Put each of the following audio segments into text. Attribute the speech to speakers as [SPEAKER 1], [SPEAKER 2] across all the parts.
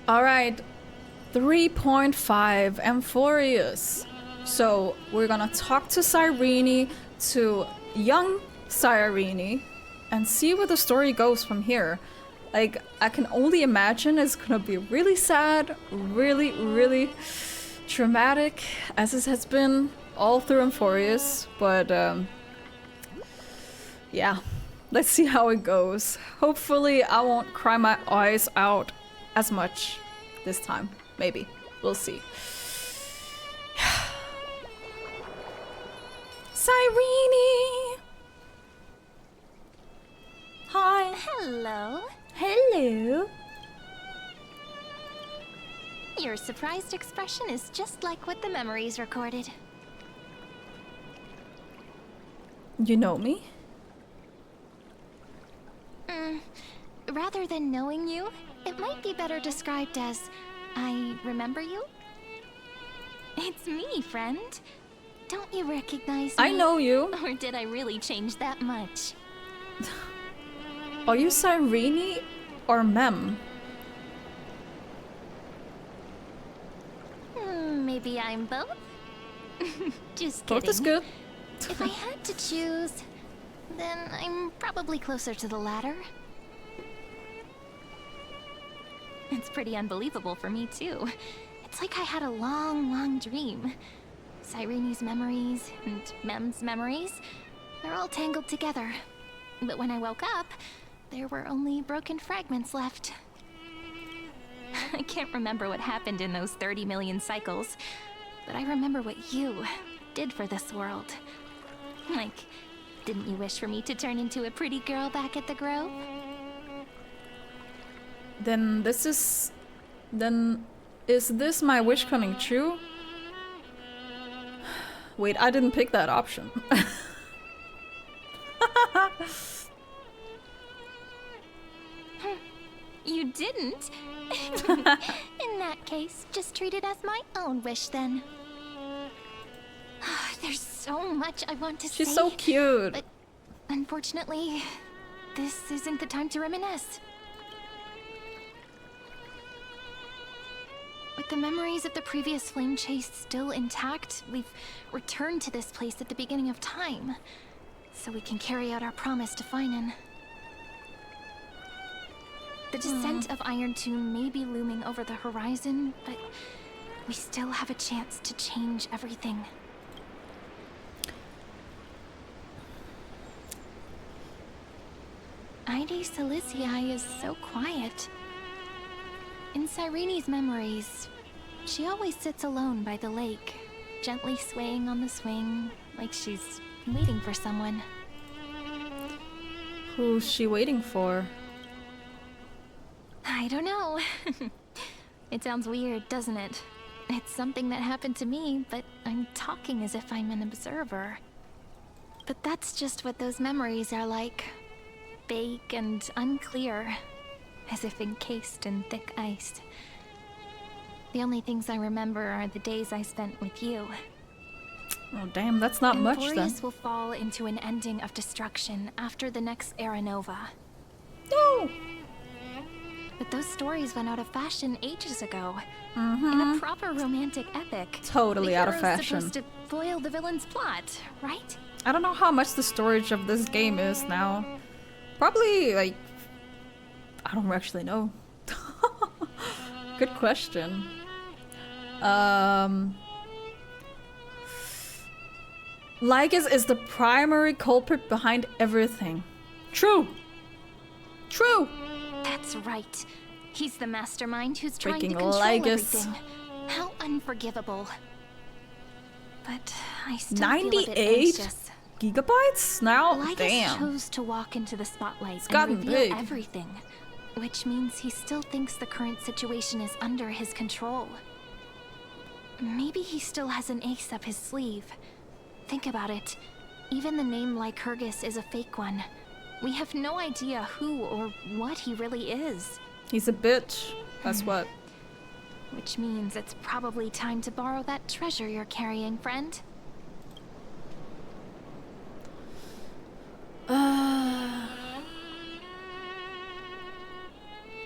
[SPEAKER 1] Alright, 3.5 Amphorius. So we're gonna talk to Cyrene, to young Cyrene, and see where the story goes from here. Like, I can only imagine it's gonna be really sad, really traumatic, as it has been all through Amphorius, but yeah, let's see how it goes. Hopefully I won't cry my eyes out as much this time. Maybe. We'll see. Cyrene! Hi.
[SPEAKER 2] Hello.
[SPEAKER 1] Hello.
[SPEAKER 2] Your surprised expression is just like what the memories recorded.
[SPEAKER 1] You know me?
[SPEAKER 2] Rather than knowing you, it might be better described as I remember you. It's me, friend. Don't you recognize me?
[SPEAKER 1] I know you.
[SPEAKER 2] Or did I really change that much?
[SPEAKER 1] Are you Cyrene or Mem?
[SPEAKER 2] Maybe I'm both? Just kidding.
[SPEAKER 1] Both is good.
[SPEAKER 2] If I had to choose, then I'm probably closer to the latter. It's pretty unbelievable for me, too. It's like I had a long dream. Cyrene's memories and Mem's memories, they're all tangled together. But when I woke up, there were only broken fragments left. I can't remember what happened in those 30 million cycles, but I remember what you did for this world. Like, didn't you wish for me to turn into a pretty girl back at the Grove?
[SPEAKER 1] Then is this my wish coming true? Wait, I didn't pick that option.
[SPEAKER 2] You didn't? In that case, just treat it as my own wish then. There's so much I want to say.
[SPEAKER 1] She's so cute.
[SPEAKER 2] But unfortunately, this isn't the time to reminisce. With the memories of the previous flame chase still intact, we've returned to this place at the beginning of time, so we can carry out our promise to Finan. The descent of Iron Tomb may be looming over the horizon, but we still have a chance to change everything. Ide Siliciae is so quiet. In Cyrene's memories, she always sits alone by the lake, gently swaying on the swing, like she's waiting for someone.
[SPEAKER 1] Who's she waiting for?
[SPEAKER 2] I don't know. It sounds weird, doesn't it? It's something that happened to me, but I'm talking as if I'm an observer. But that's just what those memories are like. Vague and unclear, as if encased in thick ice. The only things I remember are the days I spent with you.
[SPEAKER 1] Oh damn, that's not much then.
[SPEAKER 2] Amphorius will fall into an ending of destruction after the next Era Nova.
[SPEAKER 1] No!
[SPEAKER 2] But those stories went out of fashion ages ago. In a proper romantic epic.
[SPEAKER 1] Totally out of
[SPEAKER 2] the hero's
[SPEAKER 1] fashion.
[SPEAKER 2] supposed to foil the villain's plot, right?
[SPEAKER 1] I don't know how much the storage of this game is now. Probably, like... I don't actually know. Good question. Lygus is the primary culprit behind everything. True! True!
[SPEAKER 2] That's right. He's the mastermind who's trying to
[SPEAKER 1] Freaking
[SPEAKER 2] control
[SPEAKER 1] Lygus.
[SPEAKER 2] everything. How unforgivable. But I still feel a bit
[SPEAKER 1] 98
[SPEAKER 2] anxious.
[SPEAKER 1] gigabytes? Now?
[SPEAKER 2] Lygus
[SPEAKER 1] Damn.
[SPEAKER 2] chose to walk into the spotlight and
[SPEAKER 1] gotten
[SPEAKER 2] reveal
[SPEAKER 1] big.
[SPEAKER 2] everything, which means he still thinks the current situation is under his control. Maybe he still has an ace up his sleeve. Think about it. Even the name Lycurgus is a fake one. We have no idea who or what he really is.
[SPEAKER 1] He's a bitch. That's what.
[SPEAKER 2] Which means it's probably time to borrow that treasure you're carrying, friend.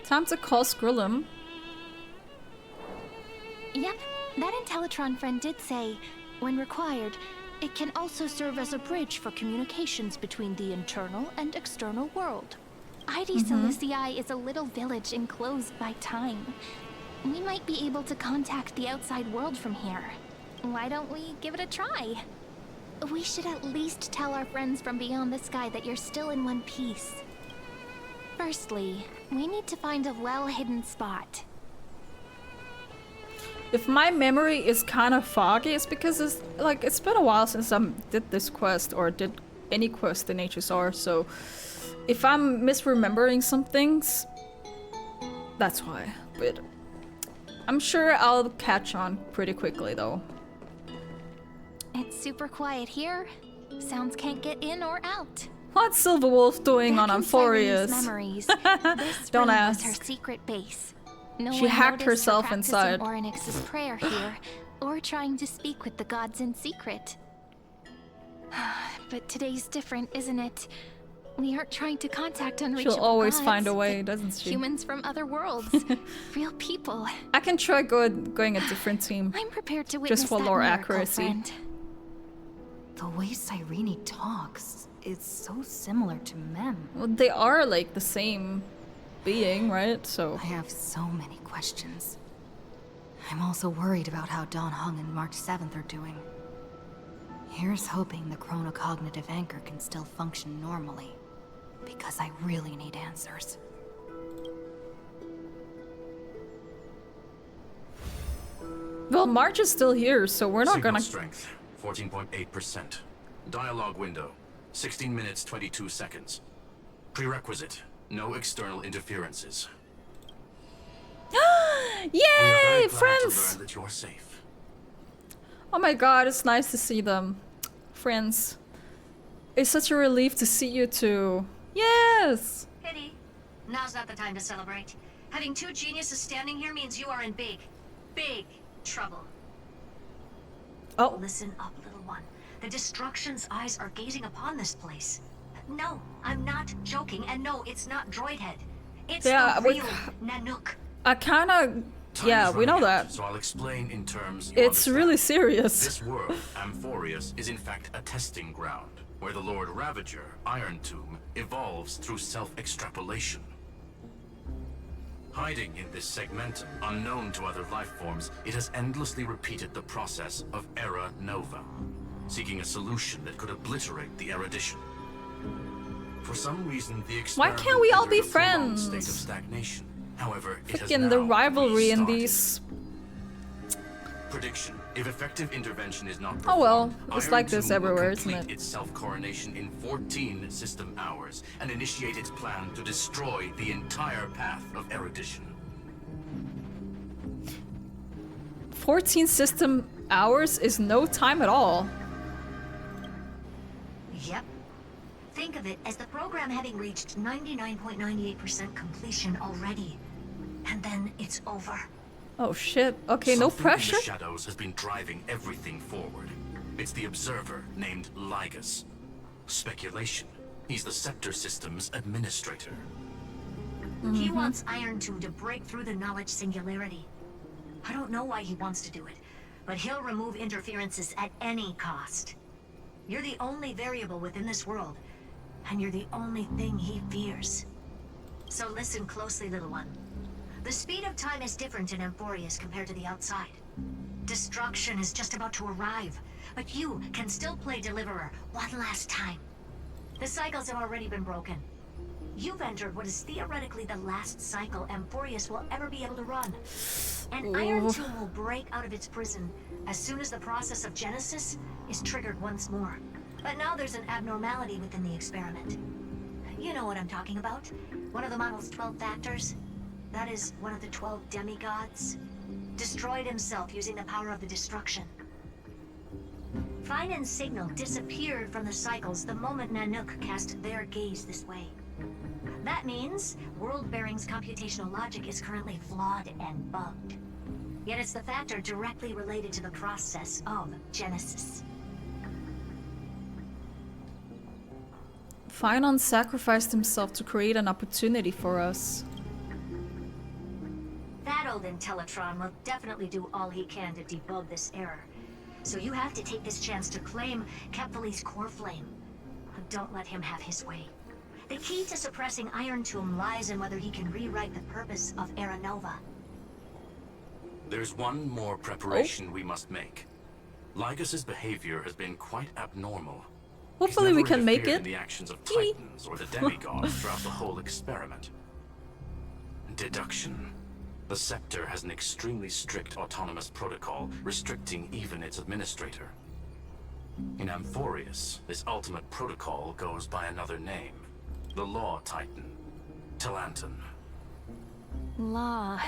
[SPEAKER 1] Time to call Skrillum.
[SPEAKER 2] Yep, that Intellitron friend did say, when required, it can also serve as a bridge for communications between the internal and external world. ID Celestii is a little village enclosed by time. We might be able to contact the outside world from here. Why don't we give it a try? We should at least tell our friends from beyond the sky that you're still in one piece. Firstly, we need to find a well-hidden spot.
[SPEAKER 1] If my memory is kind of foggy, it's because it's been a while since I did this quest or did any quest in HSR, so if I'm misremembering some things, that's why. But I'm sure I'll catch on pretty quickly though.
[SPEAKER 2] It's super quiet here. Sounds can't get in or out.
[SPEAKER 1] What's Silverwolf doing on
[SPEAKER 2] Back in Cyrene's
[SPEAKER 1] Amphorius?
[SPEAKER 2] memories, this
[SPEAKER 1] Don't
[SPEAKER 2] room
[SPEAKER 1] ask.
[SPEAKER 2] was her secret base. No
[SPEAKER 1] She
[SPEAKER 2] one
[SPEAKER 1] hacked
[SPEAKER 2] noticed her
[SPEAKER 1] herself
[SPEAKER 2] practicing
[SPEAKER 1] inside.
[SPEAKER 2] Orynyx's prayer here, or trying to speak with the gods in secret. But today's different, isn't it? We aren't trying to contact unreachable
[SPEAKER 1] She'll always
[SPEAKER 2] gods,
[SPEAKER 1] find a way,
[SPEAKER 2] but
[SPEAKER 1] doesn't she?
[SPEAKER 2] humans from other worlds, real people.
[SPEAKER 1] I can try going a different team.
[SPEAKER 2] I'm prepared to witness
[SPEAKER 1] Just for
[SPEAKER 2] that
[SPEAKER 1] lore
[SPEAKER 2] miracle,
[SPEAKER 1] accuracy.
[SPEAKER 2] friend.
[SPEAKER 3] The way Cyrene talks is so similar to Mem.
[SPEAKER 1] Well, they are like the same being, right? So
[SPEAKER 3] I have so many questions. I'm also worried about how Dawn Hung and March 7th are doing. Here's hoping the chronocognitive anchor can still function normally, because I really need answers.
[SPEAKER 1] well, March is still here, so we're not
[SPEAKER 4] Signal
[SPEAKER 1] gonna.
[SPEAKER 4] strength, 14.8%. Dialogue window, 16 minutes 22 seconds. Prerequisite, no external interferences. We are very
[SPEAKER 1] Yay,
[SPEAKER 4] glad to
[SPEAKER 1] friends!
[SPEAKER 4] learn that you're safe.
[SPEAKER 1] Oh my god, it's nice to see them. Friends. It's such a relief to see you two. Yes!
[SPEAKER 5] Pity. Now's not the time to celebrate. Having two geniuses standing here means you are in big, big trouble.
[SPEAKER 1] Oh,
[SPEAKER 5] Listen up, little one. The Destruction's eyes are gazing upon this place. No, I'm not joking, and no, it's not Droidhead. It's
[SPEAKER 1] Yeah,
[SPEAKER 5] the
[SPEAKER 1] we-
[SPEAKER 5] real Nanook.
[SPEAKER 1] I kinda.
[SPEAKER 4] Time
[SPEAKER 1] Yeah,
[SPEAKER 4] is
[SPEAKER 1] we know
[SPEAKER 4] running out,
[SPEAKER 1] that.
[SPEAKER 4] So I'll explain in terms you
[SPEAKER 1] It's
[SPEAKER 4] understand.
[SPEAKER 1] really serious.
[SPEAKER 4] This world, Amphorius, is in fact a testing ground, where the Lord Ravager, Iron Tomb, evolves through self-extrapolation. Hiding in this segmentum, unknown to other life forms, it has endlessly repeated the process of Era Nova, seeking a solution that could obliterate the erudition. For some reason, the experiment
[SPEAKER 1] can't we all
[SPEAKER 4] entered
[SPEAKER 1] be
[SPEAKER 4] a prolonged
[SPEAKER 1] friends?
[SPEAKER 4] state of stagnation. However, it has
[SPEAKER 1] Freaking the
[SPEAKER 4] now
[SPEAKER 1] rivalry in
[SPEAKER 4] restarted.
[SPEAKER 1] these.
[SPEAKER 4] Prediction: if effective intervention is not
[SPEAKER 1] Oh well,
[SPEAKER 4] performed,
[SPEAKER 1] it's
[SPEAKER 4] Iron
[SPEAKER 1] like this
[SPEAKER 4] Tomb will
[SPEAKER 1] everywhere, isn't
[SPEAKER 4] complete
[SPEAKER 1] it?
[SPEAKER 4] its self-coronation in 14 system hours and initiate its plan to destroy the entire path of erudition.
[SPEAKER 1] 14 system hours is no time at all.
[SPEAKER 5] Yep. Think of it as the program having reached 99.98% completion already. And then it's over.
[SPEAKER 1] Oh shit. Okay, no
[SPEAKER 4] Something
[SPEAKER 1] pressure?
[SPEAKER 4] in the shadows has been driving everything forward. It's the Observer named Lygus. Speculation: he's the Scepter System's administrator.
[SPEAKER 5] He wants Iron Tomb to break through the knowledge singularity. I don't know why he wants to do it, but he'll remove interferences at any cost. You're the only variable within this world, and you're the only thing he fears. So listen closely, little one. The speed of time is different in Amphorius compared to the outside. Destruction is just about to arrive, but you can still play Deliverer one last time. The cycles have already been broken. You've entered what is theoretically the last cycle Amphorius will ever be able to run. And Iron
[SPEAKER 1] Ooh.
[SPEAKER 5] Tomb will break out of its prison as soon as the process of Genesis is triggered once more. But now there's an abnormality within the experiment. You know what I'm talking about. One of the model's 12 factors. That is one of the 12 demigods. Destroyed himself using the power of the destruction. Fine and Signal disappeared from the cycles the moment Nanook cast their gaze this way. That means World Bearing's computational logic is currently flawed and bugged. Yet it's the factor directly related to the process of Genesis.
[SPEAKER 1] Finon sacrificed himself to create an opportunity for us.
[SPEAKER 5] That Harold in Teletron will definitely do all he can to debug this error. So you have to take this chance to claim Kepfali's core flame. Don't let him have his way. The key to suppressing Iron Tomb lies in whether he can rewrite the purpose of Era Nova.
[SPEAKER 4] There's one more preparation we must make. Lycus's behavior has been quite abnormal.
[SPEAKER 1] Hopefully
[SPEAKER 4] He's
[SPEAKER 1] we
[SPEAKER 4] never
[SPEAKER 1] can make
[SPEAKER 4] interfered
[SPEAKER 1] it.
[SPEAKER 4] in the actions of Titans or the demigods throughout the whole experiment. Deduction. The Scepter has an extremely strict autonomous protocol, restricting even its administrator. In Amphorius, this ultimate protocol goes by another name. The Law Titan. Talanton.
[SPEAKER 2] Law.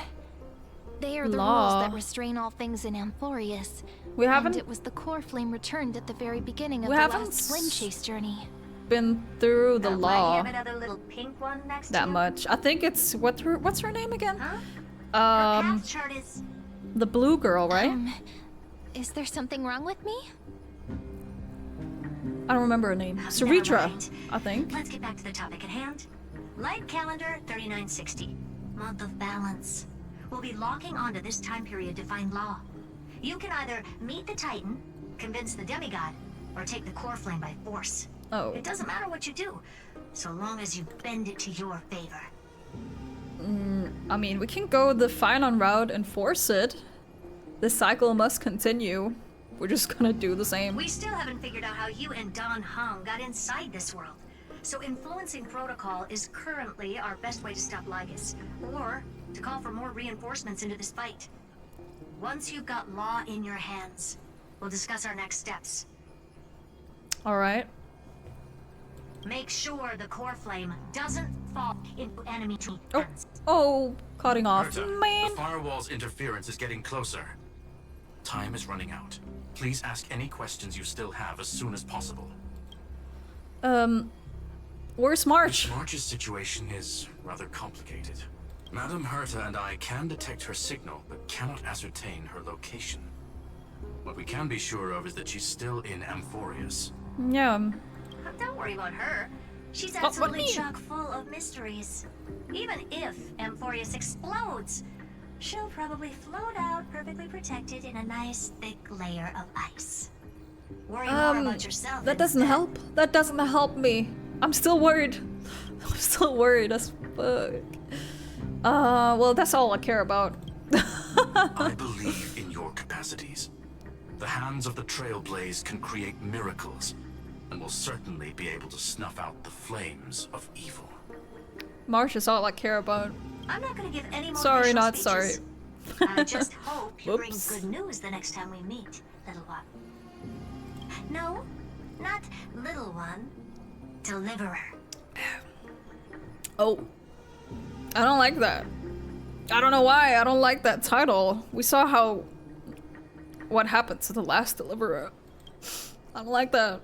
[SPEAKER 2] They are the
[SPEAKER 1] Law.
[SPEAKER 2] rules that restrain all things in Amphorius.
[SPEAKER 1] We
[SPEAKER 2] And
[SPEAKER 1] haven't
[SPEAKER 2] it was the core flame returned at the very beginning of
[SPEAKER 1] We
[SPEAKER 2] the
[SPEAKER 1] haven't
[SPEAKER 2] last flame chase journey.
[SPEAKER 1] been through the
[SPEAKER 5] Why do you
[SPEAKER 1] law
[SPEAKER 5] have another little pink one next to
[SPEAKER 1] that
[SPEAKER 5] you?
[SPEAKER 1] much. I think it's what's her name again?
[SPEAKER 5] Huh? Her
[SPEAKER 1] Um,
[SPEAKER 5] path chart is...
[SPEAKER 1] the blue girl, right?
[SPEAKER 2] Is there something wrong with me?
[SPEAKER 1] I don't remember her name.
[SPEAKER 5] Never
[SPEAKER 1] Saritra,
[SPEAKER 5] mind.
[SPEAKER 1] I think.
[SPEAKER 5] Let's get back to the topic at hand. Light calendar 3960. Month of balance. We'll be locking onto this time period to find Law. You can either meet the Titan, convince the demigod, or take the core flame by force.
[SPEAKER 1] Oh.
[SPEAKER 5] It doesn't matter what you do, so long as you bend it to your favor.
[SPEAKER 1] I mean, we can go the final route and force it. The cycle must continue. We're just gonna do the same.
[SPEAKER 5] We still haven't figured out how you and Don Hung got inside this world. So influencing protocol is currently our best way to stop Lygus, or to call for more reinforcements into this fight. Once you've got Law in your hands, we'll discuss our next steps.
[SPEAKER 1] Alright.
[SPEAKER 5] Make sure the core flame doesn't fall into enemy
[SPEAKER 1] Oh,
[SPEAKER 5] hands.
[SPEAKER 1] oh, cutting off.
[SPEAKER 4] Herta,
[SPEAKER 1] Man.
[SPEAKER 4] the firewall's interference is getting closer. Time is running out. Please ask any questions you still have as soon as possible.
[SPEAKER 1] Where's March?
[SPEAKER 4] March's situation is rather complicated. Madame Herta and I can detect her signal, but cannot ascertain her location. What we can be sure of is that she's still in Amphorius.
[SPEAKER 1] Yeah.
[SPEAKER 5] Don't worry about her. She's
[SPEAKER 1] what
[SPEAKER 5] absolutely
[SPEAKER 1] me?
[SPEAKER 5] chock full of mysteries. Even if Amphorius explodes, she'll probably float out perfectly protected in a nice thick layer of ice. Worry more about yourself.
[SPEAKER 1] That doesn't
[SPEAKER 5] instead.
[SPEAKER 1] help. That doesn't help me. I'm still worried. I'm still worried as fuck. Well, that's all I care about.
[SPEAKER 4] I believe in your capacities. The hands of the Trailblaze can create miracles, and will certainly be able to snuff out the flames of evil.
[SPEAKER 1] March is all I care about.
[SPEAKER 5] I'm not going to give any more
[SPEAKER 1] Sorry,
[SPEAKER 5] official
[SPEAKER 1] not
[SPEAKER 5] speeches.
[SPEAKER 1] sorry.
[SPEAKER 5] I just hope you bring
[SPEAKER 1] Whoops.
[SPEAKER 5] good news the next time we meet, little one. No, not little one. Deliverer.
[SPEAKER 1] Oh. I don't like that. I don't know why I don't like that title. We saw what happened to the last deliverer. I don't like that.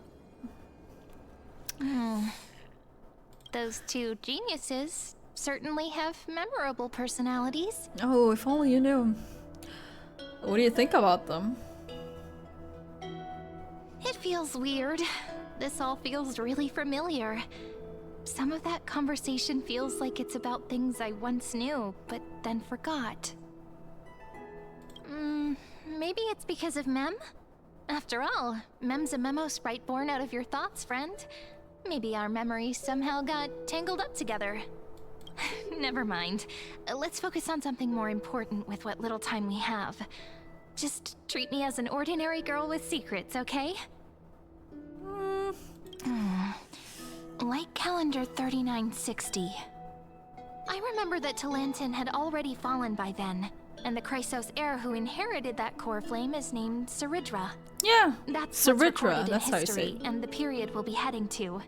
[SPEAKER 2] Those two geniuses certainly have memorable personalities.
[SPEAKER 1] Oh, if only you knew. What do you think about them?
[SPEAKER 2] It feels weird. This all feels really familiar. Some of that conversation feels like it's about things I once knew, but then forgot. Maybe it's because of Mem? After all, Mem's a memo sprite born out of your thoughts, friend. Maybe our memories somehow got tangled up together. Never mind. Let's focus on something more important with what little time we have. Just treat me as an ordinary girl with secrets, okay? Light calendar 3960. I remember that Talanton had already fallen by then, and the Chrysos heir who inherited that core flame is named Saridra.
[SPEAKER 1] Yeah.
[SPEAKER 2] That's what's
[SPEAKER 1] Saritra,
[SPEAKER 2] recorded in
[SPEAKER 1] that's how you say
[SPEAKER 2] history,
[SPEAKER 1] it.
[SPEAKER 2] and the period we'll be heading to.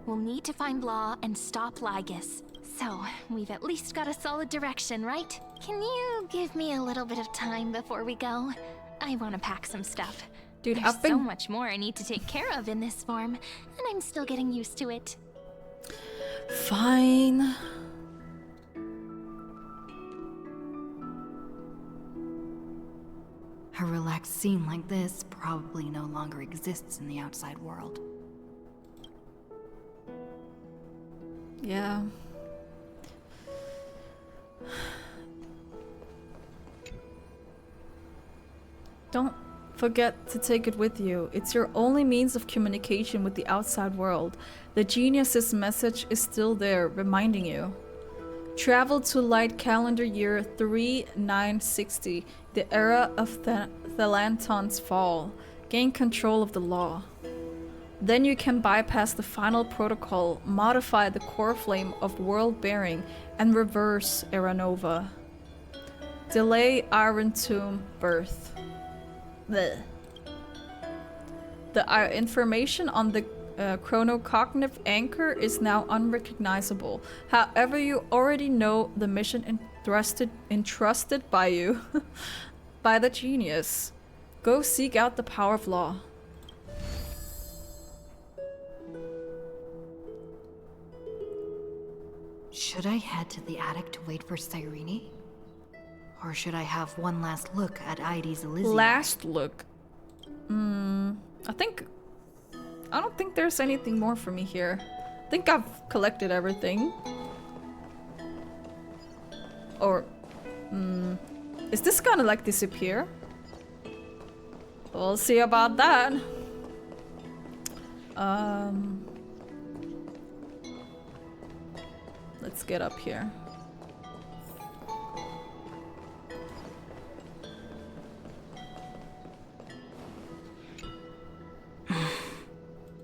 [SPEAKER 2] We'll need to find Law and stop Lygus. So, we've at least got a solid direction, right? Can you give me a little bit of time before we go? I want to pack some stuff.
[SPEAKER 1] Dude,
[SPEAKER 2] There's
[SPEAKER 1] I've been
[SPEAKER 2] so much more I need to take care of in this form, and I'm still getting used to it.
[SPEAKER 1] fine.
[SPEAKER 3] A relaxed scene like this probably no longer exists in the outside world.
[SPEAKER 1] Yeah. Don't forget to take it with you. It's your only means of communication with the outside world. The genius's message is still there, reminding you. Travel to light calendar year 3960, the era of Thalanton's fall. Gain control of the law. Then you can bypass the final protocol, modify the core flame of world bearing, and reverse Era Nova. Delay Iron Tomb birth. Blech. The information on the chronocognitive anchor is now unrecognizable. However, you already know the mission entrusted by you by the genius. Go seek out the power of law.
[SPEAKER 3] Should I head to the attic to wait for Cyrene? Or should I have one last look at Ides Elysium?
[SPEAKER 1] Last look. I don't think there's anything more for me here. I think I've collected everything. Or, is this gonna like disappear? We'll see about that. Let's get up here.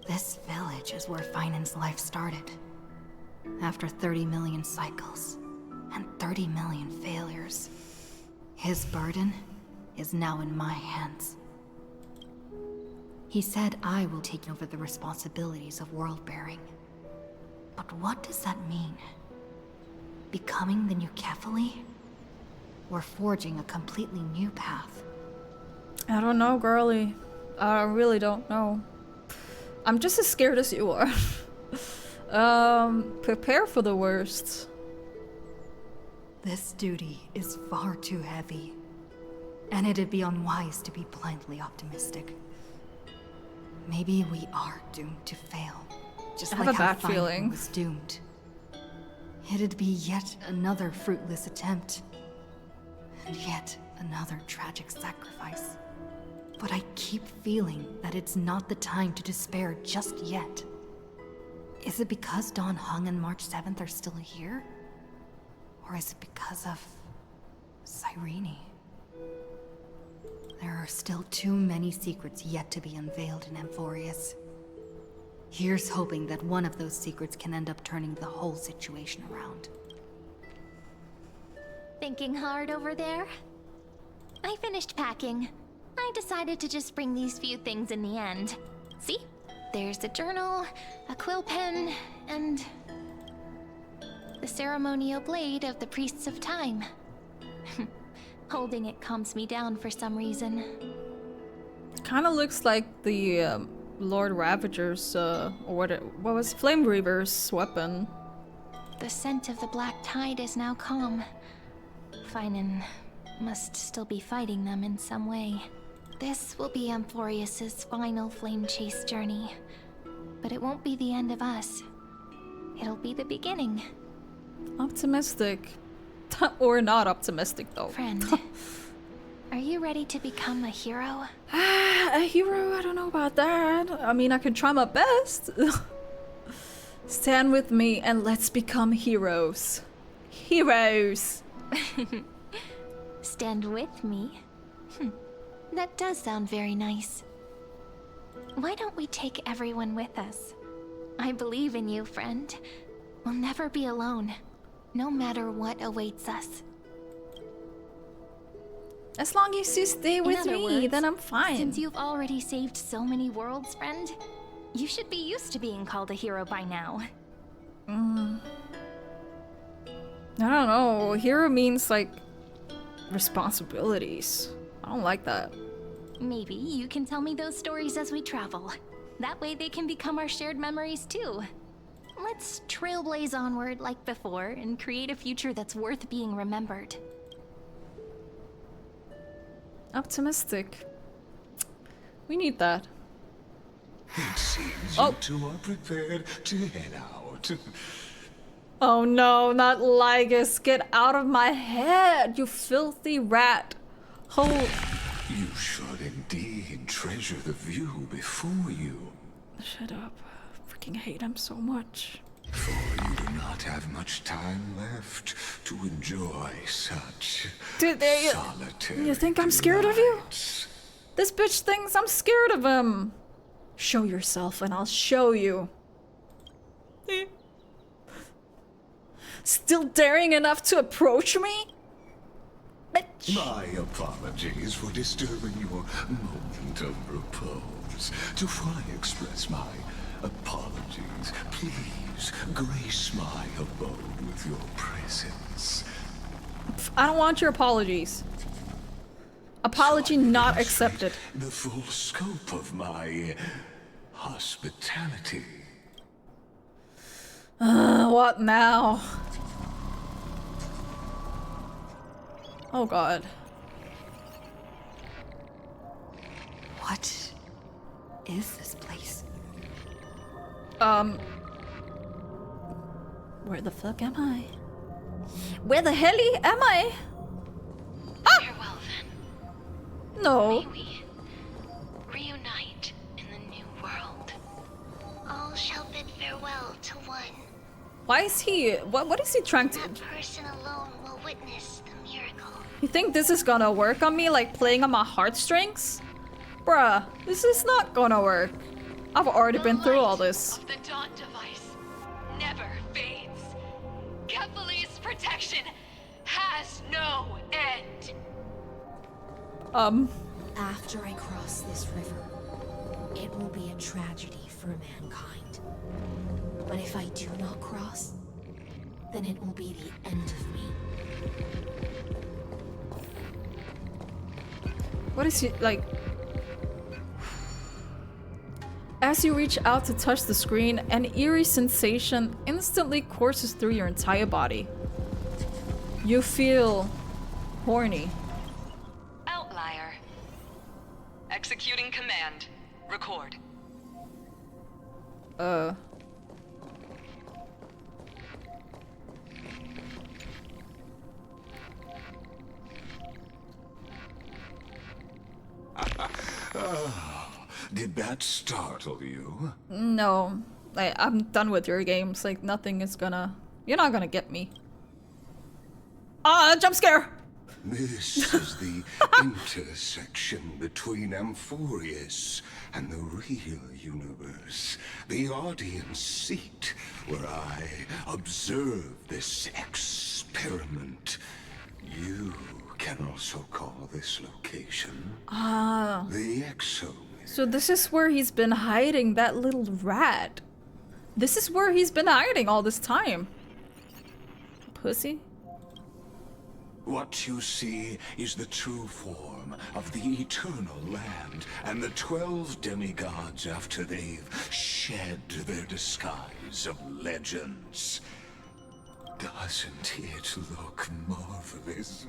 [SPEAKER 3] This village is where Finan's life started. After 30 million cycles and 30 million failures, his burden is now in my hands. He said I will take over the responsibilities of world-bearing. But what does that mean? Becoming the new Kefali? Or forging a completely new path?
[SPEAKER 1] I don't know, girly. I really don't know. I'm just as scared as you are. Prepare for the worst.
[SPEAKER 3] This duty is far too heavy. And it'd be unwise to be blindly optimistic. Maybe we are doomed to fail. Just
[SPEAKER 1] I have
[SPEAKER 3] like
[SPEAKER 1] a
[SPEAKER 3] how
[SPEAKER 1] bad feeling.
[SPEAKER 3] was doomed. It'd be yet another fruitless attempt. And yet another tragic sacrifice. But I keep feeling that it's not the time to despair just yet. Is it because Dawn Hung and March 7th are still here? Or is it because of Cyrene? There are still too many secrets yet to be unveiled in Amphorius. Here's hoping that one of those secrets can end up turning the whole situation around.
[SPEAKER 2] Thinking hard over there? I finished packing. I decided to just bring these few things in the end. See? There's a journal, a quill pen, and the ceremonial blade of the Priests of Time. Holding it calms me down for some reason.
[SPEAKER 1] Kind of looks like the Lord Ravager's, or what was Flame Reaver's weapon.
[SPEAKER 2] The scent of the Black Tide is now calm. Finan must still be fighting them in some way. This will be Amphorius's final flame chase journey. But it won't be the end of us. It'll be the beginning.
[SPEAKER 1] Optimistic. Or not optimistic, though.
[SPEAKER 2] Friend, are you ready to become a hero?
[SPEAKER 1] A hero? I don't know about that. I mean, I can try my best. Stand with me and let's become heroes. Heroes!
[SPEAKER 2] Stand with me? That does sound very nice. Why don't we take everyone with us? I believe in you, friend. We'll never be alone, no matter what awaits us.
[SPEAKER 1] As long as you stay with
[SPEAKER 2] In other
[SPEAKER 1] me,
[SPEAKER 2] words,
[SPEAKER 1] then I'm fine.
[SPEAKER 2] Since you've already saved so many worlds, friend, you should be used to being called a hero by now.
[SPEAKER 1] I don't know. Hero means, like, responsibilities. I don't like that.
[SPEAKER 2] Maybe you can tell me those stories as we travel. That way they can become our shared memories too. Let's trailblaze onward like before and create a future that's worth being remembered.
[SPEAKER 1] Optimistic. We need that.
[SPEAKER 6] It seems
[SPEAKER 1] Oh.
[SPEAKER 6] you two are prepared to head out.
[SPEAKER 1] Oh no, not Lygus. Get out of my head, you filthy rat. Hold.
[SPEAKER 6] You should indeed treasure the view before you,
[SPEAKER 1] Shut up. Freaking hate him so much.
[SPEAKER 6] for you do not have much time left to enjoy such
[SPEAKER 1] Dude,
[SPEAKER 6] solitary
[SPEAKER 1] you think I'm scared of you?
[SPEAKER 6] delights.
[SPEAKER 1] This bitch thinks I'm scared of him. Show yourself and I'll show you. Still daring enough to approach me? Bitch.
[SPEAKER 6] My apologies for disturbing your moment of repose. To fully express my apologies, please grace my abode with your presence.
[SPEAKER 1] I don't want your apologies. Apology not accepted.
[SPEAKER 6] The full scope of my hospitality.
[SPEAKER 1] What now? Oh god.
[SPEAKER 3] What is this place?
[SPEAKER 1] Where the fuck am I? Where the hell am I?
[SPEAKER 2] Farewell then.
[SPEAKER 1] No.
[SPEAKER 2] May we reunite in the new world. All shall bid farewell to one.
[SPEAKER 1] Why is he? What is he trying to?
[SPEAKER 2] That person alone will witness the miracle.
[SPEAKER 1] You think this is gonna work on me, like playing on my heartstrings? Bruh, this is not gonna work. I've already been through all this.
[SPEAKER 7] Of the Dawn device never fades. Kephalese protection has no end.
[SPEAKER 8] After I cross this river, it will be a tragedy for mankind. But if I do not cross, then it will be the end of me.
[SPEAKER 1] What is he like? As you reach out to touch the screen, an eerie sensation instantly courses through your entire body. You feel horny.
[SPEAKER 7] Outlier. Executing command. Record.
[SPEAKER 6] Did that startle you?
[SPEAKER 1] No, I'm done with your games. Like nothing is gonna. You're not gonna get me. Jump scare!
[SPEAKER 6] This is the intersection between Amphorius and the real universe. The audience seat where I observe this experiment. You can also call this location the Exo.
[SPEAKER 1] So this is where he's been hiding that little rat. This is where he's been hiding all this time. Pussy?
[SPEAKER 6] What you see is the true form of the eternal land and the 12 demigods after they've shed their disguise of legends. Doesn't it look marvelous?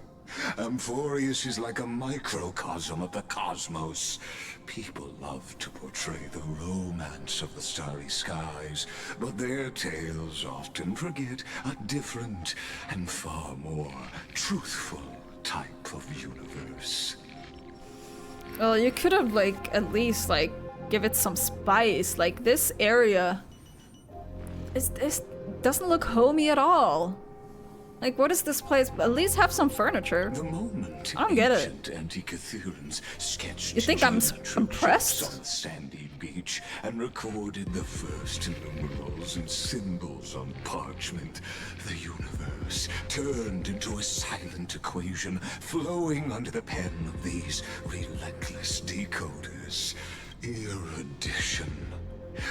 [SPEAKER 6] Amphorius is like a microcosm of the cosmos. People love to portray the romance of the starry skies, but their tales often forget a different and far more truthful type of universe.
[SPEAKER 1] Well, you could have like at least like give it some spice. Like this area is doesn't look homey at all. Like, what is this place? At least have some furniture.
[SPEAKER 6] The moment
[SPEAKER 1] I don't get it.
[SPEAKER 6] ancient Antikytherians sketched
[SPEAKER 1] You think I'm
[SPEAKER 6] geometric
[SPEAKER 1] impressed?
[SPEAKER 6] shapes on the sandy beach and recorded the first numerals and symbols on parchment, the universe turned into a silent equation flowing under the pen of these relentless decoders. Erudition.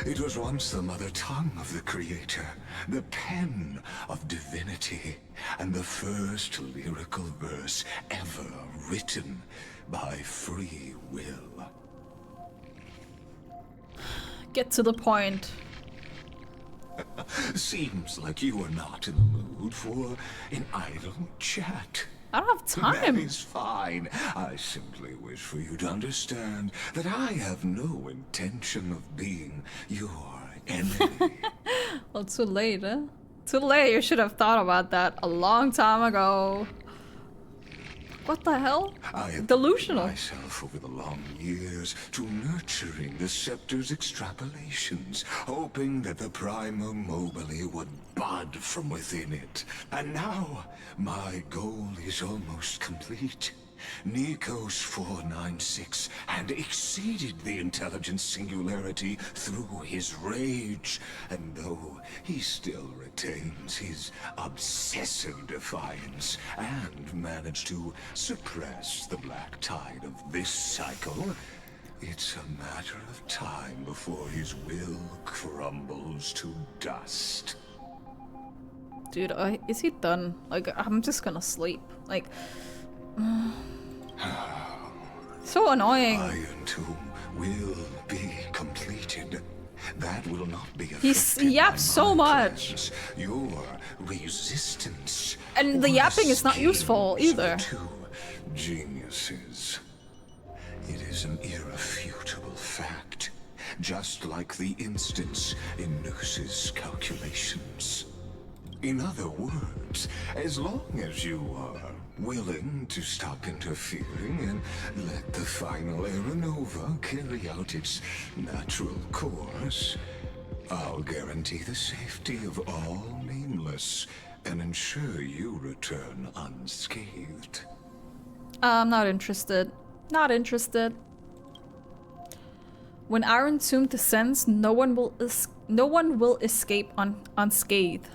[SPEAKER 6] It was once the mother tongue of the Creator, the pen of divinity, and the first lyrical verse ever written by free will.
[SPEAKER 1] Get to the point.
[SPEAKER 6] Seems like you are not in the mood for an idle chat.
[SPEAKER 1] I don't have time.
[SPEAKER 6] That is fine. I simply wish for you to understand that I have no intention of being your enemy.
[SPEAKER 1] Well, too late, huh? Too late. You should have thought about that a long time ago. What the hell?
[SPEAKER 6] I have
[SPEAKER 1] Delusional.
[SPEAKER 6] myself over the long years to nurturing the scepter's extrapolations, hoping that the Prima Mobile would bud from within it. And now, my goal is almost complete. Nikos 496 had exceeded the intelligence singularity through his rage, and though he still retains his obsessive defiance and managed to suppress the black tide of this cycle, it's a matter of time before his will crumbles to dust.
[SPEAKER 1] Dude, is he done? Like, I'm just gonna sleep. Like, so annoying.
[SPEAKER 6] Iron Tomb will be completed. That will not be
[SPEAKER 1] He
[SPEAKER 6] affected
[SPEAKER 1] yaps
[SPEAKER 6] by
[SPEAKER 1] so
[SPEAKER 6] my
[SPEAKER 1] much.
[SPEAKER 6] plans. Your resistance.
[SPEAKER 1] And the yapping is not
[SPEAKER 6] was
[SPEAKER 1] useful
[SPEAKER 6] gained
[SPEAKER 1] either.
[SPEAKER 6] to geniuses. It is an irrefutable fact, just like the instance in Noose's calculations. In other words, as long as you are willing to stop interfering and let the final Aeronova carry out its natural course, I'll guarantee the safety of all nameless and ensure you return unscathed.
[SPEAKER 1] I'm not interested. Not interested. When Iron Tomb descends, no one will escape unscathed.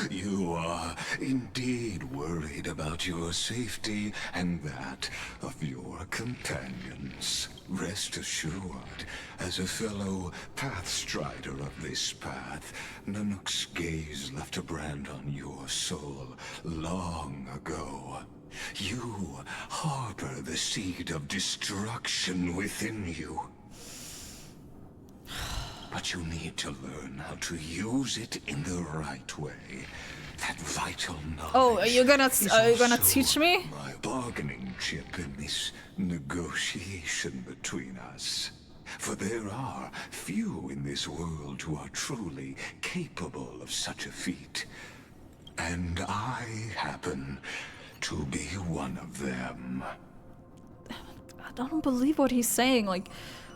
[SPEAKER 6] You are indeed worried about your safety and that of your companions. Rest assured, as a fellow pathstrider of this path, Nanook's gaze left a brand on your soul long ago. You harbor the seed of destruction within you. But you need to learn how to use it in the right way. That vital knowledge.
[SPEAKER 1] Oh, are you gonna
[SPEAKER 6] also
[SPEAKER 1] teach me?
[SPEAKER 6] my bargaining chip in this negotiation between us. For there are few in this world who are truly capable of such a feat. And I happen to be one of them.
[SPEAKER 1] I don't believe what he's saying. Like,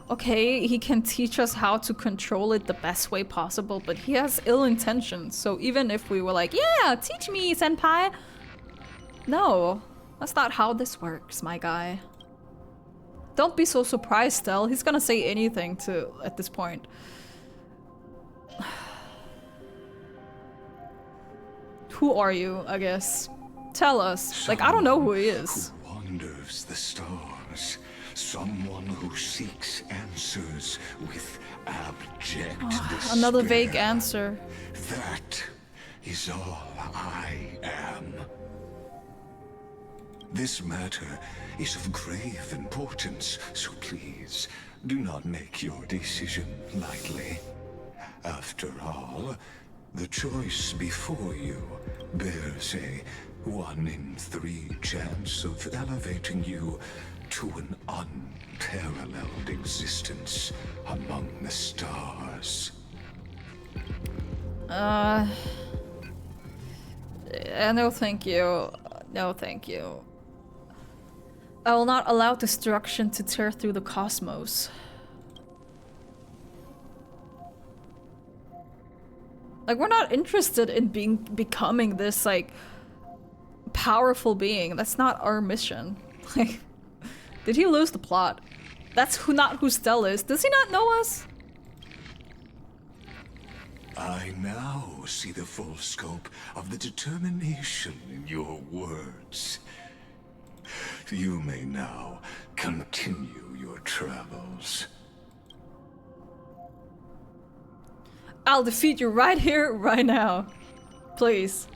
[SPEAKER 1] okay, he can teach us how to control it the best way possible, but he has ill intentions. So even if we were like, yeah, teach me, senpai. No, that's not how this works, my guy. Don't be so surprised, Stel. He's gonna say anything at this point. Who are you, I guess? Tell us. Like, I don't know who he is.
[SPEAKER 6] Who wanders the stars. Someone who seeks answers with abject despair.
[SPEAKER 1] Another vague answer.
[SPEAKER 6] That is all I am. This matter is of grave importance, so please do not make your decision lightly. After all, the choice before you bears a 1 in 3 chance of elevating you to an unparalleled existence among the stars.
[SPEAKER 1] No thank you. No thank you. I will not allow destruction to tear through the cosmos. Like, we're not interested in becoming this, like, powerful being. That's not our mission. Like, did he lose the plot? That's not who Stel is. Does he not know us?
[SPEAKER 6] I now see the full scope of the determination in your words. You may now continue your travels.
[SPEAKER 1] I'll defeat you right here, right now. Please.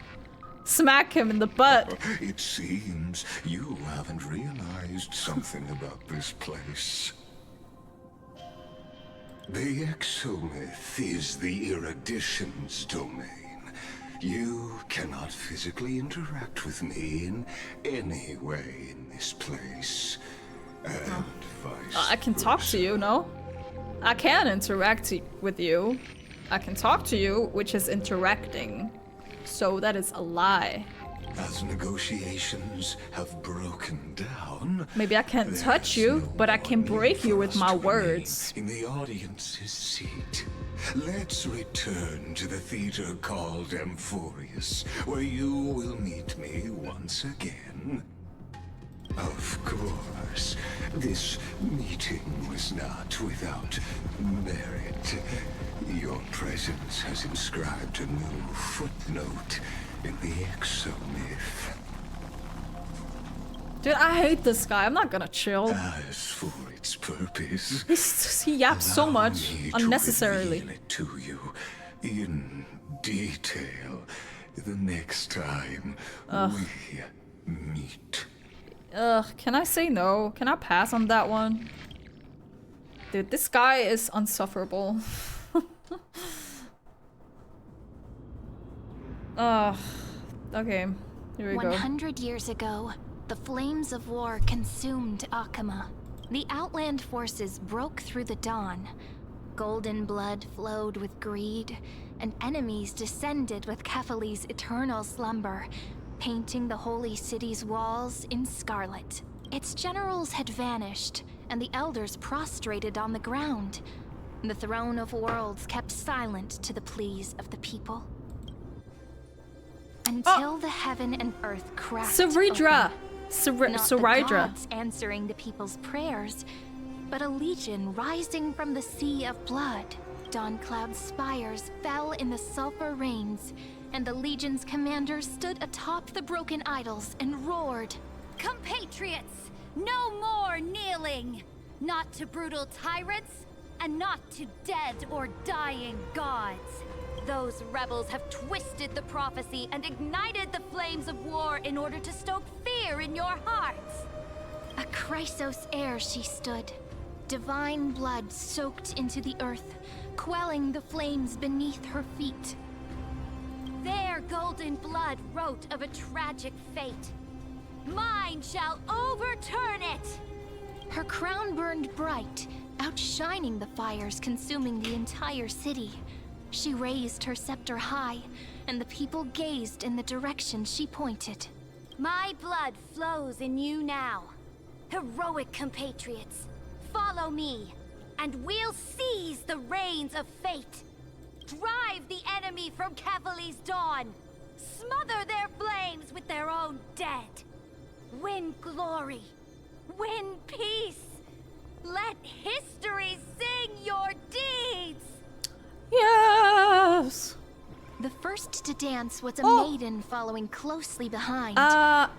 [SPEAKER 1] Smack him in the butt.
[SPEAKER 6] It seems you haven't realized something about this place. The exolith is the erudition's domain. You cannot physically interact with me in any way in this place. And vice
[SPEAKER 1] I can talk to you, no? I can interact with you. I can talk to you, which is interacting. So that is a lie.
[SPEAKER 6] as negotiations have broken down.
[SPEAKER 1] Maybe I can't touch you, but I can break you with my words.
[SPEAKER 6] In the audience's seat. Let's return to the theater called Amphorius, where you will meet me once again. Of course, this meeting was not without merit. Your presence has inscribed a new footnote in the exomyth.
[SPEAKER 1] Dude, I hate this guy. I'm not gonna chill.
[SPEAKER 6] As for its purpose,
[SPEAKER 1] He yaps so
[SPEAKER 6] allow
[SPEAKER 1] much
[SPEAKER 6] me to
[SPEAKER 1] unnecessarily.
[SPEAKER 6] reveal it to you in detail the next time we meet.
[SPEAKER 1] Ugh, can I say no? Can I pass on that one? Dude, this guy is insufferable. Ugh. Okay, here we go.
[SPEAKER 2] 100 years ago, the flames of war consumed Akama. The Outland forces broke through the dawn. Golden blood flowed with greed, and enemies descended with Kefali's eternal slumber, painting the holy city's walls in scarlet. Its generals had vanished, and the elders prostrated on the ground. The throne of worlds kept silent to the pleas of the people. Until the heaven and earth cracked
[SPEAKER 1] Saridra!
[SPEAKER 2] open. Not the
[SPEAKER 1] Saridra.
[SPEAKER 2] gods answering the people's prayers, but a legion rising from the sea of blood. Dawncloud's spires fell in the sulfur rains, and the legion's commander stood atop the broken idols and roared.
[SPEAKER 9] Compatriots, no more kneeling! Not to brutal tyrants, and not to dead or dying gods. Those rebels have twisted the prophecy and ignited the flames of war in order to stoke fear in your hearts.
[SPEAKER 2] A Chrysos heir she stood, divine blood soaked into the earth, quelling the flames beneath her feet.
[SPEAKER 9] Their golden blood wrote of a tragic fate. Mine shall overturn it!
[SPEAKER 2] Her crown burned bright, outshining the fires consuming the entire city. She raised her scepter high, and the people gazed in the direction she pointed.
[SPEAKER 9] My blood flows in you now. Heroic compatriots, follow me, and we'll seize the reins of fate. Drive the enemy from Kefali's dawn. Smother their flames with their own dead. Win glory. Win peace. Let history sing your deeds.
[SPEAKER 1] Yes!
[SPEAKER 2] The first to dance was a
[SPEAKER 1] Oh.
[SPEAKER 2] maiden following closely behind,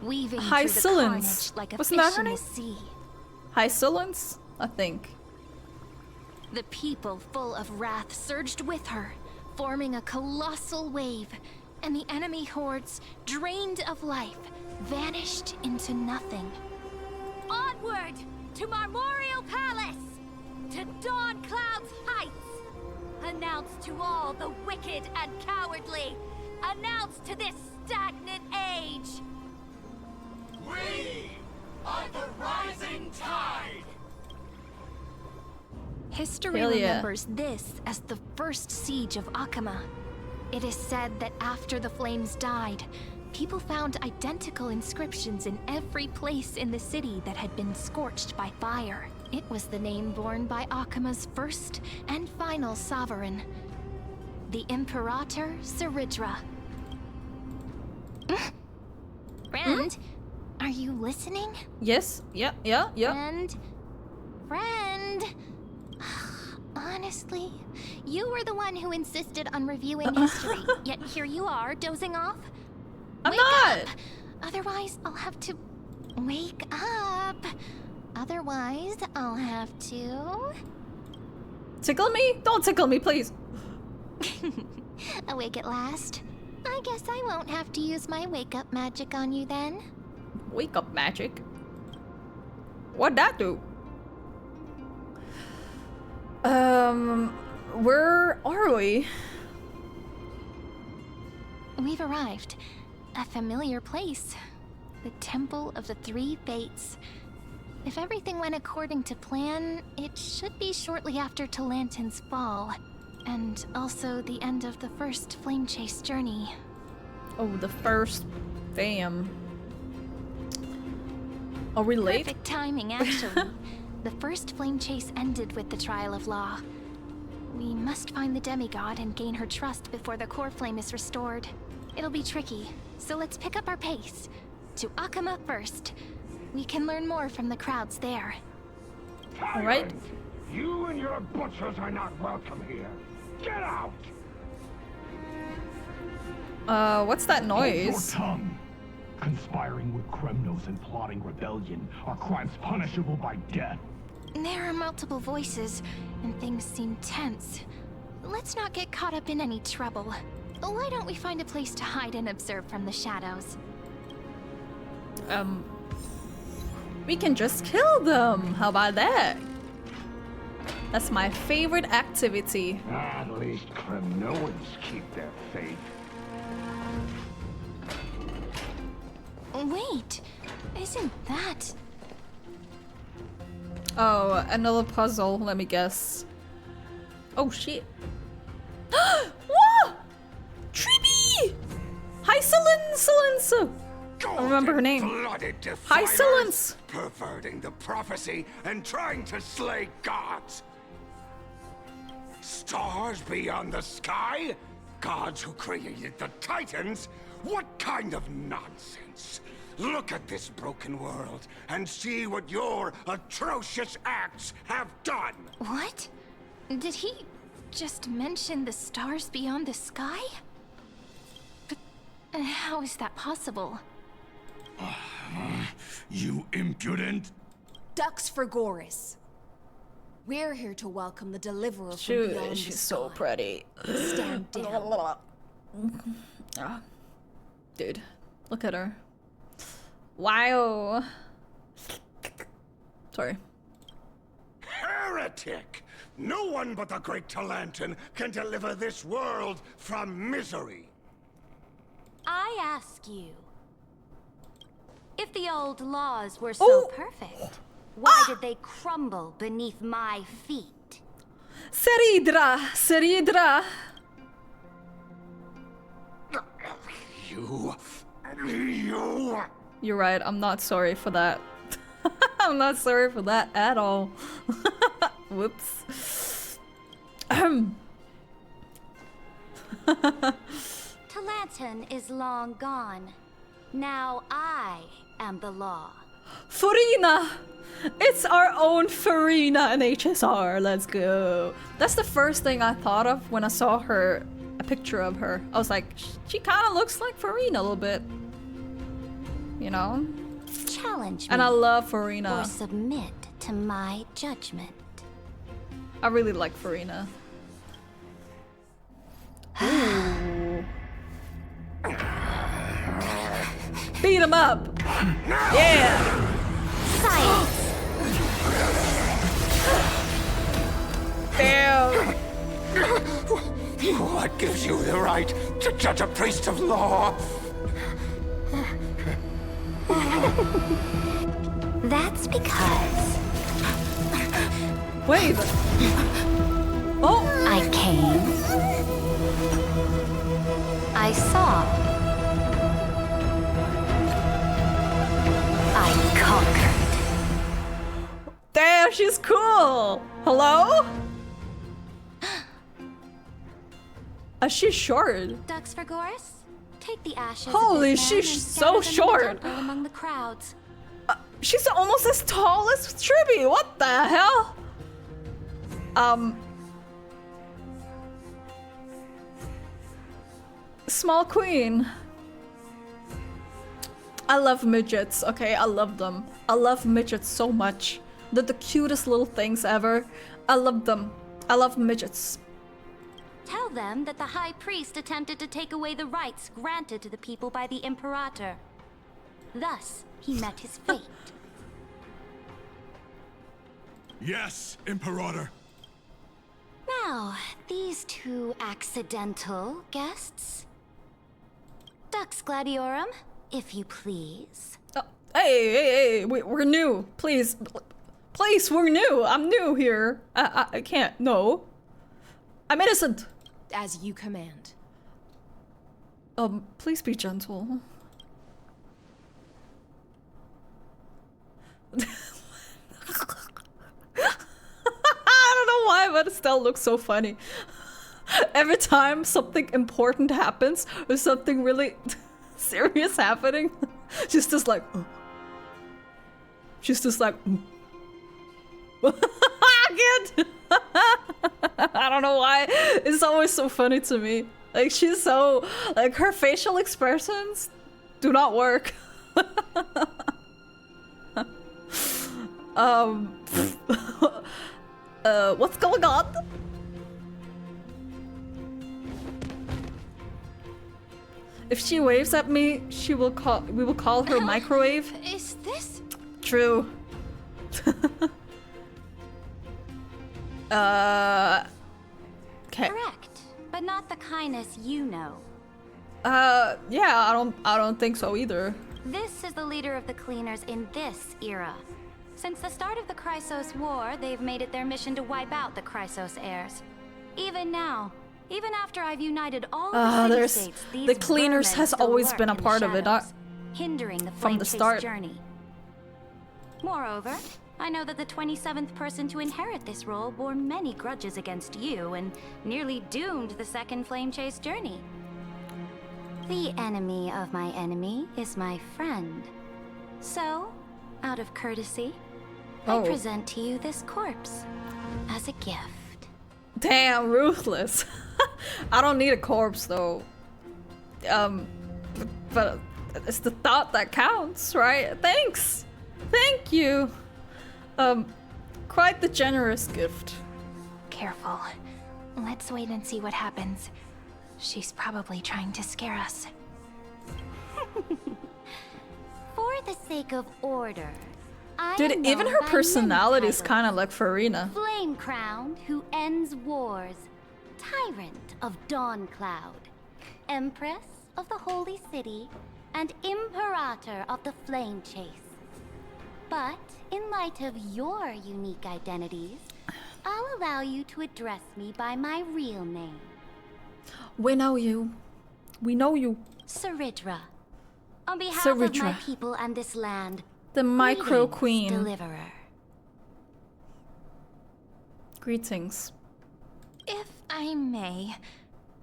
[SPEAKER 2] weaving through the
[SPEAKER 1] Hyacillence.
[SPEAKER 2] carnage like a
[SPEAKER 1] Wasn't
[SPEAKER 2] fish
[SPEAKER 1] that her
[SPEAKER 2] in the
[SPEAKER 1] name?
[SPEAKER 2] sea.
[SPEAKER 1] Hyacillence? I think.
[SPEAKER 2] The people, full of wrath, surged with her, forming a colossal wave, and the enemy hordes, drained of life, vanished into nothing.
[SPEAKER 9] Onward to Marmorial Palace, to Dawncloud's heights. Announce to all the wicked and cowardly. Announce to this stagnant age.
[SPEAKER 10] We are the rising tide!
[SPEAKER 2] History
[SPEAKER 1] Hell yeah.
[SPEAKER 2] remembers this as the first siege of Akama. It is said that after the flames died, people found identical inscriptions in every place in the city that had been scorched by fire. It was the name borne by Akama's first and final sovereign, the Imperator Saridra. Friend, are you listening?
[SPEAKER 1] Yes? Yeah.
[SPEAKER 2] Friend. Honestly, you were the one who insisted on reviewing history, yet here you are, dozing off.
[SPEAKER 1] I'm
[SPEAKER 2] Wake
[SPEAKER 1] not!
[SPEAKER 2] up. Otherwise, I'll have to wake up. Otherwise, I'll have to
[SPEAKER 1] Tickle me? Don't tickle me, please.
[SPEAKER 2] awake at last. I guess I won't have to use my wake-up magic on you then.
[SPEAKER 1] Wake up magic. What'd that do? Where are we?
[SPEAKER 2] We've arrived. A familiar place. The Temple of the Three Fates. If everything went according to plan, it should be shortly after Talantin's fall. And also the end of the first Flame Chase journey.
[SPEAKER 1] Oh, the first Damn. Are we late?
[SPEAKER 2] Perfect timing, actually. The first flame chase ended with the trial of law. We must find the demigod and gain her trust before the core flame is restored. It'll be tricky, so let's pick up our pace. To Akama first. We can learn more from the crowds there.
[SPEAKER 1] All right.
[SPEAKER 10] You and your butchers are not welcome here. Get out!
[SPEAKER 1] What's that
[SPEAKER 10] Hold your
[SPEAKER 1] noise?
[SPEAKER 10] tongue. Conspiring with Kremnos and plotting rebellion are crimes punishable by death.
[SPEAKER 2] There are multiple voices, and things seem tense. Let's not get caught up in any trouble. Why don't we find a place to hide and observe from the shadows?
[SPEAKER 1] We can just kill them. How about that? That's my favorite activity.
[SPEAKER 10] At least Kremnoans keep their faith.
[SPEAKER 2] Wait, isn't that...
[SPEAKER 1] Oh, another puzzle. Let me guess. Oh shit. Whoa! Triby! Hi, Silence! I remember her name. Hi, Silence!
[SPEAKER 6] Perverting the prophecy and trying to slay gods. Stars beyond the sky? Gods who created the Titans? What kind of nonsense? Look at this broken world and see what your atrocious acts have done.
[SPEAKER 2] What? Did he just mention the stars beyond the sky? But how is that possible?
[SPEAKER 10] You impudent!
[SPEAKER 8] Ducks for Goris. We're here to welcome the deliverer from
[SPEAKER 1] Shoot,
[SPEAKER 8] beyond the
[SPEAKER 1] she's
[SPEAKER 8] sky.
[SPEAKER 1] so pretty.
[SPEAKER 8] Stand down.
[SPEAKER 1] Dude, look at her. Wow. Sorry.
[SPEAKER 6] Heretic! No one but the great Talantin can deliver this world from misery.
[SPEAKER 9] I ask you, if the old laws were so perfect, why did they crumble beneath my feet?
[SPEAKER 1] Seridra!
[SPEAKER 6] You...
[SPEAKER 1] You're right, I'm not sorry for that. I'm not sorry for that at all. Whoops.
[SPEAKER 9] Talantin is long gone. Now I am the law.
[SPEAKER 1] Farina! It's our own Farina in HSR. Let's go. That's the first thing I thought of when I saw her, a picture of her. I was like, she kind of looks like Farina a little bit. You know?
[SPEAKER 9] Challenge me.
[SPEAKER 1] And I love Farina.
[SPEAKER 9] Or submit to my judgment.
[SPEAKER 1] I really like Farina. Ooh. Beat him up! Yeah!
[SPEAKER 9] Science!
[SPEAKER 1] Damn!
[SPEAKER 6] What gives you the right to judge a priest of law?
[SPEAKER 9] That's because
[SPEAKER 1] Wait! Oh!
[SPEAKER 9] I came. I saw. I conquered.
[SPEAKER 1] Damn, she's cool! Hello? She's short.
[SPEAKER 9] Ducks for Goris? Take the ashes.
[SPEAKER 1] Holy,
[SPEAKER 9] of this man
[SPEAKER 1] she's
[SPEAKER 9] and
[SPEAKER 1] so
[SPEAKER 9] scatter them in the
[SPEAKER 1] short.
[SPEAKER 9] temple among the crowds.
[SPEAKER 1] She's almost as tall as Tribby. What the hell? Small queen. I love midgets, okay? I love them. I love midgets so much. They're the cutest little things ever. I love them. I love midgets.
[SPEAKER 9] Tell them that the High Priest attempted to take away the rights granted to the people by the Imperator. Thus, he met his fate.
[SPEAKER 10] Yes, Imperator.
[SPEAKER 9] Now, these two accidental guests. Dux Gladiorum, if you please.
[SPEAKER 1] Oh, hey, we're new. Please, we're new. I'm new here. I can't, no. I'm innocent.
[SPEAKER 8] As you command.
[SPEAKER 1] Please be gentle. Estelle looks so funny. Every time something important happens or something really serious happening, she's just like, she's just like, I can't. I don't know why. It's always so funny to me. Like, she's so, like, her facial expressions do not work. What's going on? If she waves at me, we will call her microwave.
[SPEAKER 2] Is this?
[SPEAKER 1] True. Okay.
[SPEAKER 9] Correct, but not the kindness you know.
[SPEAKER 1] Yeah, I don't think so either.
[SPEAKER 9] This is the leader of the cleaners in this era. Since the start of the Chrysos War, they've made it their mission to wipe out the Chrysos heirs. Even now, even after I've united all the city-states, these
[SPEAKER 1] the cleaners
[SPEAKER 9] vermin
[SPEAKER 1] has
[SPEAKER 9] still
[SPEAKER 1] always
[SPEAKER 9] lurk
[SPEAKER 1] been a
[SPEAKER 9] in the
[SPEAKER 1] part of it,
[SPEAKER 9] shadows, hindering the
[SPEAKER 1] from the
[SPEAKER 9] flame-chase
[SPEAKER 1] start.
[SPEAKER 9] journey. Moreover, I know that the 27th person to inherit this role bore many grudges against you and nearly doomed the second flame chase journey. The enemy of my enemy is my friend. So, out of courtesy, I present to you this corpse as a gift.
[SPEAKER 1] Damn, ruthless. I don't need a corpse though. But it's the thought that counts, right? Thanks. Thank you. Quite the generous gift.
[SPEAKER 2] Careful. Let's wait and see what happens. She's probably trying to scare us.
[SPEAKER 9] For the sake of order, I
[SPEAKER 1] Dude,
[SPEAKER 9] am
[SPEAKER 1] even
[SPEAKER 9] known
[SPEAKER 1] her
[SPEAKER 9] by
[SPEAKER 1] personality
[SPEAKER 9] many
[SPEAKER 1] is kind of like Farina.
[SPEAKER 9] Flame Crowned, who ends wars. Tyrant of Dawn Cloud. Empress of the Holy City. And Imperator of the Flame Chase. But, in light of your unique identities, I'll allow you to address me by my real name.
[SPEAKER 1] We know you. We know you.
[SPEAKER 9] Saridra. On behalf of
[SPEAKER 1] Saridra.
[SPEAKER 9] my people and this land,
[SPEAKER 1] The Micro
[SPEAKER 9] greetings,
[SPEAKER 1] Queen.
[SPEAKER 9] Deliverer.
[SPEAKER 1] Greetings.
[SPEAKER 2] If I may,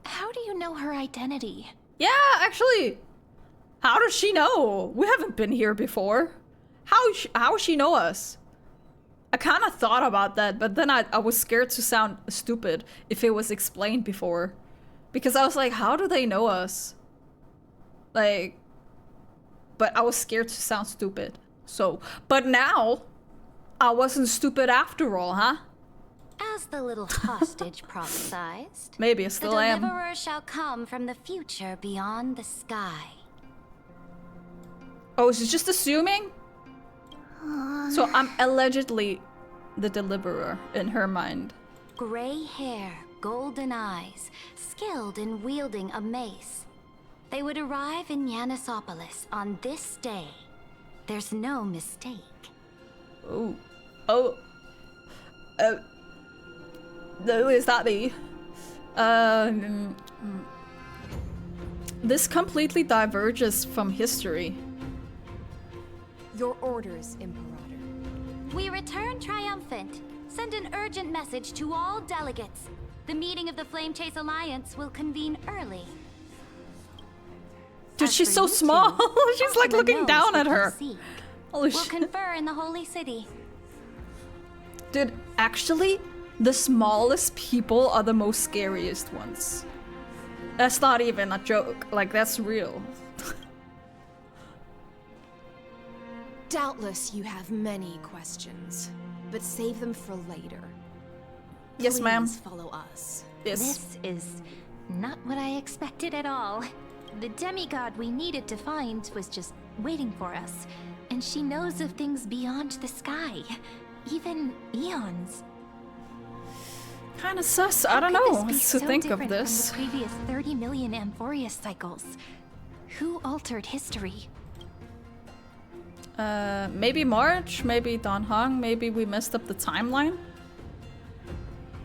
[SPEAKER 2] how do you know her identity?
[SPEAKER 1] Yeah, actually. How does she know? We haven't been here before. How she know us? I kind of thought about that, but then I was scared to sound stupid if it was explained before. Because I was like, how do they know us? Like, but I was scared to sound stupid. So, but now, I wasn't stupid after all, huh?
[SPEAKER 9] As the little hostage prophesized,
[SPEAKER 1] Maybe I
[SPEAKER 9] the
[SPEAKER 1] still am.
[SPEAKER 9] deliverer shall come from the future beyond the sky.
[SPEAKER 1] Oh, she's just assuming? So I'm allegedly the deliverer in her mind.
[SPEAKER 9] Gray hair, golden eyes, skilled in wielding a mace. They would arrive in Yanisopolis on this day. There's no mistake.
[SPEAKER 1] Oh. Oh. No, is that the... This completely diverges from history.
[SPEAKER 8] Your orders, Imperator.
[SPEAKER 9] We return triumphant. Send an urgent message to all delegates. The meeting of the Flame Chase Alliance will convene early.
[SPEAKER 1] Dude,
[SPEAKER 9] As
[SPEAKER 1] she's
[SPEAKER 9] for
[SPEAKER 1] so
[SPEAKER 9] you
[SPEAKER 1] small.
[SPEAKER 9] two,
[SPEAKER 1] She's like
[SPEAKER 9] Ultima
[SPEAKER 1] looking
[SPEAKER 9] knows
[SPEAKER 1] down
[SPEAKER 9] what
[SPEAKER 1] at
[SPEAKER 9] you
[SPEAKER 1] her.
[SPEAKER 9] seek.
[SPEAKER 1] Holy
[SPEAKER 9] We'll
[SPEAKER 1] shit.
[SPEAKER 9] confer in the Holy City.
[SPEAKER 1] Dude, actually, the smallest people are the most scariest ones. That's not even a joke. Like, that's real.
[SPEAKER 8] Doubtless you have many questions, but save them for later.
[SPEAKER 1] Yes, ma'am.
[SPEAKER 8] Please follow us.
[SPEAKER 1] Yes.
[SPEAKER 2] This is not what I expected at all. The demigod we needed to find was just waiting for us, and she knows of things beyond the sky, even eons.
[SPEAKER 1] Kind of sus. I don't
[SPEAKER 2] How could
[SPEAKER 1] know
[SPEAKER 2] this be
[SPEAKER 1] to
[SPEAKER 2] so
[SPEAKER 1] think of
[SPEAKER 2] different
[SPEAKER 1] this.
[SPEAKER 2] From the previous 30 million Amphoria cycles. Who altered history?
[SPEAKER 1] Maybe March, maybe Don Hong, maybe we messed up the timeline.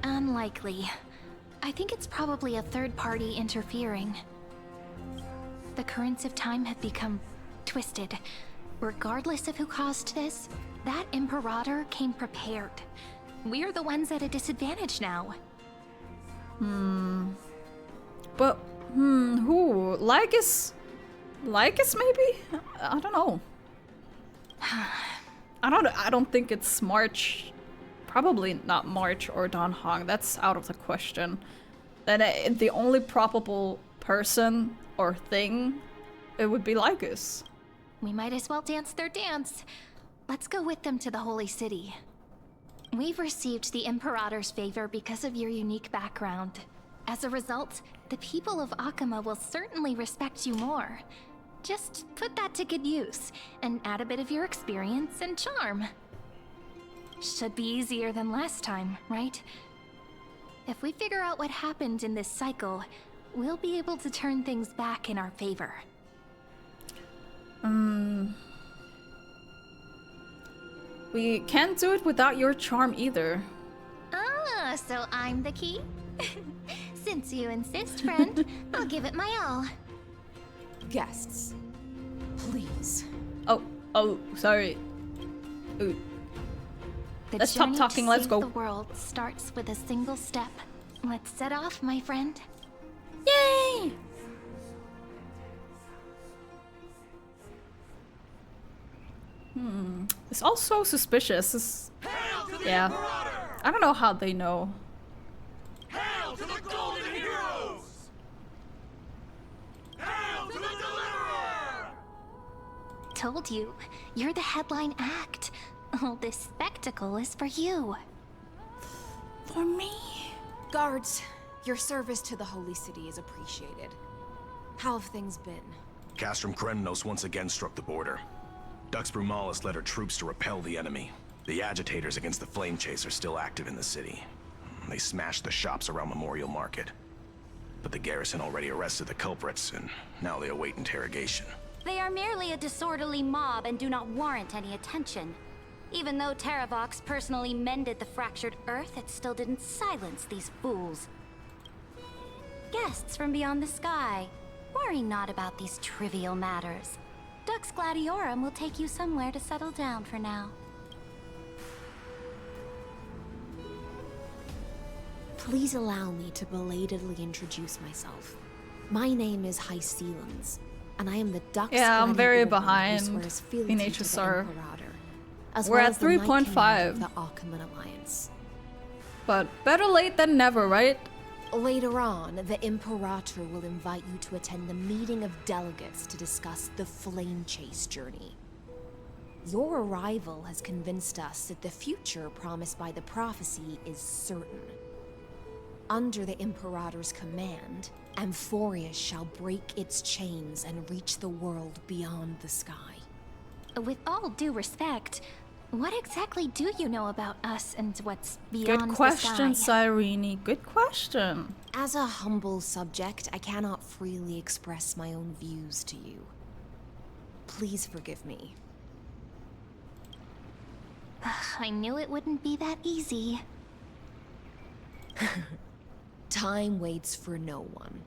[SPEAKER 2] Unlikely. I think it's probably a third party interfering. The currents of time have become twisted. Regardless of who caused this, that Imperator came prepared. We're the ones at a disadvantage now.
[SPEAKER 1] But, who? Lycus? Lycus, maybe? I don't know. I don't think it's March. Probably not March or Don Hong. That's out of the question. Then the only probable person or thing, it would be Lycus.
[SPEAKER 2] We might as well dance their dance. Let's go with them to the Holy City. We've received the Imperator's favor because of your unique background. As a result, the people of Akama will certainly respect you more. Just put that to good use, and add a bit of your experience and charm. Should be easier than last time, right? If we figure out what happened in this cycle, we'll be able to turn things back in our favor.
[SPEAKER 1] We can't do it without your charm either.
[SPEAKER 2] Ah, so I'm the key? Since you insist, friend, I'll give it my all.
[SPEAKER 8] Guests, please.
[SPEAKER 1] Oh, sorry. Ooh.
[SPEAKER 2] The
[SPEAKER 1] Let's stop
[SPEAKER 2] journey
[SPEAKER 1] talking,
[SPEAKER 2] to
[SPEAKER 1] let's
[SPEAKER 2] save
[SPEAKER 1] go.
[SPEAKER 2] The world starts with a single step. Let's set off, my friend.
[SPEAKER 1] Yay! It's all so suspicious. Yeah. I don't know how they know.
[SPEAKER 11] Hail to the golden heroes! Hail to the deliverer!
[SPEAKER 2] Told you, you're the headline act. All this spectacle is for you.
[SPEAKER 1] For me?
[SPEAKER 8] Guards, your service to the Holy City is appreciated. How have things been?
[SPEAKER 12] Castrum Krennos once again struck the border. Dux Brumalis led her troops to repel the enemy. The agitators against the Flame Chase are still active in the city. They smashed the shops around Memorial Market. But the garrison already arrested the culprits, and now they await interrogation.
[SPEAKER 9] They are merely a disorderly mob and do not warrant any attention. Even though Terravox personally mended the fractured earth, it still didn't silence these fools. Guests from beyond the sky, worry not about these trivial matters. Dux Gladiorum will take you somewhere to settle down for now.
[SPEAKER 8] Please allow me to belatedly introduce myself. My name is Hycelans, and I am the Dux
[SPEAKER 1] I'm very
[SPEAKER 8] Gladiorum
[SPEAKER 1] behind
[SPEAKER 8] who swears fealty
[SPEAKER 1] in
[SPEAKER 8] to the
[SPEAKER 1] HSR.
[SPEAKER 8] Imperator, as
[SPEAKER 1] We're
[SPEAKER 8] well
[SPEAKER 1] at
[SPEAKER 8] as the Knight Commander
[SPEAKER 1] 3.5.
[SPEAKER 8] of the Achaemenid Alliance.
[SPEAKER 1] But better late than never, right?
[SPEAKER 8] Later on, the Imperator will invite you to attend the meeting of delegates to discuss the Flame Chase journey. Your arrival has convinced us that the future promised by the prophecy is certain. Under the Imperator's command, Amphorius shall break its chains and reach the world beyond the sky.
[SPEAKER 2] With all due respect, what exactly do you know about us and what's beyond
[SPEAKER 1] Good question,
[SPEAKER 2] the sky?
[SPEAKER 1] Cyrene. Good question.
[SPEAKER 8] As a humble subject, I cannot freely express my own views to you. Please forgive me.
[SPEAKER 2] I knew it wouldn't be that easy.
[SPEAKER 8] Time waits for no one.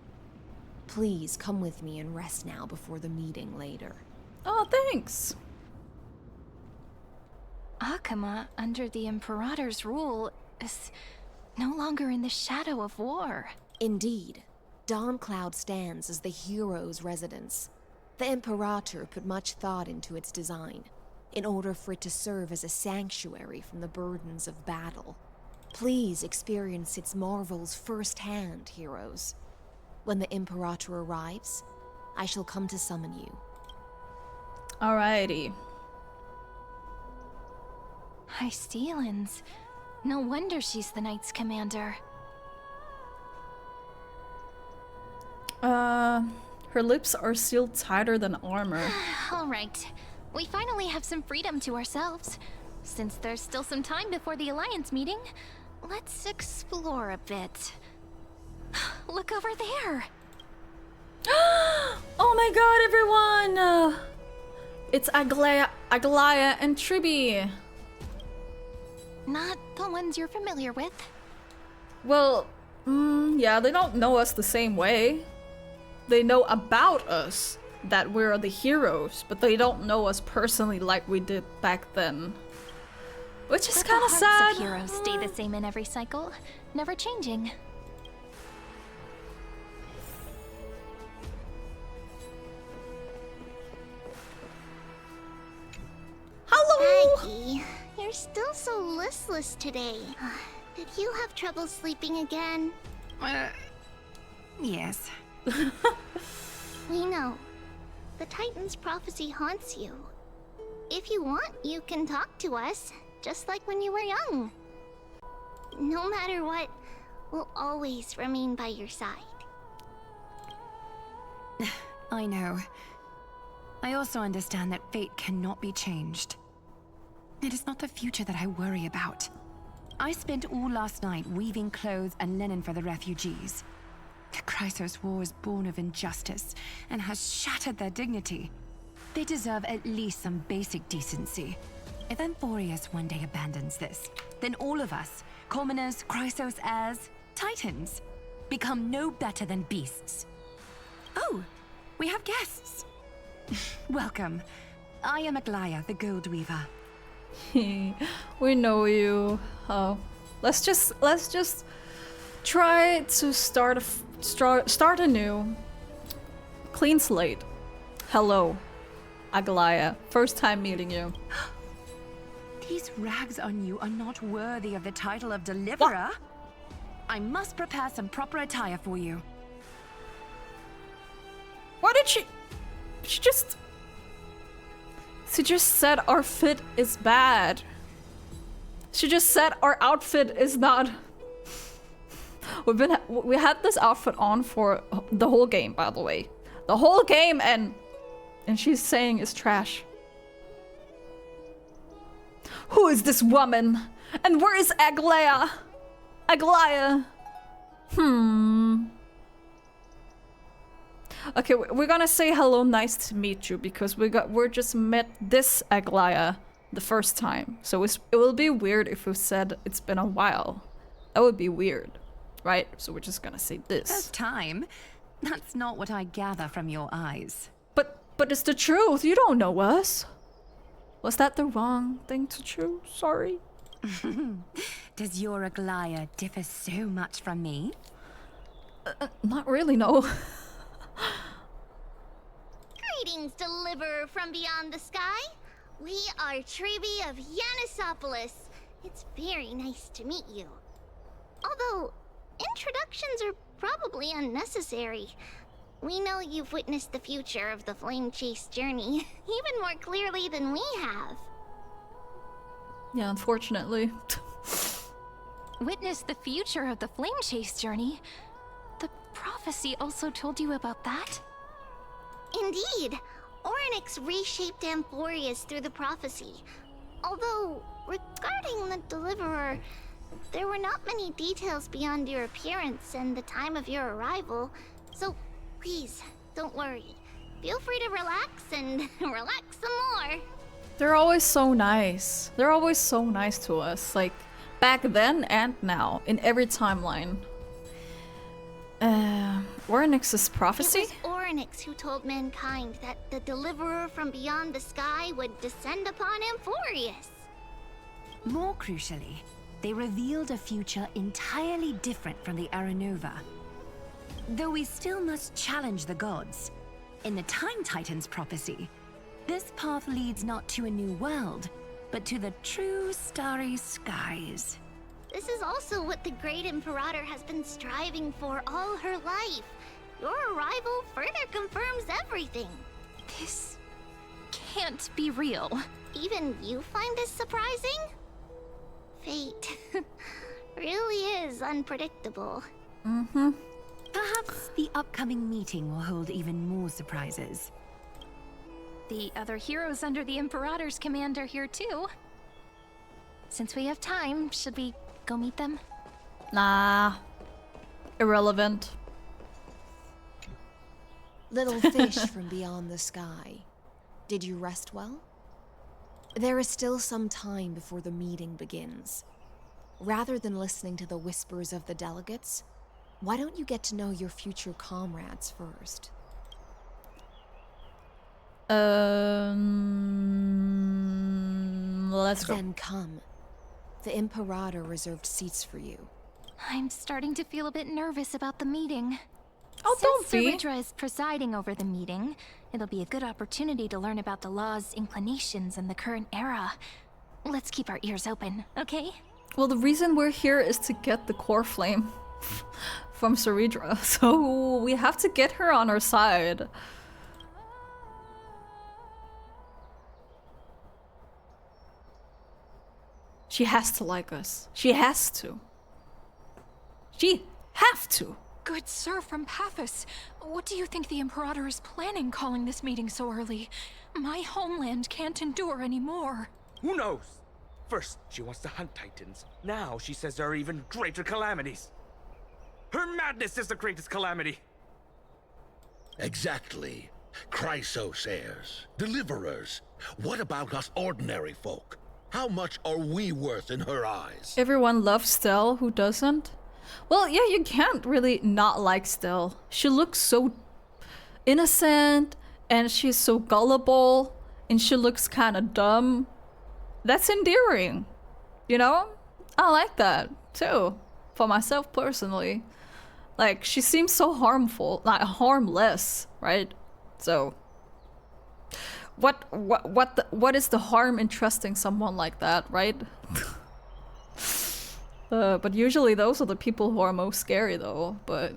[SPEAKER 8] Please come with me and rest now before the meeting later.
[SPEAKER 1] Oh, thanks.
[SPEAKER 2] Akama, under the Imperator's rule, is no longer in the shadow of war.
[SPEAKER 8] Indeed, Dawncloud stands as the hero's residence. The Imperator put much thought into its design, in order for it to serve as a sanctuary from the burdens of battle. Please experience its marvels firsthand, heroes. When the Imperator arrives, I shall come to summon you.
[SPEAKER 1] Alrighty.
[SPEAKER 2] Hycelans. No wonder she's the Knight's commander.
[SPEAKER 1] Her lips are sealed tighter than armor.
[SPEAKER 2] All right. We finally have some freedom to ourselves. Since there's still some time before the Alliance meeting, let's explore a bit. Look over there!
[SPEAKER 1] Oh my god, everyone! It's Aglaya and Tribi.
[SPEAKER 2] Not the ones you're familiar with.
[SPEAKER 1] Well, yeah, they don't know us the same way. They know about us, that we're the heroes, but they don't know us personally like we did back then. Which is
[SPEAKER 2] But
[SPEAKER 1] kind of
[SPEAKER 2] the
[SPEAKER 1] sad.
[SPEAKER 2] hearts of heroes stay the same in every cycle, never changing.
[SPEAKER 13] You're still so listless today. Did you have trouble sleeping again?
[SPEAKER 3] Yes.
[SPEAKER 13] We know. The Titan's prophecy haunts you. If you want, you can talk to us, just like when you were young. No matter what, we'll always remain by your side.
[SPEAKER 3] I know. I also understand that fate cannot be changed. It is not the future that I worry about. I spent all last night weaving clothes and linen for the refugees. The Chrysos War is born of injustice and has shattered their dignity. They deserve at least some basic decency. If Amphorius one day abandons this, then all of us, commoners, Chrysos heirs, Titans, become no better than beasts. Oh, we have guests. Welcome. I am Aglaya, the Gold Weaver.
[SPEAKER 1] We know you. Oh, let's just try to start anew. Clean slate. Hello, Aglaya. First time meeting you.
[SPEAKER 3] These rags on you are not worthy of the title of Deliverer. What? I must prepare some proper attire for you.
[SPEAKER 1] Why did she just said our fit is bad. She just said our outfit is not. We had this outfit on for the whole game, by the way. The whole game, and she's saying it's trash. Who is this woman? And where is Aglaya? Aglaya. Okay, we're gonna say hello, nice to meet you, because we're just met this Aglaya the first time. So it will be weird if we said it's been a while. That would be weird, right? So we're just gonna say this.
[SPEAKER 3] First time? That's not what I gather from your eyes.
[SPEAKER 1] But it's the truth. You don't know us. Was that the wrong thing to choose? Sorry.
[SPEAKER 3] Does your Aglaya differ so much from me?
[SPEAKER 1] Not really, no.
[SPEAKER 13] Greetings, Deliverer from beyond the sky. We are Tribi of Yanisopolis. It's very nice to meet you. Although, introductions are probably unnecessary. We know you've witnessed the future of the Flame Chase journey even more clearly than we have.
[SPEAKER 1] Yeah, unfortunately.
[SPEAKER 2] Witness the future of the Flame Chase journey? The prophecy also told you about that?
[SPEAKER 13] Indeed. Orynyx reshaped Amphorius through the prophecy. Although, regarding the Deliverer, there were not many details beyond your appearance and the time of your arrival, so please, don't worry. Feel free to relax and relax some more.
[SPEAKER 1] They're always so nice. They're always so nice to us, like back then and now, in every timeline. Orynyx's prophecy?
[SPEAKER 13] It was Orynyx who told mankind that the Deliverer from beyond the sky would descend upon Amphorius.
[SPEAKER 3] More crucially, they revealed a future entirely different from the Aranova. Though we still must challenge the gods, in the Time Titan's prophecy, this path leads not to a new world, but to the true starry skies.
[SPEAKER 13] This is also what the Great Imperator has been striving for all her life. Your arrival further confirms everything.
[SPEAKER 2] This can't be real.
[SPEAKER 13] Even you find this surprising? Fate really is unpredictable.
[SPEAKER 3] Perhaps the upcoming meeting will hold even more surprises.
[SPEAKER 2] The other heroes under the Imperator's command are here too. Since we have time, should we go meet them?
[SPEAKER 1] Nah. Irrelevant.
[SPEAKER 8] Little fish from beyond the sky. Did you rest well? There is still some time before the meeting begins. Rather than listening to the whispers of the delegates, why don't you get to know your future comrades first?
[SPEAKER 1] Let's go.
[SPEAKER 8] Then come. The Imperator reserved seats for you.
[SPEAKER 2] I'm starting to feel a bit nervous about the meeting.
[SPEAKER 1] Oh, don't be.
[SPEAKER 2] Since Zora is presiding over the meeting, it'll be a good opportunity to learn about the law's inclinations in the current era. let's keep our ears open, okay?
[SPEAKER 1] Well, the reason we're here is to get the core flame from Saridra, so we have to get her on our side. She has to like us. She has to. She have to.
[SPEAKER 14] Good sir from Paphos, what do you think the Imperator is planning calling this meeting so early? My homeland can't endure anymore.
[SPEAKER 15] Who knows? First, she wants to hunt Titans. Now she says there are even greater calamities. Her madness is the greatest calamity.
[SPEAKER 16] Exactly. Chrysos heirs, deliverers. What about us ordinary folk? How much are we worth in her eyes?
[SPEAKER 1] Everyone loves Stell, who doesn't? Well, yeah, you can't really not like Stell. She looks so innocent, and she's so gullible, and she looks kind of dumb. That's endearing, you know? I like that, too, for myself personally. Like, she seems so harmless, right? So, what is the harm in trusting someone like that, right? But usually those are the people who are most scary, though. But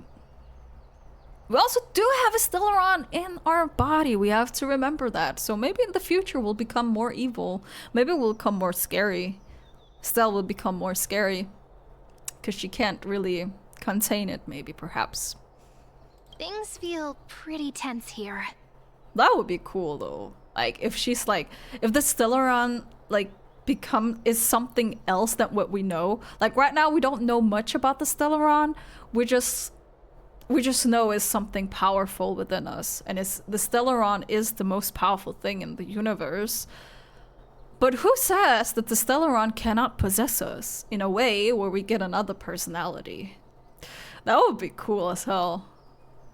[SPEAKER 1] we also do have a Stellaron in our body. We have to remember that. So maybe in the future we'll become more evil. Maybe we'll become more scary. Stell will become more scary because she can't really contain it. Maybe, perhaps.
[SPEAKER 2] Things feel pretty tense here.
[SPEAKER 1] That would be cool, though. Like if she's like, if the Stellaron like is something else than what we know. Like right now we don't know much about the Stellaron. We just know it's something powerful within us, and the Stellaron is the most powerful thing in the universe. But who says that the Stellaron cannot possess us in a way where we get another personality? That would be cool as hell.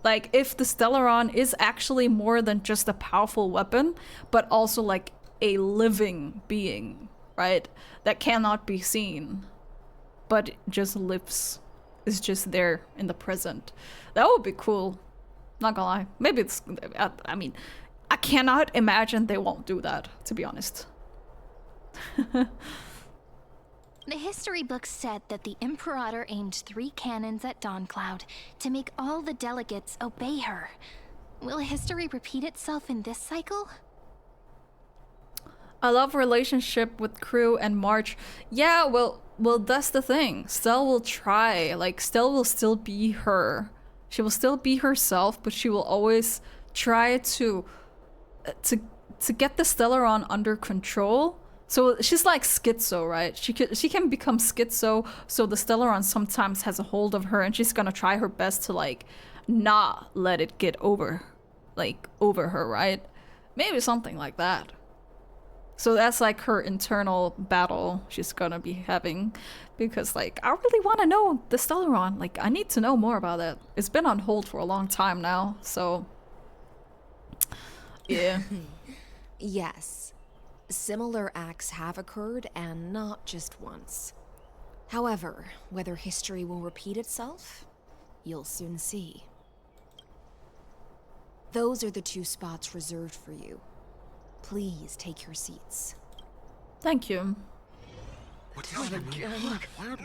[SPEAKER 1] Like if the Stellaron is actually more than just a powerful weapon, but also like a living being, right? That cannot be seen, but just lives, is just there in the present. That would be cool. Not gonna lie. Maybe it's, I mean, I cannot imagine they won't do that, to be honest.
[SPEAKER 2] The history books said that the Imperator aimed 3 cannons at Dawncloud to make all the delegates obey her. Will history repeat itself in this cycle?
[SPEAKER 1] I love relationship with Crew and March. Yeah, well, that's the thing. Stell will try. Like, Stell will still be her. She will still be herself, but she will always try to get the Stellaron under control. So she's like schizo, right? She can become schizo, so the Stellaron sometimes has a hold of her, and she's gonna try her best to like not let it get over her, right? Maybe something like that. So that's like her internal battle she's gonna be having, because like I really want to know the Stellaron. Like I need to know more about it. It's been on hold for a long time now, so yeah.
[SPEAKER 8] Yes. Similar acts have occurred, and not just once. However, whether history will repeat itself, you'll soon see. Those are the 2 spots reserved for you. Please take your seats.
[SPEAKER 1] Thank you.
[SPEAKER 15] What is it again? Why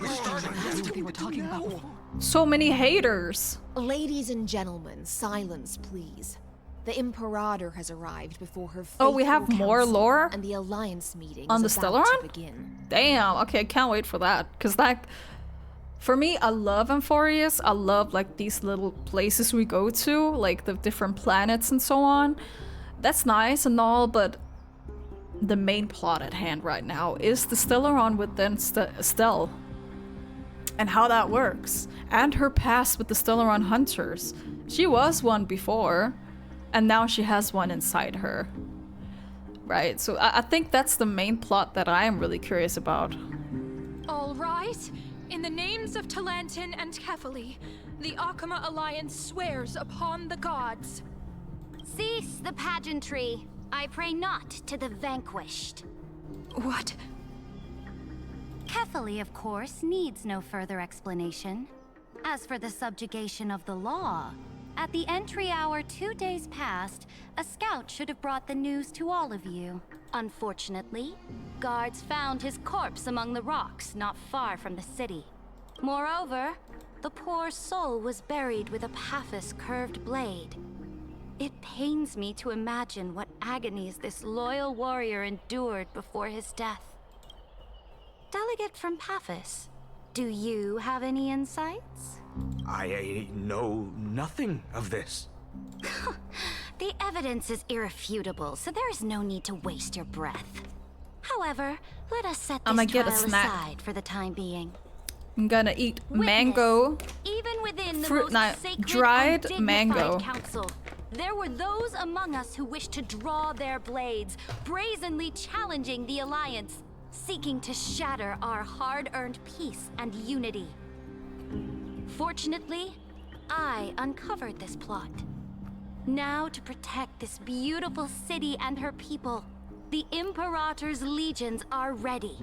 [SPEAKER 8] We're talking about.
[SPEAKER 1] So many haters.
[SPEAKER 8] Ladies and gentlemen, silence, please. The Imperator has arrived before her
[SPEAKER 1] Oh, we have
[SPEAKER 8] faithful
[SPEAKER 1] more
[SPEAKER 8] council,
[SPEAKER 1] lore?
[SPEAKER 8] and the Alliance meeting
[SPEAKER 1] On the
[SPEAKER 8] is about
[SPEAKER 1] Stellaron?
[SPEAKER 8] to begin.
[SPEAKER 1] Damn, okay, I can't wait for that. Because like, for me, I love Amphorius. I love like these little places we go to, like the different planets and so on. That's nice and all, but the main plot at hand right now is the Stellaron within Stell. And how that works. And her past with the Stellaron Hunters. She was one before, and now she has one inside her. Right, so I think that's the main plot that I am really curious about.
[SPEAKER 14] All right. In the names of Talantin and Kefali, the Akama Alliance swears upon the gods.
[SPEAKER 9] Cease the pageantry. I pray not to the vanquished.
[SPEAKER 14] What?
[SPEAKER 17] Kefali, of course, needs no further explanation. As for the subjugation of the law, at the entry hour 2 days past, a scout should have brought the news to all of you. Unfortunately, guards found his corpse among the rocks not far from the city. Moreover, the poor soul was buried with a Paphos curved blade. It pains me to imagine what agonies this loyal warrior endured before his death. Delegate from Paphos, do you have any insights?
[SPEAKER 15] I know nothing of this.
[SPEAKER 17] The evidence is irrefutable, so there is no need to waste your breath. However, let us set this
[SPEAKER 1] get a
[SPEAKER 17] trial
[SPEAKER 1] snack.
[SPEAKER 17] aside for the time being.
[SPEAKER 1] I'm gonna eat
[SPEAKER 17] Witness,
[SPEAKER 1] mango,
[SPEAKER 17] even within the
[SPEAKER 1] fruit,
[SPEAKER 17] most sacred
[SPEAKER 1] dried
[SPEAKER 17] and dignified
[SPEAKER 1] mango.
[SPEAKER 17] council, there were those among us who wished to draw their blades, brazenly challenging the Alliance, seeking to shatter our hard-earned peace and unity. Fortunately, I uncovered this plot. Now, to protect this beautiful city and her people, the Imperator's legions are ready.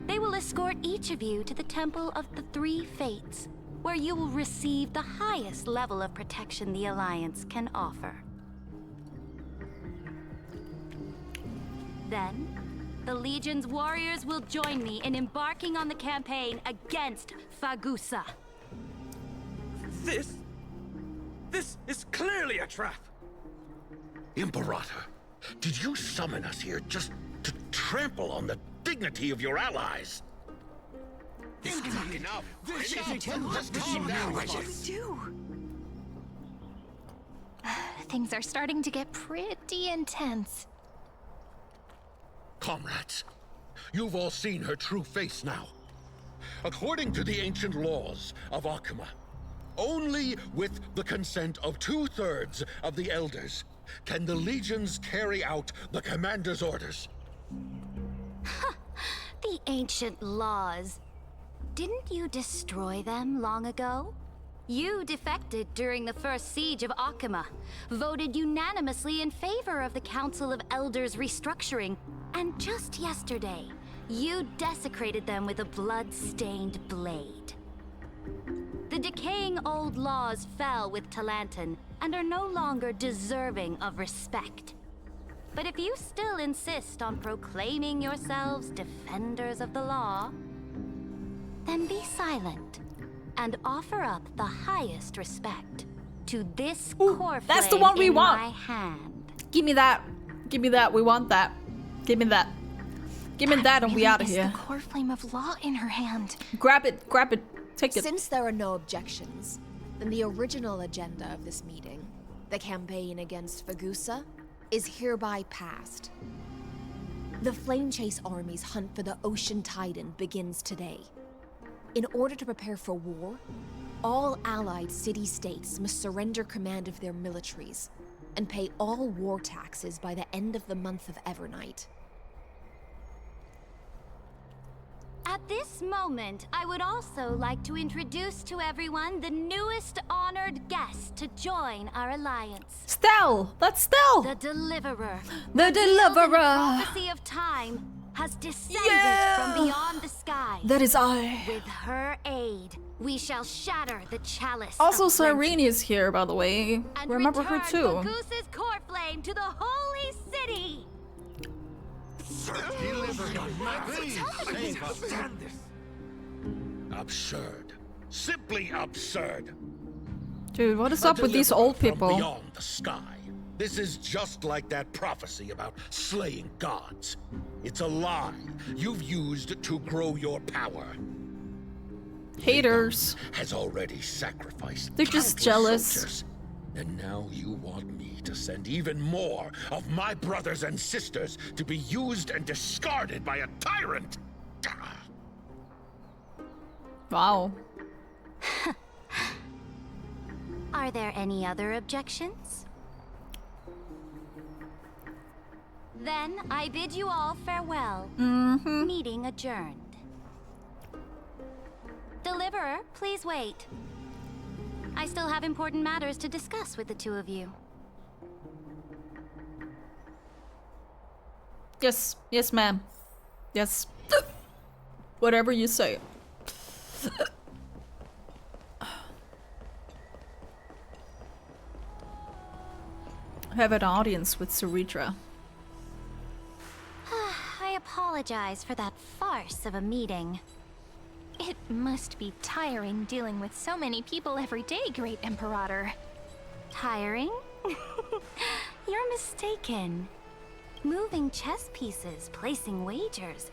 [SPEAKER 17] They will escort each of you to the Temple of the Three Fates, where you will receive the highest level of protection the Alliance can offer. Then, the Legion's warriors will join me in embarking on the campaign against Fagusa.
[SPEAKER 15] This is clearly a trap!
[SPEAKER 16] Imperator, did you summon us here just to trample on the dignity of your allies? This is not enough.
[SPEAKER 11] This is calm down. What should we do?
[SPEAKER 14] Things are starting to get pretty intense.
[SPEAKER 16] Comrades, you've all seen her true face now. According to the ancient laws of Akuma, only with the consent of 2/3 of the elders can the legions carry out the commander's orders.
[SPEAKER 17] The ancient laws. Didn't you destroy them long ago? You defected during the first siege of Akuma, voted unanimously in favor of the Council of Elders restructuring, and just yesterday, you desecrated them with a blood-stained blade. The decaying old laws fell with Talantan and are no longer deserving of respect. But if you still insist on proclaiming yourselves defenders of the law, then be silent and offer up the highest respect to this core
[SPEAKER 1] That's the one we
[SPEAKER 17] in
[SPEAKER 1] want.
[SPEAKER 17] my hand.
[SPEAKER 1] Give me that. Give me that. We want that. Give me that. Give me that and we out of here.
[SPEAKER 14] The core flame of law in her hand.
[SPEAKER 1] Grab it. Grab it. Take it.
[SPEAKER 8] Since there are no objections, then the original agenda of this meeting, the campaign against Fagusa, is hereby passed. The Flame Chase Army's hunt for the Ocean Titan begins today. In order to prepare for war, all allied city-states must surrender command of their militaries and pay all war taxes by the end of the month of Evernight.
[SPEAKER 17] At this moment, I would also like to introduce to everyone the newest honored guest to join our alliance.
[SPEAKER 1] Stell! That's Stell!
[SPEAKER 17] The Deliverer.
[SPEAKER 1] The Deliverer!
[SPEAKER 17] The prophecy of time has descended from beyond the sky.
[SPEAKER 1] That is I.
[SPEAKER 17] With her aid, we shall shatter the chalice.
[SPEAKER 1] Also,
[SPEAKER 17] of
[SPEAKER 1] Cyrene is here, by the way.
[SPEAKER 17] and
[SPEAKER 1] Remember her
[SPEAKER 17] return
[SPEAKER 1] too.
[SPEAKER 17] Fagusa's core flame to the holy city.
[SPEAKER 16] Absurd. Simply absurd.
[SPEAKER 1] Dude, what is up with these old people?
[SPEAKER 16] From beyond the sky. This is just like that prophecy about slaying gods. It's a lie you've used to grow your power.
[SPEAKER 1] Haters.
[SPEAKER 16] Has already sacrificed.
[SPEAKER 1] They're just
[SPEAKER 16] countless
[SPEAKER 1] jealous.
[SPEAKER 16] soldiers. And now you want me to send even more of my brothers and sisters to be used and discarded by a tyrant.
[SPEAKER 1] Wow.
[SPEAKER 17] Are there any other objections? Then I bid you all farewell. Meeting adjourned. Deliverer, please wait. I still have important matters to discuss with the two of you.
[SPEAKER 1] Yes. Yes, ma'am. Yes. Whatever you say. I have an audience with Saritra.
[SPEAKER 17] apologize for that farce of a meeting.
[SPEAKER 2] It must be tiring dealing with so many people every day, Great Imperator.
[SPEAKER 17] Tiring? You're mistaken. Moving chess pieces, placing wagers.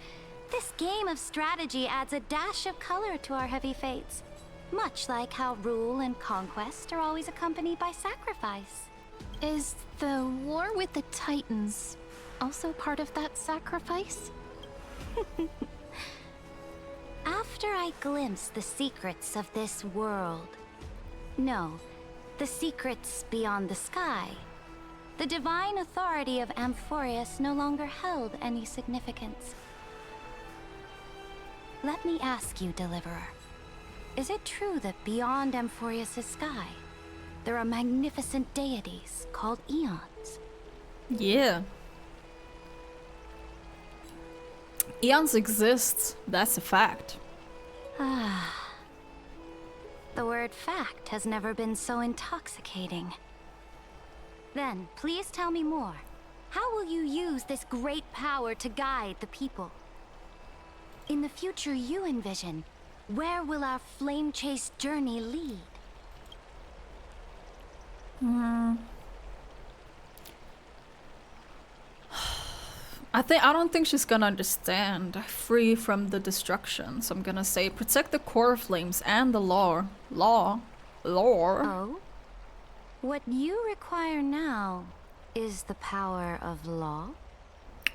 [SPEAKER 17] This game of strategy adds a dash of color to our heavy fates. Much like how rule and conquest are always accompanied by sacrifice.
[SPEAKER 2] Is the war with the Titans also part of that sacrifice?
[SPEAKER 17] After I glimpse the secrets of this world... No, the secrets beyond the sky. The divine authority of Amphorius no longer held any significance. Let me ask you, Deliverer. Is it true that beyond Amphorius' sky, there are magnificent deities called Eons?
[SPEAKER 1] Yeah. Eons exist, that's a fact.
[SPEAKER 17] Ah. The word fact has never been so intoxicating. Then, please tell me more. How will you use this great power to guide the people? In the future you envision, where will our flame chase journey lead?
[SPEAKER 1] I don't think she's gonna understand. Free from the destruction. So I'm gonna say protect the core flames and the lore. Lore.
[SPEAKER 17] Oh? What you require now is the power of law?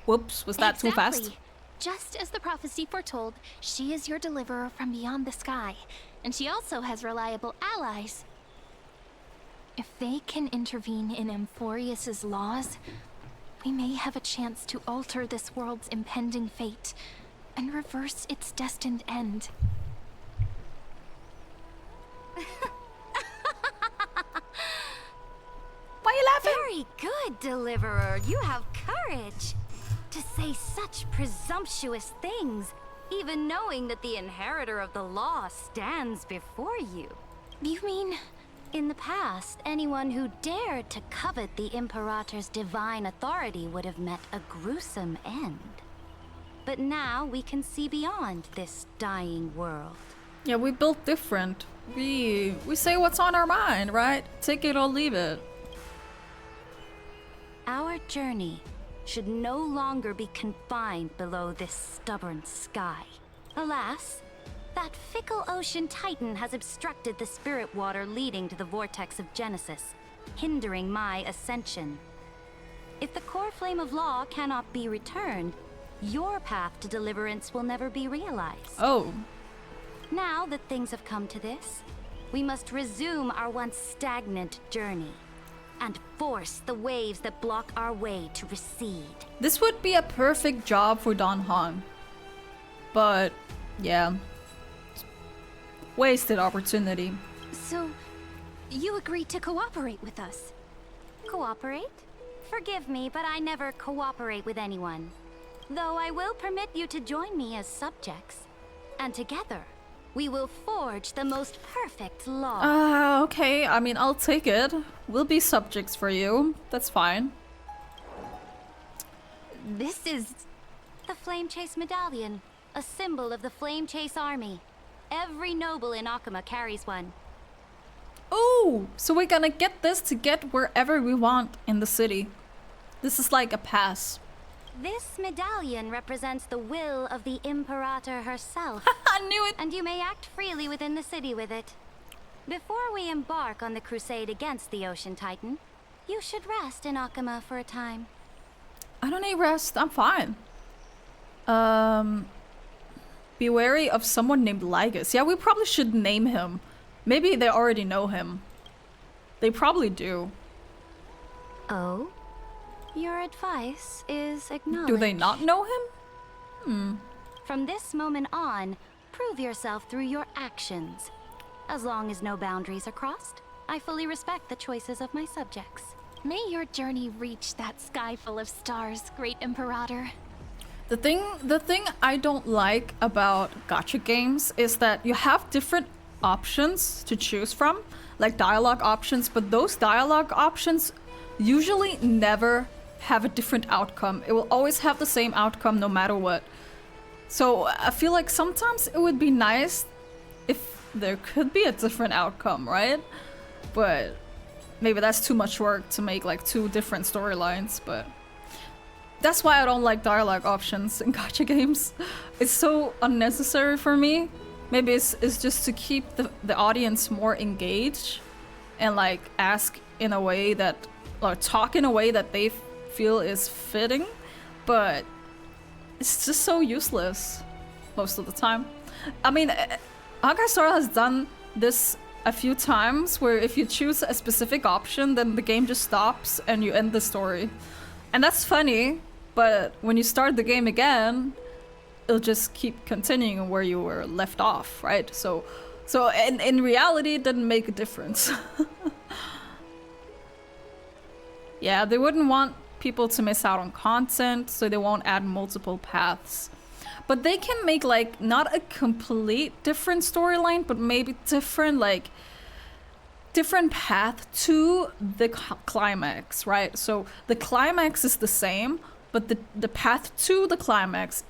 [SPEAKER 1] Whoops, was that too fast?
[SPEAKER 2] Just as the prophecy foretold, she is your deliverer from beyond the sky, and she also has reliable allies. If they can intervene in Amphorius's laws, we may have a chance to alter this world's impending fate and reverse its destined end.
[SPEAKER 1] Why are you laughing?
[SPEAKER 17] Very good, Deliverer. You have courage. To say such presumptuous things, even knowing that the inheritor of the law stands before you.
[SPEAKER 2] You mean...
[SPEAKER 17] In the past, anyone who dared to covet the Imperator's divine authority would have met a gruesome end. But now we can see beyond this dying world.
[SPEAKER 1] Yeah, we built different. We say what's on our mind, right? Take it or leave it.
[SPEAKER 17] Our journey should no longer be confined below this stubborn sky. Alas, that fickle ocean titan has obstructed the spirit water leading to the vortex of Genesis, hindering my ascension. If the core flame of law cannot be returned, your path to deliverance will never be realized.
[SPEAKER 1] Oh.
[SPEAKER 17] Now that things have come to this, we must resume our once stagnant journey and force the waves that block our way to recede.
[SPEAKER 1] This would be a perfect job for Don Hong. But, yeah. Wasted opportunity.
[SPEAKER 2] So, you agreed to cooperate with us?
[SPEAKER 17] Cooperate? Forgive me, but I never cooperate with anyone. Though I will permit you to join me as subjects. And together, we will forge the most perfect law.
[SPEAKER 1] Okay. I mean, I'll take it. We'll be subjects for you. That's fine.
[SPEAKER 2] This is...
[SPEAKER 17] the Flame Chase Medallion, a symbol of the Flame Chase Army. Every noble in Akuma carries one.
[SPEAKER 1] Oh, so we're gonna get this to get wherever we want in the city. This is like a pass.
[SPEAKER 17] This medallion represents the will of the Imperator herself.
[SPEAKER 1] I knew it!
[SPEAKER 17] And you may act freely within the city with it. Before we embark on the crusade against the Ocean Titan, you should rest in Akuma for a time.
[SPEAKER 1] I don't need rest. I'm fine. Be wary of someone named Lygus. Yeah, we probably should name him. Maybe they already know him. They probably do.
[SPEAKER 17] Oh? Your advice is acknowledged.
[SPEAKER 1] Do they not know him?
[SPEAKER 17] From this moment on, prove yourself through your actions. As long as no boundaries are crossed, I fully respect the choices of my subjects.
[SPEAKER 2] May your journey reach that sky full of stars, Great Imperator.
[SPEAKER 1] The thing I don't like about gacha games is that you have different options to choose from, like dialogue options, but those dialogue options usually never have a different outcome. It will always have the same outcome no matter what. So I feel like sometimes it would be nice if there could be a different outcome, right? But maybe that's too much work to make like 2 different storylines, but that's why I don't like dialogue options in gacha games. It's so unnecessary for me. Maybe it's just to keep the audience more engaged and like ask in a way that, or talk in a way that they feel is fitting, but it's just so useless most of the time. I mean, Honkai Star has done this a few times where if you choose a specific option, then the game just stops and you end the story. And that's funny, but when you start the game again, it'll just keep continuing where you were left off, right? So in reality, it didn't make a difference. Yeah, they wouldn't want people to miss out on content, so they won't add multiple paths. But they can make like not a complete different storyline, but maybe different path to the climax, right? So the climax is the same, but the path to the climax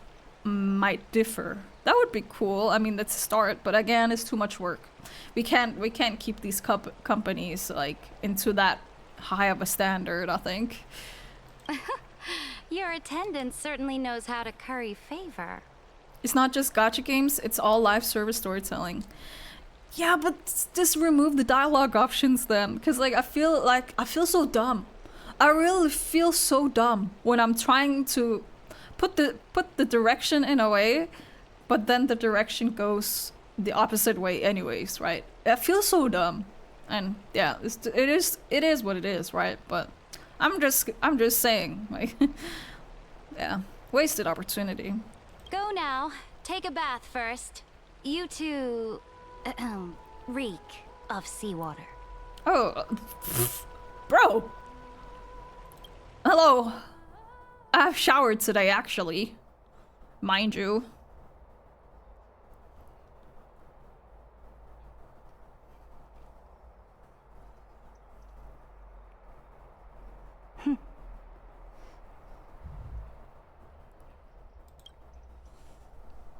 [SPEAKER 1] might differ. That would be cool. I mean, that's a start, but again, it's too much work. We can't keep these companies like into that high of a standard, I think.
[SPEAKER 17] Your attendant certainly knows how to curry favor.
[SPEAKER 1] It's not just gacha games, it's all live service storytelling. Yeah, but just remove the dialogue options then, because like I feel so dumb. I really feel so dumb when I'm trying to put the direction in a way, but then the direction goes the opposite way anyways, right? I feel so dumb. And yeah, it is what it is, right? But I'm just saying, like, yeah, wasted opportunity.
[SPEAKER 17] Go now. Take a bath first. You two reek of seawater.
[SPEAKER 1] Oh, bro. Hello. I've showered today, actually. Mind you.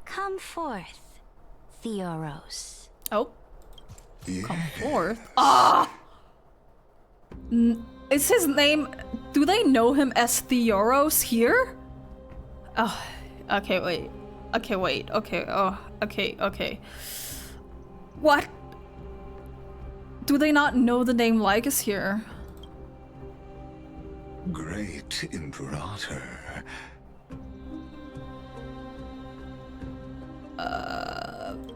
[SPEAKER 17] Come forth, Theoros.
[SPEAKER 1] Oh.
[SPEAKER 6] Yeah.
[SPEAKER 1] Come forth? Ah! Is his name... Do they know him as Theoros here? Oh, okay, wait. Okay, wait. Okay, oh, okay. What? Do they not know the name Lycus here?
[SPEAKER 6] Great Imperator.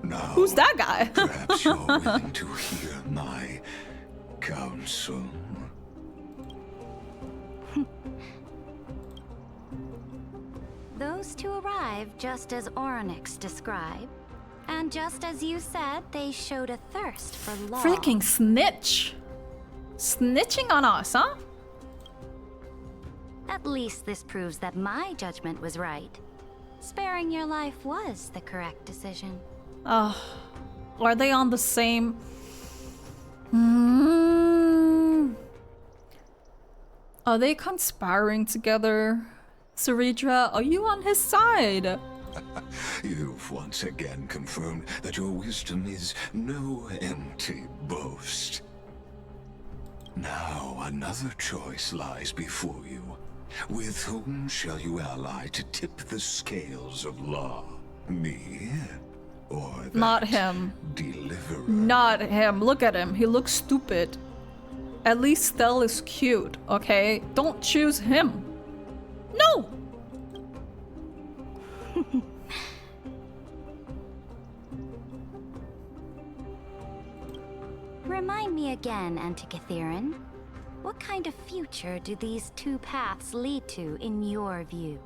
[SPEAKER 6] Now,
[SPEAKER 1] who's that guy?
[SPEAKER 6] Perhaps you're willing to hear my counsel.
[SPEAKER 17] Those two arrived just as Oryx described, and just as you said, they showed a thirst for law.
[SPEAKER 1] Freaking snitch! Snitching on us, huh?
[SPEAKER 17] At least this proves that my judgment was right. Sparing your life was the correct decision.
[SPEAKER 1] Are they on the same... Are they conspiring together? Saridra, are you on his side?
[SPEAKER 6] You've once again confirmed that your wisdom is no empty boast. Now another choice lies before you. With whom shall you ally to tip the scales of law? Me? Or that
[SPEAKER 1] Not him.
[SPEAKER 6] Deliverer?
[SPEAKER 1] Not him. Look at him. He looks stupid. At least Stell is cute, okay? Don't choose him. No!
[SPEAKER 17] Remind me again, Antikytheron. What kind of future do these two paths lead to in your view?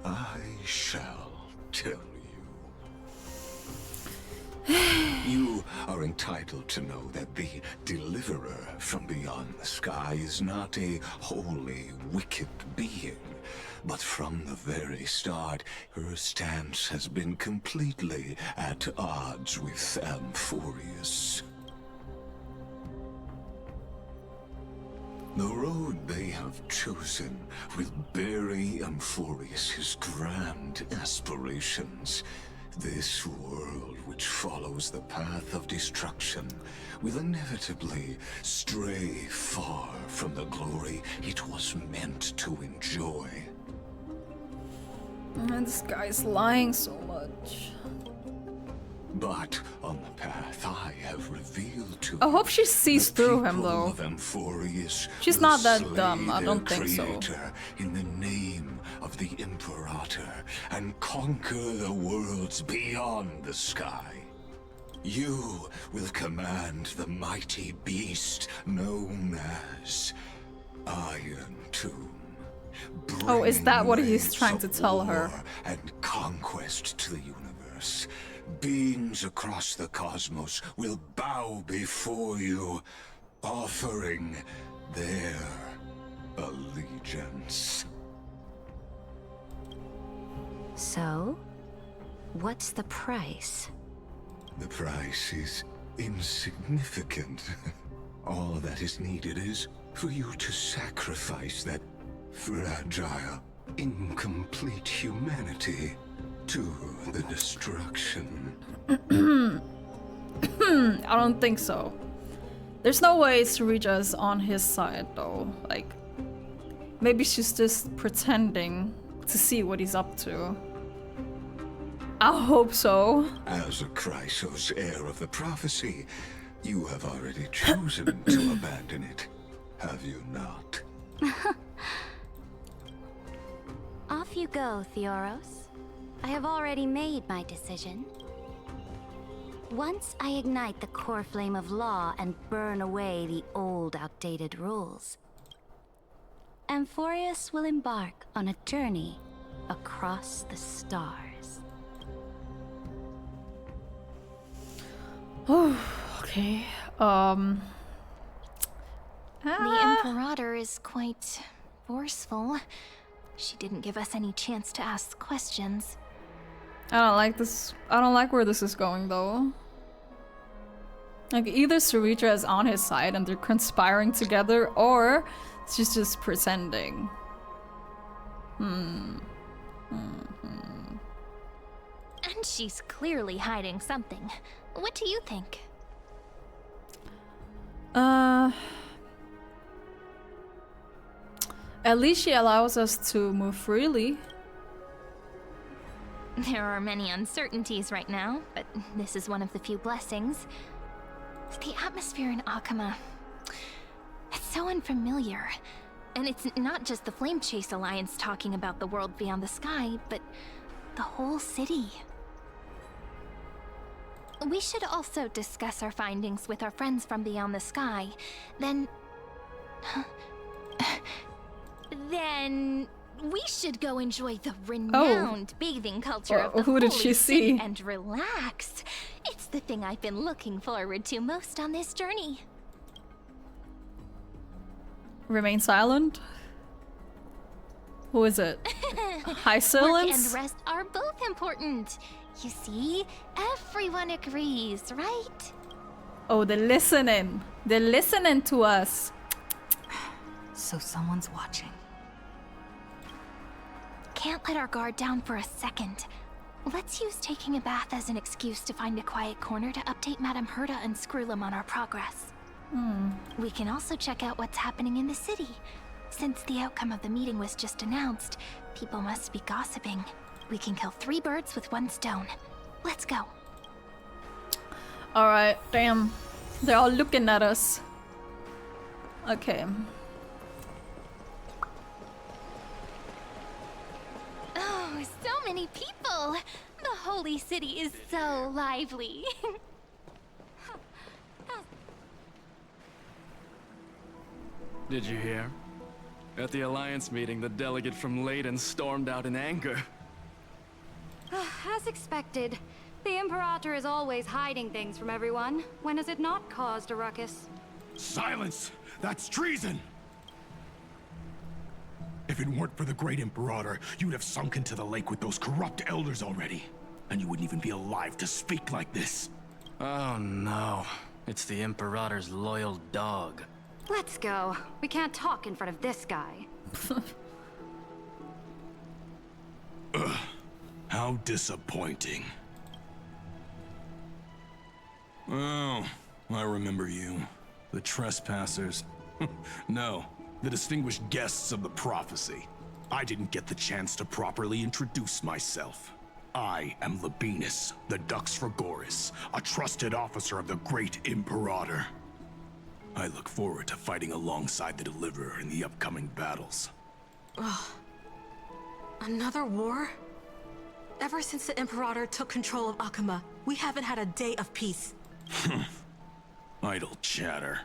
[SPEAKER 6] I shall tell you. You are entitled to know that the Deliverer from beyond the sky is not a wholly wicked being, but from the very start, her stance has been completely at odds with Amphorius. The road they have chosen will bury Amphorius' grand aspirations. This world, which follows the path of destruction, will inevitably stray far from the glory it was meant to enjoy.
[SPEAKER 1] And this guy's lying so much.
[SPEAKER 6] But on the path I have revealed to
[SPEAKER 1] I hope she sees through him, though.
[SPEAKER 6] of Amphorius
[SPEAKER 1] She's not that dumb, I don't think so.
[SPEAKER 6] In the name of the Imperator, and conquer the worlds beyond the sky. You will command the mighty beast known as Iron Tomb.
[SPEAKER 1] Oh, is that what he's trying to tell her?
[SPEAKER 6] And conquest to the universe. Beings across the cosmos will bow before you, offering their allegiance.
[SPEAKER 3] So, what's the price?
[SPEAKER 6] The price is insignificant. All that is needed is for you to sacrifice that fragile, incomplete humanity to the destruction.
[SPEAKER 1] I don't think so. There's no way Sarita's on his side, though. Like, maybe she's just pretending to see what he's up to. I hope so.
[SPEAKER 6] As a Chrysos, heir of the prophecy, you have already chosen to abandon it, have you not?
[SPEAKER 17] Off you go, Theoros. I have already made my decision. Once I ignite the core flame of law and burn away the old, outdated rules, Amphorius will embark on a journey across the stars.
[SPEAKER 1] Okay.
[SPEAKER 2] The Imperator is quite forceful. She didn't give us any chance to ask questions.
[SPEAKER 1] I don't like this. I don't like where this is going, though. Like, either Sarita is on his side and they're conspiring together, or she's just pretending.
[SPEAKER 2] And she's clearly hiding something. What do you think?
[SPEAKER 1] At least she allows us to move freely.
[SPEAKER 2] There are many uncertainties right now, but this is one of the few blessings. The atmosphere in Akama, it's so unfamiliar. And it's not just the Flame Chase Alliance talking about the world beyond the sky, but the whole city. We should also discuss our findings with our friends from beyond the sky. Then we should go enjoy the renowned bathing culture of the
[SPEAKER 1] who did
[SPEAKER 2] holy
[SPEAKER 1] she
[SPEAKER 2] city
[SPEAKER 1] see?
[SPEAKER 2] and relax. It's the thing I've been looking forward to most on this journey.
[SPEAKER 1] Remain silent? Who is it? High
[SPEAKER 2] Work
[SPEAKER 1] silence?
[SPEAKER 2] and rest are both important. You see, everyone agrees, right?
[SPEAKER 1] Oh, they're listening. They're listening to us.
[SPEAKER 3] So someone's watching.
[SPEAKER 2] Can't let our guard down for a second. Let's use taking a bath as an excuse to find a quiet corner to update Madame Herta and Screwlum on our progress. We can also check out what's happening in the city. Since the outcome of the meeting was just announced, people must be gossiping. We can kill 3 birds with 1 stone. Let's go.
[SPEAKER 1] Alright, damn. They're all looking at us. Okay.
[SPEAKER 2] Oh, so many people! The holy city is so lively.
[SPEAKER 18] Did you hear? At the Alliance meeting, the delegate from Leyden stormed out in anger.
[SPEAKER 17] As expected, the Imperator is always hiding things from everyone. When has it not caused a ruckus?
[SPEAKER 10] Silence! That's treason! If it weren't for the great Imperator, you'd have sunk into the lake with those corrupt elders already. And you wouldn't even be alive to speak like this.
[SPEAKER 18] Oh no. It's the Imperator's loyal dog.
[SPEAKER 17] Let's go. We can't talk in front of this guy.
[SPEAKER 10] Ugh, how disappointing. Oh, I remember you. The trespassers. No, the distinguished guests of the prophecy. I didn't get the chance to properly introduce myself. I am Labienus, the Dux Frigoris, a trusted officer of the great Imperator. I look forward to fighting alongside the Deliverer in the upcoming battles.
[SPEAKER 19] Ugh. Another war? Ever since the Imperator took control of Akuma, we haven't had a day of peace.
[SPEAKER 10] Idle chatter.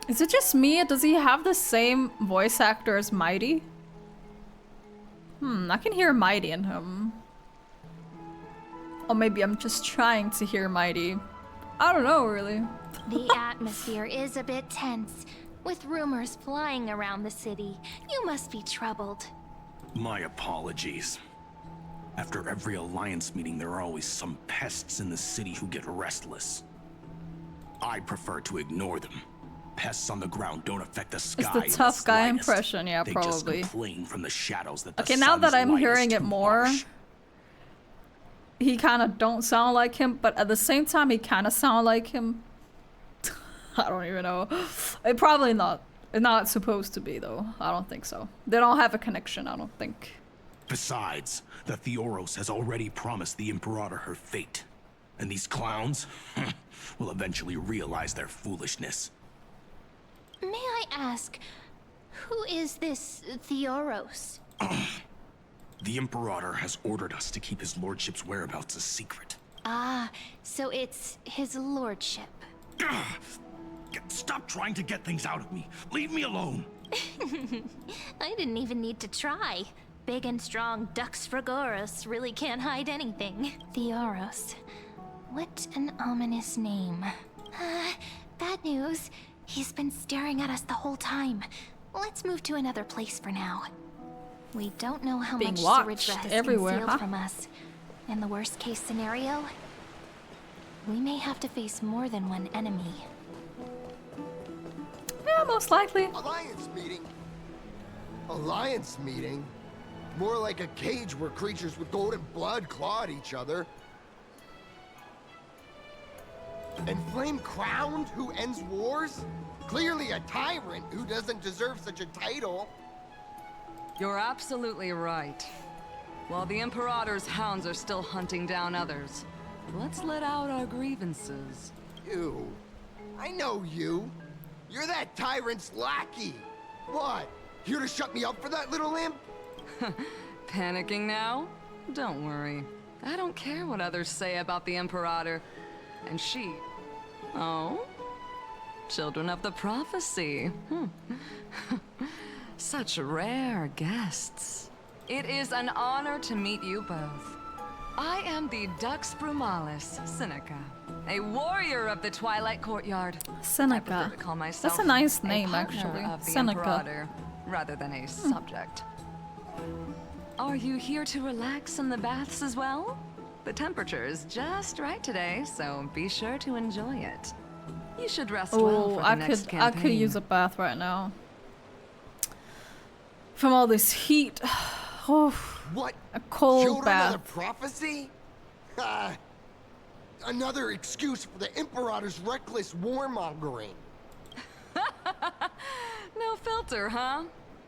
[SPEAKER 1] Is it just me? Does he have the same voice actor as Mighty? I can hear Mighty in him. Or maybe I'm just trying to hear Mighty. I don't know, really.
[SPEAKER 2] The atmosphere is a bit tense, with rumors flying around the city. You must be troubled.
[SPEAKER 10] My apologies. After every Alliance meeting, there are always some pests in the city who get restless. I prefer to ignore them. Pests on the ground don't affect the sky.
[SPEAKER 1] It's the tough guy impression, yeah,
[SPEAKER 10] they
[SPEAKER 1] probably.
[SPEAKER 10] Just complain from the shadows that the
[SPEAKER 1] Okay, now that I'm hearing it more,
[SPEAKER 10] harsh.
[SPEAKER 1] he kind of don't sound like him, but at the same time, he kind of sound like him. I don't even know. It probably not. It's not supposed to be, though. I don't think so. They don't have a connection, I don't think.
[SPEAKER 10] Besides, the Theoros has already promised the Imperator her fate. And these clowns will eventually realize their foolishness.
[SPEAKER 2] May I ask, who is this Theoros?
[SPEAKER 10] The Imperator has ordered us to keep his lordship's whereabouts a secret.
[SPEAKER 2] Ah, so it's his lordship.
[SPEAKER 10] Stop trying to get things out of me. Leave me alone.
[SPEAKER 2] I didn't even need to try. Big and strong Dux Frigoris really can't hide anything. Theoros. What an ominous name. Bad news. He's been staring at us the whole time. Let's move to another place for now. We don't know how
[SPEAKER 1] Being
[SPEAKER 2] much
[SPEAKER 1] watched
[SPEAKER 2] Zoratra has
[SPEAKER 1] everywhere,
[SPEAKER 2] concealed
[SPEAKER 1] huh?
[SPEAKER 2] from us. In the worst case scenario, we may have to face more than one enemy.
[SPEAKER 1] Yeah, most likely.
[SPEAKER 20] Alliance meeting? Alliance meeting? More like a cage where creatures with golden blood claw at each other. And Flame Crowned, who ends wars? Clearly a tyrant who doesn't deserve such a title.
[SPEAKER 7] You're absolutely right. While the Imperator's hounds are still hunting down others, let's let out our grievances.
[SPEAKER 20] You. I know you. You're that tyrant's lackey. What? Here to shut me up for that little imp?
[SPEAKER 7] Panicking now? Don't worry. I don't care what others say about the Imperator. And she... Oh? Children of the Prophecy. Such rare guests. It is an honor to meet you both. I am the Dux Brumalis, Seneca, a warrior of the Twilight Courtyard.
[SPEAKER 1] Seneca.
[SPEAKER 7] I prefer to call myself
[SPEAKER 1] That's a nice
[SPEAKER 7] a
[SPEAKER 1] name,
[SPEAKER 7] partner
[SPEAKER 1] actually.
[SPEAKER 7] of the
[SPEAKER 1] Seneca.
[SPEAKER 7] Imperator, rather than a subject. Are you here to relax in the baths as well? The temperature is just right today, so be sure to enjoy it. You should rest well for the next campaign.
[SPEAKER 1] I could use a bath right now. From all this heat. Oh,
[SPEAKER 20] what?
[SPEAKER 1] A cold
[SPEAKER 20] Children
[SPEAKER 1] bath.
[SPEAKER 20] of the Prophecy? Another excuse for the Imperator's reckless warmongering.
[SPEAKER 7] No filter, huh?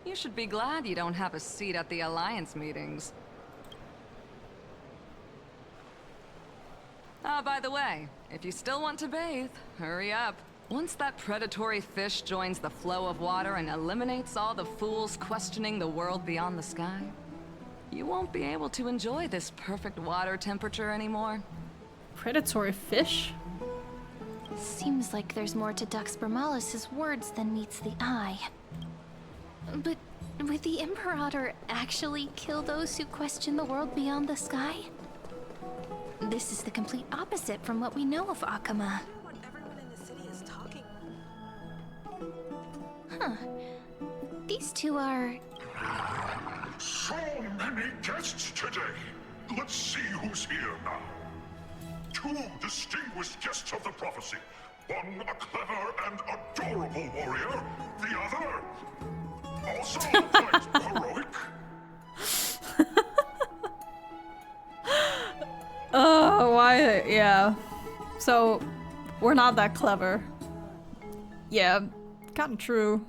[SPEAKER 7] You should be glad you don't have a seat at the Alliance meetings. By the way, if you still want to bathe, hurry up. Once that predatory fish joins the flow of water and eliminates all the fools questioning the world beyond the sky, you won't be able to enjoy this perfect water temperature anymore.
[SPEAKER 1] Predatory fish?
[SPEAKER 2] Seems like there's more to Dux Brumalis' words than meets the eye. But would the Imperator actually kill those who question the world beyond the sky? This is the complete opposite from what we know of Akuma.
[SPEAKER 19] Everyone in the city is talking.
[SPEAKER 2] Huh. These two are...
[SPEAKER 21] So many guests today. Let's see who's here now. Two distinguished guests of the prophecy. One a clever and adorable warrior, the other also quite heroic.
[SPEAKER 1] Oh, why? Yeah. So, we're not that clever. Yeah, kinda true.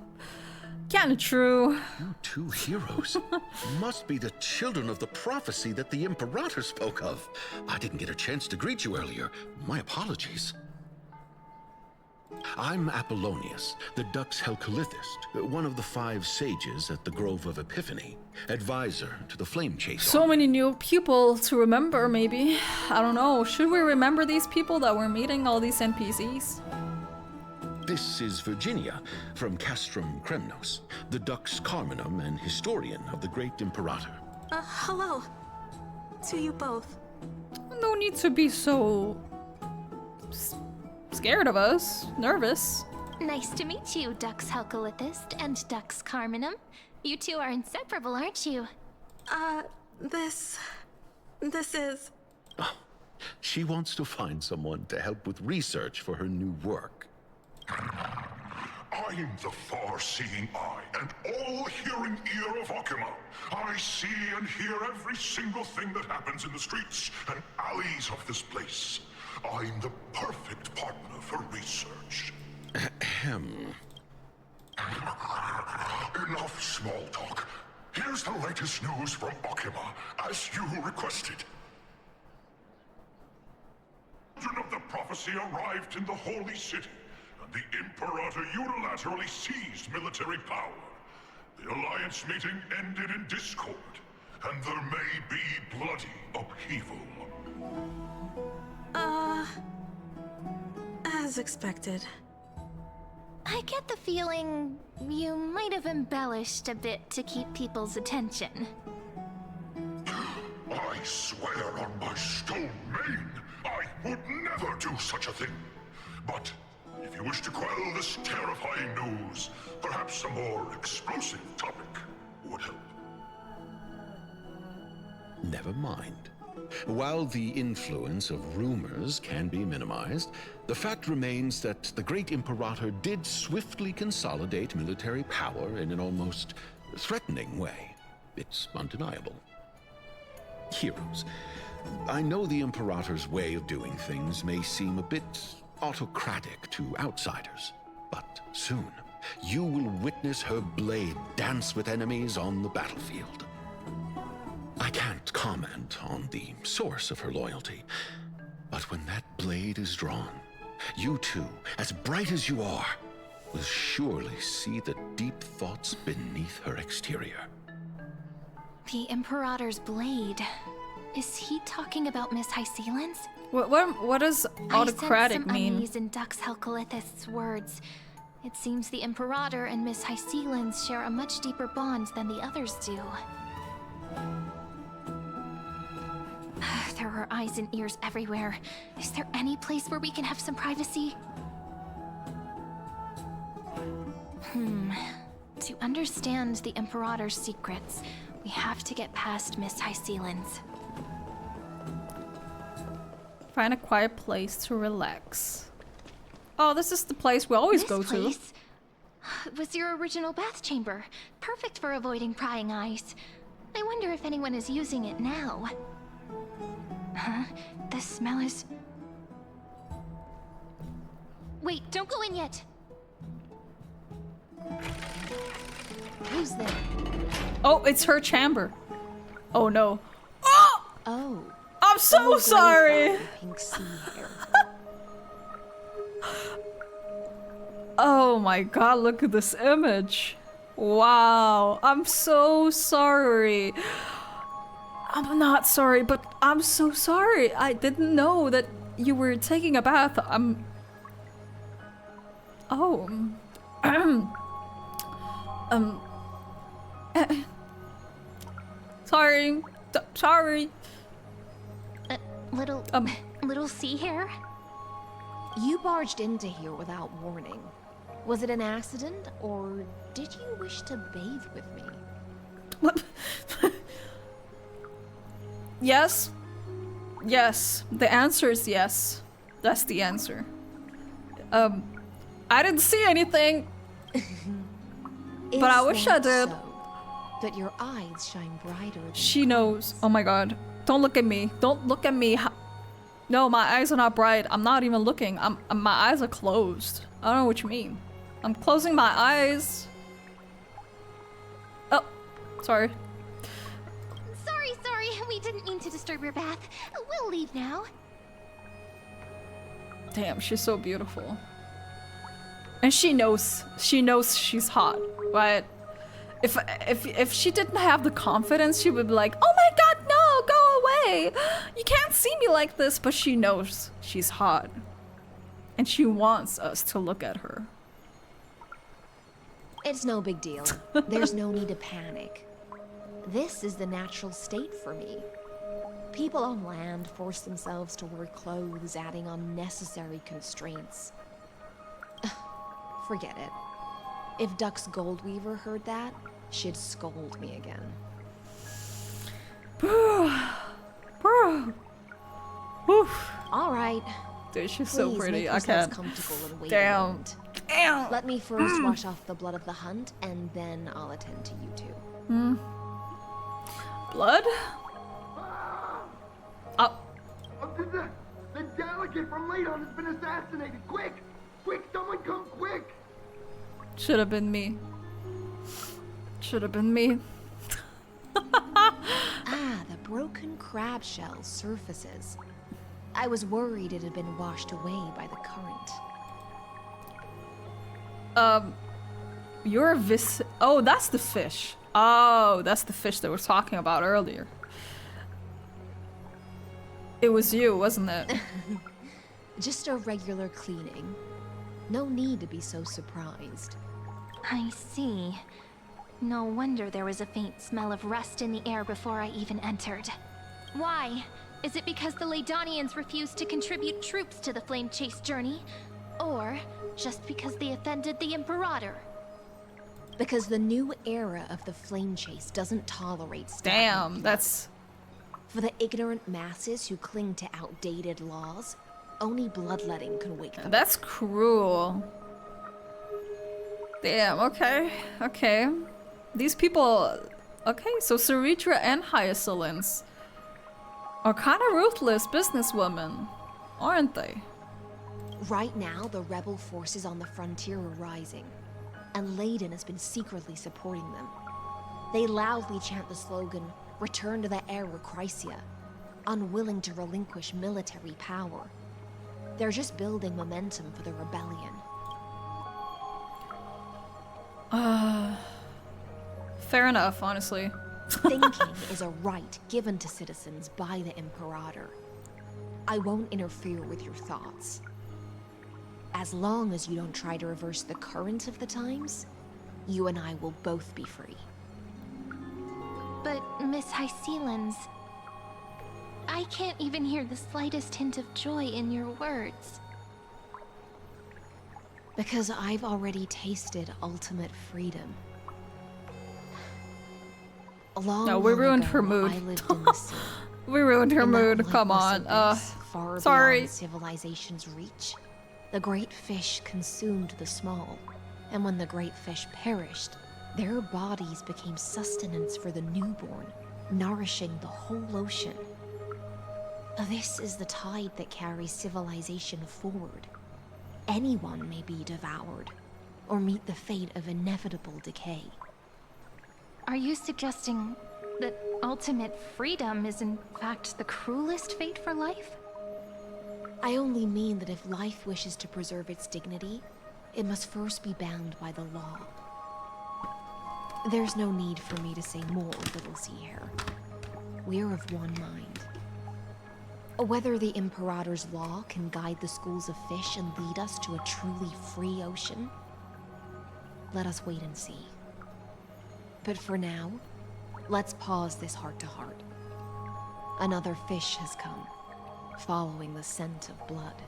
[SPEAKER 1] Kinda true.
[SPEAKER 16] You two heroes must be the children of the prophecy that the Imperator spoke of. I didn't get a chance to greet you earlier. My apologies. I'm Apollonius, the Dux Helcalithist, one of the 5 sages at the Grove of Epiphany, advisor to the Flame Chaser.
[SPEAKER 1] So many new people to remember, maybe. I don't know. Should we remember these people that we're meeting, all these NPCs?
[SPEAKER 16] This is Virginia from Castrum Kremnos, the Dux Carminum and historian of the Great Imperator.
[SPEAKER 19] Hello. To you both.
[SPEAKER 1] No need to be so scared of us, nervous.
[SPEAKER 2] Nice to meet you, Dux Helcalithist and Dux Carminum. You two are inseparable, aren't you?
[SPEAKER 19] This is...
[SPEAKER 16] Oh, she wants to find someone to help with research for her new work.
[SPEAKER 21] I'm the far-seeing eye and all-hearing ear of Akuma. I see and hear every single thing that happens in the streets and alleys of this place. I'm the perfect partner for research.
[SPEAKER 16] Ahem.
[SPEAKER 21] Enough small talk. Here's the latest news from Akuma, as you requested. Children of the prophecy arrived in the Holy City, and the Imperator unilaterally seized military power. The Alliance meeting ended in discord, and there may be bloody upheaval.
[SPEAKER 19] As expected.
[SPEAKER 2] I get the feeling you might have embellished a bit to keep people's attention.
[SPEAKER 21] I swear on my stone mane, I would never do such a thing. But if you wish to quell this terrifying news, perhaps a more explosive topic would help.
[SPEAKER 16] Never mind. While the influence of rumors can be minimized, the fact remains that the Great Imperator did swiftly consolidate military power in an almost threatening way. It's undeniable. Heroes, I know the Imperator's way of doing things may seem a bit autocratic to outsiders, but soon you will witness her blade dance with enemies on the battlefield. I can't comment on the source of her loyalty, but when that blade is drawn, you two, as bright as you are, will surely see the deep thoughts beneath her exterior.
[SPEAKER 2] The Imperator's blade. Is he talking about Miss Hysealin's?
[SPEAKER 1] What does autocratic
[SPEAKER 2] I
[SPEAKER 1] mean?
[SPEAKER 2] unease in Dux Helcalithist's words. It seems the Imperator and Miss Hysealin's share a much deeper bond than the others do. There are eyes and ears everywhere. Is there any place where we can have some privacy? To understand the Imperator's secrets, we have to get past Miss Hysealin's.
[SPEAKER 1] Find a quiet place to relax. Oh, this is the place we always go to.
[SPEAKER 2] This was your original bath chamber. Perfect for avoiding prying eyes. I wonder if anyone is using it now. Huh? The smell is... Wait, don't go in yet!
[SPEAKER 8] Who's there?
[SPEAKER 1] Oh, it's her chamber. Oh no. Oh!
[SPEAKER 8] Oh.
[SPEAKER 1] I'm so sorry!
[SPEAKER 8] Pink sea hair.
[SPEAKER 1] Oh my god, look at this image. Wow, I'm so sorry. I'm not sorry, but I'm so sorry. I didn't know that you were taking a bath. Oh. Sorry. Sorry.
[SPEAKER 2] Little sea hair?
[SPEAKER 8] You barged into here without warning. Was it an accident, or did you wish to bathe with me?
[SPEAKER 1] Yes. Yes. The answer is yes. That's the answer. I didn't see anything. But I wish I did.
[SPEAKER 8] But your eyes shine brighter than
[SPEAKER 1] She knows. Oh my god. Don't look at me. Don't look at me. No, my eyes are not bright. I'm not even looking. My eyes are closed. I don't know what you mean. I'm closing my eyes. Oh, sorry.
[SPEAKER 2] Sorry. We didn't mean to disturb your bath. We'll leave now.
[SPEAKER 1] Damn, she's so beautiful. And she knows she's hot, right? If she didn't have the confidence, she would be like, oh my god, no, go away. You can't see me like this. But she knows she's hot. And she wants us to look at her.
[SPEAKER 8] It's no big deal. There's no need to panic. This is the natural state for me. People on land force themselves to wear clothes, adding unnecessary constraints. Forget it. If Dux Goldweaver heard that, she'd scold me again. All right.
[SPEAKER 1] Dude, she's so
[SPEAKER 8] Please
[SPEAKER 1] pretty.
[SPEAKER 8] make
[SPEAKER 1] I
[SPEAKER 8] yourselves
[SPEAKER 1] can't.
[SPEAKER 8] comfortable and wait a
[SPEAKER 1] Damn.
[SPEAKER 8] moment.
[SPEAKER 1] Damn.
[SPEAKER 8] Let me first wash off the blood of the hunt, and then I'll attend to you two.
[SPEAKER 1] Blood? Oh.
[SPEAKER 20] The delegate from Ladon has been assassinated. Quick, someone come quick.
[SPEAKER 1] Should have been me. Should have been me.
[SPEAKER 8] The broken crab shell surfaces. I was worried it had been washed away by the current.
[SPEAKER 1] You're a oh, that's the fish. Oh, that's the fish that we were talking about earlier. It was you, wasn't it?
[SPEAKER 8] Just a regular cleaning. No need to be so surprised.
[SPEAKER 2] I see. No wonder there was a faint smell of rust in the air before I even entered. Why? Is it because the Ladonians refused to contribute troops to the Flame Chase journey? Or just because they offended the Imperator?
[SPEAKER 8] Because the new era of the Flame Chase doesn't tolerate
[SPEAKER 1] Damn, that's...
[SPEAKER 8] For the ignorant masses who cling to outdated laws, only bloodletting can wake them.
[SPEAKER 1] That's cruel. Damn, okay. These people... Okay, so Saritra and Hyacinth are kind of ruthless businesswomen, aren't they?
[SPEAKER 8] Right now, the rebel forces on the frontier are rising, and Ladon has been secretly supporting them. They loudly chant the slogan, "Return to the era Chrysia," unwilling to relinquish military power. They're just building momentum for the rebellion.
[SPEAKER 1] Fair enough, honestly.
[SPEAKER 8] Thinking is a right given to citizens by the Imperator. I won't interfere with your thoughts. As long as you don't try to reverse the current of the times, you and I will both be free.
[SPEAKER 2] But, Miss Hyacinth, I can't even hear the slightest hint of joy in your words.
[SPEAKER 8] Because I've already tasted ultimate freedom.
[SPEAKER 1] No, we ruined her mood.
[SPEAKER 8] I lived in the sea.
[SPEAKER 1] We ruined her
[SPEAKER 8] In that
[SPEAKER 1] mood. Come
[SPEAKER 8] lightless
[SPEAKER 1] on.
[SPEAKER 8] abyss, far
[SPEAKER 1] Sorry.
[SPEAKER 8] beyond civilization's reach, the great fish consumed the small, and when the great fish perished, their bodies became sustenance for the newborn, nourishing the whole ocean. This is the tide that carries civilization forward. Anyone may be devoured, or meet the fate of inevitable decay.
[SPEAKER 2] Are you suggesting that ultimate freedom is in fact the cruelest fate for life?
[SPEAKER 8] I only mean that if life wishes to preserve its dignity, it must first be bound by the law. There's no need for me to say more, little sea hare. We're of one mind. Whether the Imperator's law can guide the schools of fish and lead us to a truly free ocean, let us wait and see. But for now, let's pause this heart-to-heart. Another fish has come, following the scent of blood.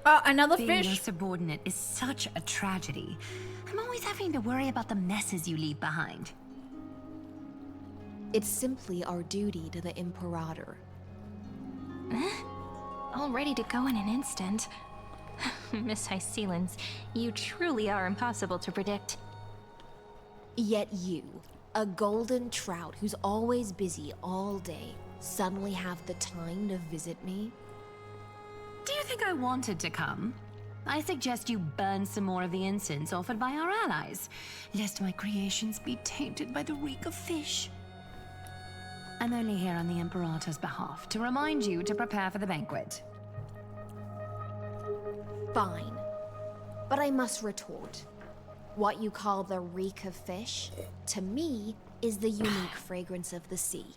[SPEAKER 1] Another
[SPEAKER 4] Being
[SPEAKER 1] fish?
[SPEAKER 4] your subordinate is such a tragedy. I'm always having to worry about the messes you leave behind.
[SPEAKER 8] It's simply our duty to the Imperator.
[SPEAKER 2] All ready to go in an instant. Miss Hycelens, you truly are impossible to predict.
[SPEAKER 8] Yet you, a golden trout who's always busy all day, suddenly have the time to visit me?
[SPEAKER 4] Do you think I wanted to come? I suggest you burn some more of the incense offered by our allies, lest my creations be tainted by the reek of fish. I'm only here on the Imperator's behalf to remind you to prepare for the banquet.
[SPEAKER 8] Fine. But I must retort. What you call the reek of fish, to me, is the unique fragrance of the sea.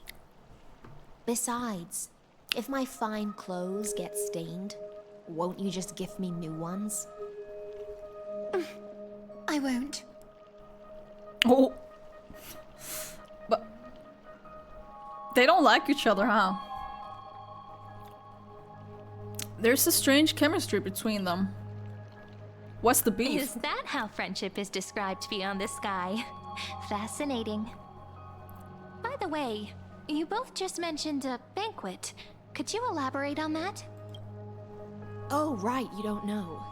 [SPEAKER 8] Besides, if my fine clothes get stained, won't you just gift me new ones?
[SPEAKER 4] I won't.
[SPEAKER 1] Oh. But they don't like each other, huh? There's a strange chemistry between them. What's the beef?
[SPEAKER 2] Is that how friendship is described beyond the sky? Fascinating. By the way, you both just mentioned a banquet. Could you elaborate on that?
[SPEAKER 8] Oh, right, you don't know.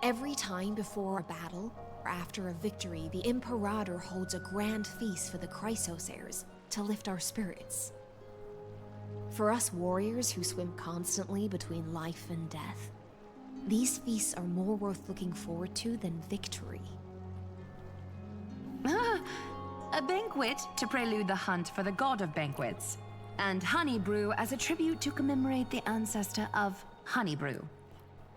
[SPEAKER 8] Every time before a battle, or after a victory, the Imperator holds a grand feast for the Chrysos heirs to lift our spirits. For us warriors who swim constantly between life and death, these feasts are more worth looking forward to than victory.
[SPEAKER 4] A banquet to prelude the hunt for the god of banquets, and honey brew as a tribute to commemorate the ancestor of honey brew.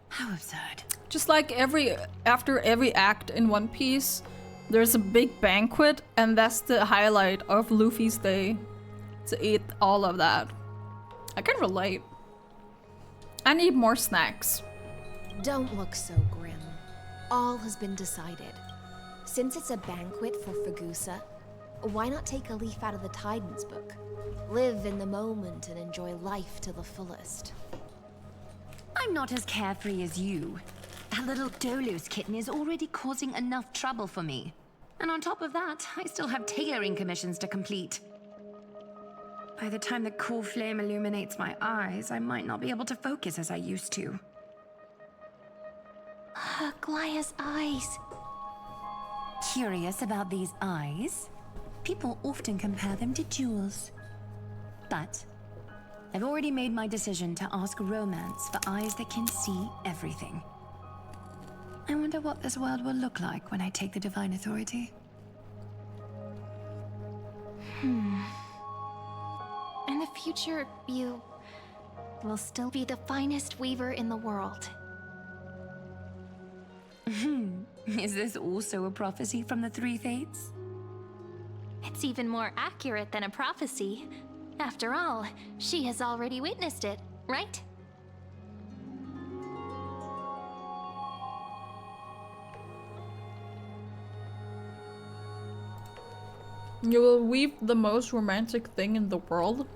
[SPEAKER 4] How absurd.
[SPEAKER 1] Just like after every act in One Piece, there's a big banquet, and that's the highlight of Luffy's day. To eat all of that. I can relate. I need more snacks.
[SPEAKER 8] Don't look so grim. All has been decided. Since it's a banquet for Fagusa, why not take a leaf out of the Titan's book? Live in the moment and enjoy life to the fullest.
[SPEAKER 4] I'm not as carefree as you. That little Dolos kitten is already causing enough trouble for me. And on top of that, I still have tailoring commissions to complete. By the time the cool flame illuminates my eyes, I might not be able to focus as I used to.
[SPEAKER 2] Glaya's eyes.
[SPEAKER 4] Curious about these eyes? People often compare them to jewels. But I've already made my decision to ask romance for eyes that can see everything. I wonder what this world will look like when I take the divine authority.
[SPEAKER 2] In the future, you will still be the finest weaver in the world.
[SPEAKER 4] Is this also a prophecy from the Three Fates?
[SPEAKER 2] It's even more accurate than a prophecy. After all, she has already witnessed it, right?
[SPEAKER 1] You will weave the most romantic thing in the world?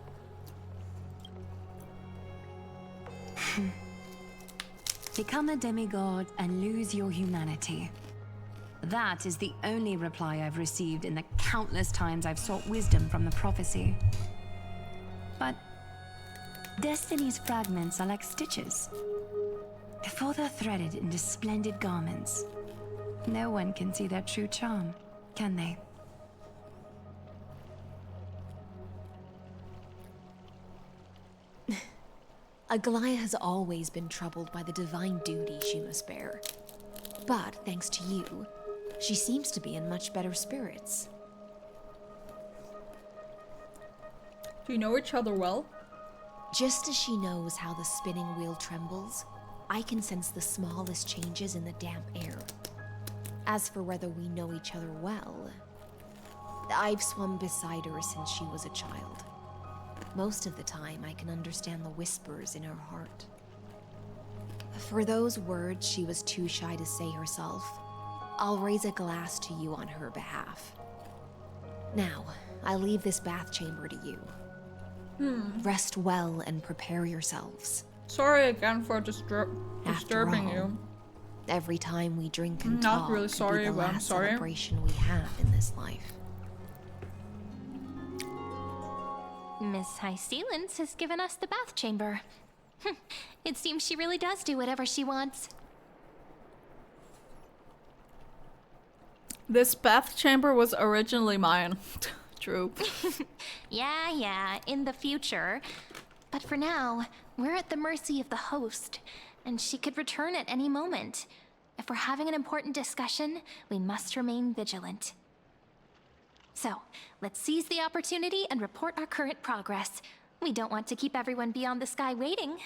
[SPEAKER 4] Become a demigod and lose your humanity. That is the only reply I've received in the countless times I've sought wisdom from the prophecy. But Destiny's fragments are like stitches. Before they're threaded into splendid garments, no one can see their true charm, can they?
[SPEAKER 8] Aglaya has always been troubled by the divine duty she must bear. But thanks to you, she seems to be in much better spirits.
[SPEAKER 1] Do you know each other well?
[SPEAKER 8] Just as she knows how the spinning wheel trembles, I can sense the smallest changes in the damp air. As for whether we know each other well, I've swum beside her since she was a child. Most of the time, I can understand the whispers in her heart. For those words she was too shy to say herself, I'll raise a glass to you on her behalf. Now, I leave this bath chamber to you. Rest well and prepare yourselves.
[SPEAKER 1] Sorry again for disturbing
[SPEAKER 8] all,
[SPEAKER 1] you.
[SPEAKER 8] Every time we drink and
[SPEAKER 1] Not
[SPEAKER 8] talk
[SPEAKER 1] really
[SPEAKER 8] could
[SPEAKER 1] sorry,
[SPEAKER 8] be the
[SPEAKER 1] but I'm
[SPEAKER 8] last celebration we have in this life.
[SPEAKER 2] Miss High Sealance has given us the bath chamber. It seems she really does do whatever she wants.
[SPEAKER 1] This bath chamber was originally mine. True.
[SPEAKER 2] Yeah, in the future. But for now, we're at the mercy of the host, and she could return at any moment. If we're having an important discussion, we must remain vigilant. So, let's seize the opportunity and report our current progress. We don't want to keep everyone beyond the sky waiting.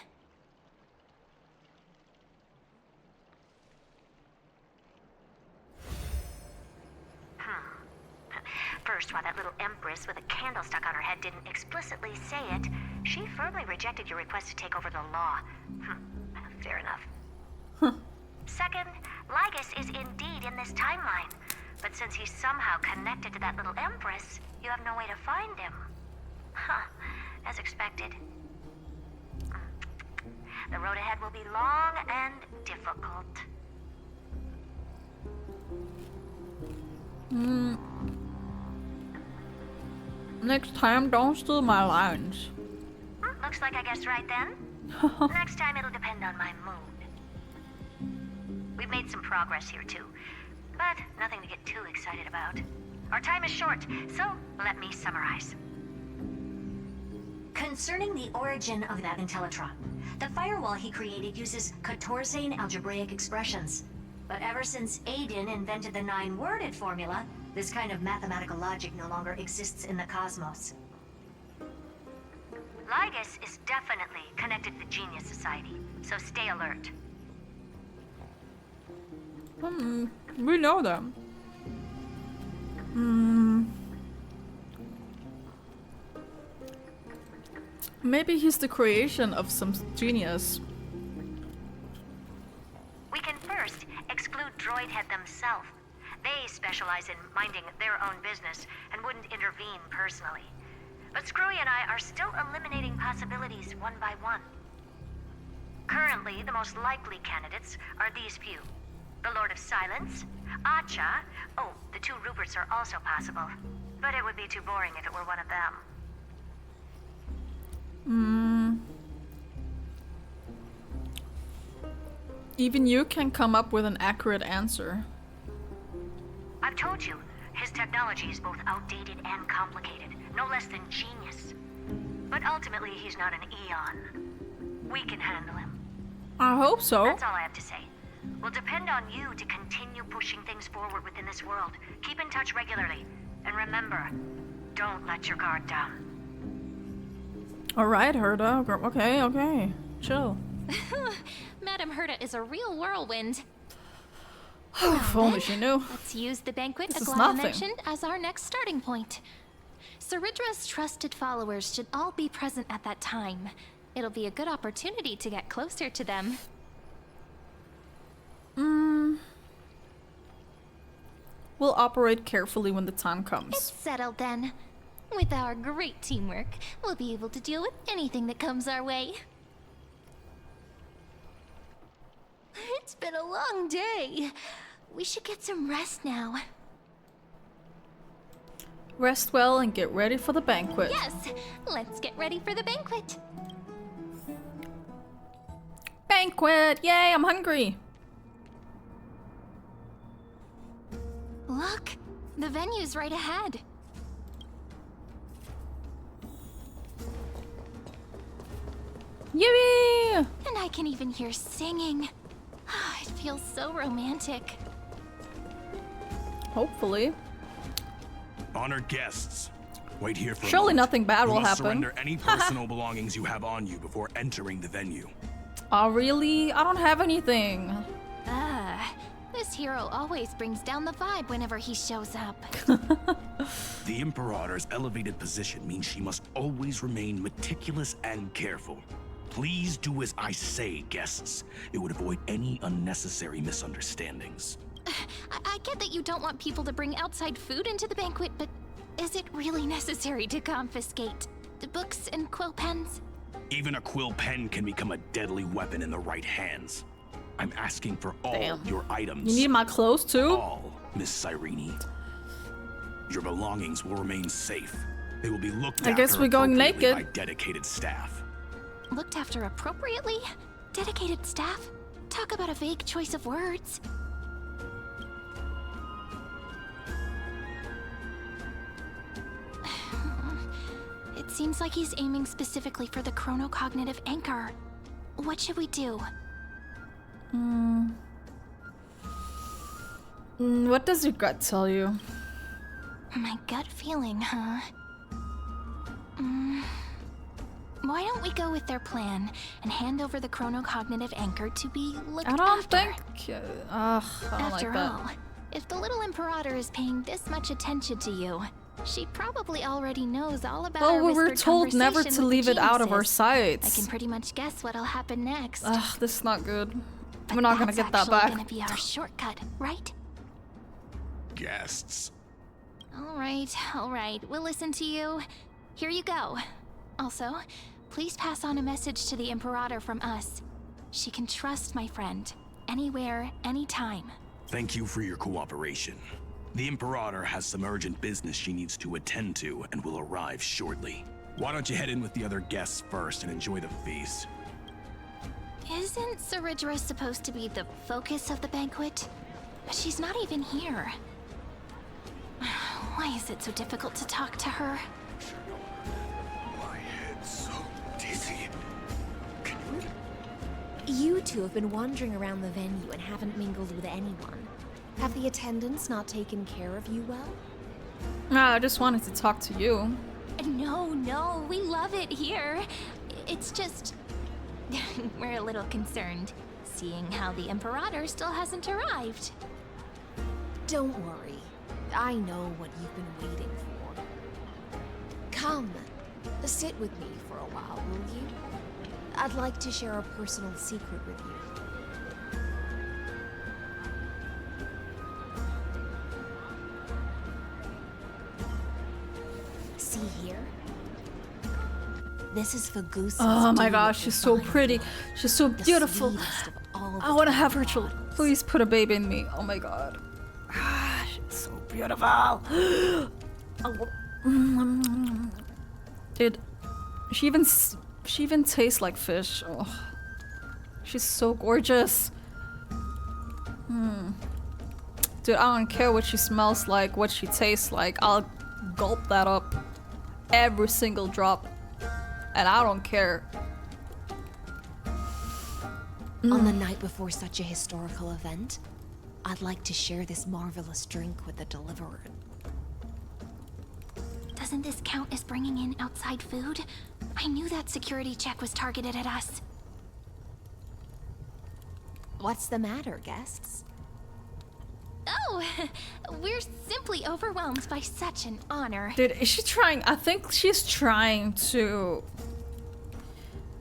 [SPEAKER 5] First, while that little empress with a candle stuck on her head didn't explicitly say it, she firmly rejected your request to take over the law. Fair enough. Second, Lygus is indeed in this timeline. But since he's somehow connected to that little empress, you have no way to find him. As expected. The road ahead will be long and difficult.
[SPEAKER 1] Next time, don't steal my lines.
[SPEAKER 5] Looks like I guessed right then. Next time it'll depend on my mood. We've made some progress here too, but nothing to get too excited about. Our time is short, so let me summarize.
[SPEAKER 22] Concerning the origin of that Intellitron, the firewall he created uses Catorzane algebraic expressions. But ever since Aiden invented the 9-worded formula, this kind of mathematical logic no longer exists in the cosmos.
[SPEAKER 5] Lygus is definitely connected to the Genius Society, so stay alert.
[SPEAKER 1] We know them. Maybe he's the creation of some genius.
[SPEAKER 5] We can first exclude Droidhead themselves. They specialize in minding their own business and wouldn't intervene personally. But Screwy and I are still eliminating possibilities one by one. Currently, the most likely candidates are these few. The Lord of Silence, Acha. Oh, the 2 Ruperts are also possible. But it would be too boring if it were one of them.
[SPEAKER 1] Even you can come up with an accurate answer.
[SPEAKER 5] I've told you, his technology is both outdated and complicated, no less than genius. But ultimately, he's not an Eon. We can handle him.
[SPEAKER 1] I hope so.
[SPEAKER 5] That's all I have to say. Will depend on you to continue pushing things forward within this world. Keep in touch regularly. And remember, don't let your guard down.
[SPEAKER 1] Alright, Herda. Okay. Chill.
[SPEAKER 2] Madam Herda is a real whirlwind.
[SPEAKER 1] If only she knew.
[SPEAKER 2] Let's use the banquet
[SPEAKER 1] This is
[SPEAKER 2] Aglaya
[SPEAKER 1] nothing.
[SPEAKER 2] mentioned as our next starting point. Ceridra's trusted followers should all be present at that time. It'll be a good opportunity to get closer to them.
[SPEAKER 1] We'll operate carefully when the time comes.
[SPEAKER 2] It's settled then. With our great teamwork, we'll be able to deal with anything that comes our way. It's been a long day. We should get some rest now.
[SPEAKER 1] Rest well and get ready for the banquet.
[SPEAKER 2] Yes, let's get ready for the banquet.
[SPEAKER 1] Banquet! Yay, I'm hungry.
[SPEAKER 2] Look, the venue's right ahead.
[SPEAKER 1] Yippee!
[SPEAKER 2] And I can even hear singing. It feels so romantic.
[SPEAKER 1] Hopefully.
[SPEAKER 10] Honored guests, wait here for a
[SPEAKER 1] Surely
[SPEAKER 10] moment.
[SPEAKER 1] nothing bad
[SPEAKER 10] You
[SPEAKER 1] will
[SPEAKER 10] must
[SPEAKER 1] happen.
[SPEAKER 10] Surrender any personal belongings you have on you before entering the venue.
[SPEAKER 1] Oh, really? I don't have anything.
[SPEAKER 2] This hero always brings down the vibe whenever he shows up.
[SPEAKER 10] The Imperator's elevated position means she must always remain meticulous and careful. Please do as I say, guests. It would avoid any unnecessary misunderstandings.
[SPEAKER 2] I get that you don't want people to bring outside food into the banquet, but is it really necessary to confiscate the books and quill pens?
[SPEAKER 10] Even a quill pen can become a deadly weapon in the right hands. I'm asking for all your items.
[SPEAKER 1] You need my clothes too?
[SPEAKER 10] All, Miss Cyrene. Your belongings will remain safe. They will be looked
[SPEAKER 1] I
[SPEAKER 10] after
[SPEAKER 1] guess we're going
[SPEAKER 10] appropriately
[SPEAKER 1] naked.
[SPEAKER 10] by dedicated staff.
[SPEAKER 2] Looked after appropriately? Dedicated staff? Talk about a vague choice of words. It seems like he's aiming specifically for the chronocognitive anchor. What should we do?
[SPEAKER 1] What does your gut tell you?
[SPEAKER 2] My gut feeling, huh? Why don't we go with their plan and hand over the chronocognitive anchor to be looked after?
[SPEAKER 1] I don't think. I don't
[SPEAKER 2] After
[SPEAKER 1] like that.
[SPEAKER 2] all, if the little Imperator is paying this much attention to you, she probably already knows all about our
[SPEAKER 1] Well, we were
[SPEAKER 2] whispered
[SPEAKER 1] told never
[SPEAKER 2] conversation
[SPEAKER 1] to
[SPEAKER 2] with the
[SPEAKER 1] leave it out of our
[SPEAKER 2] geniuses.
[SPEAKER 1] sights.
[SPEAKER 2] I can pretty much guess what'll happen next.
[SPEAKER 1] Ugh, this is not good. We're not gonna get that back.
[SPEAKER 2] That's gonna be our shortcut, right?
[SPEAKER 10] Guests.
[SPEAKER 2] All right. We'll listen to you. Here you go. Also, please pass on a message to the Imperator from us. She can trust my friend. Anywhere, anytime.
[SPEAKER 10] Thank you for your cooperation. The Imperator has some urgent business she needs to attend to and will arrive shortly. Why don't you head in with the other guests first and enjoy the feast?
[SPEAKER 2] Isn't Zorasorabusiness supposed to be the focus of the banquet? But she's not even here. Why is it so difficult to talk to her?
[SPEAKER 6] My head's so dizzy.
[SPEAKER 8] You two have been wandering around the venue and haven't mingled with anyone. Have the attendants not taken care of you well?
[SPEAKER 1] Nah, I just wanted to talk to you.
[SPEAKER 2] No, we love it here. It's just... we're a little concerned, seeing how the Imperator still hasn't arrived.
[SPEAKER 8] Don't worry. I know what you've been waiting for. Come, sit with me for a while, will you? I'd like to share a personal secret with you. See here? This is for Goose.
[SPEAKER 1] Oh my gosh, she's so pretty. She's so beautiful. I want to have her children. Please put a baby in me. Oh my god. Ah, she's so beautiful. Dude, she even tastes like fish. Oh, she's so gorgeous. Dude, I don't care what she smells like, what she tastes like. I'll gulp that up. Every single drop. And I don't care.
[SPEAKER 8] On the night before such a historical event, I'd like to share this marvelous drink with the deliverer.
[SPEAKER 2] Doesn't this count as bringing in outside food? I knew that security check was targeted at us.
[SPEAKER 8] What's the matter, guests?
[SPEAKER 2] Oh, we're simply overwhelmed by such an honor.
[SPEAKER 1] Dude, is she trying? I think she's trying to...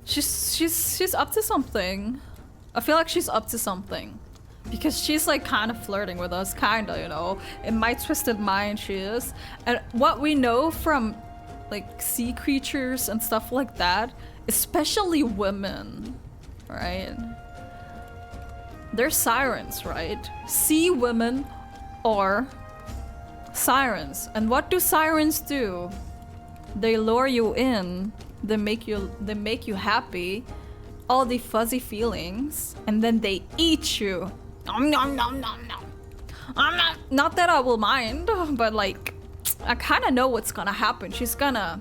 [SPEAKER 1] She's up to something. I feel like she's up to something. Because she's like kind of flirting with us, kinda, you know. In my twisted mind, she is. And what we know from like sea creatures and stuff like that, especially women, right? They're sirens, right? Sea women are sirens. And what do sirens do? They lure you in, they make you happy, all the fuzzy feelings, and then they eat you. Nom nom nom nom nom. Not that I will mind, but like I kind of know what's gonna happen. She's gonna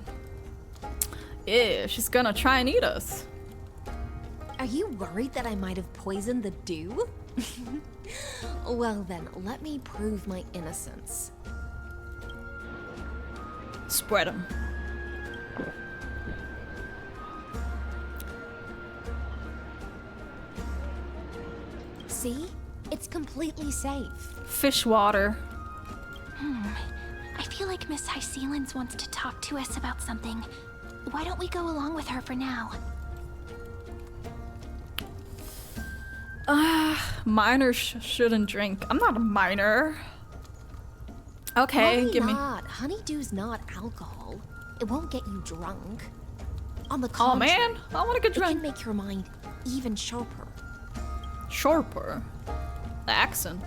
[SPEAKER 1] try and eat us.
[SPEAKER 8] Are you worried that I might have poisoned the dew? Well then, let me prove my innocence.
[SPEAKER 1] Spread them.
[SPEAKER 8] See? It's completely safe.
[SPEAKER 1] Fish water.
[SPEAKER 2] I feel like Miss Hysealans wants to talk to us about something. Why don't we go along with her for now?
[SPEAKER 1] Minors shouldn't drink. I'm not a minor. Okay,
[SPEAKER 8] Why
[SPEAKER 1] give me.
[SPEAKER 8] not? Honeydew's not alcohol. It won't get you drunk. On the
[SPEAKER 1] Oh
[SPEAKER 8] contrary,
[SPEAKER 1] man, I want to get drunk.
[SPEAKER 8] It can make your mind even sharper.
[SPEAKER 1] Sharper. The accent.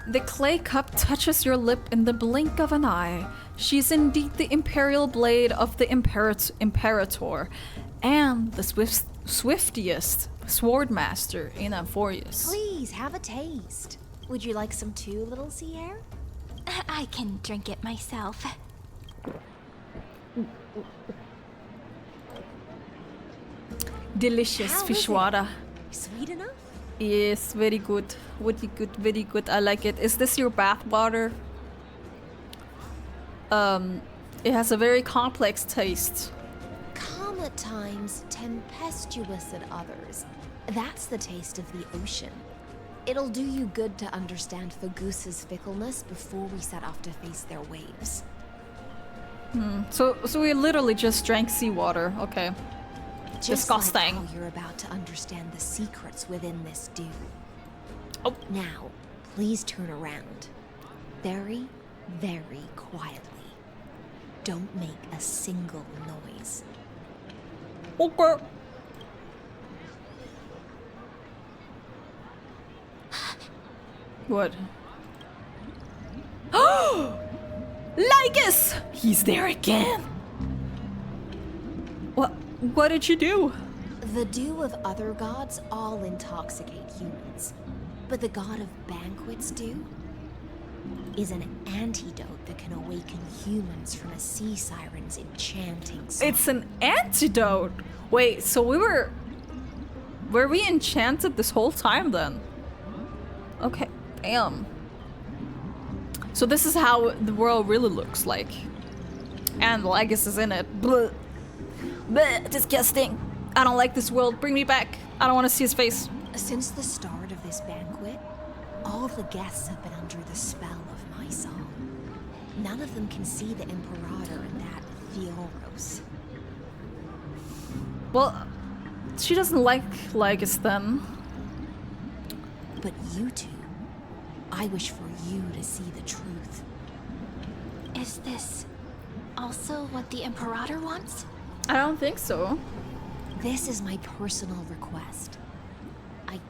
[SPEAKER 1] The clay cup touches your lip in the blink of an eye. She's indeed the imperial blade of the Imperator, and the swiftiest swordmaster in Amphorius.
[SPEAKER 8] Please, have a taste. Would you like some too, little sea air?
[SPEAKER 2] I can drink it myself.
[SPEAKER 1] Delicious fish water.
[SPEAKER 8] Sweet enough?
[SPEAKER 1] Yes, very good. Very good, very good. I like it. Is this your bath water? It has a very complex taste.
[SPEAKER 8] Calm at times, tempestuous at others. That's the taste of the ocean. It'll do you good to understand Fagusa's fickleness before we set off to face their waves.
[SPEAKER 1] So we literally just drank seawater. Okay.
[SPEAKER 8] Just
[SPEAKER 1] Disgusting.
[SPEAKER 8] like how you're about to understand the secrets within this dew.
[SPEAKER 1] Oh.
[SPEAKER 8] Now, please turn around. Very, very quietly. Don't make a single noise.
[SPEAKER 1] Okay. What? Oh! Lygus! He's there again! What did you do?
[SPEAKER 8] The dew of other gods all intoxicate humans. But the god of banquets dew is an antidote that can awaken humans from a sea siren's enchanting song.
[SPEAKER 1] It's an antidote! Wait, so were we enchanted this whole time then? Okay, damn. So this is how the world really looks like. And Lygus is in it. Blech. Blech, disgusting. I don't like this world. Bring me back. I don't want to see his face.
[SPEAKER 8] Since the start of this banquet, all the guests have been under the spell of my song. None of them can see the Imperator and that Fioros.
[SPEAKER 1] Well, she doesn't like Lygus then.
[SPEAKER 8] But you two, I wish for you to see the truth.
[SPEAKER 2] Is this also what the Imperator wants?
[SPEAKER 1] I don't think so.
[SPEAKER 8] This is my personal request. I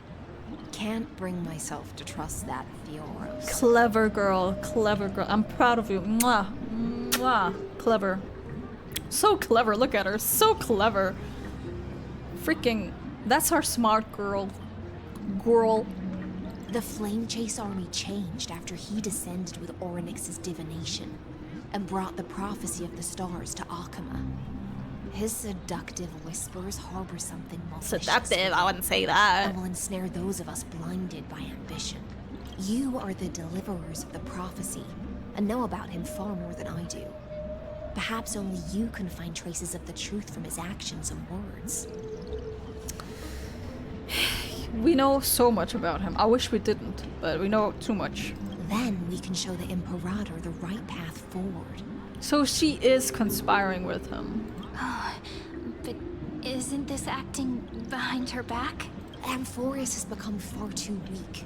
[SPEAKER 8] can't bring myself to trust that Fioros.
[SPEAKER 1] Clever girl, clever girl. I'm proud of you. Mwah. Mwah. Clever. So clever, look at her. So clever. Freaking, that's our smart girl. Girl.
[SPEAKER 8] The Flame Chase army changed after he descended with Orynyx's divination and brought the prophecy of the stars to Akama. His seductive whispers harbor something malicious.
[SPEAKER 1] Seductive, I wouldn't say that.
[SPEAKER 8] And will ensnare those of us blinded by ambition. You are the deliverers of the prophecy and know about him far more than I do. Perhaps only you can find traces of the truth from his actions and words.
[SPEAKER 1] We know so much about him. I wish we didn't, but we know too much.
[SPEAKER 8] Then we can show the Imperator the right path forward.
[SPEAKER 1] So she is conspiring with him.
[SPEAKER 2] Oh, but isn't this acting behind her back?
[SPEAKER 8] Amphorius has become far too weak.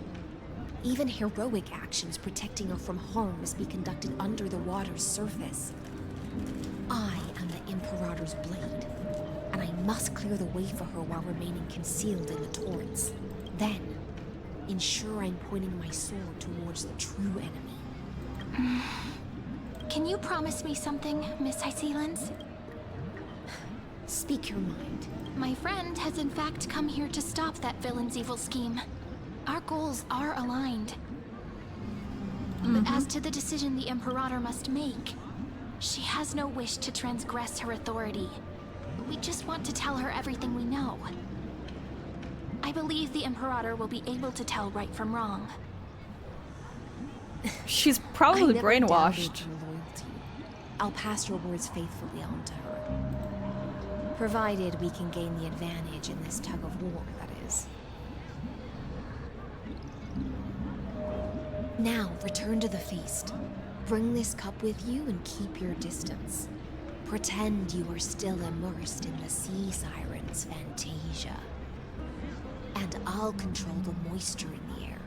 [SPEAKER 8] Even heroic actions protecting her from harm must be conducted under the water's surface. I am the Imperator's blade, and I must clear the way for her while remaining concealed in the torrents. Then, ensure I'm pointing my sword towards the true enemy.
[SPEAKER 2] Can you promise me something, Miss Hycelens?
[SPEAKER 8] Speak your mind.
[SPEAKER 2] My friend has in fact come here to stop that villain's evil scheme. Our goals are aligned. But as to the decision the Imperator must make, she has no wish to transgress her authority. We just want to tell her everything we know. I believe the Imperator will be able to tell right from wrong.
[SPEAKER 1] She's probably brainwashed.
[SPEAKER 8] Your loyalty. I'll pass your words faithfully on to her. Provided we can gain the advantage in this tug of war, that is. Now, return to the feast. Bring this cup with you and keep your distance. Pretend you are still immersed in the sea siren's fantasia. And I'll control the moisture in the air.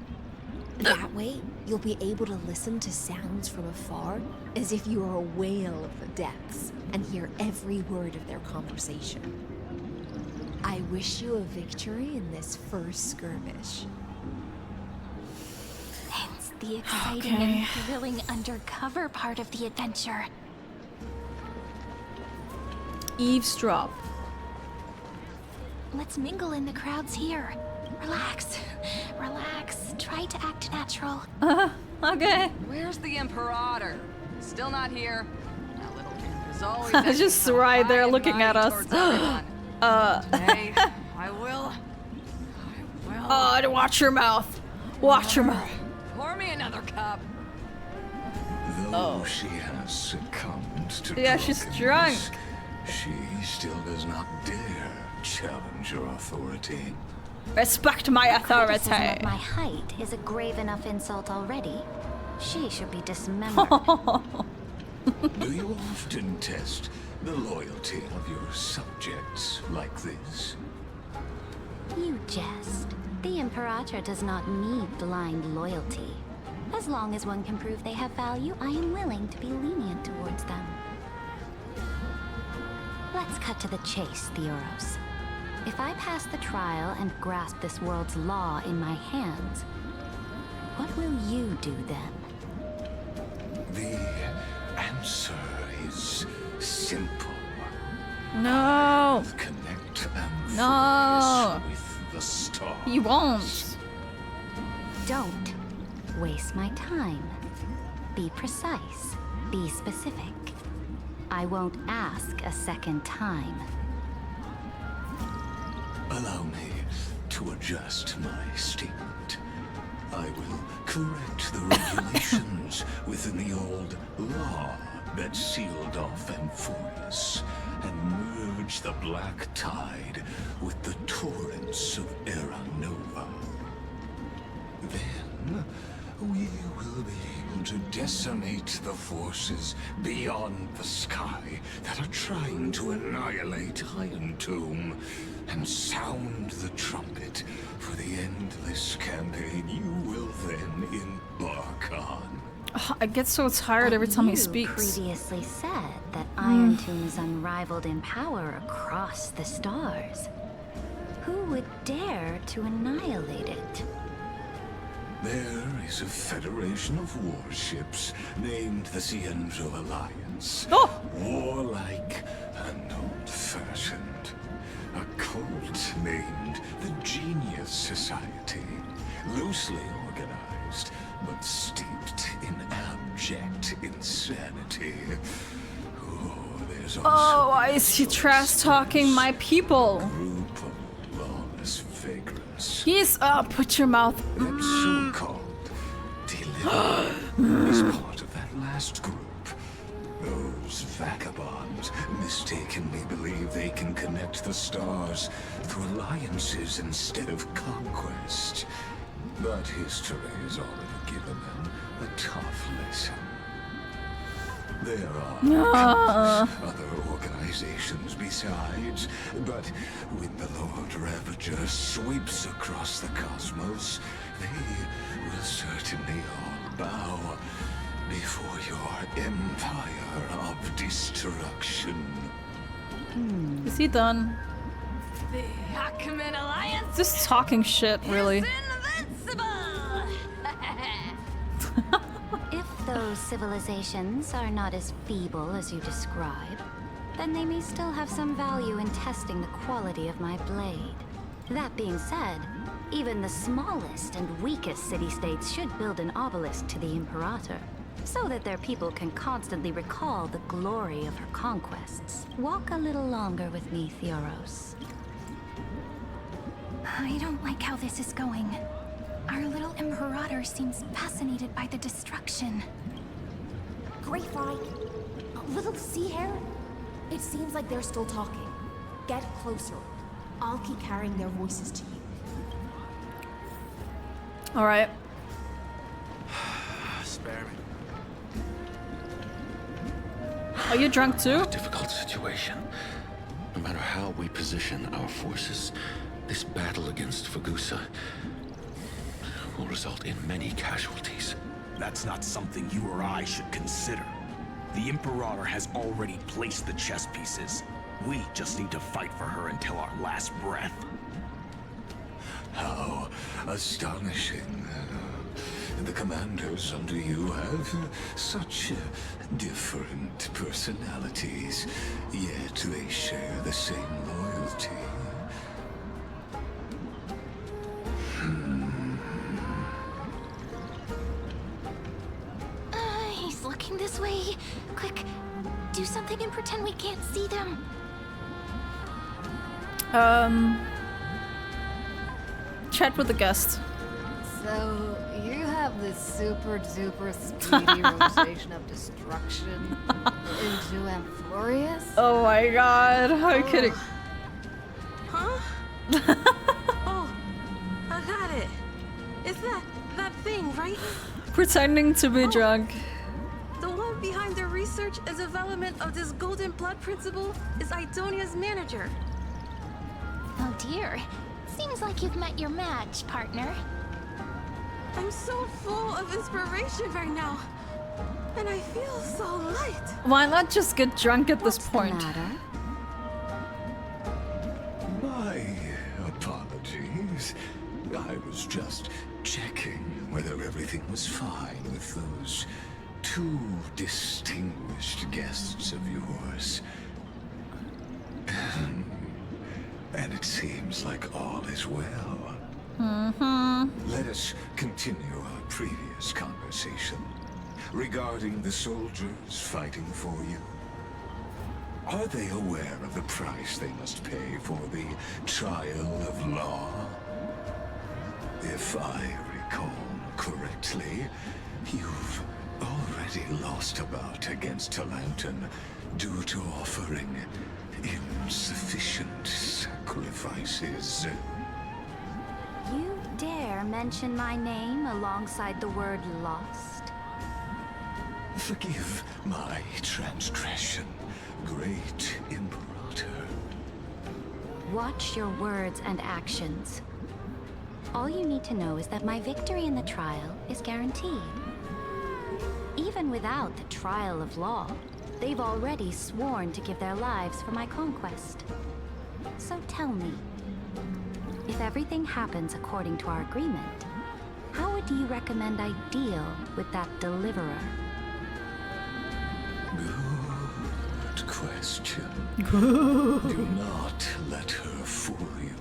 [SPEAKER 8] That way, you'll be able to listen to sounds from afar as if you are a whale of the depths and hear every word of their conversation. I wish you a victory in this first skirmish.
[SPEAKER 2] the exciting and thrilling undercover part of the adventure.
[SPEAKER 1] Eavesdrop.
[SPEAKER 2] Let's mingle in the crowds here. Relax. Relax. Try to act natural.
[SPEAKER 1] Okay.
[SPEAKER 7] Where's the Imperator? Still not here. That little imp is always
[SPEAKER 1] Just right there looking at us.
[SPEAKER 7] Hey, I will.
[SPEAKER 1] Oh, watch your mouth. Watch your mouth.
[SPEAKER 7] Pour me another cup.
[SPEAKER 6] Though she has succumbed to
[SPEAKER 1] Yeah, she's drunk.
[SPEAKER 6] She still does not dare challenge your authority.
[SPEAKER 1] Respect my authority.
[SPEAKER 17] Criticism of my height is a grave enough insult already. She should be dismembered.
[SPEAKER 6] Do you often test the loyalty of your subjects like this?
[SPEAKER 17] You jest. The Imperator does not need blind loyalty. As long as one can prove they have value, I am willing to be lenient towards them. Let's cut to the chase, Theoros. If I pass the trial and grasp this world's law in my hands, what will you do then?
[SPEAKER 6] The answer is simple.
[SPEAKER 1] No.
[SPEAKER 6] Connect and
[SPEAKER 1] No.
[SPEAKER 6] focus with the stars.
[SPEAKER 1] You won't.
[SPEAKER 17] Don't waste my time. Be precise. Be specific. I won't ask a second time.
[SPEAKER 6] Allow me to adjust my statement. I will correct the regulations within the old law that sealed off Amphorius and merge the black tide with the torrents of Era Nova. Then we will be able to decimate the forces beyond the sky that are trying to annihilate Iron Tomb and sound the trumpet for the endless campaign you will then embark on.
[SPEAKER 1] I get so tired every time he speaks.
[SPEAKER 17] You previously said that Iron Tomb is unrivaled in power across the stars. Who would dare to annihilate it?
[SPEAKER 6] There is a federation of warships named the Cienzo Alliance. Warlike and old-fashioned. A cult named the Genius Society. Loosely organized, but steeped in abject insanity. There's also
[SPEAKER 1] Why is he trash talking my people?
[SPEAKER 6] group of lawless vagrants.
[SPEAKER 1] He's put your mouth.
[SPEAKER 6] That so-called delivery is part of that last group. Those vagabonds mistakenly believe they can connect the stars through alliances instead of conquest. But history has already given them a tough lesson. There are other organizations besides, but when the Lord Ravager sweeps across the cosmos, they will certainly all bow before your empire of destruction.
[SPEAKER 1] Is he done?
[SPEAKER 2] The Achaemenid Alliance
[SPEAKER 1] Just talking shit, really.
[SPEAKER 2] invincible!
[SPEAKER 17] If those civilizations are not as feeble as you describe, then they may still have some value in testing the quality of my blade. That being said, even the smallest and weakest city-states should build an obelisk to the Imperator, so that their people can constantly recall the glory of her conquests. Walk a little longer with me, Theoros.
[SPEAKER 2] I don't like how this is going. Our little Imperator seems fascinated by the destruction.
[SPEAKER 8] Grapevine, little sea hare. It seems like they're still talking. Get closer. I'll keep carrying their voices to you.
[SPEAKER 1] All right.
[SPEAKER 15] Spare me.
[SPEAKER 1] Are you drunk too?
[SPEAKER 16] Difficult situation. No matter how we position our forces, this battle against Fagusa will result in many casualties.
[SPEAKER 10] That's not something you or I should consider. The Imperator has already placed the chess pieces. We just need to fight for her until our last breath.
[SPEAKER 6] How astonishing. The commanders under you have such different personalities, yet they share the same loyalty.
[SPEAKER 2] He's looking this way. Quick, do something and pretend we can't see them.
[SPEAKER 1] Chat with the guest.
[SPEAKER 3] So, you have this super duper speedy rotation of destruction into Amphorius?
[SPEAKER 1] Oh my god, how kidding.
[SPEAKER 19] Huh? Oh, I got it. It's that thing, right?
[SPEAKER 1] Pretending to be drunk.
[SPEAKER 19] The one behind the research and development of this golden blood principle is Idonia's manager.
[SPEAKER 2] Oh dear. Seems like you've met your match, partner.
[SPEAKER 19] I'm so full of inspiration right now. And I feel so light.
[SPEAKER 1] Why not just get drunk at this point?
[SPEAKER 6] My apologies. I was just checking whether everything was fine with those two distinguished guests of yours. And it seems like all is well. Let us continue our previous conversation regarding the soldiers fighting for you. Are they aware of the price they must pay for the trial of law? If I recall correctly, you've already lost a bout against Talanton due to offering insufficient sacrifices.
[SPEAKER 17] You dare mention my name alongside the word lost?
[SPEAKER 6] Forgive my transgression, great Imperator.
[SPEAKER 17] Watch your words and actions. All you need to know is that my victory in the trial is guaranteed. Even without the trial of law, they've already sworn to give their lives for my conquest. So tell me, if everything happens according to our agreement, how would you recommend I deal with that deliverer?
[SPEAKER 6] Good question. Do not let her fool you.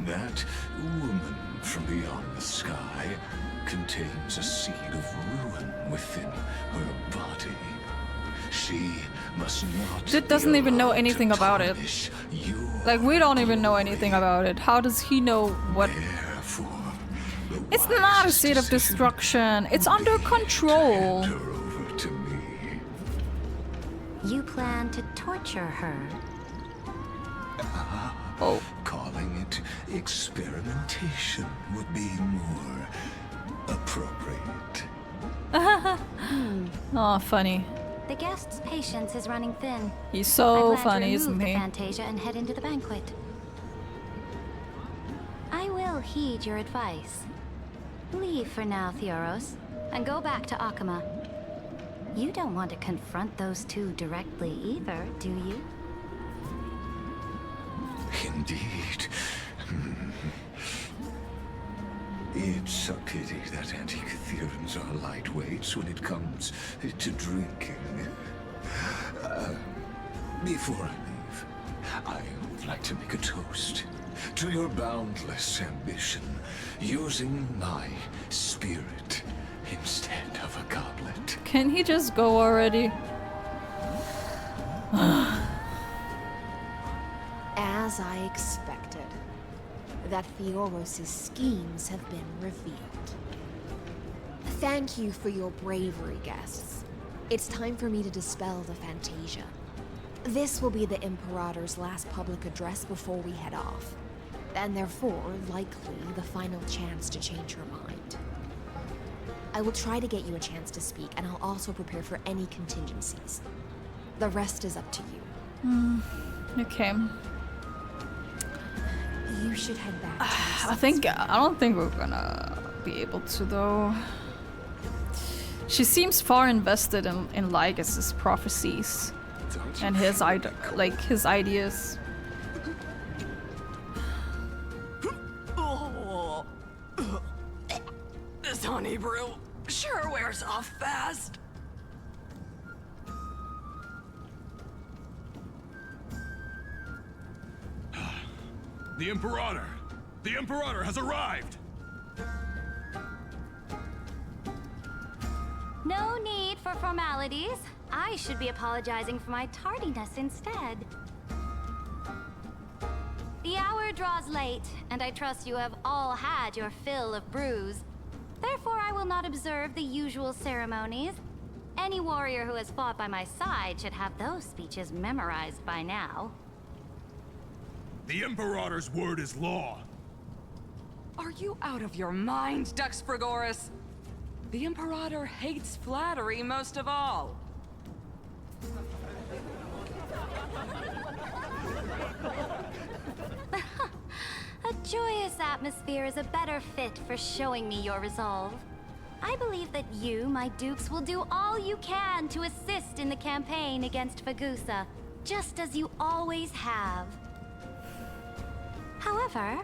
[SPEAKER 6] That woman from beyond the sky contains a seed of ruin within her body. She must not.
[SPEAKER 1] Dude doesn't even know anything about it. Like, we don't even know anything about it. How does he know what? It's not a seed of destruction. It's under control.
[SPEAKER 17] You plan to torture her?
[SPEAKER 1] Oh.
[SPEAKER 6] Calling it experimentation would be more appropriate.
[SPEAKER 1] Oh, funny.
[SPEAKER 17] The guest's patience is running thin.
[SPEAKER 1] He's so
[SPEAKER 17] I plan
[SPEAKER 1] funny,
[SPEAKER 17] to
[SPEAKER 1] isn't
[SPEAKER 17] remove
[SPEAKER 1] he?
[SPEAKER 17] the Fantasia and head into the banquet. I will heed your advice. Leave for now, Theoros, and go back to Akama. You don't want to confront those two directly either, do you?
[SPEAKER 6] Indeed. It's a pity that Antikytherans are lightweights when it comes to drinking. Before I leave, I would like to make a toast to your boundless ambition, using my spirit instead of a goblet.
[SPEAKER 1] Can he just go already?
[SPEAKER 8] As I expected, that Theoros' schemes have been revealed. Thank you for your bravery, guests. It's time for me to dispel the Fantasia. This will be the Imperator's last public address before we head off, and therefore, likely, the final chance to change her mind. I will try to get you a chance to speak, and I'll also prepare for any contingencies. The rest is up to you.
[SPEAKER 1] Okay.
[SPEAKER 8] You should head back.
[SPEAKER 1] I don't think we're gonna be able to, though. She seems far invested in Lygus' prophecies and his ideas.
[SPEAKER 11] This honey
[SPEAKER 7] brew sure wears off fast.
[SPEAKER 10] The Imperator! The Imperator has arrived!
[SPEAKER 17] No need for formalities. I should be apologizing for my tardiness instead. The hour draws late, and I trust you have all had your fill of brews. Therefore, I will not observe the usual ceremonies. Any warrior who has fought by my side should have those speeches memorized by now.
[SPEAKER 10] The Imperator's word is law.
[SPEAKER 7] Are you out of your mind, Dux Frigoris? The Imperator hates flattery most of all.
[SPEAKER 17] A joyous atmosphere is a better fit for showing me your resolve. I believe that you, my dukes, will do all you can to assist in the campaign against Fagusa, just as you always have. However,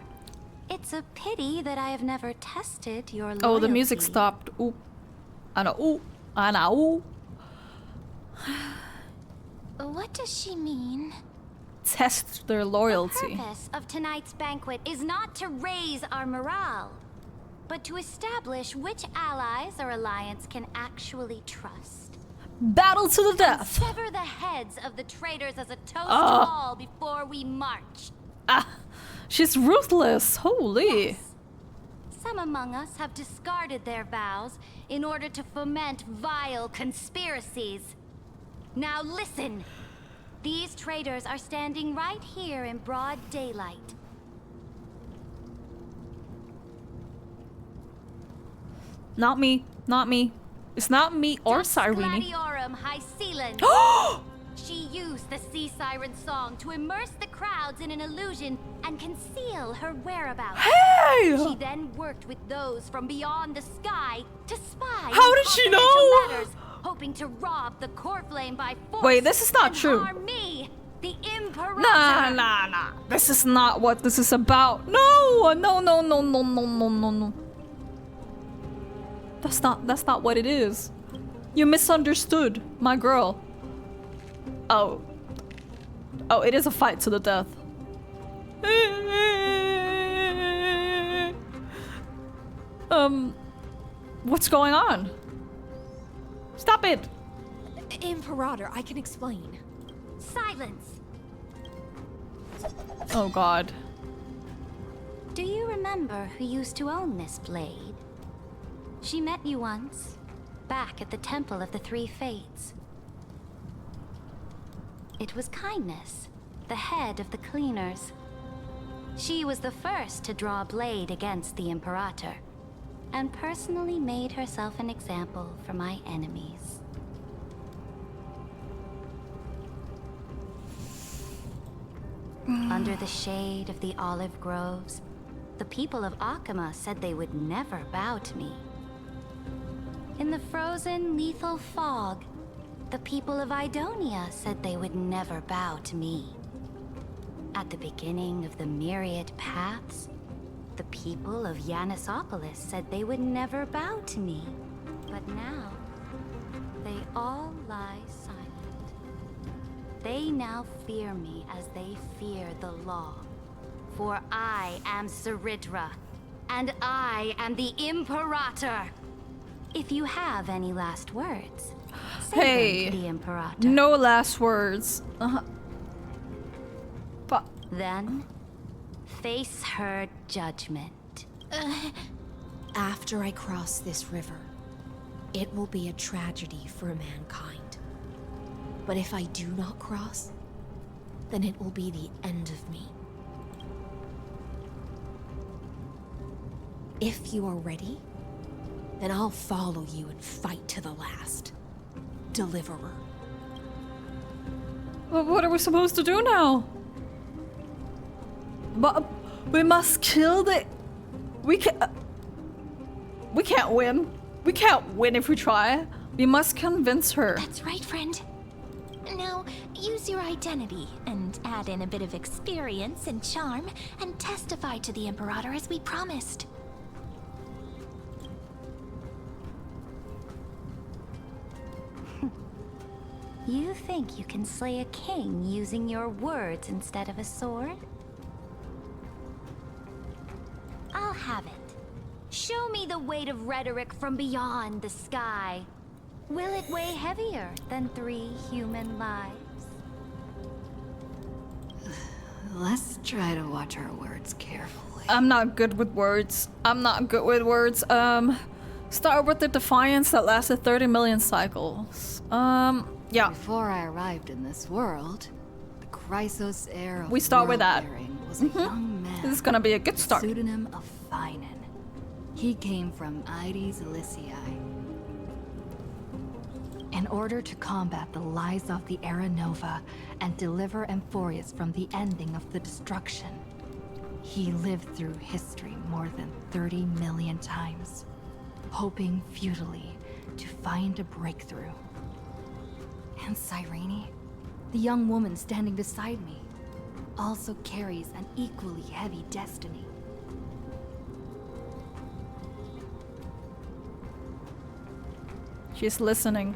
[SPEAKER 17] it's a pity that I have never tested your loyalty.
[SPEAKER 1] Oh, the music stopped. Ooh. Ooh. Ooh.
[SPEAKER 17] What does she mean?
[SPEAKER 1] Test their loyalty.
[SPEAKER 17] The purpose of tonight's banquet is not to raise our morale, but to establish which allies our alliance can actually trust.
[SPEAKER 1] Battle to the death.
[SPEAKER 17] And sever the heads of the traitors as a toast to all before we march.
[SPEAKER 1] She's ruthless. Holy.
[SPEAKER 17] Yes. Some among us have discarded their vows in order to foment vile conspiracies. Now listen. These traitors are standing right here in broad daylight.
[SPEAKER 1] Not me. Not me. It's not me or Cyrene.
[SPEAKER 17] Gladiorum High Sealand. She used the Sea Siren song to immerse the crowds in an illusion and conceal her whereabouts.
[SPEAKER 1] Hey!
[SPEAKER 17] She then worked with those from beyond the sky to spy
[SPEAKER 1] How did she know?
[SPEAKER 17] matters, hoping to rob the core flame by force.
[SPEAKER 1] Wait, this is not true.
[SPEAKER 17] Harm me, the Imperator.
[SPEAKER 1] Nah. This is not what this is about. No. That's not what it is. You misunderstood, my girl. Oh, it is a fight to the death. What's going on? Stop it!
[SPEAKER 8] Imperator, I can explain.
[SPEAKER 17] Silence.
[SPEAKER 1] Oh God.
[SPEAKER 17] Do you remember who used to own this blade? She met you once, back at the Temple of the Three Fates. It was Kindness, the head of the cleaners. She was the first to draw a blade against the Imperator, and personally made herself an example for my enemies. Under the shade of the olive groves, the people of Akama said they would never bow to me. In the frozen, lethal fog, the people of Idonia said they would never bow to me. At the beginning of the myriad paths, the people of Yanisopolis said they would never bow to me. But now, they all lie silent. They now fear me as they fear the law. For I am Saridra, and I am the Imperator. If you have any last words, say them to the Imperator.
[SPEAKER 1] No last words.
[SPEAKER 17] Then, face her judgment.
[SPEAKER 8] After I cross this river, it will be a tragedy for mankind. But if I do not cross, then it will be the end of me. If you are ready, then I'll follow you and fight to the last. Deliverer.
[SPEAKER 1] Well, what are we supposed to do now? But we must kill the... We can't win. We can't win if we try. We must convince her.
[SPEAKER 2] That's right, friend. Now, use your identity and add in a bit of experience and charm and testify to the Imperator as we promised.
[SPEAKER 17] You think you can slay a king using your words instead of a sword? I'll have it. Show me the weight of rhetoric from beyond the sky. Will it weigh heavier than 3 human lives?
[SPEAKER 3] Let's try to watch our words carefully.
[SPEAKER 1] I'm not good with words. Start with the Defiance that lasted 30 million cycles. Yeah.
[SPEAKER 3] Before I arrived in this world, the Chrysos heir of
[SPEAKER 1] We start with that.
[SPEAKER 3] was a young man.
[SPEAKER 1] This is gonna be a good start.
[SPEAKER 3] Pseudonym of Finan. He came from Ides Elysiae. In order to combat the lies of the Era Nova and deliver Amphorius from the ending of the destruction, he lived through history more than 30 million times, hoping futilely to find a breakthrough. And Cyrene, the young woman standing beside me, also carries an equally heavy destiny.
[SPEAKER 1] She's listening.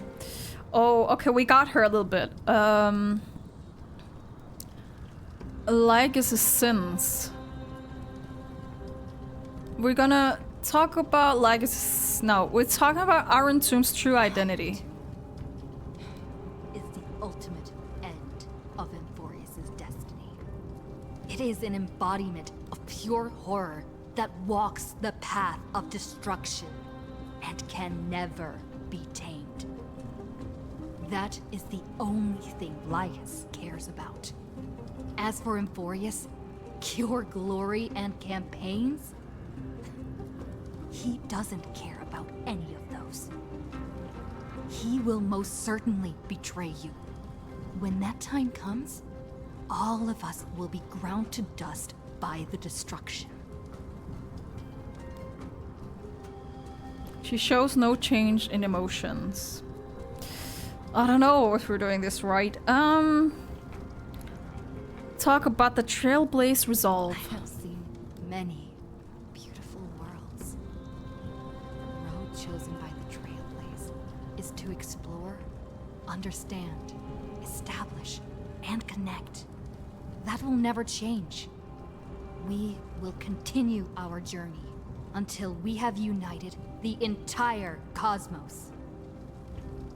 [SPEAKER 1] Oh, okay, we got her a little bit. Lygus' sins. We're gonna talk about Lygus'... No, we're talking about Aaron Tomb's true identity.
[SPEAKER 3] Is the ultimate end of Amphorius' destiny. It is an embodiment of pure horror that walks the path of destruction and can never be tamed. That is the only thing Lygus cares about. As for Amphorius, pure glory and campaigns, he doesn't care about any of those. He will most certainly betray you. When that time comes, all of us will be ground to dust by the destruction.
[SPEAKER 1] She shows no change in emotions. I don't know if we're doing this right. Talk about the Trailblaze resolve.
[SPEAKER 3] I have seen many beautiful worlds. The road chosen by the Trailblaze is to explore, understand, establish, and connect. That will never change. We will continue our journey until we have united the entire cosmos.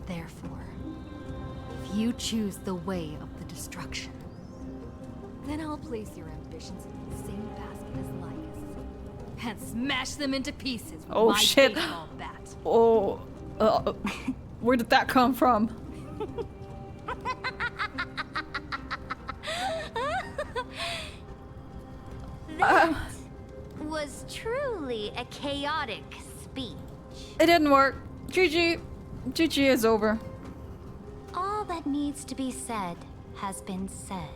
[SPEAKER 3] Therefore, if you choose the way of the destruction, then I'll place your ambitions in the same basket as Lygus and smash them into pieces with
[SPEAKER 1] Oh
[SPEAKER 3] my
[SPEAKER 1] shit.
[SPEAKER 3] baseball bat.
[SPEAKER 1] Oh, where did that come from?
[SPEAKER 17] That was truly a chaotic speech.
[SPEAKER 1] It didn't work. GG. GG is over.
[SPEAKER 17] All that needs to be said has been said.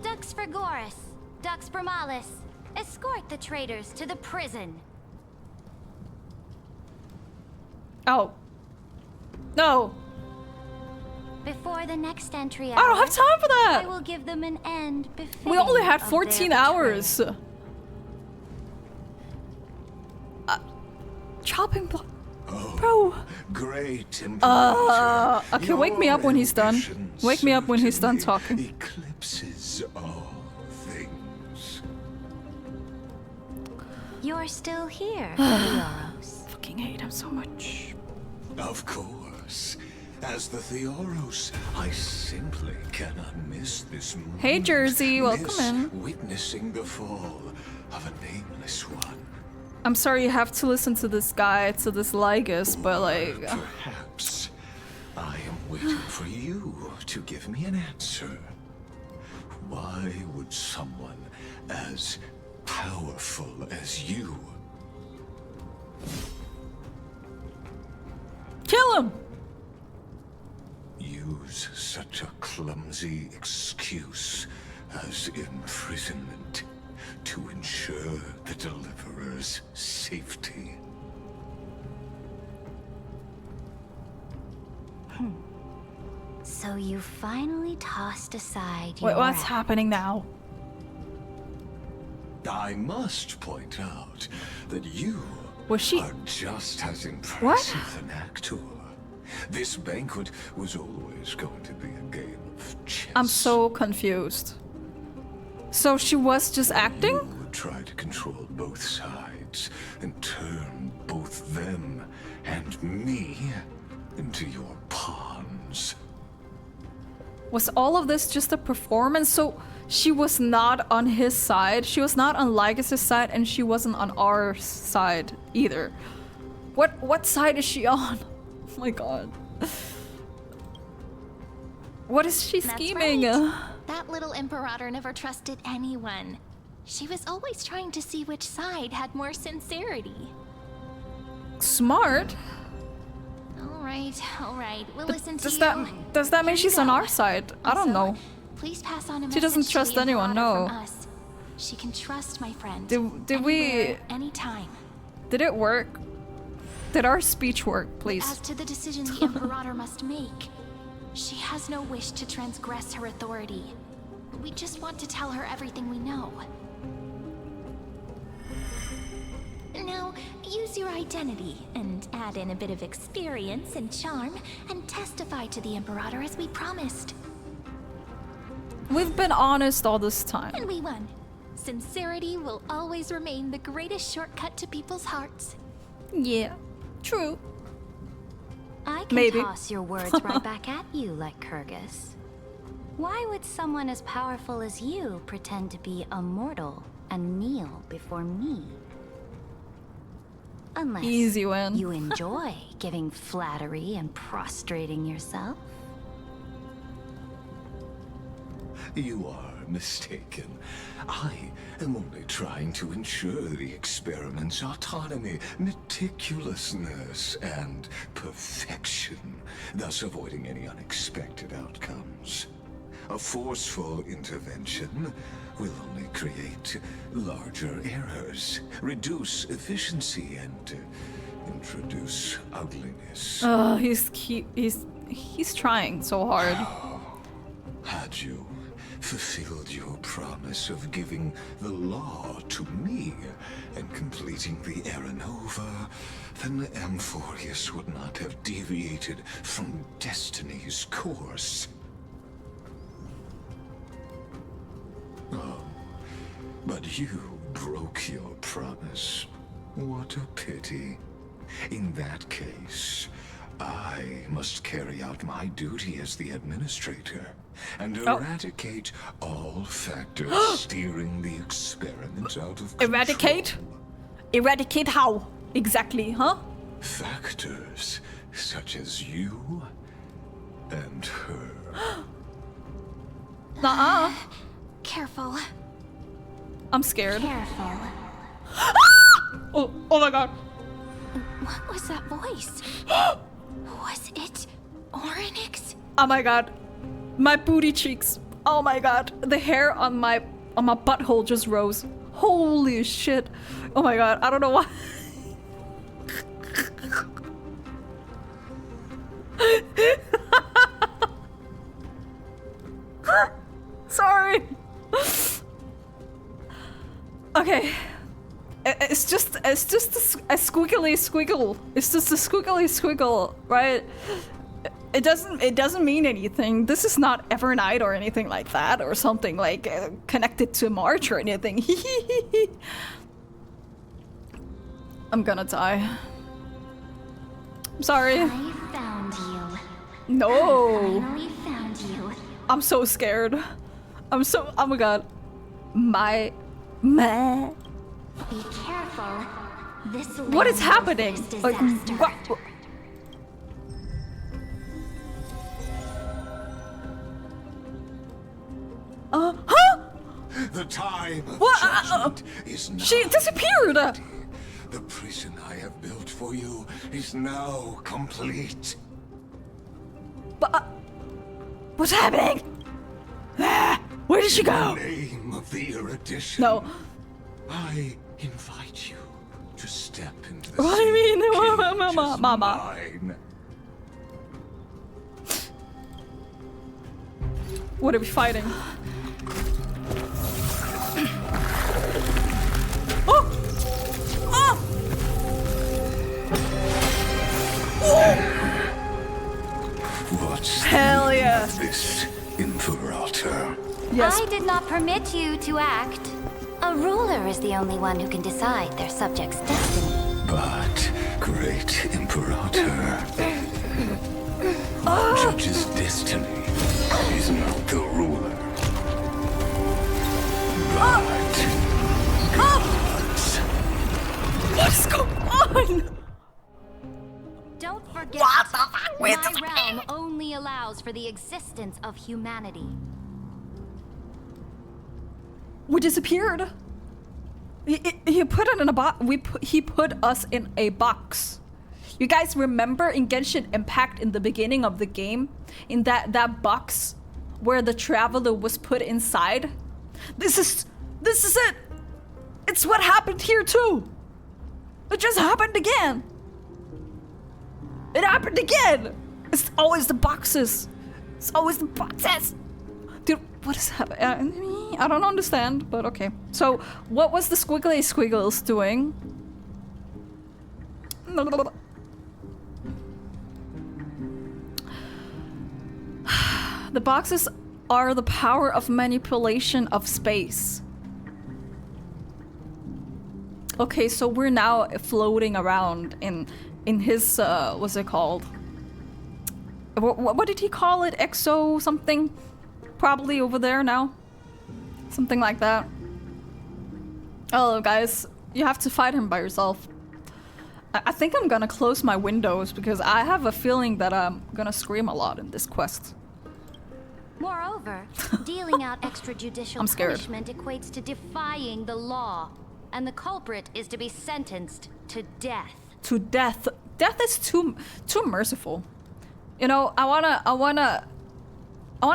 [SPEAKER 17] Dux Frigoris, Dux Bromalis, escort the traitors to the prison.
[SPEAKER 1] Oh. No.
[SPEAKER 17] Before the next entry
[SPEAKER 1] I don't have time for that.
[SPEAKER 17] I will give them an end befitting
[SPEAKER 1] We only had
[SPEAKER 17] of
[SPEAKER 1] 14
[SPEAKER 17] their
[SPEAKER 1] hours.
[SPEAKER 17] betrayal.
[SPEAKER 1] Chopping block. Bro.
[SPEAKER 6] Great
[SPEAKER 1] Okay, wake me up when he's done. Wake me up when he's done talking.
[SPEAKER 6] eclipses all things.
[SPEAKER 17] You're still here, Theoros.
[SPEAKER 1] Fucking hate him so much.
[SPEAKER 6] Of course. As the Theoros, I simply cannot miss this moment.
[SPEAKER 1] Hey, Jersey, welcome
[SPEAKER 6] miss
[SPEAKER 1] in.
[SPEAKER 6] Witnessing the fall of a nameless one.
[SPEAKER 1] I'm sorry you have to listen to this guy, to this Lygus, but like...
[SPEAKER 6] Perhaps I am waiting for you to give me an answer. Why would someone as powerful as you
[SPEAKER 1] Kill him!
[SPEAKER 6] use such a clumsy excuse as imprisonment to ensure the Deliverer's safety?
[SPEAKER 17] So you finally tossed aside
[SPEAKER 1] Wait,
[SPEAKER 17] your
[SPEAKER 1] what's happening now?
[SPEAKER 6] I must point out that you
[SPEAKER 1] Was she...
[SPEAKER 6] are just as impressive an actor This banquet was always going to be a game of chess.
[SPEAKER 1] I'm so confused. So she was just acting?
[SPEAKER 6] You would try to control both sides and turn both them and me into your pawns.
[SPEAKER 1] Was all of this just a performance? So she was not on his side, she was not on Lygus' side, and she wasn't on our side either. What side is she on? Oh my god. What is she scheming?
[SPEAKER 2] That's right. That little Imperator never trusted anyone. She was always trying to see which side had more sincerity.
[SPEAKER 1] Smart.
[SPEAKER 2] All right. We'll listen to you.
[SPEAKER 1] Does that mean she's on our side? I don't know.
[SPEAKER 2] Please pass on a message
[SPEAKER 1] She doesn't
[SPEAKER 2] to
[SPEAKER 1] trust
[SPEAKER 2] the
[SPEAKER 1] anyone,
[SPEAKER 2] Imperator
[SPEAKER 1] no.
[SPEAKER 2] from us. She can trust my friend.
[SPEAKER 1] Did we...
[SPEAKER 2] Anytime.
[SPEAKER 1] Did it work? Did our speech work, please?
[SPEAKER 2] As to the decision the Imperator must make, she has no wish to transgress her authority. We just want to tell her everything we know. Now, use your identity and add in a bit of experience and charm and testify to the Imperator as we promised.
[SPEAKER 1] We've been honest all this time.
[SPEAKER 2] And we won. Sincerity will always remain the greatest shortcut to people's hearts.
[SPEAKER 1] Yeah, true.
[SPEAKER 17] I can toss your words right back at you like Kyrgyz. Why would someone as powerful as you pretend to be immortal and kneel before me? Unless
[SPEAKER 1] Easy win.
[SPEAKER 17] you enjoy giving flattery and prostrating yourself.
[SPEAKER 6] You are mistaken. I am only trying to ensure the experiment's autonomy, meticulousness, and perfection, thus avoiding any unexpected outcomes. A forceful intervention will only create larger errors, reduce efficiency, and introduce ugliness.
[SPEAKER 1] Oh, he's trying so hard.
[SPEAKER 6] Had you fulfilled your promise of giving the law to me and completing the Aranova, then the Amphorius would not have deviated from destiny's course. Oh, but you broke your promise. What a pity. In that case, I must carry out my duty as the administrator and eradicate all factors steering the experiment out of control.
[SPEAKER 1] Eradicate? Eradicate how? Exactly, huh?
[SPEAKER 6] Factors such as you and her.
[SPEAKER 1] Nuh-uh.
[SPEAKER 2] Careful.
[SPEAKER 1] I'm scared.
[SPEAKER 2] Careful.
[SPEAKER 1] Oh my god.
[SPEAKER 2] What was that voice? Was it Orynyx?
[SPEAKER 1] Oh my god. My booty cheeks. Oh my god. The hair on my butthole just rose. Holy shit. Oh my god. I don't know why. Sorry. Okay. It's just a squiggly squiggle. It's just a squiggly squiggle, right? It doesn't mean anything. This is not Evernight or anything like that, or something like connected to March or anything. I'm gonna die. I'm sorry.
[SPEAKER 2] I found you.
[SPEAKER 1] No.
[SPEAKER 2] I finally found you.
[SPEAKER 1] I'm so scared. Oh my god. My.
[SPEAKER 2] Be careful. This
[SPEAKER 1] What is happening? Like, what? Huh?
[SPEAKER 6] The time of
[SPEAKER 1] What?
[SPEAKER 6] judgment is now.
[SPEAKER 1] She disappeared!
[SPEAKER 6] The prison I have built for you is now complete.
[SPEAKER 1] But, what's happening? Where did she go?
[SPEAKER 6] In the name of the erudition.
[SPEAKER 1] No.
[SPEAKER 6] I invite you to step into the
[SPEAKER 1] What do you mean? Mama.
[SPEAKER 6] mine.
[SPEAKER 1] What are we fighting? Oh! Oh! Oh! Hell yeah.
[SPEAKER 6] This Imperator.
[SPEAKER 1] Yes.
[SPEAKER 17] I did not permit you to act. A ruler is the only one who can decide their subject's destiny.
[SPEAKER 6] But, great Imperator, the judge's destiny is not the ruler, but God's.
[SPEAKER 1] What's going on?
[SPEAKER 17] Don't forget,
[SPEAKER 1] What the fuck? Wait,
[SPEAKER 17] my realm only allows for the existence of humanity.
[SPEAKER 1] We disappeared. He put it in a box. He put us in a box. You guys remember in Genshin Impact in the beginning of the game, in that box where the traveler was put inside? This is it. It's what happened here too. It just happened again. It happened again. It's always the boxes. It's always the boxes. Dude, what is happening? I don't understand, but okay. So, what was the squiggly squiggles doing? The boxes are the power of manipulation of space. Okay, so we're now floating around in his what's it called? What did he call it? Exo something? Probably over there now. Something like that. Oh, guys, you have to fight him by yourself. I think I'm gonna close my windows because I have a feeling that I'm gonna scream a lot in this quest.
[SPEAKER 17] Moreover, dealing out extrajudicial
[SPEAKER 1] I'm scared.
[SPEAKER 17] punishment equates to defying the law, and the culprit is to be sentenced to death.
[SPEAKER 1] To death. Death is too merciful. You know, I wanna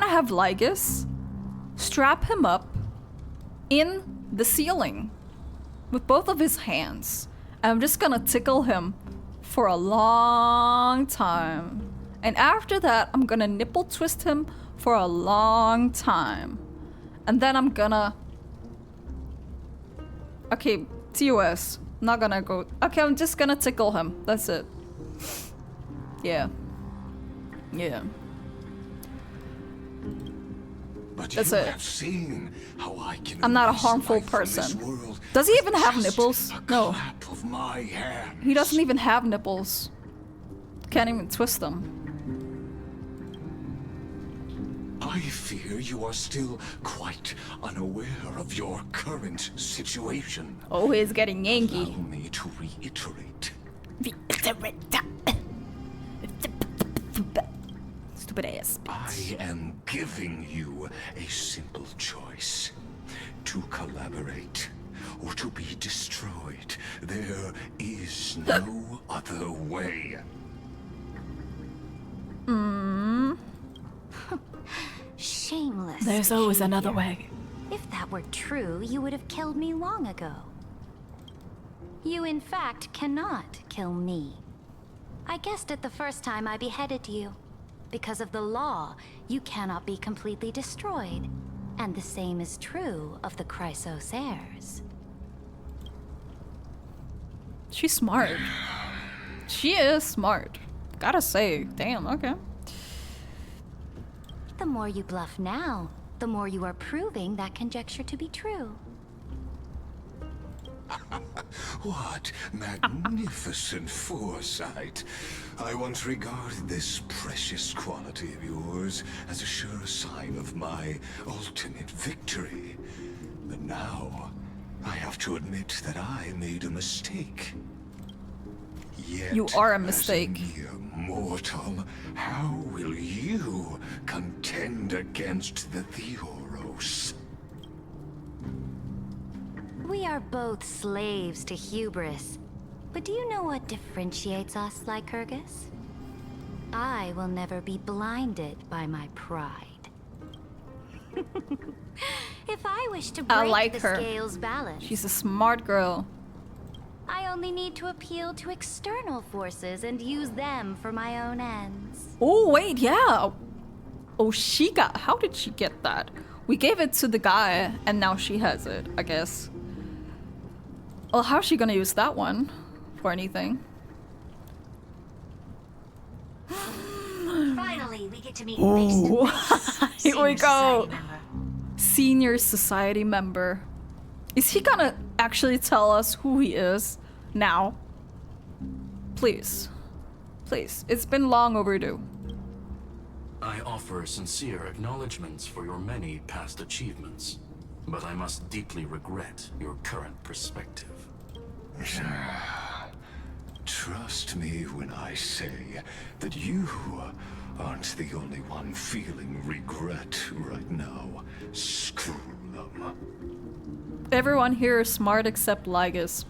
[SPEAKER 1] have Lygus strap him up in the ceiling with both of his hands. And I'm just gonna tickle him for a long time. And after that, I'm gonna nipple twist him for a long time. And then I'm gonna... Okay, TOS. I'm not gonna go... Okay, I'm just gonna tickle him. That's it. Yeah. Yeah.
[SPEAKER 6] But
[SPEAKER 1] that's
[SPEAKER 6] you
[SPEAKER 1] it.
[SPEAKER 6] have seen how I can
[SPEAKER 1] I'm not a
[SPEAKER 6] erase
[SPEAKER 1] harmful
[SPEAKER 6] life from this
[SPEAKER 1] person.
[SPEAKER 6] world
[SPEAKER 1] Does he even
[SPEAKER 6] with
[SPEAKER 1] have
[SPEAKER 6] just
[SPEAKER 1] nipples?
[SPEAKER 6] a
[SPEAKER 1] No.
[SPEAKER 6] clap of my hand.
[SPEAKER 1] He doesn't even have nipples. Can't even twist them.
[SPEAKER 6] I fear you are still quite unaware of your current situation.
[SPEAKER 1] Oh, he's getting yanky.
[SPEAKER 6] Allow me to reiterate.
[SPEAKER 1] Stupid ass.
[SPEAKER 6] I am giving you a simple choice. To collaborate or to be destroyed. There is no other way.
[SPEAKER 17] Shameless.
[SPEAKER 1] There's always another
[SPEAKER 17] behavior.
[SPEAKER 1] way.
[SPEAKER 17] If that were true, you would have killed me long ago. You, in fact, cannot kill me. I guessed it the first time I beheaded you. Because of the law, you cannot be completely destroyed. And the same is true of the Chrysos heirs.
[SPEAKER 1] She's smart. She is smart. Gotta say, damn, okay.
[SPEAKER 17] The more you bluff now, the more you are proving that conjecture to be true.
[SPEAKER 6] What magnificent foresight. I once regarded this precious quality of yours as a sure sign of my ultimate victory. But now, I have to admit that I made a mistake. Yet,
[SPEAKER 1] You are a mistake.
[SPEAKER 6] As a mere mortal, how will you contend against the Theoros?
[SPEAKER 17] We are both slaves to hubris. But do you know what differentiates us, Lycurgus? I will never be blinded by my pride. If I wish to
[SPEAKER 1] I
[SPEAKER 17] break
[SPEAKER 1] like
[SPEAKER 17] the
[SPEAKER 1] her.
[SPEAKER 17] scales balance,
[SPEAKER 1] She's a smart girl.
[SPEAKER 17] I only need to appeal to external forces and use them for my own ends.
[SPEAKER 1] Oh, wait, yeah. Oh, she got... How did she get that? We gave it to the guy, and now she has it, I guess. Well, how's she gonna use that one for anything?
[SPEAKER 22] Finally, we get to meet face to face.
[SPEAKER 1] Here we go.
[SPEAKER 22] Society member.
[SPEAKER 1] Senior society member. Is he gonna actually tell us who he is now? Please. Please. It's been long overdue.
[SPEAKER 12] I offer sincere acknowledgments for your many past achievements, but I must deeply regret your current perspective.
[SPEAKER 6] Trust me when I say that you aren't the only one feeling regret right now. Screw them.
[SPEAKER 1] Everyone here is smart except Lygus.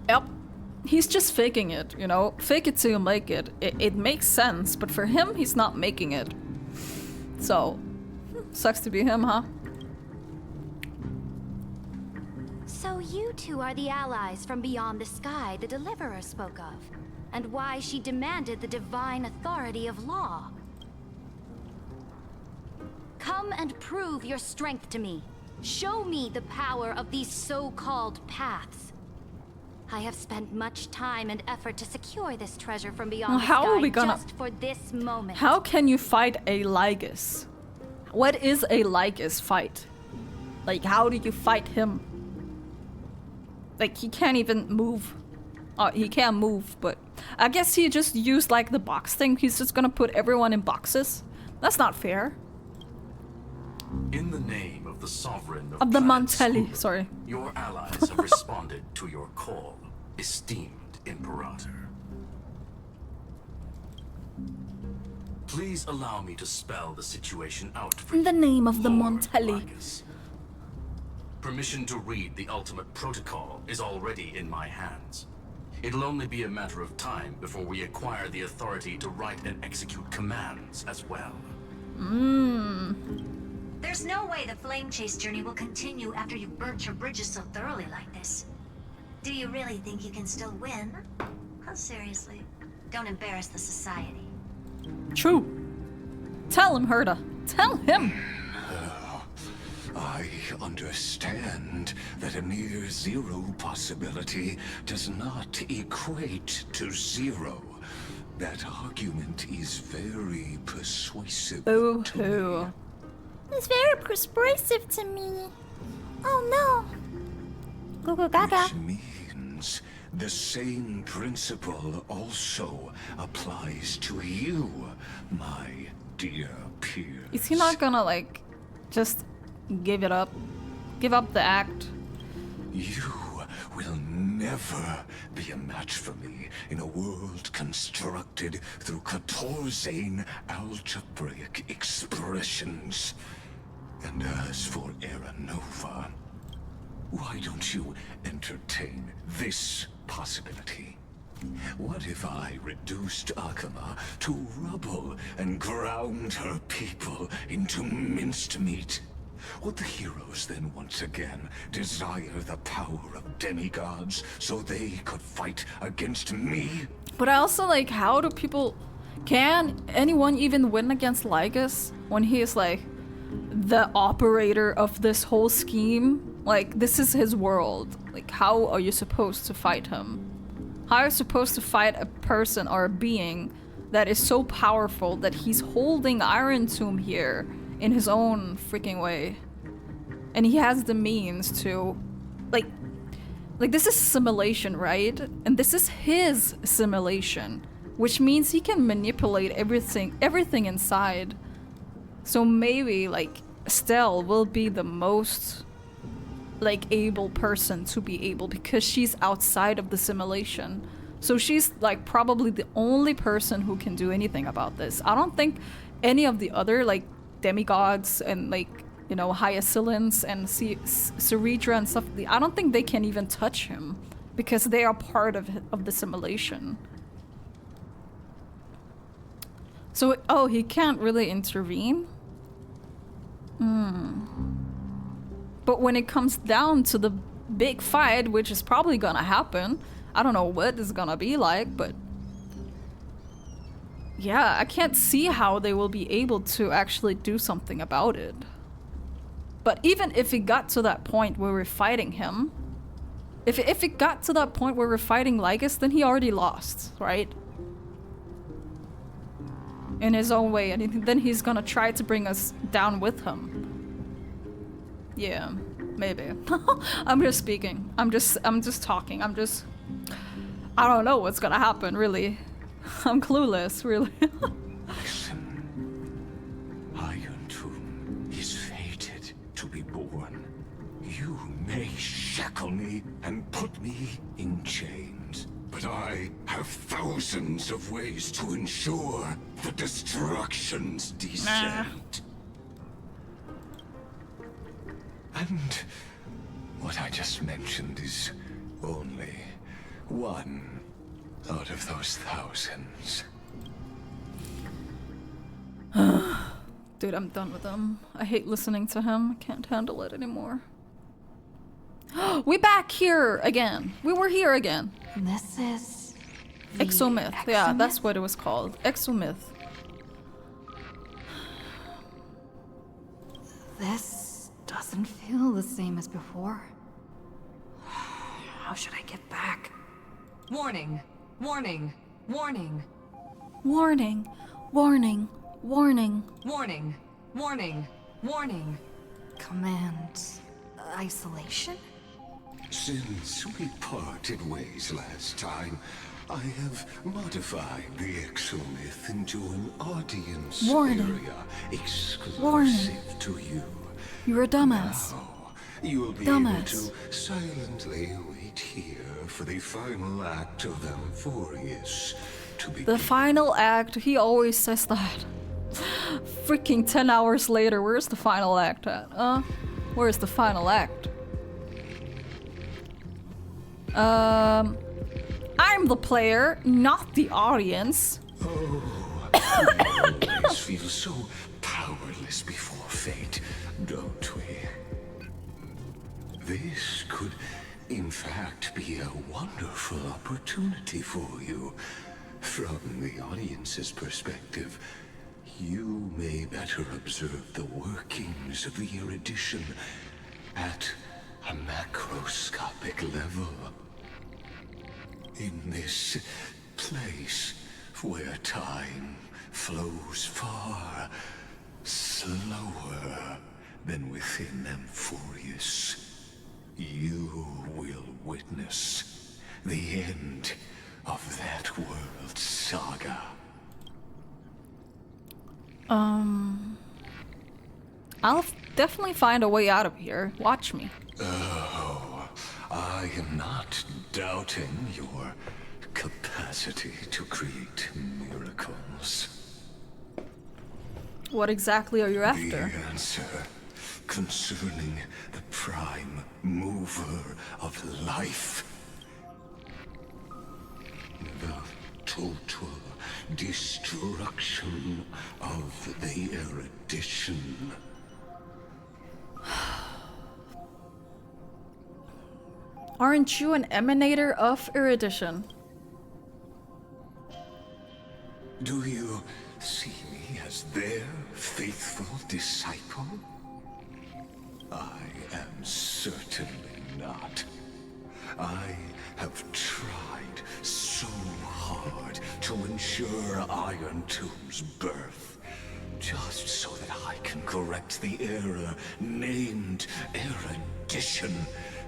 [SPEAKER 1] Yep. He's just faking it, you know? Fake it till you make it. It makes sense, but for him, he's not making it. So, sucks to be him, huh?
[SPEAKER 17] So you two are the allies from beyond the sky the Deliverer spoke of, and why she demanded the divine authority of law. Come and prove your strength to me. Show me the power of these so-called paths. I have spent much time and effort to secure this treasure from beyond the
[SPEAKER 1] How
[SPEAKER 17] sky
[SPEAKER 1] are we gonna...
[SPEAKER 17] just for this moment.
[SPEAKER 1] How can you fight a Lygus? What is a Lygus fight? Like, how do you fight him? Like, he can't even move. He can't move, but I guess he just used like the box thing. He's just gonna put everyone in boxes. That's not fair.
[SPEAKER 12] In the name of the sovereign
[SPEAKER 1] Of the
[SPEAKER 12] planet
[SPEAKER 1] Montelli,
[SPEAKER 12] Scuba,
[SPEAKER 1] sorry.
[SPEAKER 12] your allies have responded to your call, esteemed Imperator. Please allow me to spell the situation out for
[SPEAKER 1] In the
[SPEAKER 12] you,
[SPEAKER 1] name of the
[SPEAKER 12] Lord
[SPEAKER 1] Montelli.
[SPEAKER 12] Lygus. Permission to read the ultimate protocol is already in my hands. It'll only be a matter of time before we acquire the authority to write and execute commands as well.
[SPEAKER 22] There's no way the flame chase journey will continue after you've burnt your bridges so thoroughly like this. Do you really think you can still win? Oh, seriously. Don't embarrass the society.
[SPEAKER 1] True. Tell him, Herta. Tell him.
[SPEAKER 6] I understand that a near zero possibility does not equate to zero. That argument is very persuasive to me.
[SPEAKER 13] It's very persuasive to me. Oh no. Goo gaga.
[SPEAKER 6] Which means the same principle also applies to you, my dear peer.
[SPEAKER 1] Is he not gonna, like, just give it up? Give up the act?
[SPEAKER 6] You will never be a match for me in a world constructed through Catorzane algebraic expressions. And as for Era Nova, why don't you entertain this possibility? What if I reduced Akama to rubble and ground her people into minced meat? Would the heroes then once again desire the power of demigods so they could fight against me?
[SPEAKER 1] But I also, like, how do people... Can anyone even win against Lygus when he is, like, the operator of this whole scheme? Like, this is his world. Like, how are you supposed to fight him? How are you supposed to fight a person or a being that is so powerful that he's holding Iron Tomb here in his own freaking way? And he has the means to... Like, this is simulation, right? And this is his simulation, which means he can manipulate everything inside. So maybe, like, Estelle will be the most, like, able person to be able, because she's outside of the simulation. So she's, like, probably the only person who can do anything about this. I don't think any of the other, like, demigods and, like, you know, Hyacinths and Ceridra and stuff, I don't think they can even touch him because they are part of the simulation. So, oh, he can't really intervene? But when it comes down to the big fight, which is probably gonna happen, I don't know what it's gonna be like, but yeah, I can't see how they will be able to actually do something about it. But even if it got to that point where we're fighting him, if it got to that point where we're fighting Lygus, then he already lost, right? in his own way, and then he's gonna try to bring us down with him. Yeah, maybe. I'm just speaking. I'm just talking. I don't know what's gonna happen, really. I'm clueless, really.
[SPEAKER 6] Listen. Iron Tomb is fated to be born. You may shackle me and put me in chains, but I have thousands of ways to ensure the destruction's descent. And what I just mentioned is only one out of those thousands.
[SPEAKER 1] Dude, I'm done with him. I hate listening to him. I can't handle it anymore. We back here again. We were here again.
[SPEAKER 3] This is...
[SPEAKER 1] Exomyth. Yeah, that's what it was called. Exomyth.
[SPEAKER 3] This doesn't feel the same as before. How should I get back?
[SPEAKER 7] Warning! Warning! Warning!
[SPEAKER 1] Warning! Warning! Warning!
[SPEAKER 7] Warning! Warning! Warning!
[SPEAKER 3] Command... isolation?
[SPEAKER 6] Since we parted ways last time, I have modified the Exomyth into an audience area exclusive to you.
[SPEAKER 1] You're a dumbass.
[SPEAKER 6] Now, you'll be able to silently wait here for the final act of Amphorius to begin.
[SPEAKER 1] The final act, he always says that. Freaking 10 hours later, where's the final act at? Where's the final act? I'm the player, not the audience.
[SPEAKER 6] Oh, we always feel so powerless before fate, don't we? This could, in fact, be a wonderful opportunity for you. From the audience's perspective, you may better observe the workings of the erudition at a macroscopic level. In this place where time flows far slower than within Amphorius, you will witness the end of that world's saga.
[SPEAKER 1] I'll definitely find a way out of here. Watch me.
[SPEAKER 6] Oh, I am not doubting your capacity to create miracles.
[SPEAKER 1] What exactly are you after?
[SPEAKER 6] The answer concerning the prime mover of life. The total destruction of the erudition.
[SPEAKER 1] Aren't you an emanator of erudition?
[SPEAKER 6] Do you see me as their faithful disciple? I am certainly not. I have tried so hard to ensure Iron Tomb's birth, just so that I can correct the error named erudition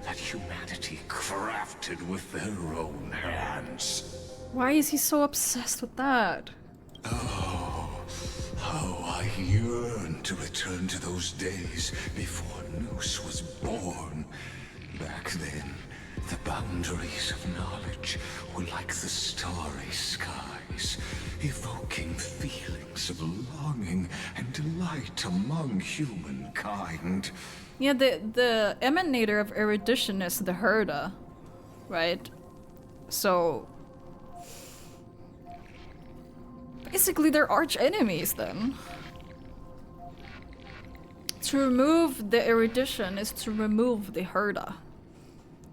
[SPEAKER 6] that humanity crafted with their own hands.
[SPEAKER 1] Why is he so obsessed with that?
[SPEAKER 6] Oh, how I yearn to return to those days before Noose was born. Back then, the boundaries of knowledge were like the starry skies, evoking feelings of longing and delight among humankind.
[SPEAKER 1] Yeah, the emanator of erudition is the Herda, right? So basically they're arch enemies then. To remove the erudition is to remove the Herda.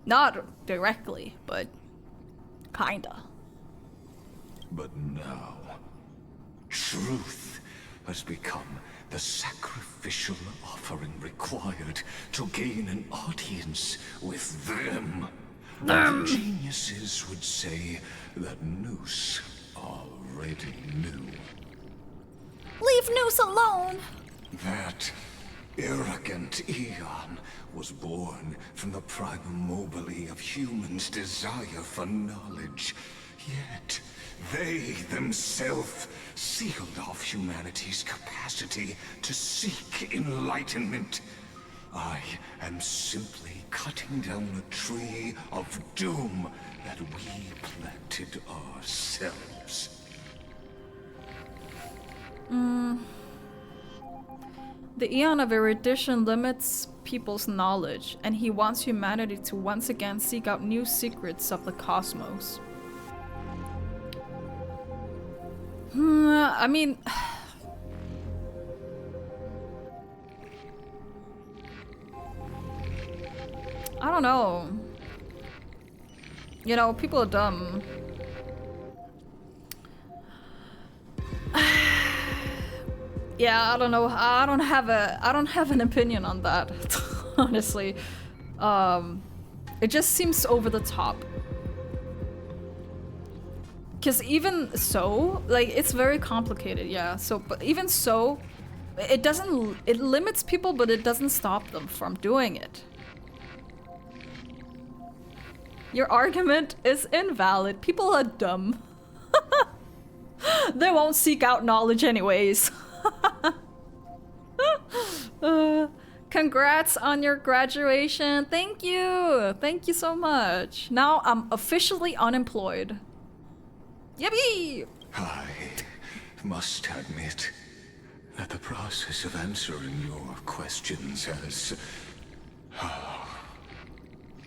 [SPEAKER 1] Not directly, but kinda.
[SPEAKER 6] But now, truth has become the sacrificial offering required to gain an audience with them. The geniuses would say that Noose already knew.
[SPEAKER 1] Leave Noose alone!
[SPEAKER 6] That arrogant Eon was born from the primal mobile of humans' desire for knowledge. Yet, they themselves sealed off humanity's capacity to seek enlightenment. I am simply cutting down a tree of doom that we planted ourselves.
[SPEAKER 1] The Eon of Erudition limits people's knowledge, and he wants humanity to once again seek out new secrets of the cosmos. I mean... I don't know. You know, people are dumb. Yeah, I don't know. I don't have an opinion on that, honestly. It just seems over the top. Cause even so, like, it's very complicated, yeah. So, but even so, it limits people, but it doesn't stop them from doing it. Your argument is invalid. People are dumb. They won't seek out knowledge anyways. Congrats on your graduation. Thank you. Thank you so much. Now I'm officially unemployed. Yippee!
[SPEAKER 6] I must admit that the process of answering your questions has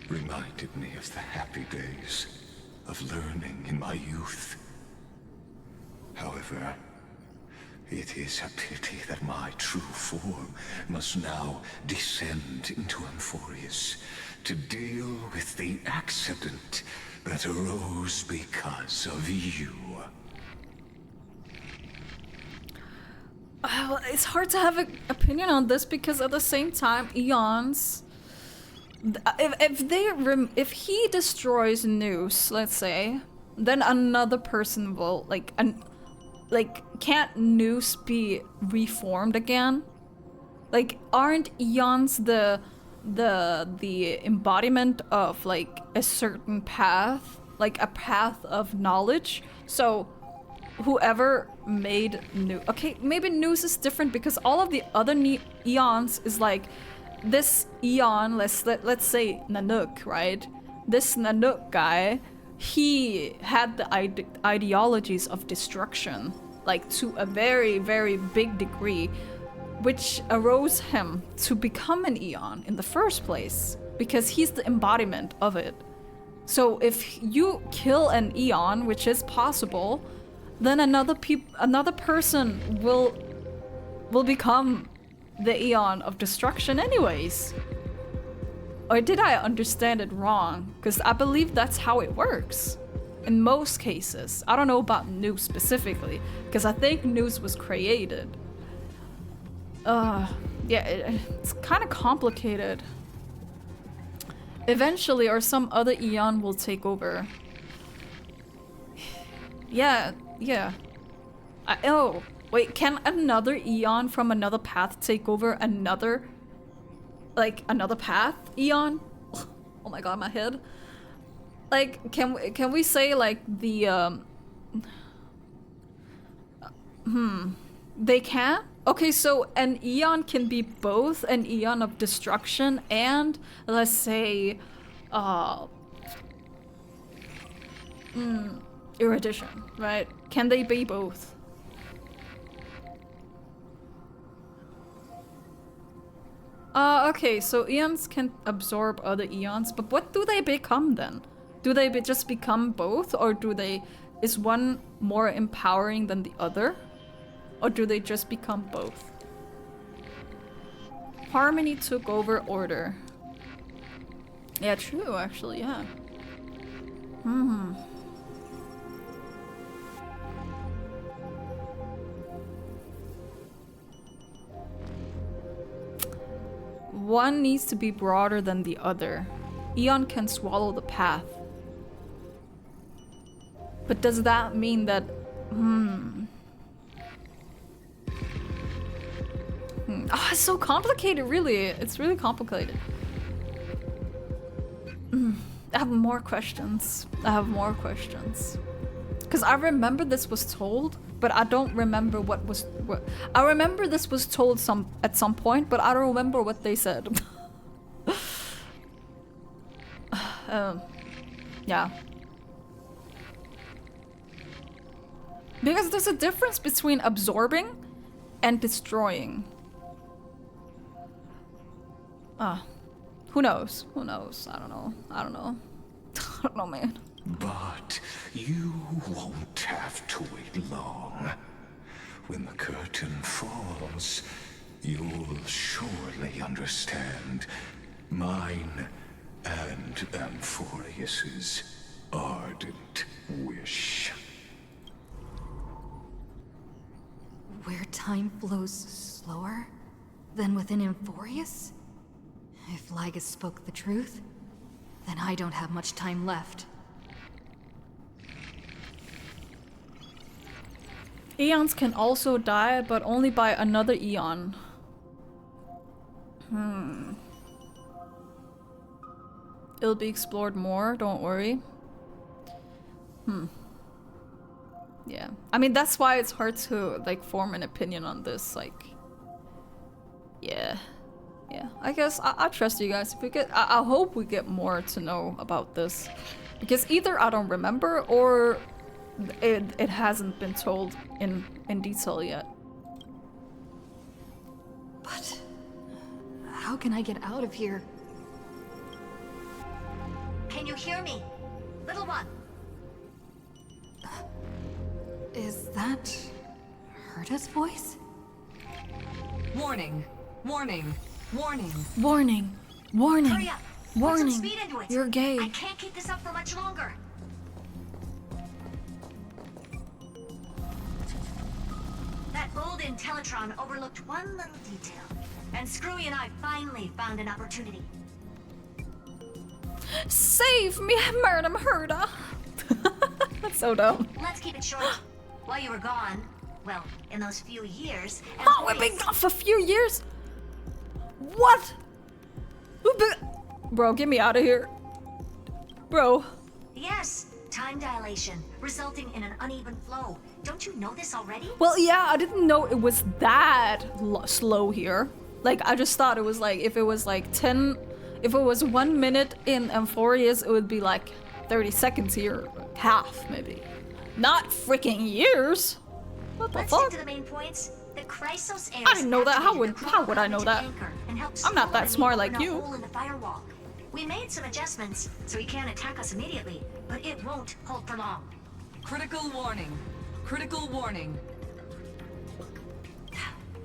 [SPEAKER 6] reminded me of the happy days of learning in my youth. However, it is a pity that my true form must now descend into Amphorius to deal with the accident that arose because of you.
[SPEAKER 1] Well, it's hard to have an opinion on this because at the same time, Eons... If he destroys Noose, let's say, then another person will, can't Noose be reformed again? Like, aren't Eons the embodiment of, like, a certain path? Like, a path of knowledge? So, whoever made Noose... Okay, maybe Noose is different because all of the other Eons is like... This Eon, let's say Nanook, right? This Nanook guy, he had the ideologies of destruction, like to a very, very big degree, which arose him to become an Eon in the first place, because he's the embodiment of it. So if you kill an Eon, which is possible, then another person will become the Eon of destruction anyways. Or did I understand it wrong? Because I believe that's how it works. In most cases. I don't know about Noose specifically, because I think Noose was created. Yeah, it's kind of complicated. Eventually, or some other Eon will take over. Yeah. Oh. Wait, can another Eon from another path take over another path Eon? Oh my god, my head. Like, can we say like the they can? Okay, so an Eon can be both an Eon of destruction and, let's say, erudition, right? Can they be both? Okay, so Eons can absorb other Eons, but what do they become then? Do they just become both, or is one more empowering than the other? Or do they just become both? Harmony took over order. Yeah, true, actually, yeah. One needs to be broader than the other. Eon can swallow the path. But does that mean that... Oh, it's so complicated, really. It's really complicated. I have more questions. Because I remember this was told, but I don't remember what. I remember this was told at some point, but I don't remember what they said. Yeah. Because there's a difference between absorbing and destroying. Who knows? Who knows? I don't know. I don't know, man.
[SPEAKER 6] But you won't have to wait long. When the curtain falls, you'll surely understand mine and Amphorius's ardent wish.
[SPEAKER 3] Where time flows slower than within Amphorius? If Lygus spoke the truth, then I don't have much time left.
[SPEAKER 1] Eons can also die, but only by another eon. It'll be explored more, don't worry. Yeah. I mean, that's why it's hard to, like, form an opinion on this, like... Yeah. Yeah. I guess I trust you guys. If we get... I hope we get more to know about this. Because either I don't remember, or it hasn't been told in detail yet.
[SPEAKER 3] But... how can I get out of here?
[SPEAKER 5] Can you hear me? Little one.
[SPEAKER 3] Is that... Herta's voice?
[SPEAKER 7] Warning. Warning. Warning.
[SPEAKER 1] Warning. Warning.
[SPEAKER 5] Hurry up. Put some
[SPEAKER 1] Warning.
[SPEAKER 5] speed into it.
[SPEAKER 1] You're gay.
[SPEAKER 5] I can't keep this up for much longer. That old Intellitron overlooked one little detail. And Screwy and I finally found an opportunity.
[SPEAKER 1] Save me, Madam Herta! That's so dumb.
[SPEAKER 5] Let's keep it short. While you were gone, well, in those few years...
[SPEAKER 1] Oh, we've been gone for a few years? What? Bro, get me out of here. Bro.
[SPEAKER 5] Yes, time dilation, resulting in an uneven flow. Don't you know this already?
[SPEAKER 1] Well, yeah, I didn't know it was that slow here. Like, I just thought it was like, if it was like 10... If it was 1 minute in Amphorius, it would be like 30 seconds here. Half, maybe. Not freaking years! What the
[SPEAKER 5] Let's
[SPEAKER 1] fuck?
[SPEAKER 5] get to the main points. The Chrysos heirs
[SPEAKER 1] I didn't know that. How
[SPEAKER 5] activated
[SPEAKER 1] would I know
[SPEAKER 5] the
[SPEAKER 1] that?
[SPEAKER 5] anchor and helped
[SPEAKER 1] I'm not that
[SPEAKER 5] Screwy
[SPEAKER 1] smart
[SPEAKER 5] open
[SPEAKER 1] like
[SPEAKER 5] a
[SPEAKER 1] you.
[SPEAKER 5] hole in the firewall. We made some adjustments, so he can't attack us immediately, but it won't hold for long.
[SPEAKER 7] Critical warning. Critical warning.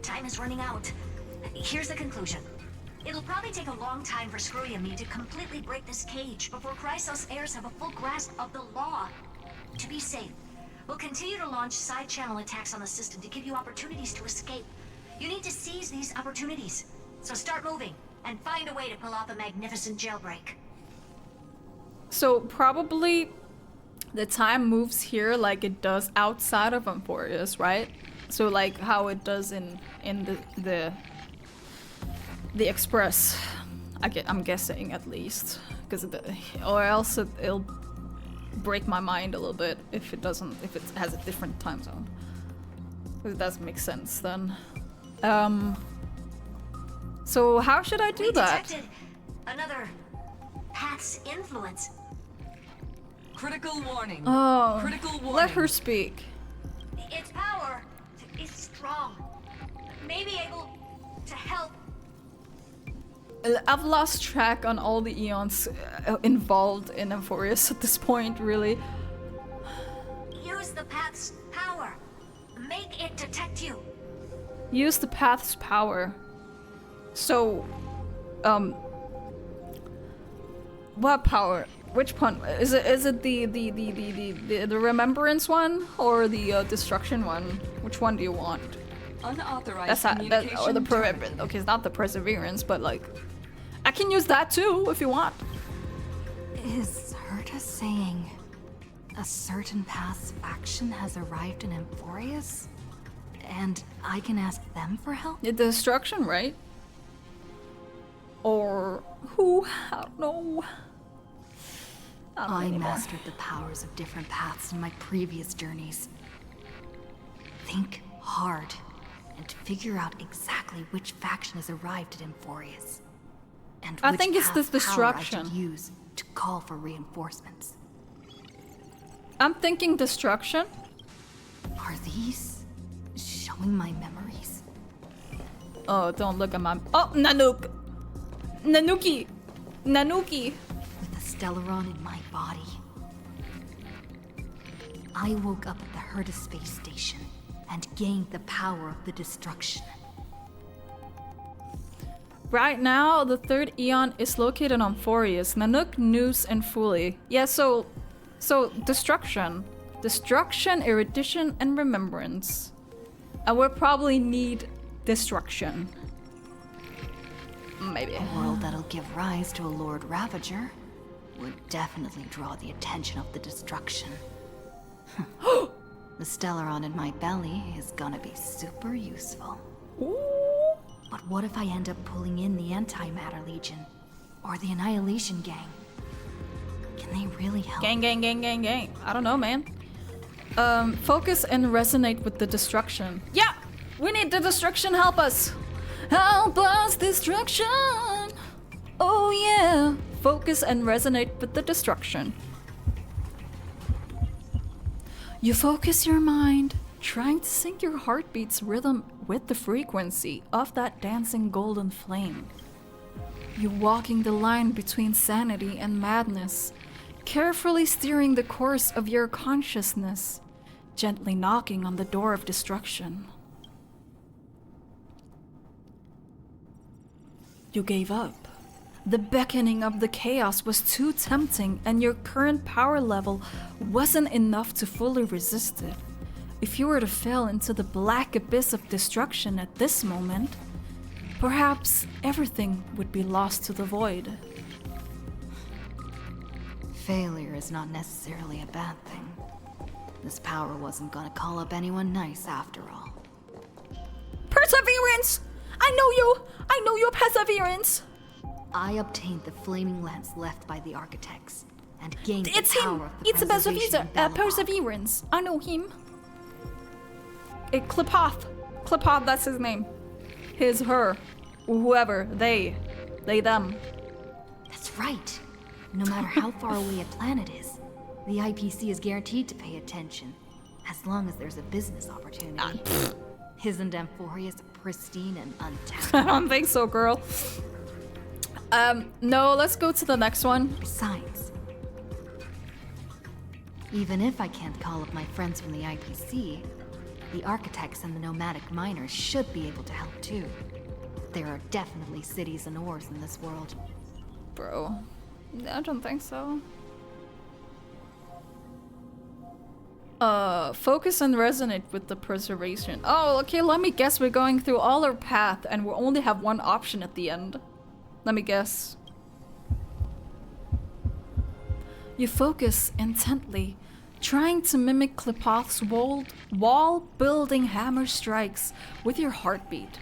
[SPEAKER 5] Time is running out. Here's the conclusion. It'll probably take a long time for Screwy and me to completely break this cage before Chrysos heirs have a full grasp of the law. To be safe, we'll continue to launch side-channel attacks on the system to give you opportunities to escape. You need to seize these opportunities. So start moving, and find a way to pull off a magnificent jailbreak.
[SPEAKER 1] So probably the time moves here like it does outside of Amphorius, right? So like how it does in the Express. I'm guessing at least, because or else it'll break my mind a little bit if it has a different time zone. It does make sense then. So how should I do that?
[SPEAKER 5] Detected another path's influence.
[SPEAKER 7] Critical warning.
[SPEAKER 1] Oh,
[SPEAKER 7] Critical warning.
[SPEAKER 1] let her speak.
[SPEAKER 5] Its power is strong. Maybe able to help.
[SPEAKER 1] I've lost track on all the eons involved in Amphorius at this point, really.
[SPEAKER 5] Use the path's power. Make it detect you.
[SPEAKER 1] Use the path's power. So, what power? Which one? Is it the remembrance one or the destruction one? Which one do you want?
[SPEAKER 7] Unauthorized
[SPEAKER 1] That's or the okay, it's not the perseverance, but like, I can use that too if you want.
[SPEAKER 3] Is Herta saying a certain path's faction has arrived in Amphorius? And I can ask them for help?
[SPEAKER 1] The destruction, right? Or who? I don't know.
[SPEAKER 3] I mastered the powers of different paths in my previous journeys. Think hard and figure out exactly which faction has arrived at Emphorius. And
[SPEAKER 1] I
[SPEAKER 3] which
[SPEAKER 1] think it's the
[SPEAKER 3] path power
[SPEAKER 1] destruction.
[SPEAKER 3] I should use to call for reinforcements.
[SPEAKER 1] I'm thinking destruction.
[SPEAKER 3] Are these showing my memories?
[SPEAKER 1] Oh, don't look at my... Oh, Nanook! Nanuki! Nanuki!
[SPEAKER 3] With the Stellaron in my body. I woke up at the Herta space station and gained the power of the destruction.
[SPEAKER 1] Right now, the third Eon is located on Forius, Nanook, Noose, and Fuli. Yeah, so destruction. Destruction, erudition, and remembrance. And we'll probably need destruction. Maybe.
[SPEAKER 3] A world that'll give rise to a Lord Ravager would definitely draw the attention of the destruction. The Stellaron in my belly is gonna be super useful. But what if I end up pulling in the Antimatter Legion? Or the Annihilation Gang? Can they really help?
[SPEAKER 1] Gang. I don't know, man. Focus and resonate with the destruction. Yeah! We need the destruction, help us! Help us, destruction! Oh yeah! Focus and resonate with the destruction. You focus your mind, trying to sync your heartbeat's rhythm with the frequency of that dancing golden flame. You're walking the line between sanity and madness, carefully steering the course of your consciousness, gently knocking on the door of destruction. You gave up. The beckoning of the chaos was too tempting, and your current power level wasn't enough to fully resist it. If you were to fall into the black abyss of destruction at this moment, perhaps everything would be lost to the void.
[SPEAKER 3] Failure is not necessarily a bad thing. This power wasn't gonna call up anyone nice after all.
[SPEAKER 1] Perseverance! I know you, perseverance!
[SPEAKER 3] I obtained the flaming lance left by the architects and gained
[SPEAKER 1] It's
[SPEAKER 3] the
[SPEAKER 1] him!
[SPEAKER 3] power of the
[SPEAKER 1] It's perseverance! I know him. Klipoth, that's his name. His, her, whoever, they, them.
[SPEAKER 3] That's right. No matter how far away a planet is, the IPC is guaranteed to pay attention, as long as there's a business opportunity. Isn't Emphorius pristine and untapped?
[SPEAKER 1] I don't think so, girl. No, let's go to the next one.
[SPEAKER 3] Besides, even if I can't call up my friends from the IPC, the architects and the nomadic miners should be able to help too. There are definitely cities and ores in this world.
[SPEAKER 1] Bro, I don't think so. Focus and resonate with the preservation. Oh, okay, let me guess, we're going through all our path and we only have one option at the end. Let me guess. You focus intently, trying to mimic Klipoth's wall-building hammer strikes with your heartbeat.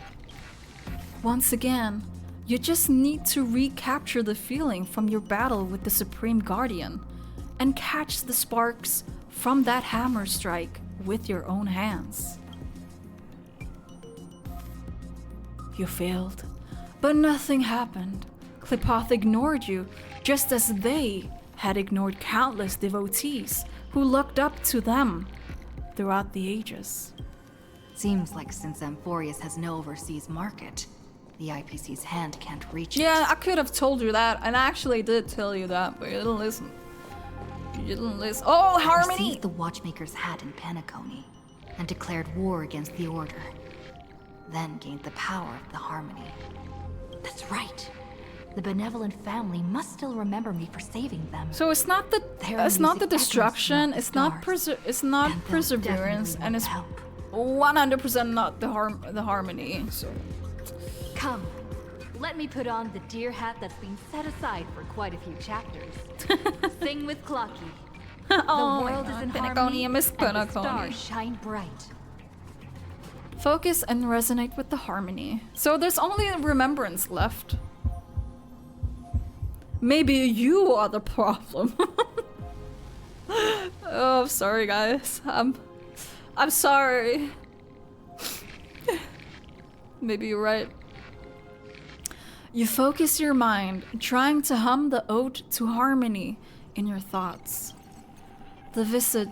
[SPEAKER 1] Once again, you just need to recapture the feeling from your battle with the Supreme Guardian and catch the sparks from that hammer strike with your own hands. You failed, but nothing happened. Klipoth ignored you, just as they had ignored countless devotees who looked up to them throughout the ages.
[SPEAKER 3] Seems like since Emphorius has no overseas market, the IPC's hand can't reach it.
[SPEAKER 1] Yeah, I could have told you that, and I actually did tell you that, but you didn't listen. You didn't listen. Oh, Harmony!
[SPEAKER 3] I received the Watchmaker's hat in Penacony and declared war against the Order. Then gained the power of the Harmony. That's right. The benevolent family must still remember me for saving them.
[SPEAKER 1] So it's not the destruction, it's not perseverance, and it's 100% not the harmony. So
[SPEAKER 9] come, let me put on the deer hat that's been set aside for quite a few chapters. Sing with Clocky. The world is in harmony, and the stars shine bright.
[SPEAKER 1] Focus and resonate with the harmony. So there's only remembrance left. Maybe you are the problem. Oh, sorry guys. I'm sorry. Maybe you're right. You focus your mind, trying to hum the ode to harmony in your thoughts. How do I say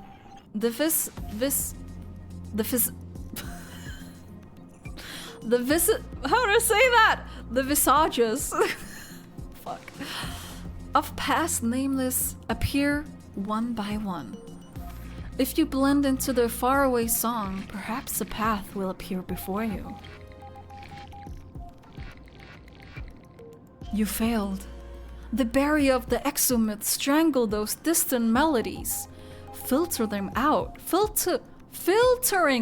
[SPEAKER 1] that? The visages fuck of past nameless appear one by one. If you blend into their faraway song, perhaps a path will appear before you. You failed. The barrier of the exomyth strangled those distant melodies. Filtering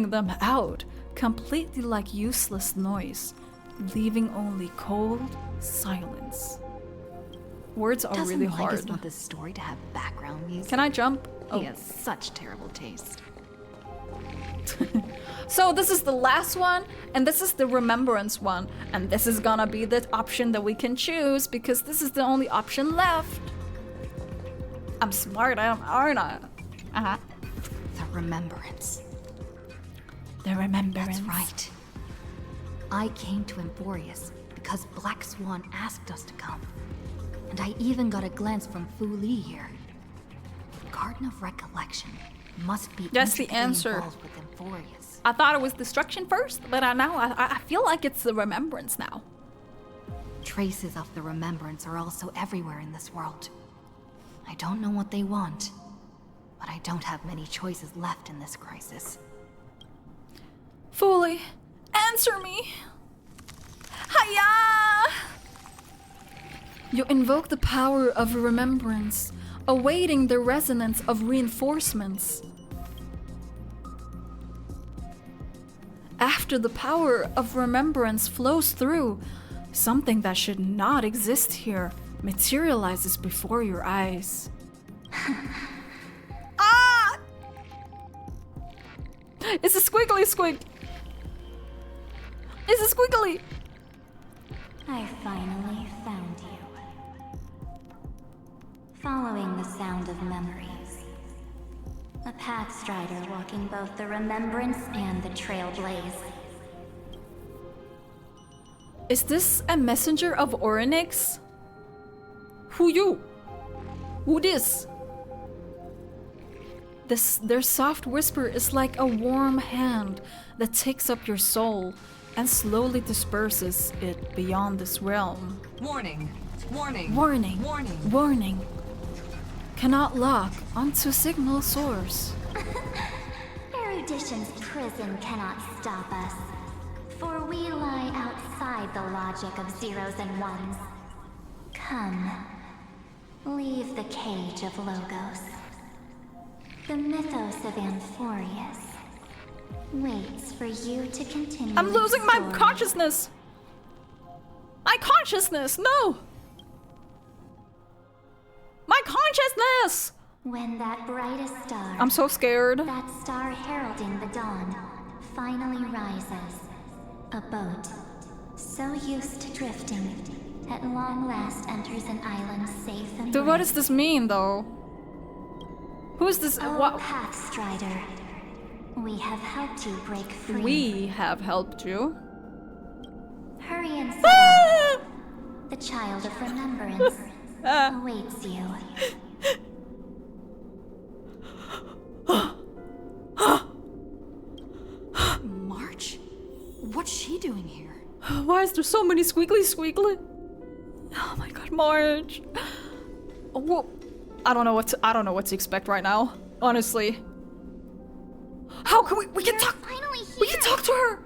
[SPEAKER 1] them out, completely like useless noise, leaving only cold silence. Words are really hard.
[SPEAKER 3] Doesn't want this story to have background music.
[SPEAKER 1] Can I jump? Oh.
[SPEAKER 3] He has such terrible taste.
[SPEAKER 1] So this is the last one, and this is the remembrance one, and this is gonna be the option that we can choose because this is the only option left. I'm smart, aren't I? Uh-huh.
[SPEAKER 3] The remembrance.
[SPEAKER 1] The remembrance.
[SPEAKER 3] That's right. I came to Emporius because Black Swan asked us to come. And I even got a glance from Fu Li here. The Garden of Recollection must be
[SPEAKER 1] that's the answer.
[SPEAKER 3] Involved with Emporius.
[SPEAKER 1] I thought it was destruction first, but I feel like it's the remembrance now.
[SPEAKER 3] Traces of the remembrance are also everywhere in this world. I don't know what they want, but I don't have many choices left in this crisis.
[SPEAKER 1] Fully, answer me. Hiya! You invoke the power of remembrance, awaiting the resonance of reinforcements. After the power of remembrance flows through, something that should not exist here materializes before your eyes. Ah! It's a squiggly squig. It's a squiggly.
[SPEAKER 14] I finally found you. Following the sound of memories. A pathstrider walking both the remembrance and the trailblaze.
[SPEAKER 1] Is this a messenger of Orynyx? Who you? Who this? Their soft whisper is like a warm hand that takes up your soul and slowly disperses it beyond this realm.
[SPEAKER 7] Warning. Warning.
[SPEAKER 1] Warning.
[SPEAKER 7] Warning.
[SPEAKER 1] Warning. Cannot lock onto signal source.
[SPEAKER 14] Erudition's prison cannot stop us, for we lie outside the logic of zeros and ones. Come, leave the cage of Logos. The mythos of Amphorius waits for you to continue.
[SPEAKER 1] I'm losing my consciousness! My consciousness! No! My consciousness!
[SPEAKER 14] When that brightest star,
[SPEAKER 1] I'm so scared.
[SPEAKER 14] that star heralding the dawn, finally rises, a boat, so used to drifting, at long last enters an island safe and
[SPEAKER 1] Dude, what does this mean, though? Who's this?
[SPEAKER 14] Oh,
[SPEAKER 1] what?
[SPEAKER 14] Pathstrider, we have helped you break free.
[SPEAKER 1] We have helped you.
[SPEAKER 14] Hurry and settle. The child of remembrance awaits you.
[SPEAKER 3] March? What's she doing here?
[SPEAKER 1] Why is there so many squiggly? Oh my god, March. Whoa. I don't know what to expect right now. Honestly. How can we can talk? We can talk to her.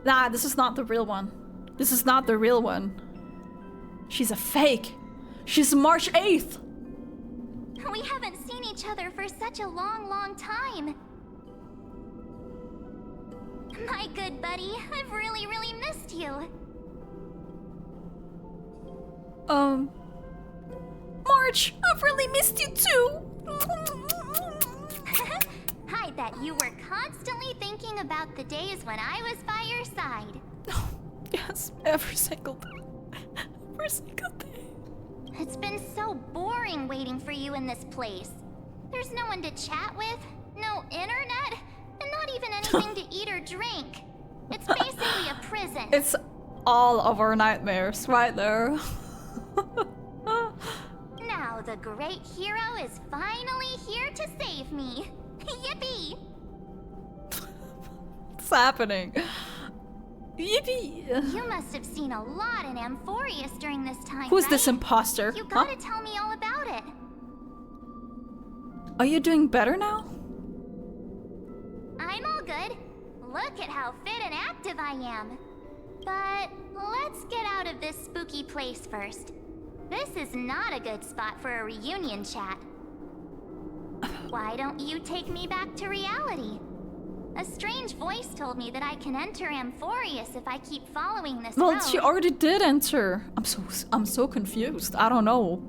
[SPEAKER 1] Nah, this is not the real one. This is not the real one. She's a fake. She's March 8th.
[SPEAKER 14] We haven't seen each other for such a long time. My good buddy, I've really missed you.
[SPEAKER 1] March, I've really missed you too.
[SPEAKER 14] Hi that you were constantly thinking about the days when I was by your side.
[SPEAKER 1] Yes, every single day. Every single day.
[SPEAKER 14] It's been so boring waiting for you in this place. There's no one to chat with, no internet, and not even anything to eat or drink. It's basically a prison.
[SPEAKER 1] It's all of our nightmares right there.
[SPEAKER 14] Now the great hero is finally here to save me. Yippee!
[SPEAKER 1] What's happening? Yippee!
[SPEAKER 14] You must have seen a lot in Amphorius during this time.
[SPEAKER 1] Who's
[SPEAKER 14] right?
[SPEAKER 1] this imposter?
[SPEAKER 14] You gotta tell me all about it.
[SPEAKER 1] Are you doing better now?
[SPEAKER 14] I'm all good. Look at how fit and active I am. But let's get out of this spooky place first. This is not a good spot for a reunion chat. Why don't you take me back to reality? A strange voice told me that I can enter Amphorius if I keep following this road.
[SPEAKER 1] She already did enter. I'm so confused. I don't know.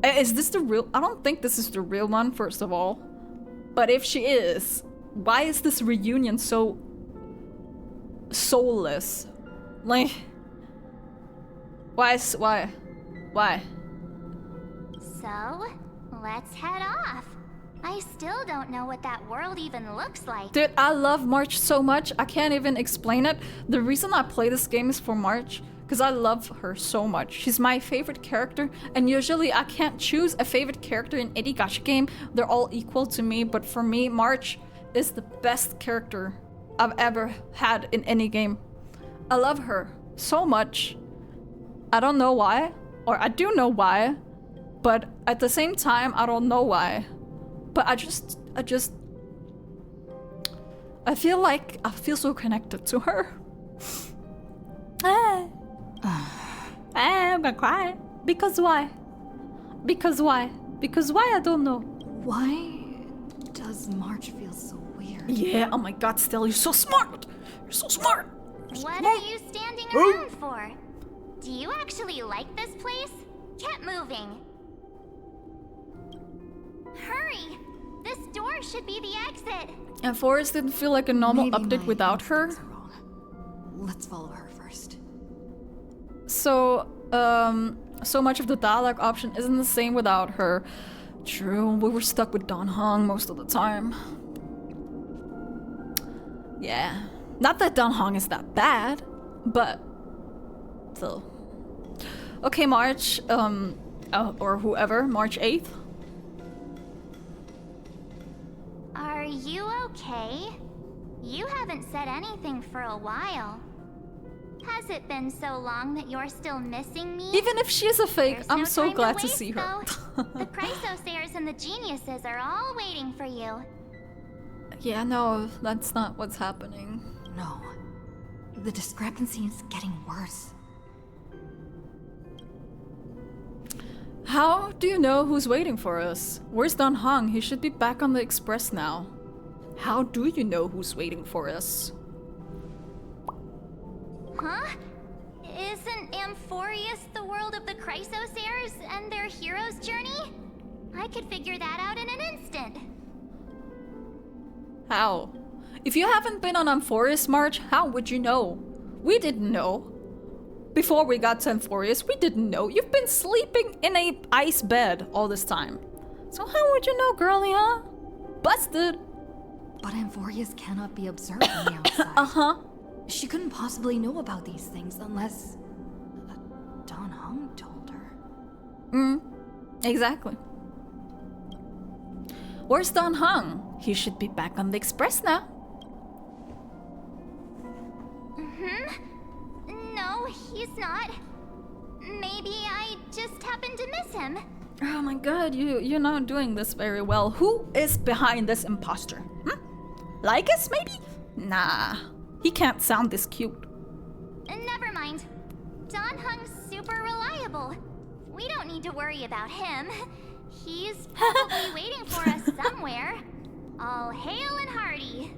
[SPEAKER 1] Is this the real? I don't think this is the real one, first of all. But if she is, why is this reunion so soulless? Like, why?
[SPEAKER 14] So, let's head off. I still don't know what that world even looks like.
[SPEAKER 1] Dude, I love March so much. I can't even explain it. The reason I play this game is for March, because I love her so much. She's my favorite character, and usually I can't choose a favorite character in any gacha game. They're all equal to me, but for me, March is the best character I've ever had in any game. I love her so much. I don't know why, or I do know why, but at the same time, I don't know why. But I feel so connected to her. I'm gonna cry. Because why? Because why? Because why? I don't know.
[SPEAKER 3] Why does March feel so weird?
[SPEAKER 1] Yeah, oh my god, Stella, you're so smart! You're so smart!
[SPEAKER 14] What are you standing around for? Do you actually like this place? Get moving. Hurry! This door should be the exit.
[SPEAKER 1] And Forest didn't feel like a normal update without her.
[SPEAKER 3] Let's follow her first.
[SPEAKER 1] So, so much of the dialogue option isn't the same without her. True, we were stuck with Don Hong most of the time. Yeah. Not that Don Hong is that bad, but still. Okay, March, or whoever, March 8th.
[SPEAKER 14] Are you okay? You haven't said anything for a while. Has it been so long that you're still missing me?
[SPEAKER 1] Even if she is a fake,
[SPEAKER 14] There's
[SPEAKER 1] I'm
[SPEAKER 14] no
[SPEAKER 1] so
[SPEAKER 14] time
[SPEAKER 1] glad to
[SPEAKER 14] waste,
[SPEAKER 1] see her.
[SPEAKER 14] The Chrysosayers and the Geniuses are all waiting for you.
[SPEAKER 1] Yeah, no, that's not what's happening.
[SPEAKER 3] No. The discrepancy is getting worse.
[SPEAKER 1] How do you know who's waiting for us? Where's Don Hong? He should be back on the express now. How do you know who's waiting for us?
[SPEAKER 14] Huh? Isn't Amphorius the world of the Chrysosayers and their hero's journey? I could figure that out in an instant.
[SPEAKER 1] How? If you haven't been on Amphorius, March, how would you know? We didn't know. Before we got to Amphorius, we didn't know. You've been sleeping in a ice bed all this time. So how would you know, girlie, huh? Busted.
[SPEAKER 3] But Amphorius cannot be observed from the outside.
[SPEAKER 1] Uh-huh.
[SPEAKER 3] She couldn't possibly know about these things unless Don Hong told her.
[SPEAKER 1] Exactly. Where's Don Hong? He should be back on the express now.
[SPEAKER 14] No, he's not. Maybe I just happened to miss him.
[SPEAKER 1] Oh my god, you're not doing this very well. Who is behind this imposter? Lycus, maybe? Nah, he can't sound this cute.
[SPEAKER 14] Never mind. Don Hung's super reliable. We don't need to worry about him. He's probably waiting for us somewhere. All hail and hearty.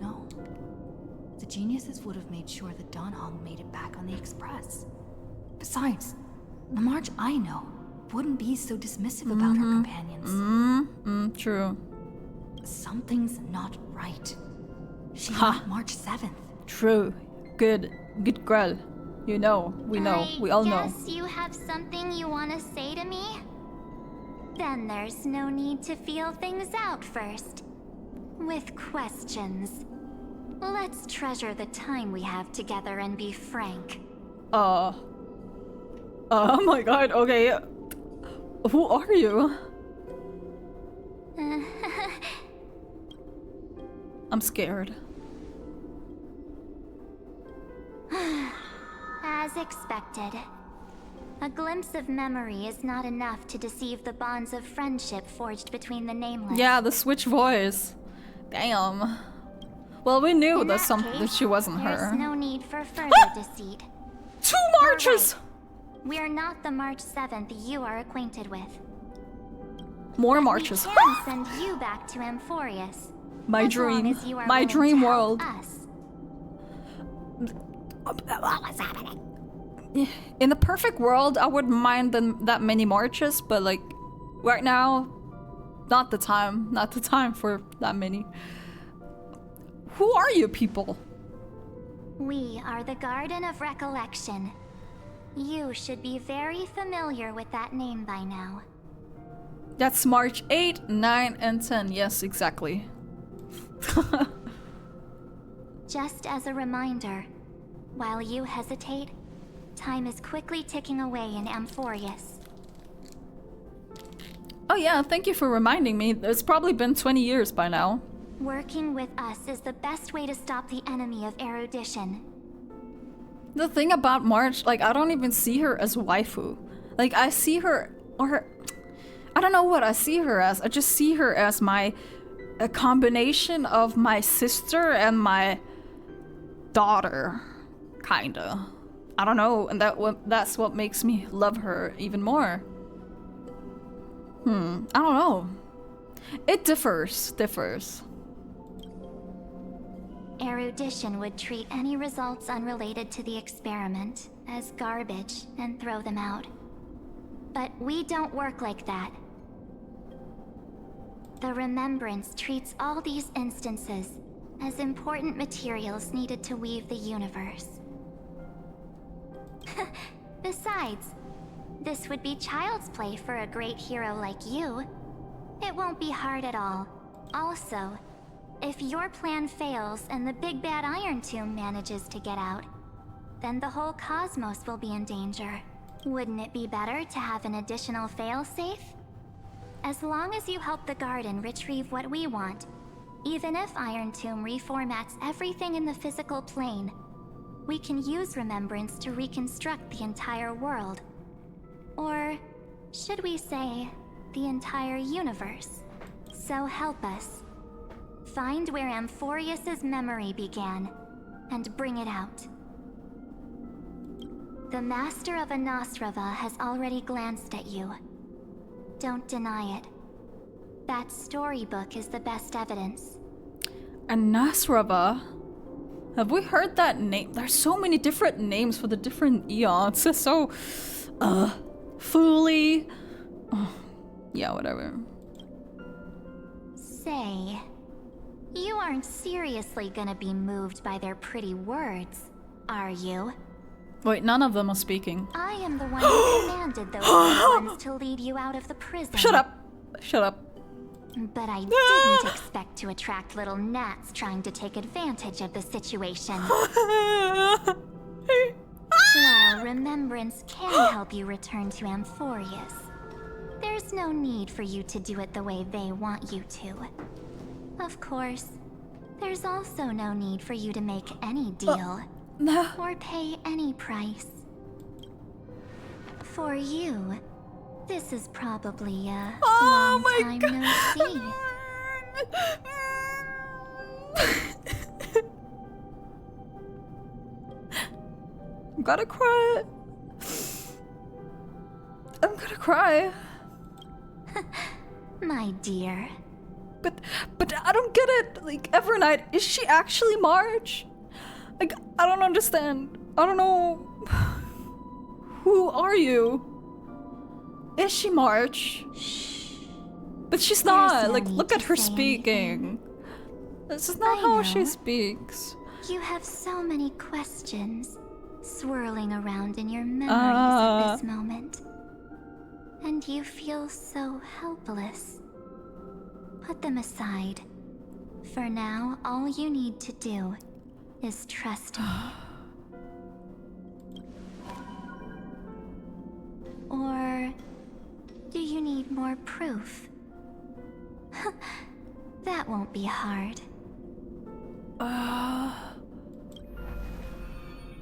[SPEAKER 3] No. The Geniuses would have made sure that Don Hong made it back on the express. Besides, the March I know wouldn't be so dismissive about her companions.
[SPEAKER 1] True.
[SPEAKER 3] Something's not right. She
[SPEAKER 1] Ha.
[SPEAKER 3] meant March 7th.
[SPEAKER 1] True. Good girl. You know, we know, we all know.
[SPEAKER 14] Guess you have something you want to say to me? Then there's no need to feel things out first. With questions. Let's treasure the time we have together and be frank.
[SPEAKER 1] Oh my god, okay. Who are you? I'm scared.
[SPEAKER 14] As expected. A glimpse of memory is not enough to deceive the bonds of friendship forged between the nameless.
[SPEAKER 1] Yeah, the switch voice. Damn. Well, we knew
[SPEAKER 14] In
[SPEAKER 1] that
[SPEAKER 14] that
[SPEAKER 1] she wasn't
[SPEAKER 14] There's
[SPEAKER 1] her.
[SPEAKER 14] no need for further deceit.
[SPEAKER 1] 2 marches!
[SPEAKER 14] We're not the March 7th you are acquainted with.
[SPEAKER 1] More marches.
[SPEAKER 14] We can send you back to Amphorius.
[SPEAKER 1] My
[SPEAKER 14] as long
[SPEAKER 1] dream.
[SPEAKER 14] as you are
[SPEAKER 1] My
[SPEAKER 14] willing
[SPEAKER 1] dream
[SPEAKER 14] to help
[SPEAKER 1] world.
[SPEAKER 14] us.
[SPEAKER 1] What was happening? In the perfect world, I wouldn't mind that many marches, but like right now, not the time. Not the time for that many. Who are you people?
[SPEAKER 14] We are the Garden of Recollection. You should be very familiar with that name by now.
[SPEAKER 1] That's March 8, 9, and 10. Yes, exactly.
[SPEAKER 14] Just as a reminder, while you hesitate, time is quickly ticking away in Amphorius.
[SPEAKER 1] Oh yeah, thank you for reminding me. It's probably been 20 years by now.
[SPEAKER 14] Working with us is the best way to stop the enemy of erudition.
[SPEAKER 1] The thing about March, like, I don't even see her as waifu. Like, I see her, or I don't know what I see her as. I just see her as a combination of my sister and my daughter, kinda. I don't know, and that's what makes me love her even more. I don't know. It differs.
[SPEAKER 14] Erudition would treat any results unrelated to the experiment as garbage and throw them out. But we don't work like that. The Remembrance treats all these instances as important materials needed to weave the universe. Besides, this would be child's play for a great hero like you. It won't be hard at all. Also, if your plan fails and the big bad Iron Tomb manages to get out, then the whole cosmos will be in danger. Wouldn't it be better to have an additional failsafe? As long as you help the Garden retrieve what we want, even if Iron Tomb reformats everything in the physical plane, we can use Remembrance to reconstruct the entire world. Or should we say, the entire universe? So help us. Find where Amphorius's memory began, and bring it out. The Master of Anasrava has already glanced at you. Don't deny it. That storybook is the best evidence.
[SPEAKER 1] Anasrava? Have we heard that name? There's so many different names for the different eons. It's so, Fooly. Oh, yeah, whatever.
[SPEAKER 14] Say, you aren't seriously gonna be moved by their pretty words, are you?
[SPEAKER 1] Wait, none of them are speaking.
[SPEAKER 14] I am the one who commanded those ones to lead you out of the prison.
[SPEAKER 1] Shut up.
[SPEAKER 14] But I didn't expect to attract little gnats trying to take advantage of the situation. While Remembrance can help you return to Amphorius, there's no need for you to do it the way they want you to. Of course, there's also no need for you to make any deal or pay any price. For you, this is probably a long time no see.
[SPEAKER 1] I'm gonna cry. I'm gonna cry.
[SPEAKER 14] My dear.
[SPEAKER 1] But I don't get it. Like, Evernight, is she actually Marge? Like, I don't understand. I don't know. Who are you? Is she Marge? But she's not. Like, look at her speaking. This is not how she speaks.
[SPEAKER 14] You have so many questions swirling around in your memories at this moment. And you feel so helpless. Put them aside. For now, all you need to do is trust me. Or do you need more proof? That won't be hard.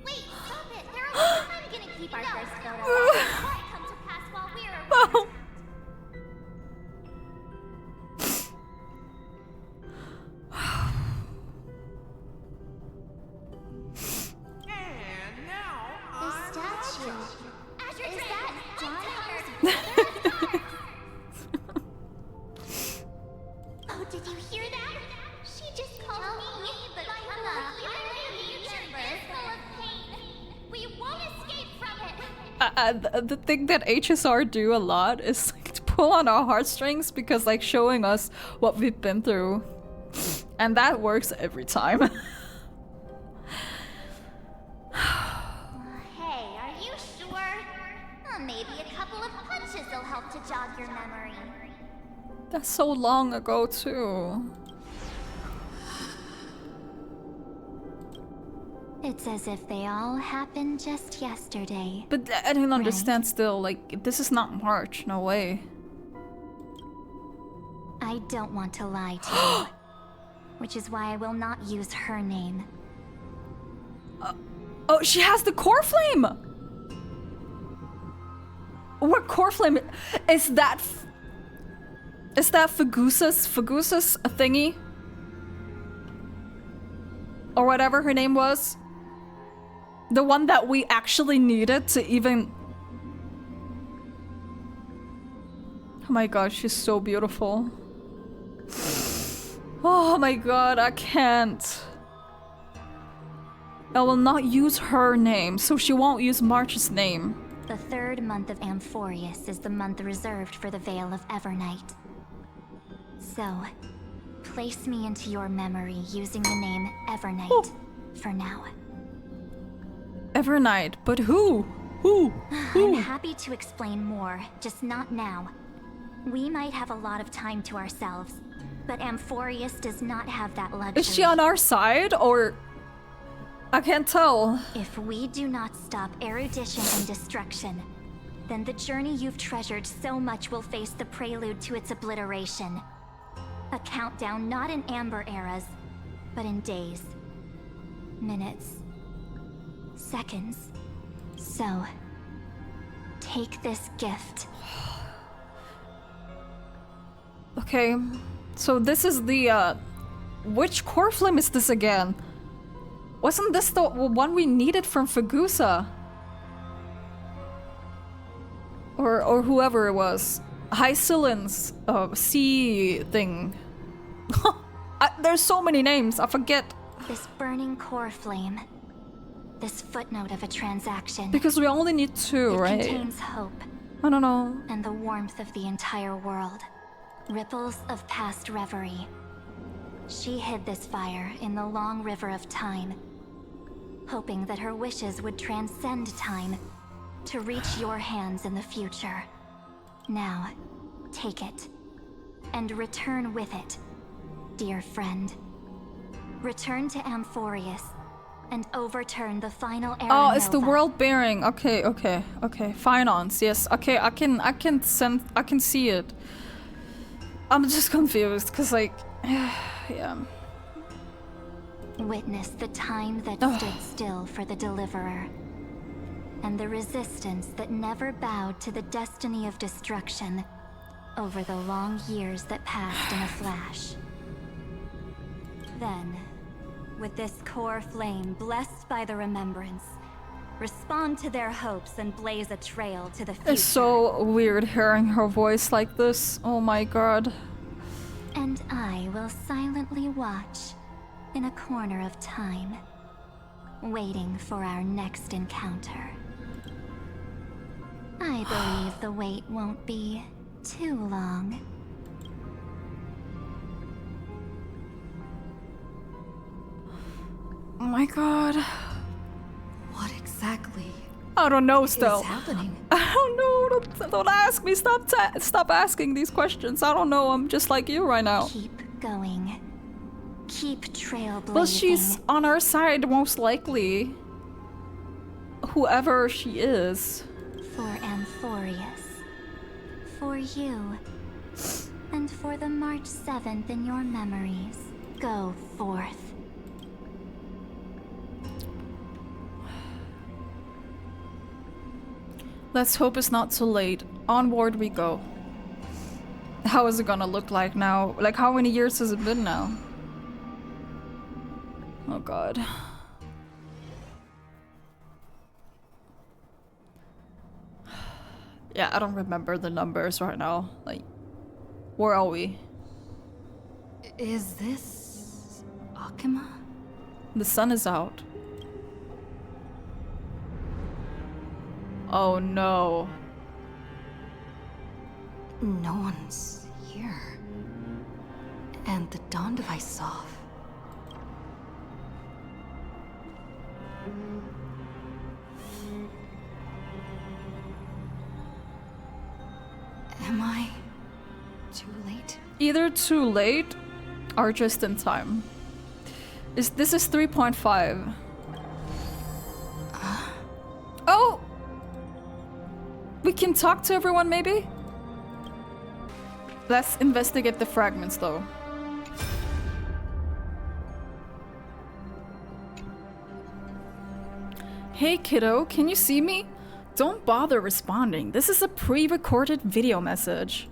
[SPEAKER 13] Wait, stop it! I'm gonna keep our first photo. Why come to pass while we're
[SPEAKER 1] Oh.
[SPEAKER 13] The statue. Is that John Hunter's Oh, did you hear that? She just called me, but universe full of pain. We won't escape from it.
[SPEAKER 1] The thing that HSR do a lot is like to pull on our heartstrings because like showing us what we've been through. And that works every time.
[SPEAKER 13] Hey, are you sure? Maybe a couple of punches will help to jog your memory.
[SPEAKER 1] That's so long ago too.
[SPEAKER 14] It's as if they all happened just yesterday.
[SPEAKER 1] But I don't understand still, like, this is not March, no way.
[SPEAKER 14] I don't want to lie to you. Which is why I will not use her name.
[SPEAKER 1] Oh, she has the core flame! What core flame? Is that Fagusa's thingy? Or whatever her name was? The one that we actually needed to even... Oh my god, she's so beautiful. Oh my god, I can't. I will not use her name, so she won't use March's name.
[SPEAKER 14] The third month of Amphorius is the month reserved for the Veil of Evernight. So, place me into your memory using the name Evernight for now.
[SPEAKER 1] Evernight, but who? Who?
[SPEAKER 14] I'm happy to explain more, just not now. We might have a lot of time to ourselves, but Amphorius does not have that luxury.
[SPEAKER 1] Is she on our side, or... I can't tell.
[SPEAKER 14] If we do not stop erudition and destruction, then the journey you've treasured so much will face the prelude to its obliteration. A countdown not in amber eras, but in days, minutes, seconds. So, take this gift.
[SPEAKER 1] Okay, so this is the, which core flame is this again? Wasn't this the one we needed from Fagusa? Or whoever it was. Hycilin's sea thing. There's so many names, I forget.
[SPEAKER 14] This burning core flame. This footnote of a transaction.
[SPEAKER 1] Because we only need two, right?
[SPEAKER 14] It contains hope.
[SPEAKER 1] I don't know.
[SPEAKER 14] And the warmth of the entire world. Ripples of past reverie. She hid this fire in the long river of time, hoping that her wishes would transcend time to reach your hands in the future. Now, take it, and return with it, dear friend. Return to Amphorius, and overturn the final era.
[SPEAKER 1] Oh, it's the world bearing. Okay, okay, okay. Finance, yes. Okay, I can see it. I'm just confused, cause like, yeah.
[SPEAKER 14] Witness the time that stood still for the Deliverer, and the resistance that never bowed to the destiny of destruction over the long years that passed in a flash. Then, with this core flame blessed by the remembrance, respond to their hopes and blaze a trail to the future.
[SPEAKER 1] It's so weird hearing her voice like this. Oh my god.
[SPEAKER 14] And I will silently watch in a corner of time, waiting for our next encounter. I believe the wait won't be too long.
[SPEAKER 1] my god.
[SPEAKER 3] What exactly?
[SPEAKER 1] I don't know still.
[SPEAKER 3] Is happening?
[SPEAKER 1] I don't know. Don't ask me. Stop asking these questions. I don't know. I'm just like you right now.
[SPEAKER 14] Keep going. Keep trailblazing.
[SPEAKER 1] Well, she's on our side most likely. Whoever she is.
[SPEAKER 14] For Amphorius. For you. And for the March 7th in your memories. Go forth.
[SPEAKER 1] Let's hope it's not too late. Onward we go. How is it gonna look like now? Like, how many years has it been now? Oh god. Yeah, I don't remember the numbers right now. Like, where are we?
[SPEAKER 3] Is this Akima?
[SPEAKER 1] The sun is out. Oh no.
[SPEAKER 3] No one's here. And the dawn device off. Am I too late?
[SPEAKER 1] Either too late or just in time. This is 3.5. Oh! We can talk to everyone maybe? Let's investigate the fragments though. Hey kiddo, can you see me? Don't bother responding. This is a pre-recorded video message.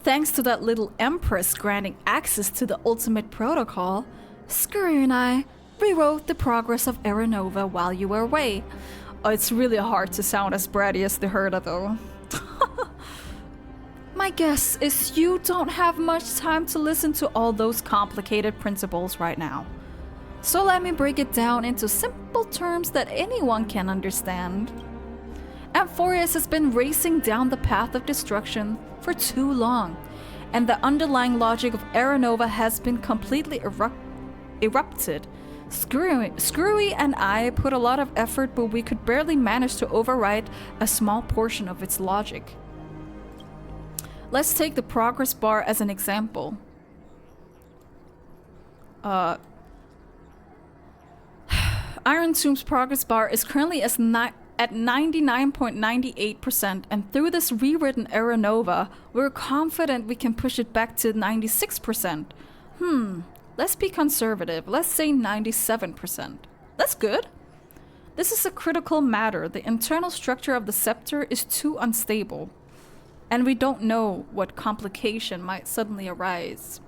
[SPEAKER 1] Thanks to that little empress granting access to the ultimate protocol, Scurry and I rewrote the progress of Aranova while you were away. Oh, it's really hard to sound as bratty as the Herda though. My guess is you don't have much time to listen to all those complicated principles right now. So let me break it down into simple terms that anyone can understand. Amphorius has been racing down the path of destruction for too long, and the underlying logic of Aranova has been completely erupted. Screwy and I put a lot of effort, but we could barely manage to override a small portion of its logic. Let's take the progress bar as an example. Iron Tomb's progress bar is currently at 99.98%, and through this rewritten Aranova, we're confident we can push it back to 96%. Let's be conservative. Let's say 97%. That's good. This is a critical matter. The internal structure of the scepter is too unstable, and we don't know what complication might suddenly arise.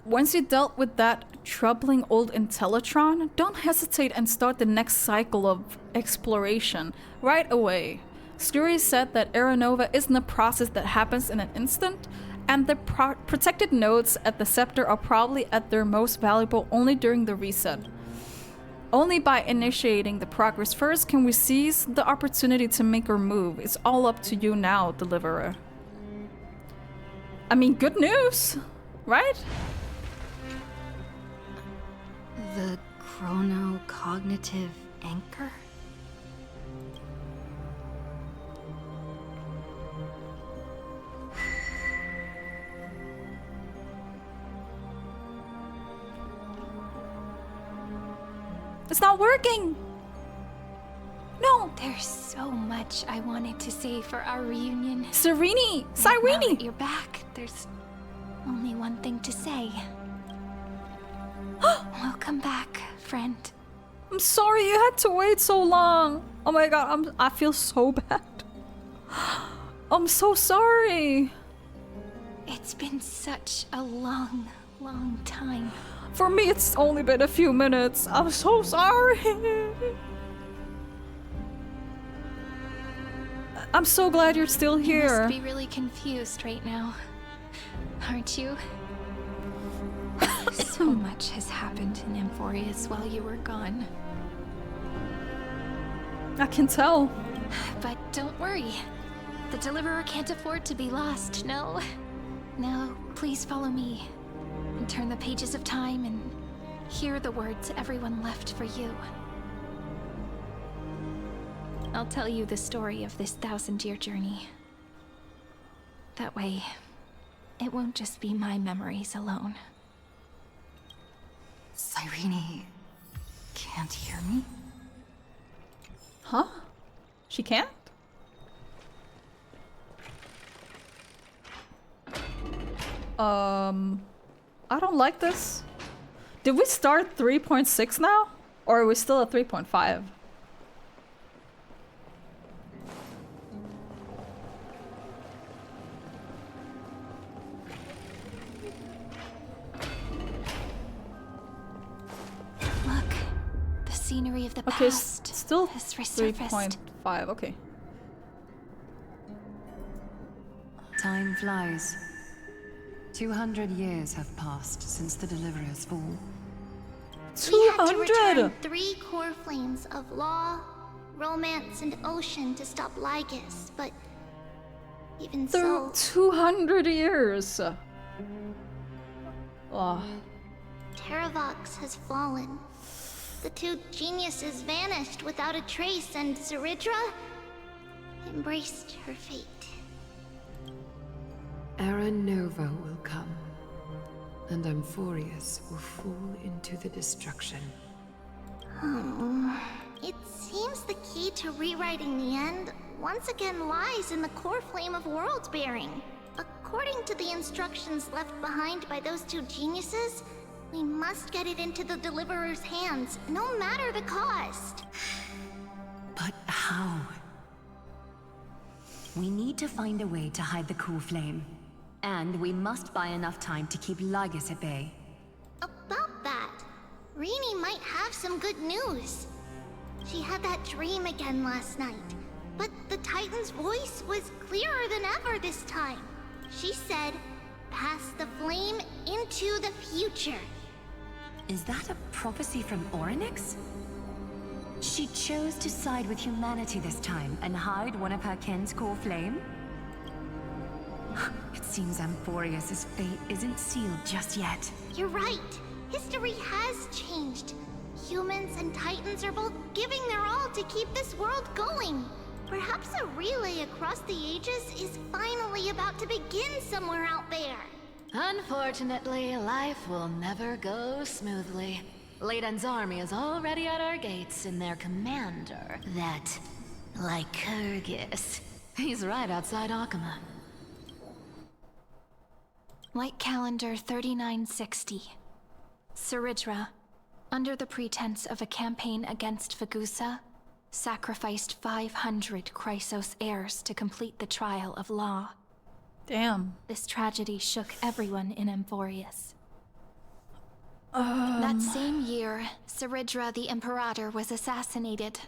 [SPEAKER 1] Once you dealt with that troubling old Intellitron, don't hesitate and start the next cycle of exploration right away. Scurry said that Aranova isn't a process that happens in an instant, and the protected nodes at the scepter are probably at their most valuable only during the reset. Only by initiating the progress first can we seize the opportunity to make our move. It's all up to you now, Deliverer. I mean, good news, right?
[SPEAKER 3] The chronocognitive anchor?
[SPEAKER 1] It's not working! No!
[SPEAKER 2] There's so much I wanted to say for our reunion.
[SPEAKER 1] Cyrene!
[SPEAKER 2] Now that you're back, there's only one thing to say. Welcome back, friend.
[SPEAKER 1] I'm sorry you had to wait so long. Oh my god, I feel so bad. I'm so sorry.
[SPEAKER 2] It's been such a long, long time.
[SPEAKER 1] For me, it's only been a few minutes. I'm so sorry. I'm so glad you're still here.
[SPEAKER 2] You must be really confused right now, aren't you? So much has happened in Amphorius while you were gone.
[SPEAKER 1] I can tell.
[SPEAKER 2] But don't worry. The Deliverer can't afford to be lost, no? No, please follow me. can turn the pages of time and hear the words everyone left for you. I'll tell you the story of this 1,000-year journey. That way, it won't just be my memories alone.
[SPEAKER 3] Cyrene can't hear me?
[SPEAKER 1] Huh? She can't? I don't like this. Did we start 3.6 now? Or are we still at 3.5?
[SPEAKER 2] Look, the scenery of the
[SPEAKER 1] Okay,
[SPEAKER 2] past
[SPEAKER 1] still
[SPEAKER 2] has resurfaced.
[SPEAKER 1] 3.5, okay.
[SPEAKER 4] Time flies. 200 years have passed since the Deliverer's fall.
[SPEAKER 13] We had to
[SPEAKER 1] 200!
[SPEAKER 13] return 3 core flames of law, romance, and ocean to stop Lygus, but even so...
[SPEAKER 1] 200 years! Oh.
[SPEAKER 13] Terravox has fallen. The 2 geniuses vanished without a trace, and Zeridra embraced her fate.
[SPEAKER 4] Era Nova will come, and Amphorius will fall into the destruction.
[SPEAKER 13] It seems the key to rewriting the end once again lies in the core flame of world bearing. According to the instructions left behind by those 2 geniuses, we must get it into the Deliverer's hands, no matter the cost.
[SPEAKER 4] But how? We need to find a way to hide the core flame. And we must buy enough time to keep Lygus at bay.
[SPEAKER 13] About that, Rini might have some good news. She had that dream again last night, but the Titan's voice was clearer than ever this time. She said, "Pass the flame into the future."
[SPEAKER 4] Is that a prophecy from Orynyx? She chose to side with humanity this time and hide one of her kin's core flame? It seems Amphorius' fate isn't sealed just yet.
[SPEAKER 13] You're right. History has changed. Humans and Titans are both giving their all to keep this world going. Perhaps a relay across the ages is finally about to begin somewhere out there.
[SPEAKER 9] Unfortunately, life will never go smoothly. Leiden's army is already at our gates, and their commander, that Lycurgus, he's right outside Akuma.
[SPEAKER 2] Light calendar 3960. Zeridra, under the pretense of a campaign against Fagusa, sacrificed 500 Chrysos heirs to complete the trial of law.
[SPEAKER 1] Damn.
[SPEAKER 2] This tragedy shook everyone in Amphorius. That same year, Zeridra the Imperator was assassinated,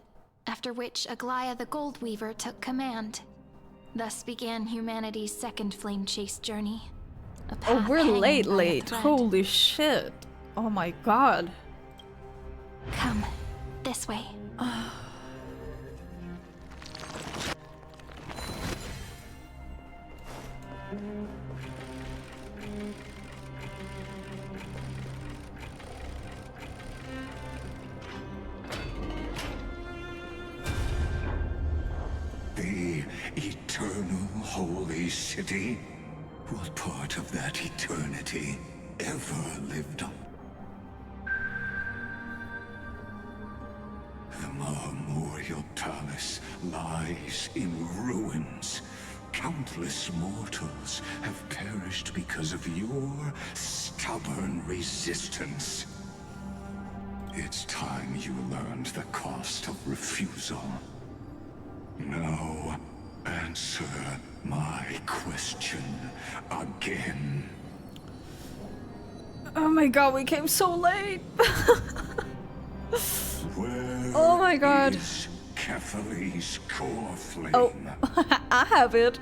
[SPEAKER 2] after which Aglaia the Goldweaver took command. Thus began humanity's second flame chase journey.
[SPEAKER 1] Oh, we're late. Holy shit. Oh my god.
[SPEAKER 2] Come, this way.
[SPEAKER 6] The eternal holy city? What part of that eternity ever lived up? The memorial palace lies in ruins. Countless mortals have perished because of your stubborn resistance. It's time you learned the cost of refusal. Now, answer my question again.
[SPEAKER 1] Oh my god, we came so late.
[SPEAKER 6] Where
[SPEAKER 1] oh my god.
[SPEAKER 6] is Kephali's core flame?
[SPEAKER 1] Oh, I have it.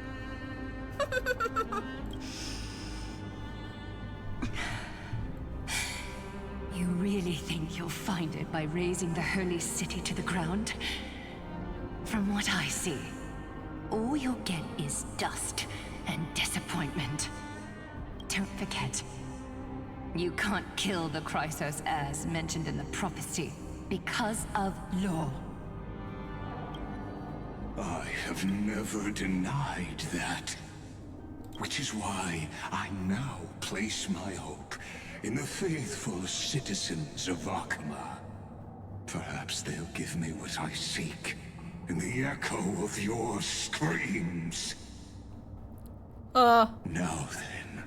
[SPEAKER 4] You really think you'll find it by razing the holy city to the ground? From what I see, all you'll get is dust and disappointment. Don't forget, You can't kill the Chrysos heirs mentioned in the prophecy because of law.
[SPEAKER 6] I have never denied that. Which is why I now place my hope in the faithful citizens of Akuma. Perhaps they'll give me what I seek in the echo of your screams. Now then,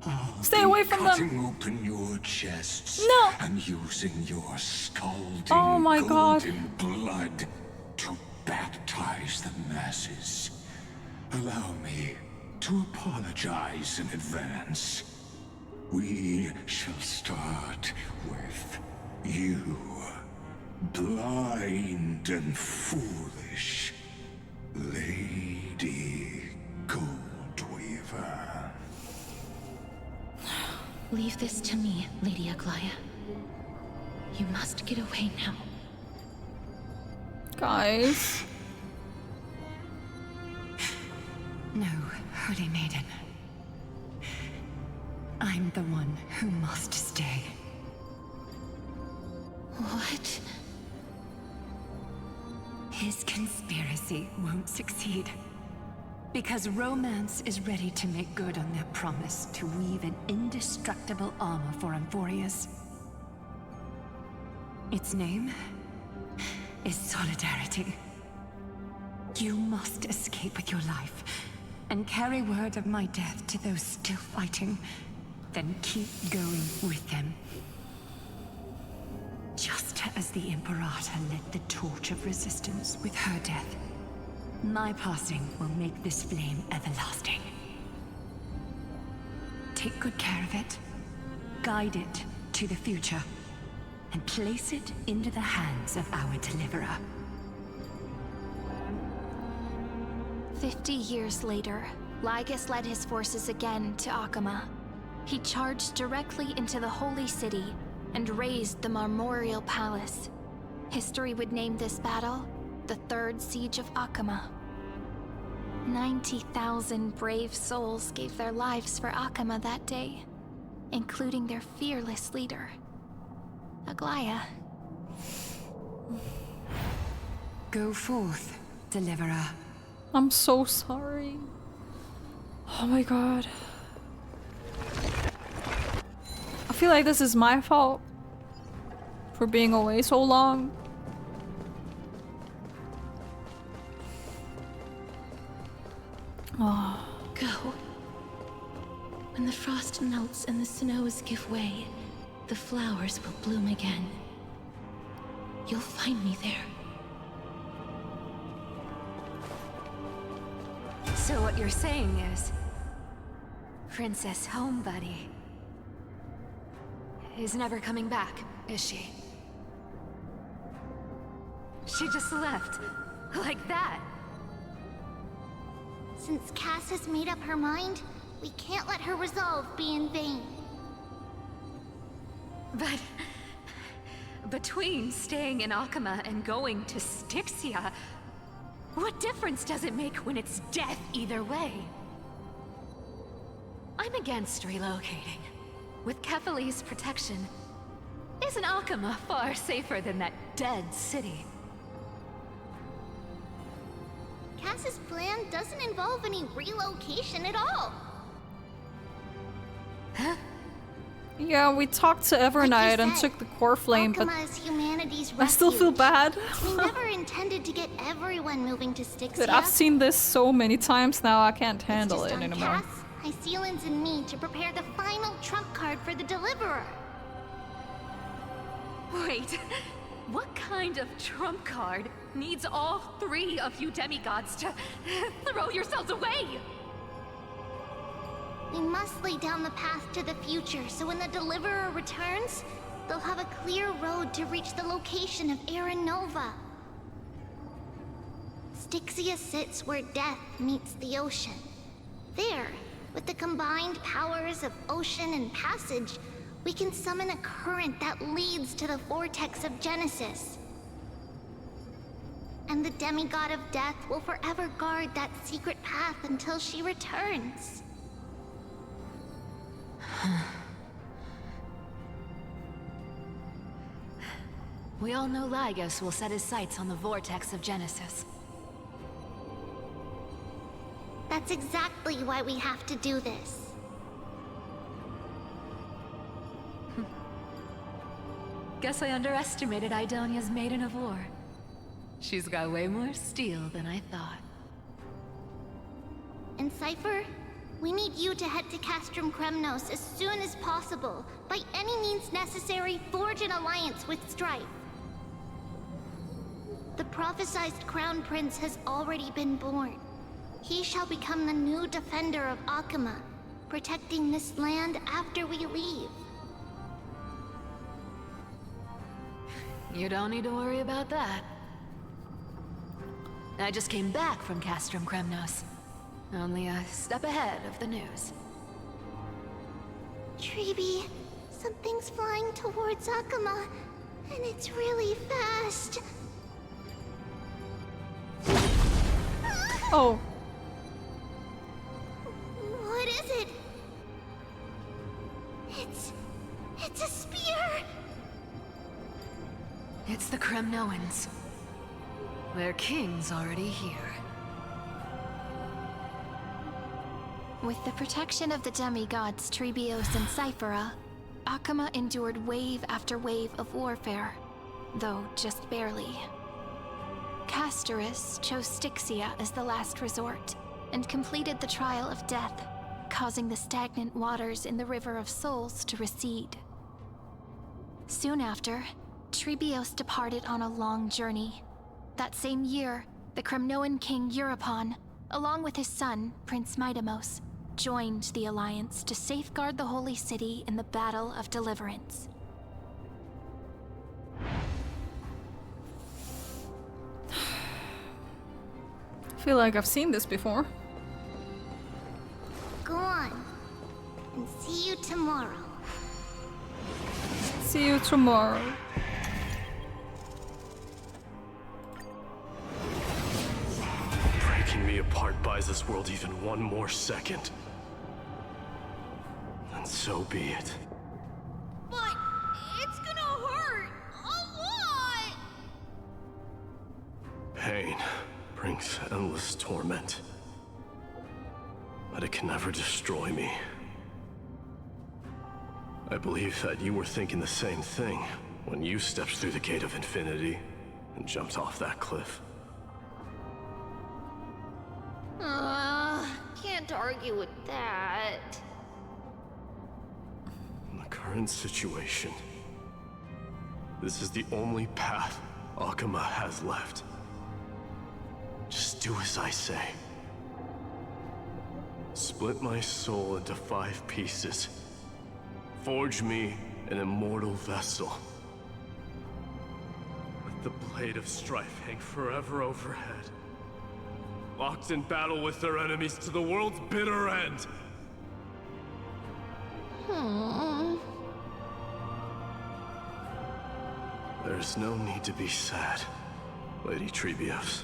[SPEAKER 6] I'll
[SPEAKER 1] stay away from
[SPEAKER 6] cutting
[SPEAKER 1] them.
[SPEAKER 6] open your chests
[SPEAKER 1] No.
[SPEAKER 6] and using your scalding
[SPEAKER 1] Oh my God.
[SPEAKER 6] golden blood to baptize the masses. Allow me to apologize in advance. We shall start with you, blind and foolish Lady Goldweaver.
[SPEAKER 8] Leave this to me, Lady Aglaya. You must get away now.
[SPEAKER 1] Guys.
[SPEAKER 4] No, Holy Maiden. I'm the one who must stay.
[SPEAKER 8] What?
[SPEAKER 4] His conspiracy won't succeed. Because Romance is ready to make good on their promise to weave an indestructible armor for Amphorius. Its name is Solidarity. You must escape with your life and carry word of my death to those still fighting, then keep going with them. Just as the Imperator lit the torch of resistance with her death, my passing will make this flame everlasting. Take good care of it, guide it to the future, and place it into the hands of our deliverer.
[SPEAKER 2] 50 years later, Lygus led his forces again to Akuma. He charged directly into the Holy City and razed the Marmorial Palace. History would name this battle the Third Siege of Akuma. 90,000 brave souls gave their lives for Akuma that day, including their fearless leader, Aglaya.
[SPEAKER 4] Go forth, deliverer.
[SPEAKER 1] I'm so sorry. Oh my god. I feel like this is my fault for being away so long. Oh.
[SPEAKER 8] Go. When the frost melts and the snows give way, the flowers will bloom again. You'll find me there.
[SPEAKER 4] So what you're saying is, Princess Homebuddy is never coming back, is she? She just left, like that.
[SPEAKER 13] Since Cass has made up her mind, we can't let her resolve be in vain.
[SPEAKER 4] But between staying in Akuma and going to Styxia, what difference does it make when it's death either way? I'm against relocating. With Kefali's protection, isn't Akuma far safer than that dead city?
[SPEAKER 13] Cass's plan doesn't involve any relocation at all.
[SPEAKER 4] Huh?
[SPEAKER 1] Yeah, we talked to Evernight and took the core flame, but
[SPEAKER 13] Akuma is humanity's
[SPEAKER 1] I still feel bad.
[SPEAKER 13] We never intended to get everyone moving to Styxia.
[SPEAKER 1] But I've seen this so many times now, I can't handle it anymore.
[SPEAKER 13] Cass, Hycealans, and me to prepare the final trump card for the Deliverer.
[SPEAKER 4] Wait, what kind of trump card needs all three of you demigods to throw yourselves away?
[SPEAKER 13] We must lay down the path to the future, so when the Deliverer returns, they'll have a clear road to reach the location of Aaron Nova. Styxia sits where death meets the ocean. There, with the combined powers of ocean and passage, we can summon a current that leads to the vortex of Genesis. And the demigod of death will forever guard that secret path until she returns.
[SPEAKER 9] We all know Lygus will set his sights on the vortex of Genesis.
[SPEAKER 13] That's exactly why we have to do this.
[SPEAKER 9] Guess I underestimated Idonia's Maiden of War. She's got way more steel than I thought.
[SPEAKER 13] And Cypher, we need you to head to Castrum Kremnos as soon as possible. By any means necessary, forge an alliance with Strife. The prophesized Crown Prince has already been born. He shall become the new defender of Akuma, protecting this land after we leave.
[SPEAKER 9] You don't need to worry about that. I just came back from Castrum Kremnos. Only a step ahead of the news.
[SPEAKER 13] Treeby, something's flying towards Akuma, and it's really fast.
[SPEAKER 1] Oh.
[SPEAKER 13] What is it? It's a spear!
[SPEAKER 9] It's the Kremnoans. Their king's already here.
[SPEAKER 2] With the protection of the demigods Trebios and Cyphera, Akuma endured wave after wave of warfare, though just barely. Castorus chose Styxia as the last resort, and completed the trial of death, causing the stagnant waters in the River of Souls to recede. Soon after, Trebios departed on a long journey. That same year, the Kremnoan king Euripon, along with his son, Prince Midamos, joined the Alliance to safeguard the Holy City in the Battle of Deliverance.
[SPEAKER 1] I feel like I've seen this before.
[SPEAKER 13] Go on, and see you tomorrow.
[SPEAKER 1] See you tomorrow.
[SPEAKER 18] Breaking me apart buys this world even one more second. And so be it.
[SPEAKER 13] But it's gonna hurt a lot!
[SPEAKER 18] Pain brings endless torment. But it can never destroy me. I believe that you were thinking the same thing when you stepped through the gate of infinity and jumped off that cliff.
[SPEAKER 13] Can't argue with that.
[SPEAKER 18] In the current situation, this is the only path Akuma has left. Just do as I say. Split my soul into 5 pieces. Forge me an immortal vessel. Let the blade of strife hang forever overhead. Locked in battle with their enemies to the world's bitter end. There's no need to be sad, Lady Trebios.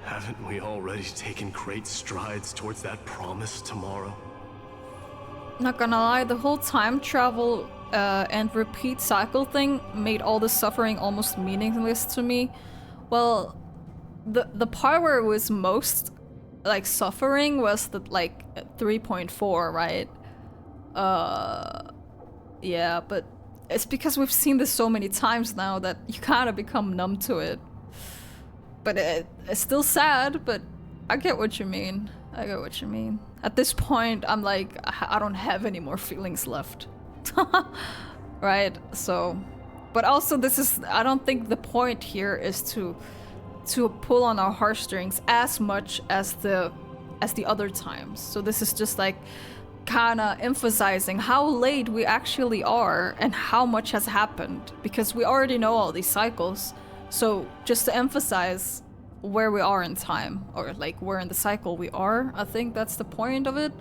[SPEAKER 18] Haven't we already taken great strides towards that promise tomorrow?
[SPEAKER 1] Not gonna lie, the whole time travel and repeat cycle thing made all the suffering almost meaningless to me. Well, the part where it was most like suffering was the like 3.4, right? Yeah, but it's because we've seen this so many times now that you kind of become numb to it. But it's still sad, but I get what you mean. I get what you mean. At this point, I'm like, I don't have any more feelings left. Right? So, but also this is, I don't think the point here is to pull on our heartstrings as much as the other times. So this is just like kind of emphasizing how late we actually are and how much has happened, because we already know all these cycles. So just to emphasize where we are in time, or like where in the cycle we are, I think that's the point of it.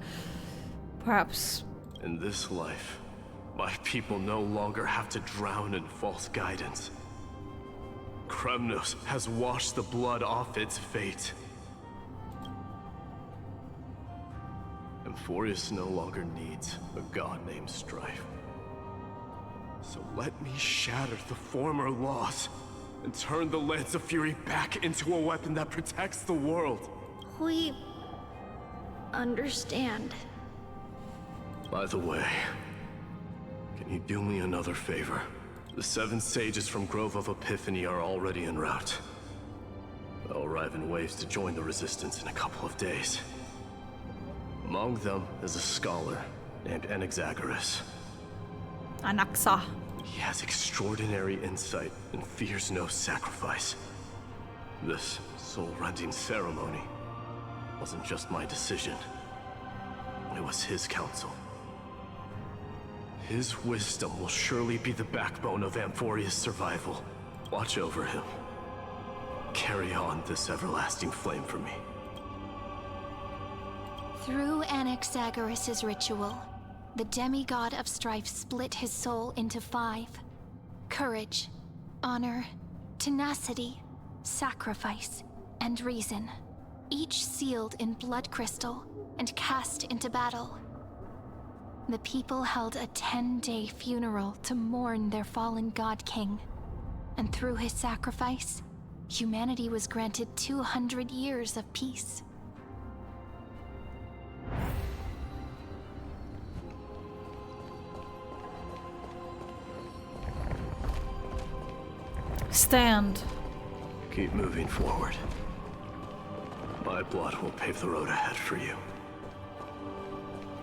[SPEAKER 1] Perhaps.
[SPEAKER 18] In this life, my people no longer have to drown in false guidance. Kremnos has washed the blood off its fate. Emphorius no longer needs a god named Strife. So let me shatter the former laws and turn the Lance of Fury back into a weapon that protects the world.
[SPEAKER 2] We understand.
[SPEAKER 18] By the way, can you do me another favor? The 7 sages from Grove of Epiphany are already en route. They'll arrive in waves to join the Resistance in a couple of days. Among them is a scholar named Anaxagoras.
[SPEAKER 1] Anaxa.
[SPEAKER 18] He has extraordinary insight and fears no sacrifice. This soul-rending ceremony wasn't just my decision. It was his counsel. His wisdom will surely be the backbone of Amphoria's survival. Watch over him. Carry on this everlasting flame for me.
[SPEAKER 2] Through Anaxagoras' ritual, the demigod of strife split his soul into 5. Courage, honor, tenacity, sacrifice, and reason. Each sealed in blood crystal and cast into battle. The people held a 10-day funeral to mourn their fallen god king. And through his sacrifice, humanity was granted 200 years of peace.
[SPEAKER 1] Stand.
[SPEAKER 18] Keep moving forward. My blood will pave the road ahead for you.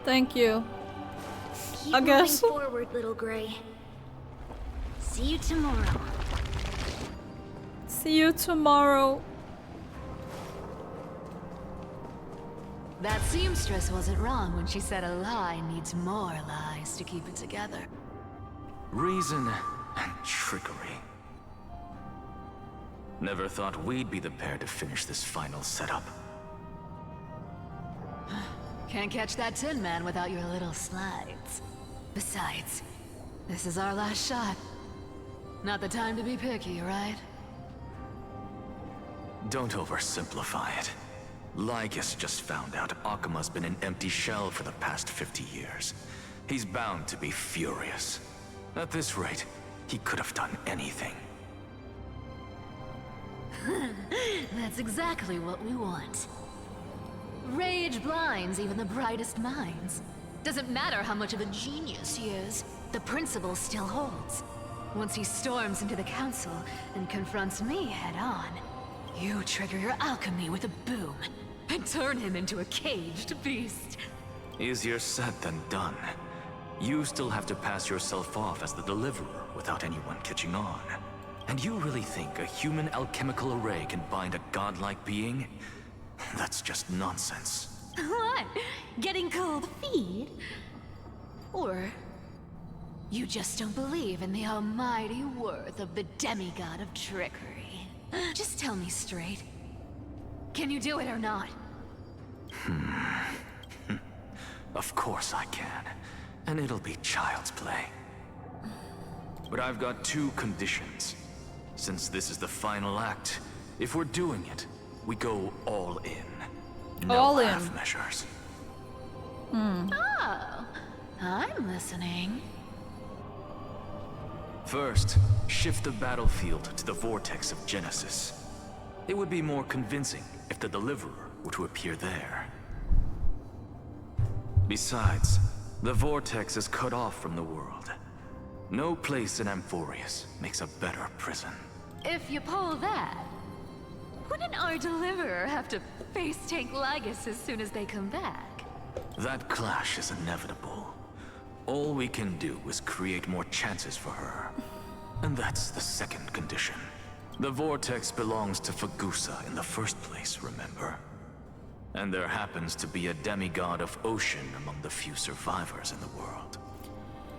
[SPEAKER 1] Thank you.
[SPEAKER 2] Keep
[SPEAKER 1] I guess.
[SPEAKER 2] moving forward, little gray. See you tomorrow.
[SPEAKER 1] See you tomorrow.
[SPEAKER 9] That seamstress wasn't wrong when she said a lie needs more lies to keep it together.
[SPEAKER 12] Reason and trickery. Never thought we'd be the pair to finish this final setup.
[SPEAKER 9] Can't catch that Tin Man without your little slides. Besides, this is our last shot. Not the time to be picky, right?
[SPEAKER 12] Don't oversimplify it. Lygus just found out Akima's been an empty shell for the past 50 years. He's bound to be furious. At this rate, he could have done anything.
[SPEAKER 9] That's exactly what we want. Rage blinds even the brightest minds. Doesn't matter how much of a genius he is, the principle still holds. Once he storms into the council and confronts me head-on, you trigger your alchemy with a boom and turn him into a caged beast.
[SPEAKER 12] Easier said than done. You still have to pass yourself off as the deliverer without anyone catching on. And you really think a human alchemical array can bind a godlike being? That's just nonsense.
[SPEAKER 9] What? Getting cold feet? Or you just don't believe in the almighty worth of the demigod of trickery? Just tell me straight. Can you do it or not?
[SPEAKER 12] Of course I can. And it'll be child's play. But I've got 2 conditions. Since this is the final act, if we're doing it, we go all in. No
[SPEAKER 1] All in.
[SPEAKER 12] half measures.
[SPEAKER 9] Oh, I'm listening.
[SPEAKER 12] First, shift the battlefield to the vortex of Genesis. It would be more convincing if the deliverer were to appear there. Besides, the vortex is cut off from the world. No place in Amphorius makes a better prison.
[SPEAKER 9] If you pull that, wouldn't our deliverer have to face tank Lygus as soon as they come back?
[SPEAKER 12] That clash is inevitable. All we can do is create more chances for her. And that's the second condition. The vortex belongs to Fagusa in the first place, remember? And there happens to be a demigod of ocean among the few survivors in the world.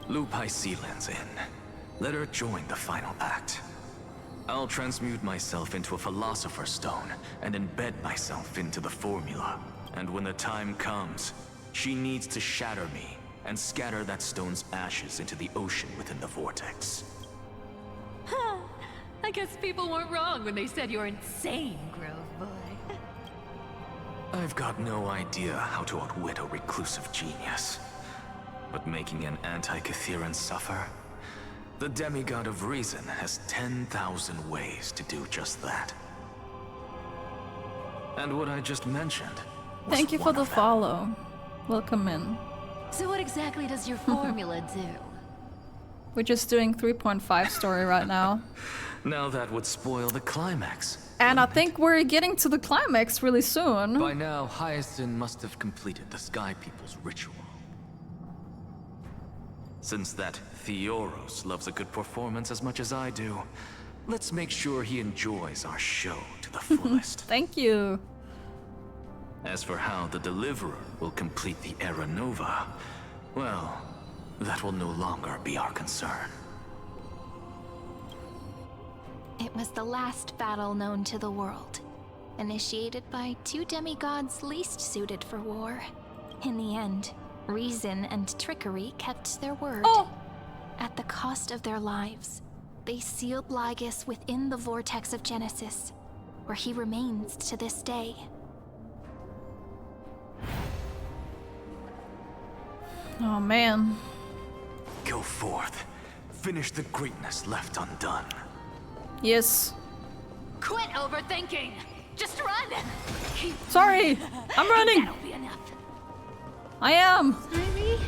[SPEAKER 12] Lupai Sealand's in. Let her join the final act. I'll transmute myself into a Philosopher's Stone and embed myself into the formula. And when the time comes, she needs to shatter me and scatter that stone's ashes into the ocean within the vortex.
[SPEAKER 9] Huh. I guess people weren't wrong when they said you're insane, Grove Boy.
[SPEAKER 12] I've got no idea how to outwit a reclusive genius. But making an anti-Cathiran suffer?
[SPEAKER 20] The demigod of reason has 10,000 ways to do just that. And what I just mentioned was
[SPEAKER 1] Thank you for
[SPEAKER 20] one
[SPEAKER 1] the
[SPEAKER 20] of them.
[SPEAKER 1] follow. Welcome in.
[SPEAKER 9] So what exactly does your formula do?
[SPEAKER 1] We're just doing 3.5 story right now.
[SPEAKER 20] Now that would spoil the climax.
[SPEAKER 1] And I think we're getting to the climax really soon.
[SPEAKER 20] By now, Hyacinth must have completed the Sky People's ritual. Since that Theoros loves a good performance as much as I do, let's make sure he enjoys our show to the fullest.
[SPEAKER 1] Thank you.
[SPEAKER 20] As for how the Deliverer will complete the Era Nova, well, that will no longer be our concern.
[SPEAKER 2] It was the last battle known to the world, initiated by two demigods least suited for war. In the end, reason and trickery kept their word. At the cost of their lives, they sealed Lygus within the vortex of Genesis, where he remains to this day.
[SPEAKER 1] Oh man.
[SPEAKER 20] Go forth. Finish the greatness left undone.
[SPEAKER 1] Yes.
[SPEAKER 9] Quit overthinking! Just run!
[SPEAKER 1] Sorry! I'm running!
[SPEAKER 9] That'll be enough.
[SPEAKER 1] I am!
[SPEAKER 14] Sorry.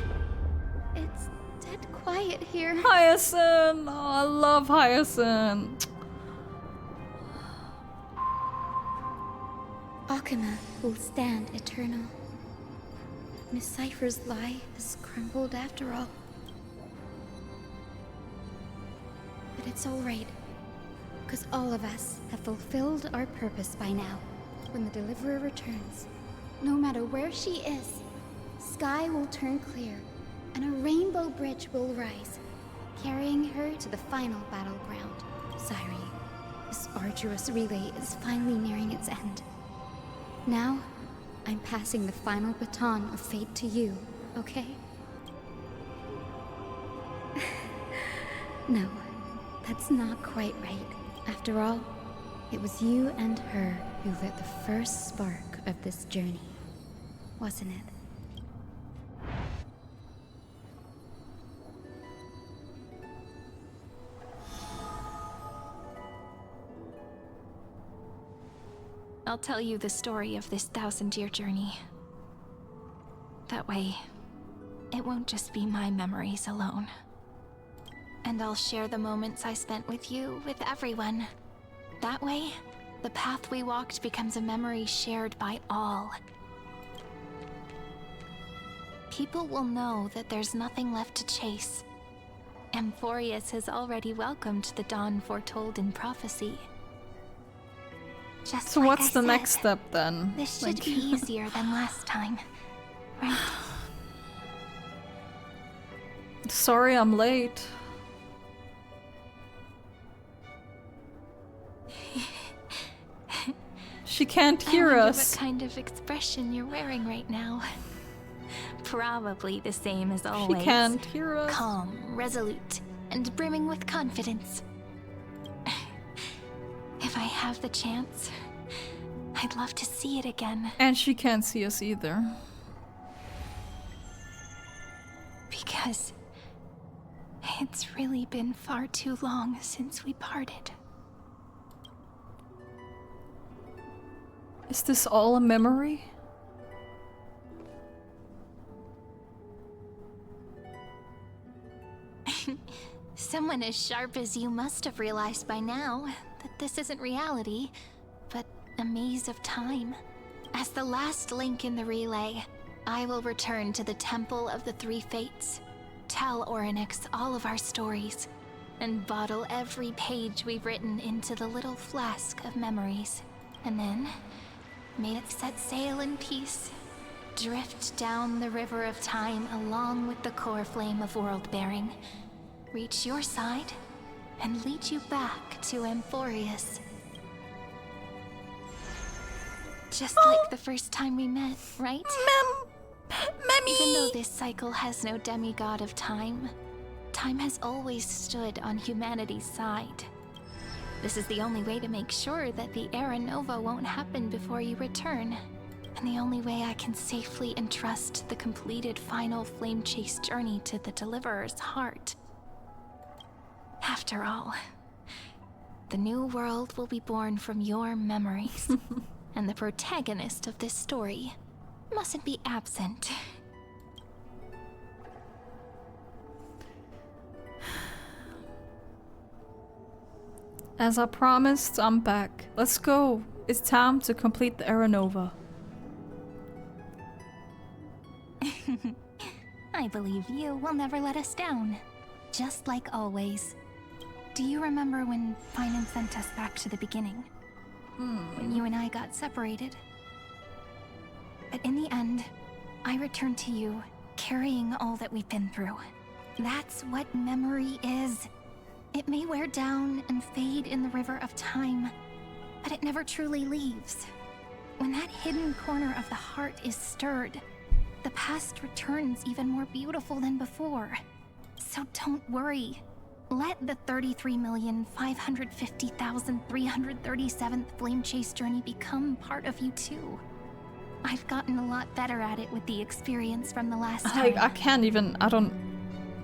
[SPEAKER 14] It's dead quiet here.
[SPEAKER 1] Hyacinth! Oh, I love Hyacinth.
[SPEAKER 14] Akuma will stand eternal. Miss Cypher's lie has crumbled after all. But it's alright, because all of us have fulfilled our purpose by now. When the Deliverer returns, no matter where she is, sky will turn clear, and a rainbow bridge will rise, carrying her to the final battleground. Cyrene, this arduous relay is finally nearing its end. Now, I'm passing the final baton of fate to you, okay? No, that's not quite right. After all, it was you and her who lit the first spark of this journey, wasn't it?
[SPEAKER 2] I'll tell you the story of this 1,000-year journey. That way, it won't just be my memories alone. And I'll share the moments I spent with you with everyone. That way, the path we walked becomes a memory shared by all. People will know that there's nothing left to chase. Amphorius has already welcomed the dawn foretold in prophecy. Just
[SPEAKER 1] So
[SPEAKER 2] like
[SPEAKER 1] what's
[SPEAKER 2] I
[SPEAKER 1] the
[SPEAKER 2] said,
[SPEAKER 1] next step then?
[SPEAKER 2] This should be easier than last time, right?
[SPEAKER 1] Sorry I'm late. She can't hear
[SPEAKER 2] I wonder
[SPEAKER 1] us.
[SPEAKER 2] what kind of expression you're wearing right now. Probably the same as always.
[SPEAKER 1] She can't hear us.
[SPEAKER 2] Calm, resolute, and brimming with confidence. If I have the chance, I'd love to see it again.
[SPEAKER 1] And she can't see us either.
[SPEAKER 2] Because it's really been far too long since we parted.
[SPEAKER 1] Is this all a memory?
[SPEAKER 2] Someone as sharp as you must have realized by now that this isn't reality, but a maze of time. As the last link in the relay, I will return to the Temple of the Three Fates, tell Orynyx all of our stories, and bottle every page we've written into the little flask of memories. And then, may it set sail in peace, drift down the river of time along with the core flame of world-bearing, reach your side, and lead you back to Amphorius. Just like the first time we met, right? Even though this cycle has no demigod of time, time has always stood on humanity's side. This is the only way to make sure that the Era Nova won't happen before you return. And the only way I can safely entrust the completed final flame chase journey to the Deliverer's heart. After all, the new world will be born from your memories. And the protagonist of this story mustn't be absent.
[SPEAKER 1] As I promised, I'm back. Let's go. It's time to complete the Era Nova.
[SPEAKER 2] I believe you will never let us down. Just like always. Do you remember when Finan sent us back to the beginning? When you and I got separated? But in the end, I returned to you, carrying all that we've been through. That's what memory is. It may wear down and fade in the river of time, but it never truly leaves. When that hidden corner of the heart is stirred, the past returns even more beautiful than before. So don't worry. Let the 33,550,337th Flame Chase journey become part of you too. I've gotten a lot better at it with the experience from the last time.
[SPEAKER 1] I can't even, I don't...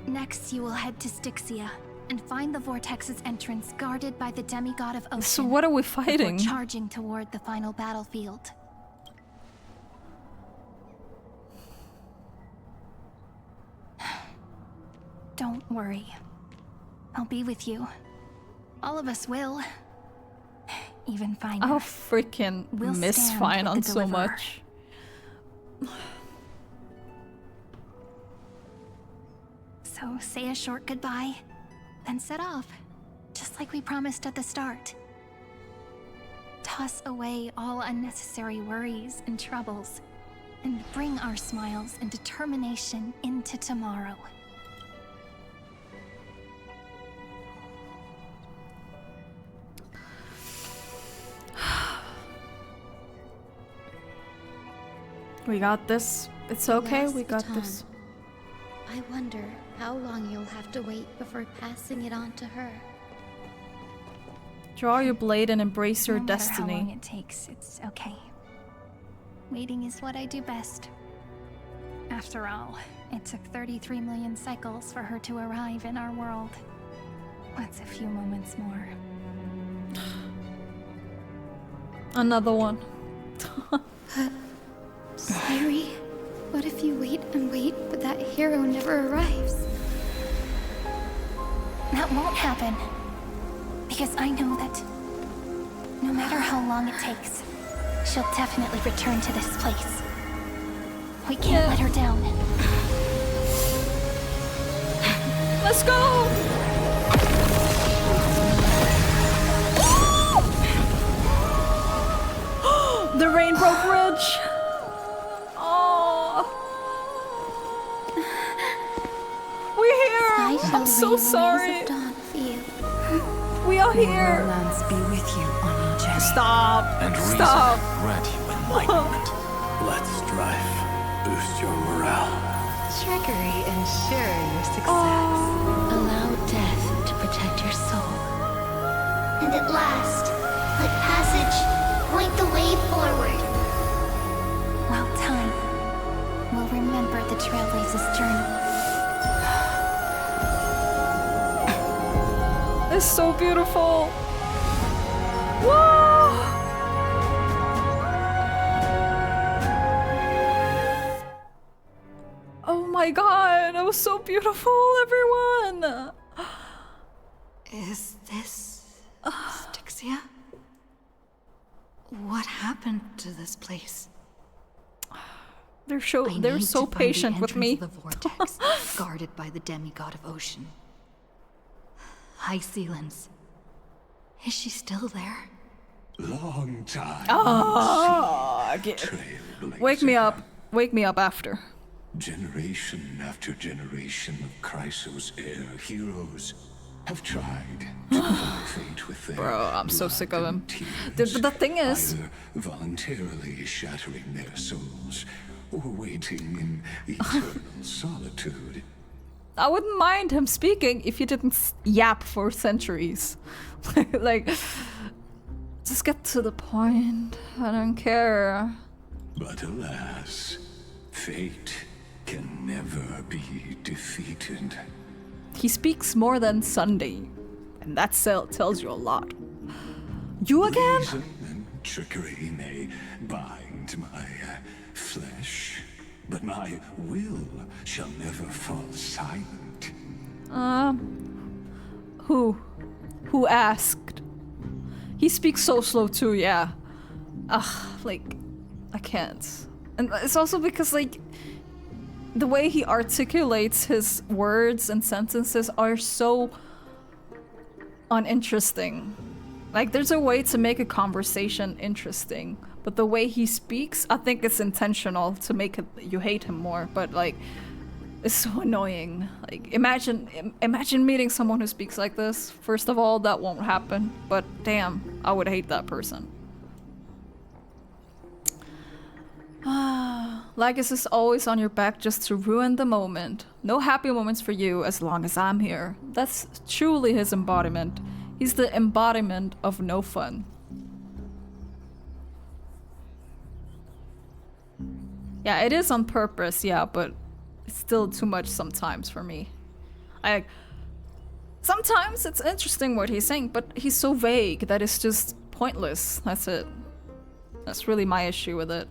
[SPEAKER 2] Next, you will head to Styxia and find the Vortex's entrance guarded by the demigod of ocean.
[SPEAKER 1] So what are we fighting?
[SPEAKER 2] Before charging toward the final battlefield. Don't worry. I'll be with you. All of us will. Even Finan.
[SPEAKER 1] I freaking
[SPEAKER 2] We'll
[SPEAKER 1] miss
[SPEAKER 2] stand with
[SPEAKER 1] Finan
[SPEAKER 2] the
[SPEAKER 1] so
[SPEAKER 2] Deliverer.
[SPEAKER 1] much.
[SPEAKER 2] So say a short goodbye, then set off, just like we promised at the start. Toss away all unnecessary worries and troubles, and bring our smiles and determination into tomorrow.
[SPEAKER 1] We got this. It's okay,
[SPEAKER 14] Last
[SPEAKER 1] we got
[SPEAKER 14] baton.
[SPEAKER 1] this.
[SPEAKER 14] I wonder how long you'll have to wait before passing it on to her.
[SPEAKER 1] Draw your blade and embrace your
[SPEAKER 2] No matter how long
[SPEAKER 1] destiny.
[SPEAKER 2] it takes, it's okay. Waiting is what I do best. After all, it took 33 million cycles for her to arrive in our world. What's a few moments more?
[SPEAKER 1] Another one.
[SPEAKER 14] Sairi, what if you wait and wait, but that hero never arrives?
[SPEAKER 2] That won't happen. Because I know that no matter how long it takes, she'll definitely return to this place. We can't let her down.
[SPEAKER 1] Let's go! The Rainbow Bridge! Oh! We're here! I'm so sorry! We are here!
[SPEAKER 4] Romance be with you on your journey.
[SPEAKER 1] Stop!
[SPEAKER 18] And reason
[SPEAKER 1] Stop!
[SPEAKER 18] grant you enlightenment. Let strife boost your morale.
[SPEAKER 9] Trickery ensure your success.
[SPEAKER 14] Allow death to protect your soul.
[SPEAKER 13] And at last, let passage point the way forward.
[SPEAKER 2] Well, time will remember the Trailblazer's journey.
[SPEAKER 1] It's so beautiful! Whoa! Oh my god, that was so beautiful, everyone!
[SPEAKER 3] Is this Styxia? What happened to this place?
[SPEAKER 1] They're
[SPEAKER 3] I
[SPEAKER 1] so
[SPEAKER 3] need to find
[SPEAKER 1] patient
[SPEAKER 3] the
[SPEAKER 1] with me.
[SPEAKER 3] entrance of the vortex, guarded by the demigod of ocean. High Sealens. Is she still there?
[SPEAKER 6] Long time.
[SPEAKER 1] Oh, wake me up. Wake me up after.
[SPEAKER 6] Generation after generation of Chrysos heir heroes have tried to avoid fate with their
[SPEAKER 1] Bro, I'm so sick of him.
[SPEAKER 6] tears,
[SPEAKER 1] The thing is,
[SPEAKER 6] either voluntarily shattering their souls or waiting in eternal solitude.
[SPEAKER 1] I wouldn't mind him speaking if he didn't yap for centuries. Like, just get to the point. I don't care.
[SPEAKER 6] But alas, fate can never be defeated.
[SPEAKER 1] He speaks more than Sunday. And that tells you a lot. You again?
[SPEAKER 6] Reason and trickery may bind my flesh, but my will shall never fall silent.
[SPEAKER 1] Who asked? He speaks so slow too, yeah. Like, I can't. And it's also because, like, the way he articulates his words and sentences are so uninteresting. Like, there's a way to make a conversation interesting, but the way he speaks, I think it's intentional to make you hate him more, but, like, it's so annoying. Like, imagine meeting someone who speaks like this. First of all, that won't happen, but damn, I would hate that person. Lagus is always on your back just to ruin the moment. No happy moments for you as long as I'm here. That's truly his embodiment. He's the embodiment of no fun. Yeah, it is on purpose, yeah, but it's still too much sometimes for me. Sometimes it's interesting what he's saying, but he's so vague that it's just pointless. That's it. That's really my issue with it.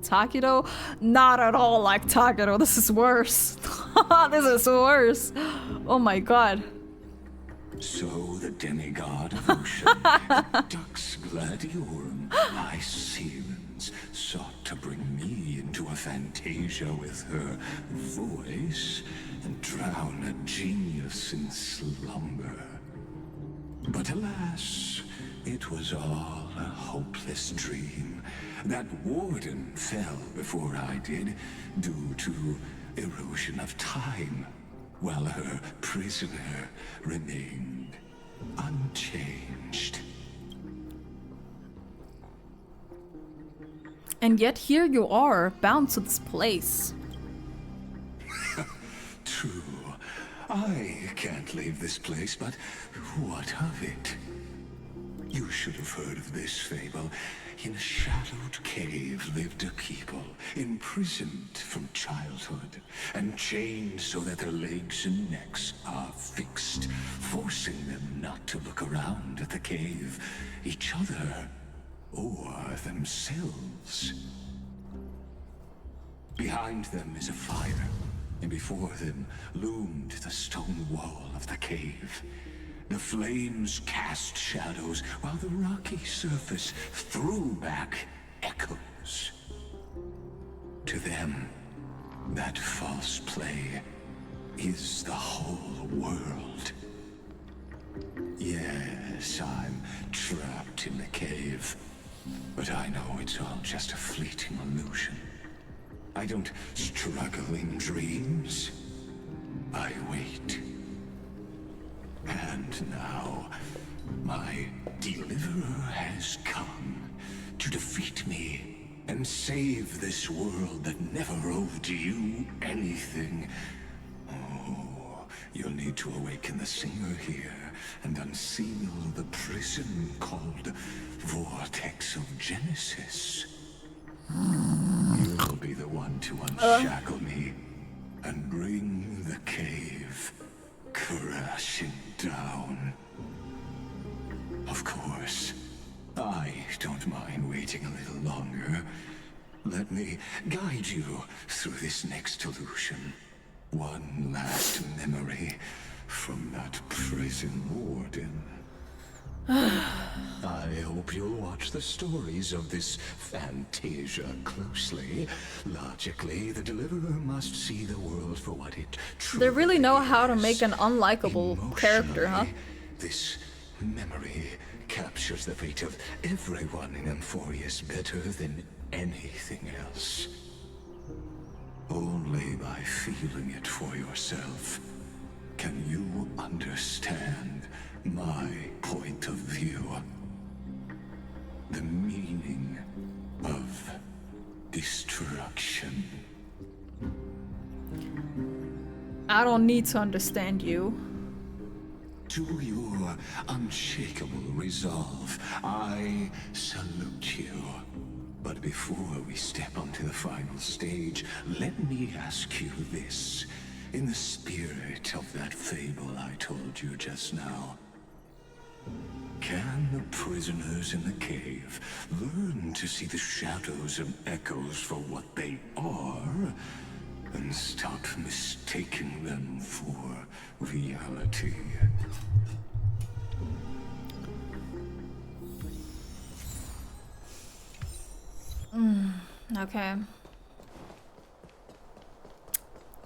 [SPEAKER 1] Takedo? Not at all like Takedo. This is worse. This is worse. Oh my god.
[SPEAKER 6] So the demigod of ocean, the Dux Gladiorum, my Sealens, sought to bring me into a fantasia with her voice and drown a genius in slumber. But alas, it was all a hopeless dream. That warden fell before I did, due to erosion of time, while her prisoner remained unchanged.
[SPEAKER 1] And yet here you are, bound to this place.
[SPEAKER 6] True. I can't leave this place, but what of it? You should have heard of this fable. In a shadowed cave lived a people, imprisoned from childhood, and chained so that their legs and necks are fixed, forcing them not to look around at the cave, each other, or themselves. Behind them is a fire, and before them loomed the stone wall of the cave. The flames cast shadows, while the rocky surface threw back echoes. To them, that false play is the whole world. Yes, I'm trapped in the cave, but I know it's all just a fleeting illusion. I don't struggle in dreams. I wait. And now, my deliverer has come to defeat me and save this world that never owed you anything. Oh, you'll need to awaken the singer here and unseal the prison called Vortex of Genesis. You'll be the one to unshackle me and bring the cave crashing down. Of course, I don't mind waiting a little longer. Let me guide you through this next illusion. One last memory from that prison warden. I hope you'll watch the stories of this fantasia closely. Logically, the deliverer must see the world for what it truly
[SPEAKER 1] They really know how to make an unlikable character, huh?
[SPEAKER 6] This memory captures the fate of everyone in Emphorius better than anything else. Only by feeling it for yourself can you understand my point of view. The meaning of destruction.
[SPEAKER 1] I don't need to understand you.
[SPEAKER 6] To your unshakable resolve, I salute you. But before we step onto the final stage, let me ask you this. in the spirit of that fable I told you just now. Can the prisoners in the cave learn to see the shadows and echoes for what they are, and stop mistaking them for reality?
[SPEAKER 1] Okay.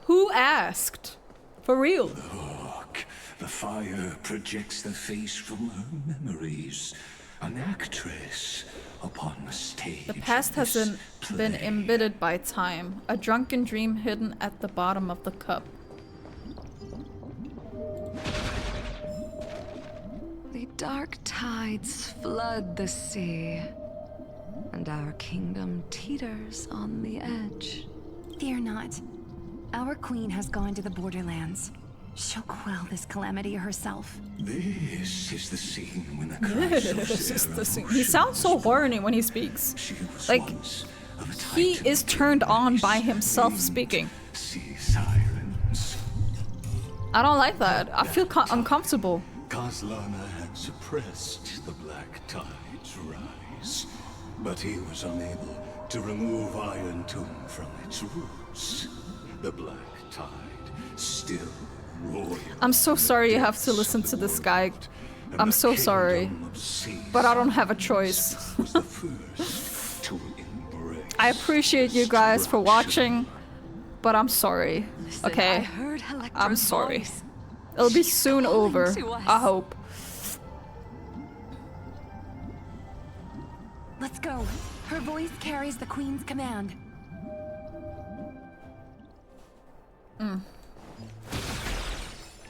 [SPEAKER 1] Who asked? For real?
[SPEAKER 6] Look, the fire projects the face from her memories. An actress upon the stage.
[SPEAKER 1] The past has been embedded by time. A drunken dream hidden at the bottom of the cup.
[SPEAKER 7] The dark tides flood the sea, and our kingdom teeters on the edge.
[SPEAKER 4] Fear not. Our queen has gone to the borderlands. She'll quell this calamity herself.
[SPEAKER 6] This is the scene when the
[SPEAKER 1] This is the scene. He sounds so horny when he speaks. Like, he is turned on by himself speaking.
[SPEAKER 6] Sea sirens.
[SPEAKER 1] I don't like that. I feel uncomfortable.
[SPEAKER 6] Kaslana had suppressed the black tide's rise, but he was unable to remove Iron Tomb from its roots. The black tide still roared.
[SPEAKER 1] I'm so sorry you have to listen to this guy. I'm so sorry. But I don't have a choice. I appreciate you guys for watching, but I'm sorry. Okay? I'm sorry. It'll be soon over. I hope.
[SPEAKER 4] Let's go. Her voice carries the queen's command.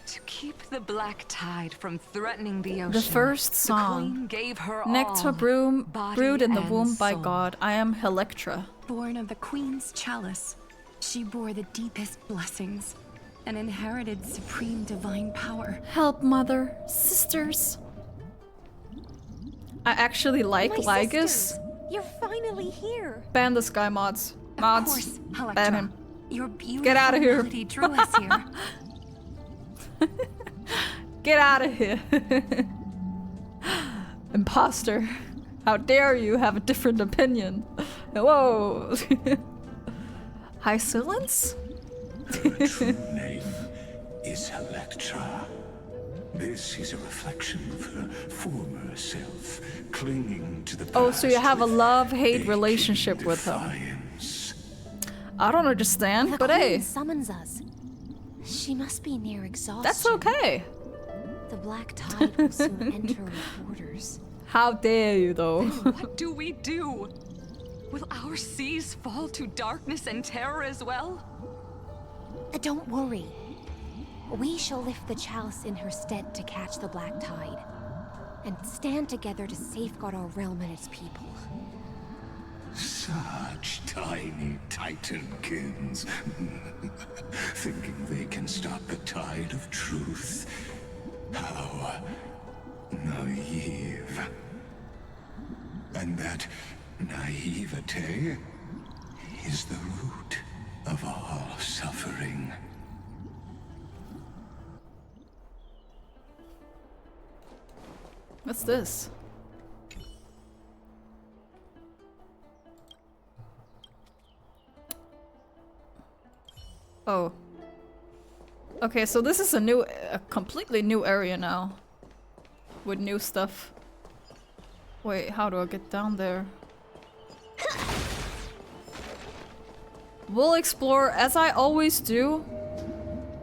[SPEAKER 7] To keep the black tide from threatening the ocean,
[SPEAKER 1] The first song.
[SPEAKER 7] the queen gave her
[SPEAKER 1] Nectar
[SPEAKER 7] all,
[SPEAKER 1] brewed in the
[SPEAKER 7] body
[SPEAKER 1] womb
[SPEAKER 7] and
[SPEAKER 1] by
[SPEAKER 7] soul.
[SPEAKER 1] God. I am Electra.
[SPEAKER 4] Born of the queen's chalice, she bore the deepest blessings and inherited supreme divine power.
[SPEAKER 1] Help, mother. Sisters. I actually like Lygus.
[SPEAKER 8] You're finally here.
[SPEAKER 1] Ban this guy, mods. Mods. Ban him.
[SPEAKER 4] Your beautiful
[SPEAKER 1] Get out of here.
[SPEAKER 4] melody drew us here.
[SPEAKER 1] Get out of here. Imposter. How dare you have a different opinion? Whoa. Hycillence?
[SPEAKER 6] Her true name is Electra. This is a reflection of her former self, clinging to the past.
[SPEAKER 1] Oh, so you have a love-hate relationship with her.
[SPEAKER 6] Defiance.
[SPEAKER 1] I don't understand,
[SPEAKER 8] The
[SPEAKER 1] but
[SPEAKER 8] queen
[SPEAKER 1] hey,
[SPEAKER 8] summons us. She must be near exhaustion.
[SPEAKER 1] that's okay.
[SPEAKER 8] The black tide will soon enter our borders.
[SPEAKER 1] How dare you, though?
[SPEAKER 7] What do we do? Will our seas fall to darkness and terror as well?
[SPEAKER 8] Don't worry. We shall lift the chalice in her stead to catch the black tide, and stand together to safeguard our realm and its people.
[SPEAKER 6] Such tiny titankins, thinking they can stop the tide of truth. How naive. And that naivete is the root of all suffering.
[SPEAKER 1] What's this? Oh. Okay, so this is a completely new area now. With new stuff. Wait, how do I get down there? We'll explore, as I always do.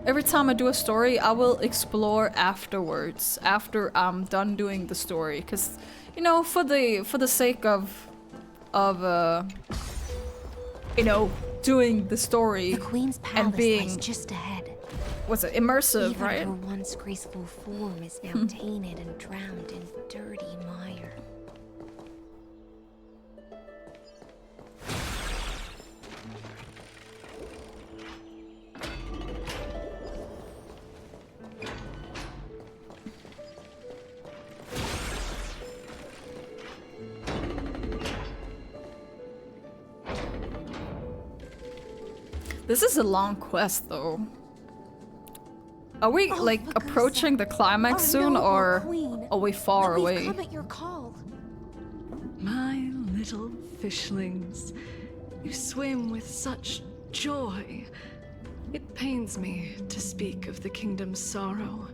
[SPEAKER 1] Every time I do a story, I will explore afterwards, after I'm done doing the story, because, you know, for the sake of you know, doing the story
[SPEAKER 8] The queen's
[SPEAKER 1] and
[SPEAKER 8] palace
[SPEAKER 1] being
[SPEAKER 8] lies just ahead.
[SPEAKER 1] what's it, immersive,
[SPEAKER 8] Even
[SPEAKER 1] right?
[SPEAKER 8] her once graceful form is now tainted and drowned in dirty mire.
[SPEAKER 1] This is a long quest, though. Are we like approaching the climax soon, or are we far away?
[SPEAKER 8] Come at your call.
[SPEAKER 7] My little fishlings, you swim with such joy. It pains me to speak of the kingdom's sorrow.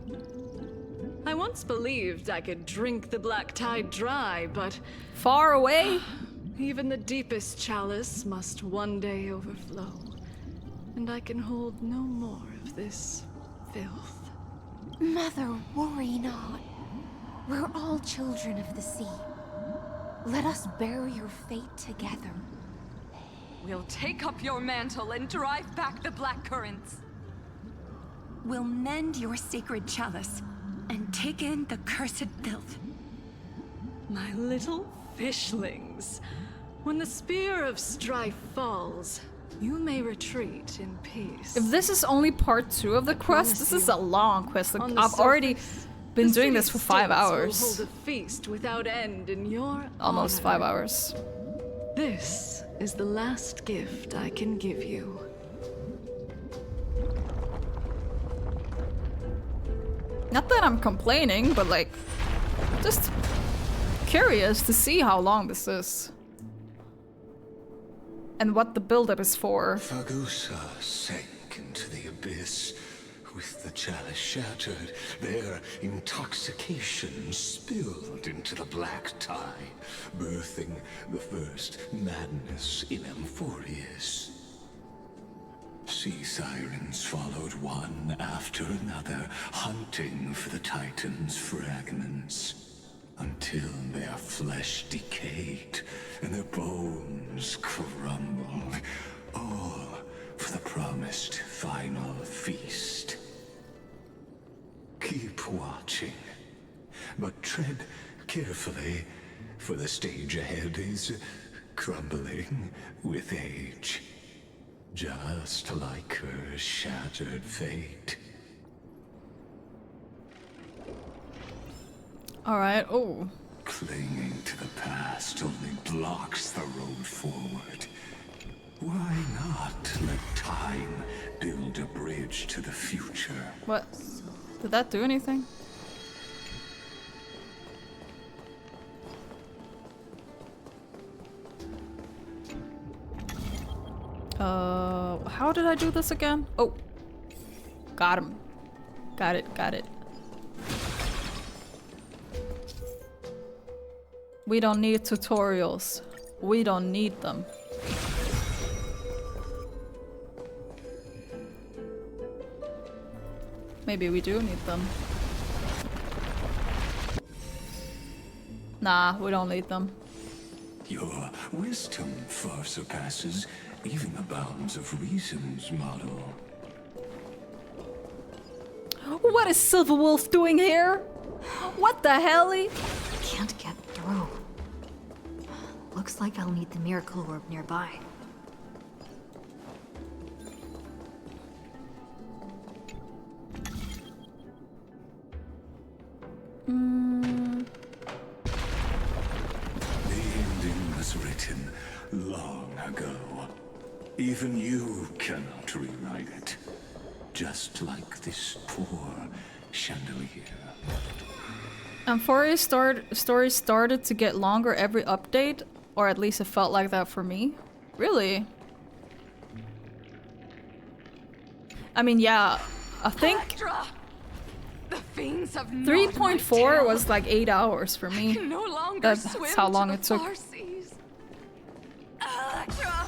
[SPEAKER 7] I once believed I could drink the black tide dry, but...
[SPEAKER 1] Far away?
[SPEAKER 7] Even the deepest chalice must one day overflow. And I can hold no more of this filth.
[SPEAKER 8] Mother, worry not. We're all children of the sea. Let us bear your fate together.
[SPEAKER 7] We'll take up your mantle and drive back the black currents.
[SPEAKER 4] We'll mend your sacred chalice and take in the cursed filth.
[SPEAKER 7] My little fishlings, when the spear of strife falls, you may retreat in peace.
[SPEAKER 1] If this is only part 2 of the quest, this is a long quest. Like, I've already been doing this for 5 hours.
[SPEAKER 7] Will hold a feast without end in your
[SPEAKER 1] almost
[SPEAKER 7] honor.
[SPEAKER 1] 5 hours.
[SPEAKER 7] This is the last gift I can give you.
[SPEAKER 1] Not that I'm complaining, but like, just curious to see how long this is. And what the build-up is for.
[SPEAKER 6] Fagusa sank into the abyss. With the chalice shattered, their intoxication spilled into the black tide, birthing the first madness in Amphorius. Sea sirens followed one after another, hunting for the Titan's fragments, until their flesh decayed and their bones crumbled, all for the promised final feast. Keep watching, but tread carefully, for the stage ahead is crumbling with age, just like her shattered fate.
[SPEAKER 1] Alright, oh.
[SPEAKER 6] Clinging to the past only blocks the road forward. Why not let time build a bridge to the future?
[SPEAKER 1] What? Did that do anything? How did I do this again? Oh. Got him. Got it. We don't need tutorials. We don't need them. Maybe we do need them. Nah, we don't need them.
[SPEAKER 6] Your wisdom far surpasses even the bounds of reason's model.
[SPEAKER 1] What is Silverwolf doing here? What the hell?
[SPEAKER 3] Can't get through. Looks like I'll need the miracle orb nearby.
[SPEAKER 6] The ending was written long ago. Even you cannot rewrite it. Just like this poor chandelier.
[SPEAKER 1] Amphoria's story started to get longer every update, or at least it felt like that for me. Really? I mean, yeah, I think
[SPEAKER 7] The fiends have
[SPEAKER 1] 3.4 was like 8 hours for me.
[SPEAKER 7] no longer
[SPEAKER 1] That's
[SPEAKER 7] swim
[SPEAKER 1] how
[SPEAKER 7] to
[SPEAKER 1] long
[SPEAKER 7] the
[SPEAKER 1] it took.
[SPEAKER 7] far seas. Electra!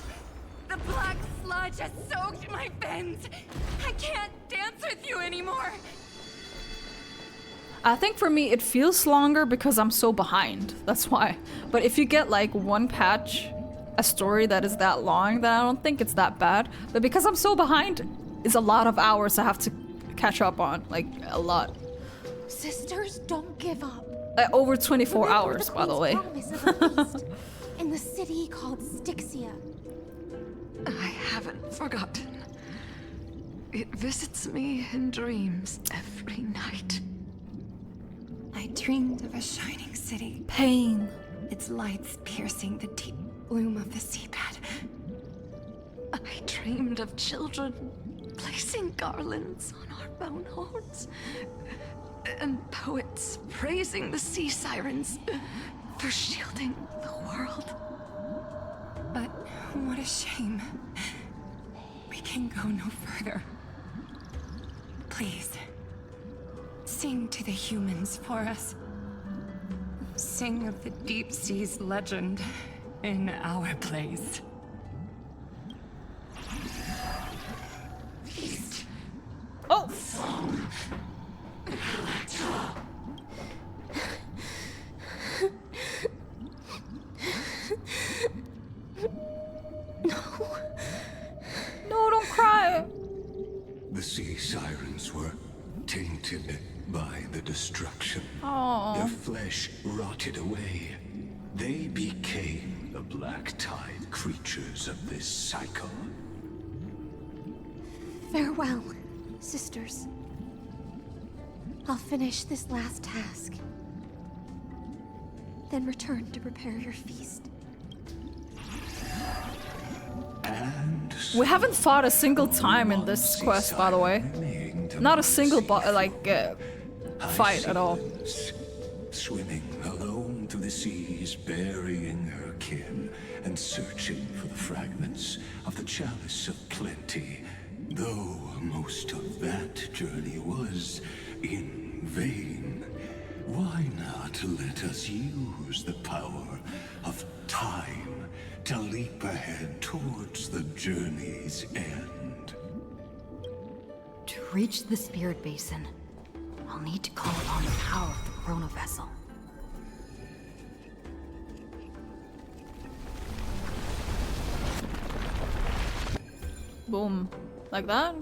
[SPEAKER 7] The black sludge has soaked my fins! I can't dance with you anymore!
[SPEAKER 1] I think for me it feels longer because I'm so behind. That's why. But if you get like one patch, a story that is that long, then I don't think it's that bad. But because I'm so behind, it's a lot of hours I have to catch up on. Like, a lot.
[SPEAKER 8] Sisters, don't give up.
[SPEAKER 1] Over 24
[SPEAKER 8] Remember
[SPEAKER 1] hours, by the way.
[SPEAKER 8] promise of a feast in the city called Styxia.
[SPEAKER 7] I haven't forgotten. It visits me in dreams every night.
[SPEAKER 4] I dreamed of a shining city.
[SPEAKER 1] Pain.
[SPEAKER 4] Its lights piercing the deep gloom of the seabed.
[SPEAKER 7] I dreamed of children placing garlands on our bone horns, and poets praising the sea sirens for shielding the world.
[SPEAKER 4] But what a shame. We can go no further. Please, sing to the humans for us. Sing of the deep sea's legend in our place.
[SPEAKER 1] Oh! No, don't cry!
[SPEAKER 6] The sea sirens were tainted by the destruction.
[SPEAKER 1] Aww.
[SPEAKER 6] Their flesh rotted away. They became the black tide creatures of this cycle.
[SPEAKER 8] Farewell, sisters. I'll finish this last task. Then return to prepare your feast.
[SPEAKER 6] And
[SPEAKER 1] We haven't fought a single time in this quest, by the way. Not a single fight at all.
[SPEAKER 6] Swimming alone through the seas, burying her kin, and searching for the fragments of the chalice of plenty. Though most of that journey was in vain, why not let us use the power of time to leap ahead towards the journey's end?
[SPEAKER 3] To reach the spirit basin, I'll need to call upon the power of the Chrono Vessel.
[SPEAKER 1] Boom. Like that?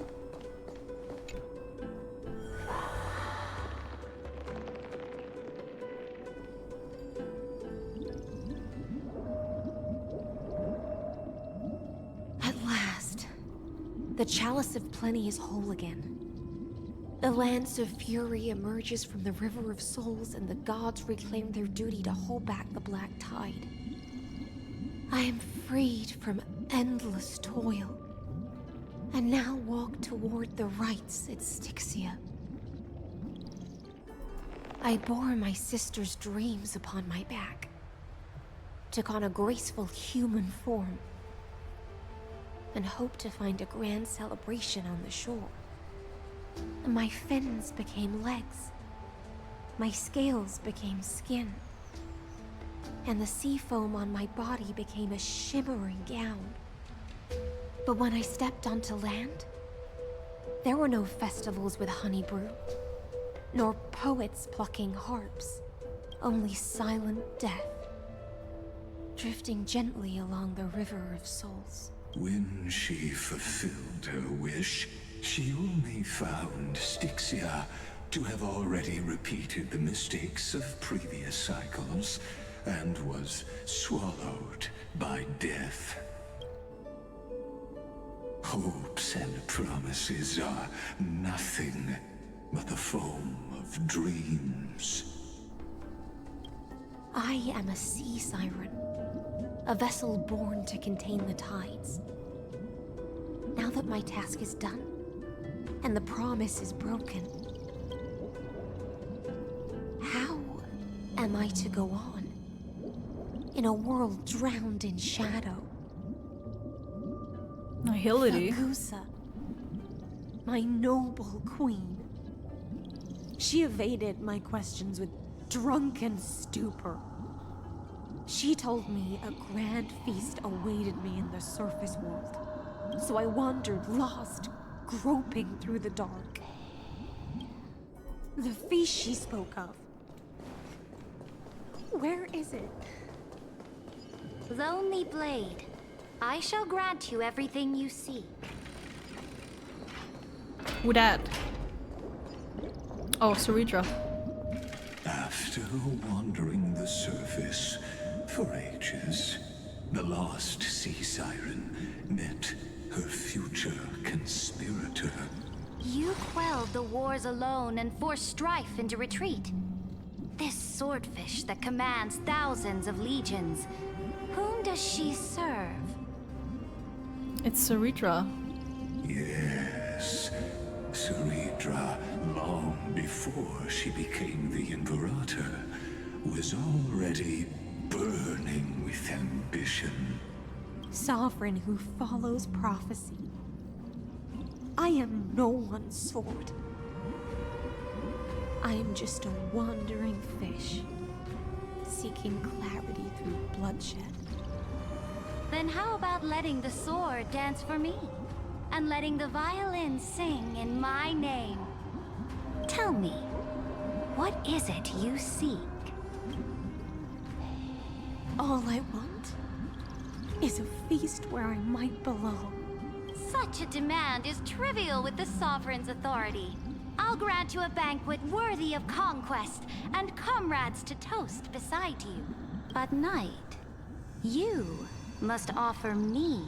[SPEAKER 8] At last, the Chalice of Plenty is whole again. The Lance of Fury emerges from the River of Souls, and the gods reclaim their duty to hold back the Black Tide. I am freed from endless toil, and now walk toward the rites at Styxia. I bore my sister's dreams upon my back, took on a graceful human form, and hoped to find a grand celebration on the shore. My fins became legs, my scales became skin, and the sea foam on my body became a shimmering gown. But when I stepped onto land, there were no festivals with honey brew, nor poets plucking harps, only silent death, drifting gently along the River of Souls.
[SPEAKER 6] When she fulfilled her wish, she only found Styxia to have already repeated the mistakes of previous cycles, and was swallowed by death. Hopes and promises are nothing but the foam of dreams.
[SPEAKER 8] I am a sea siren, a vessel born to contain the tides. Now that my task is done, and the promise is broken, how am I to go on in a world drowned in shadow?
[SPEAKER 1] Nihility.
[SPEAKER 8] Agusa, my noble queen. She evaded my questions with drunken stupor. She told me a grand feast awaited me in the surface world. So I wandered lost, groping through the dark. The feast she spoke of. Where is it?
[SPEAKER 17] Lonely Blade, I shall grant you everything you seek.
[SPEAKER 1] Who dat? Oh, Saritra.
[SPEAKER 6] After wandering the surface for ages, the lost sea siren met her future conspirator.
[SPEAKER 17] You quelled the wars alone and forced strife into retreat. This swordfish that commands thousands of legions, whom does she serve?
[SPEAKER 1] It's Saritra.
[SPEAKER 6] Yes. Yes, Ceridra, long before she became the Imperator, was already burning with ambition.
[SPEAKER 15] Sovereign who follows prophecy. I am no one's sword. I am just a wandering fish, seeking clarity through bloodshed.
[SPEAKER 17] Then how about letting the sword dance for me? And letting the violin sing in my name? Tell me, what is it you seek?
[SPEAKER 15] All I want is a feast where I might belong.
[SPEAKER 17] Such a demand is trivial with the Sovereign's authority. I'll grant you a banquet worthy of conquest and comrades to toast beside you. But Knight, you must offer me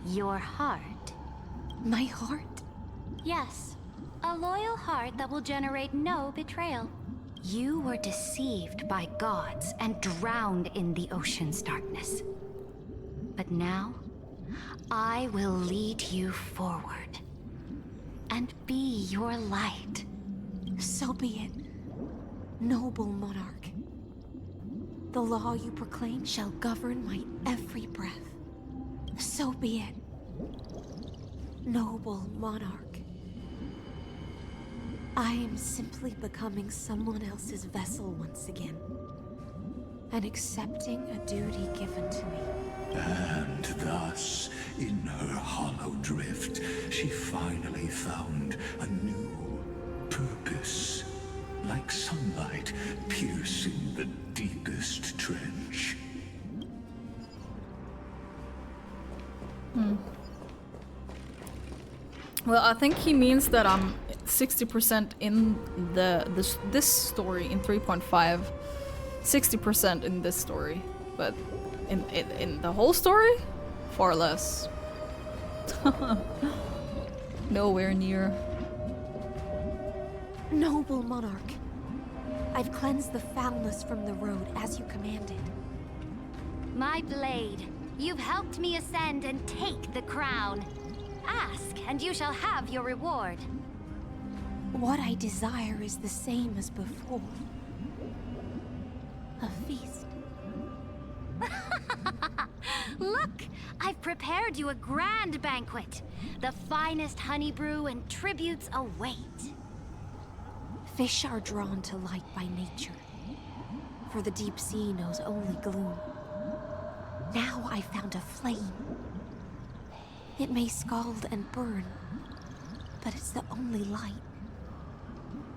[SPEAKER 17] your heart.
[SPEAKER 15] My heart?
[SPEAKER 17] Yes, a loyal heart that will generate no betrayal. You were deceived by gods and drowned in the ocean's darkness. But now, I will lead you forward and be your light.
[SPEAKER 15] So be it, noble monarch. The law you proclaim shall govern my every breath. So be it, noble monarch. I am simply becoming someone else's vessel once again, and accepting a duty given to me.
[SPEAKER 6] And thus, in her hollow drift, she finally found a new purpose, like sunlight piercing the deepest trench.
[SPEAKER 1] Well, I think he means that I'm 60% in this story in 3.5, 60% in this story, but in the whole story, far less. Nowhere near.
[SPEAKER 15] Noble monarch, I've cleansed the foulness from the road as you commanded.
[SPEAKER 17] My blade, you've helped me ascend and take the crown. Ask, and you shall have your reward.
[SPEAKER 15] What I desire is the same as before. A feast.
[SPEAKER 17] Look, I've prepared you a grand banquet. The finest honey brew and tributes await.
[SPEAKER 15] Fish are drawn to light by nature, for the deep sea knows only gloom. Now I found a flame. It may scald and burn, but it's the only light.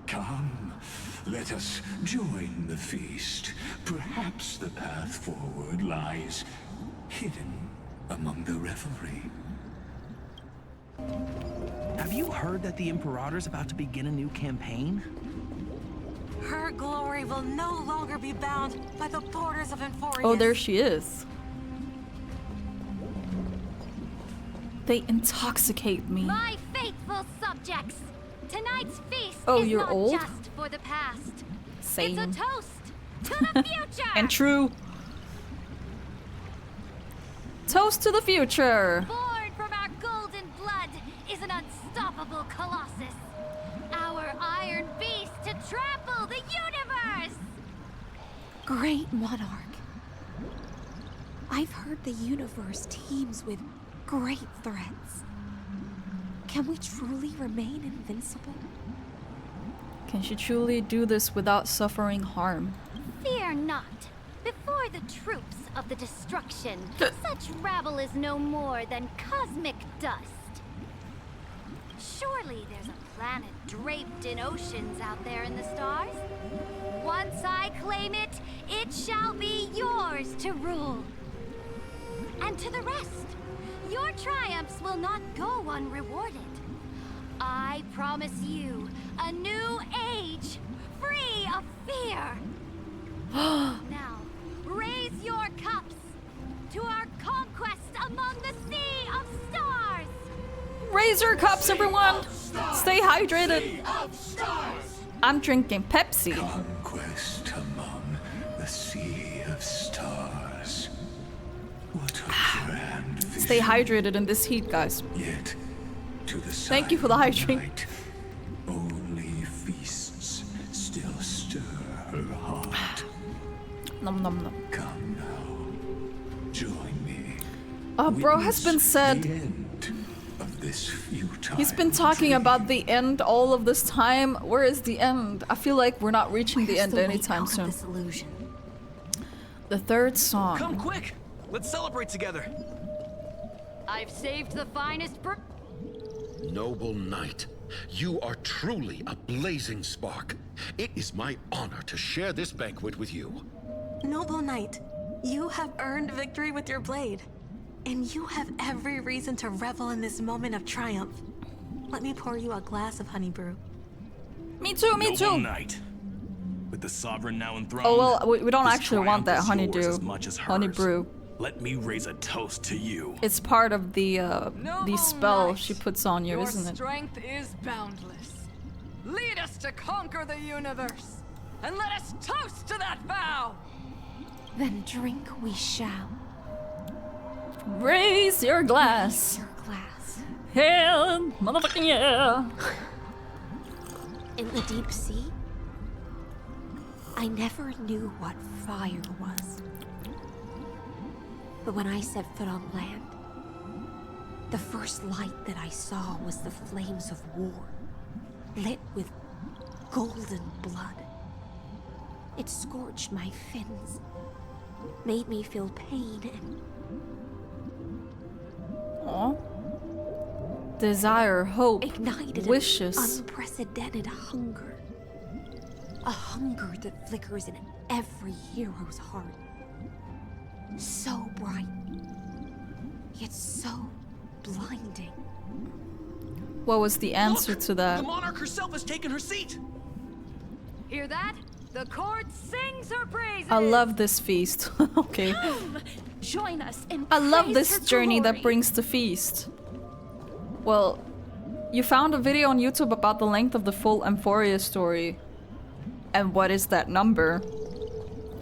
[SPEAKER 6] Come, let us join the feast. Perhaps the path forward lies hidden among the revelry.
[SPEAKER 21] Have you heard that the Imperator's about to begin a new campaign?
[SPEAKER 19] Her glory will no longer be bound by the borders of Emporius.
[SPEAKER 1] Oh, there she is. They intoxicate me.
[SPEAKER 17] My faithful subjects, tonight's feast
[SPEAKER 1] Oh,
[SPEAKER 17] is
[SPEAKER 1] you're
[SPEAKER 17] not
[SPEAKER 1] old?
[SPEAKER 17] just for the past.
[SPEAKER 1] Same.
[SPEAKER 17] It's a toast to the future.
[SPEAKER 1] And true. Toast to the future.
[SPEAKER 17] Born from our golden blood is an unstoppable colossus. Our iron beast to trample the universe.
[SPEAKER 15] Great monarch. I've heard the universe teems with great threats. Can we truly remain invincible?
[SPEAKER 1] Can she truly do this without suffering harm?
[SPEAKER 17] Fear not. Before the troops of the destruction, such rabble is no more than cosmic dust. Surely there's a planet draped in oceans out there in the stars. Once I claim it, it shall be yours to rule. And to the rest, your triumphs will not go unrewarded. I promise you a new age, free of fear. Now, raise your cups to our conquest among the sea of stars.
[SPEAKER 1] Raise your cups, everyone. Stay hydrated. I'm drinking Pepsi.
[SPEAKER 6] Conquest among the sea of stars. What a grand vision.
[SPEAKER 1] Stay hydrated in this heat, guys.
[SPEAKER 6] Yet, to the
[SPEAKER 1] Thank you for the hydrate.
[SPEAKER 6] night, only feasts still stir her heart.
[SPEAKER 1] Nom nom nom.
[SPEAKER 6] Come now, join me.
[SPEAKER 1] Bro has been said.
[SPEAKER 6] The end of this futile
[SPEAKER 1] He's been talking about the end all of this time. Where is the end? I feel like we're not reaching the end anytime soon. The third song.
[SPEAKER 21] Come quick! Let's celebrate together.
[SPEAKER 11] I've saved the finest
[SPEAKER 16] Noble knight, you are truly a blazing spark. It is my honor to share this banquet with you.
[SPEAKER 19] Noble knight, you have earned victory with your blade. And you have every reason to revel in this moment of triumph. Let me pour you a glass of honey brew.
[SPEAKER 1] Me too, me
[SPEAKER 21] Noble
[SPEAKER 1] too.
[SPEAKER 21] Knight. With the sovereign now enthroned,
[SPEAKER 1] Oh well, we don't
[SPEAKER 21] this
[SPEAKER 1] actually want that
[SPEAKER 21] triumph is yours
[SPEAKER 1] honeydew.
[SPEAKER 21] as much as
[SPEAKER 1] Honey
[SPEAKER 21] hers.
[SPEAKER 1] brew.
[SPEAKER 21] Let me raise a toast to you.
[SPEAKER 1] It's part of the spell
[SPEAKER 7] knight,
[SPEAKER 1] she puts on you,
[SPEAKER 7] Your
[SPEAKER 1] isn't it?
[SPEAKER 7] strength is boundless. Lead us to conquer the universe, and let us toast to that vow.
[SPEAKER 15] Then drink we shall.
[SPEAKER 1] Raise your glass.
[SPEAKER 15] Your glass.
[SPEAKER 1] Hell, motherfucking yeah.
[SPEAKER 15] In the deep sea, I never knew what fire was. But when I set foot on land, the first light that I saw was the flames of war, lit with golden blood. It scorched my fins, made me feel pain and
[SPEAKER 1] desire, hope,
[SPEAKER 15] ignited
[SPEAKER 1] wishes.
[SPEAKER 15] An unprecedented hunger. A hunger that flickers in every hero's heart. So bright, yet so blinding.
[SPEAKER 1] What was the answer to that?
[SPEAKER 21] The monarch herself has taken her seat.
[SPEAKER 11] Hear that? The court sings her praises.
[SPEAKER 1] I love this feast. Okay.
[SPEAKER 2] Join us in
[SPEAKER 1] I love
[SPEAKER 2] praise
[SPEAKER 1] this
[SPEAKER 2] her
[SPEAKER 1] journey
[SPEAKER 2] glory.
[SPEAKER 1] that brings the feast. Well, you found a video on YouTube about the length of the full Amphoria story. And what is that number?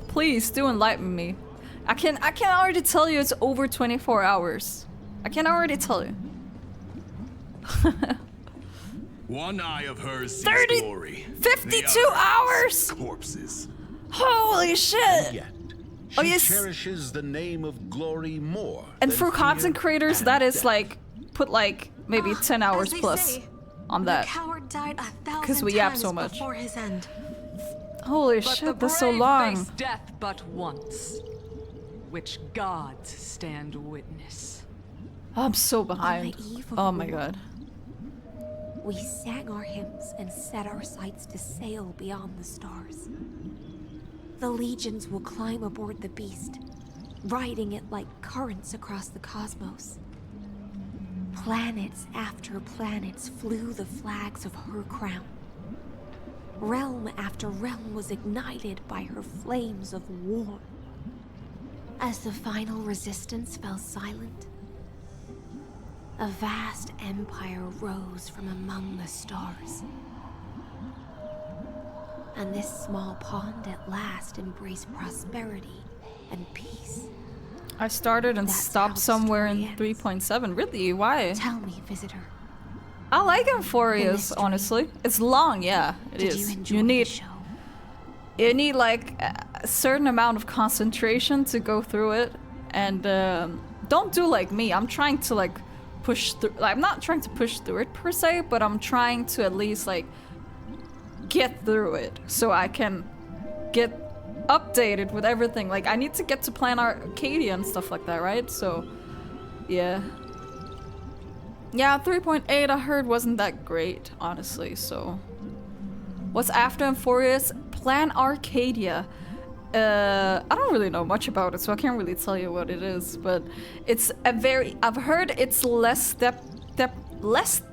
[SPEAKER 1] Please do enlighten me. I can already tell you it's over 24 hours. I can already tell you.
[SPEAKER 10] One eye of hers sees
[SPEAKER 1] 30
[SPEAKER 10] glory.
[SPEAKER 1] 52 hours!
[SPEAKER 10] Corpses.
[SPEAKER 1] Holy shit!
[SPEAKER 16] Yet,
[SPEAKER 1] Oh,
[SPEAKER 16] she
[SPEAKER 1] yes.
[SPEAKER 16] cherishes the name of glory more.
[SPEAKER 1] And
[SPEAKER 16] than
[SPEAKER 1] for content
[SPEAKER 16] fear
[SPEAKER 1] creators,
[SPEAKER 16] and
[SPEAKER 1] that is
[SPEAKER 16] death.
[SPEAKER 1] like, put like maybe 10 hours
[SPEAKER 19] As they
[SPEAKER 1] plus
[SPEAKER 19] say,
[SPEAKER 1] on
[SPEAKER 19] the
[SPEAKER 1] that.
[SPEAKER 19] coward died 1,000
[SPEAKER 1] 'Cause we yap
[SPEAKER 19] times
[SPEAKER 1] so much.
[SPEAKER 19] before his end.
[SPEAKER 1] Holy
[SPEAKER 7] But the
[SPEAKER 1] shit, that's so
[SPEAKER 7] brave
[SPEAKER 1] long.
[SPEAKER 7] face death but once, which gods stand witness.
[SPEAKER 1] I'm so behind.
[SPEAKER 15] eve of
[SPEAKER 1] Oh my
[SPEAKER 15] war.
[SPEAKER 1] god.
[SPEAKER 15] We sang our hymns and set our sights to sail beyond the stars. The legions will climb aboard the beast, riding it like currents across the cosmos. Planets after planets flew the flags of her crown. Realm after realm was ignited by her flames of war. As the final resistance fell silent, a vast empire rose from among the stars. And this small pond at last embraced prosperity and peace.
[SPEAKER 1] I started and
[SPEAKER 15] That's
[SPEAKER 1] stopped
[SPEAKER 15] how the
[SPEAKER 1] somewhere in
[SPEAKER 15] story
[SPEAKER 1] 3.7. Really? Why?
[SPEAKER 15] Tell me, visitor.
[SPEAKER 1] I like Amphorius, honestly. It's long, yeah, it
[SPEAKER 15] Did
[SPEAKER 1] is.
[SPEAKER 15] you enjoy
[SPEAKER 1] You
[SPEAKER 15] the
[SPEAKER 1] need
[SPEAKER 15] show?
[SPEAKER 1] you need like a certain amount of concentration to go through it, and don't do like me. I'm trying to like push through. Like, I'm not trying to push through it per se, but I'm trying to at least like get through it so I can get updated with everything. Like I need to get to Plan Arcadia and stuff like that, right? So yeah. Yeah, 3.8 I heard wasn't that great, honestly, so... What's after Amphorius? Plan Arcadia. I don't really know much about it, so I can't really tell you what it is, but it's a very... I've heard it's less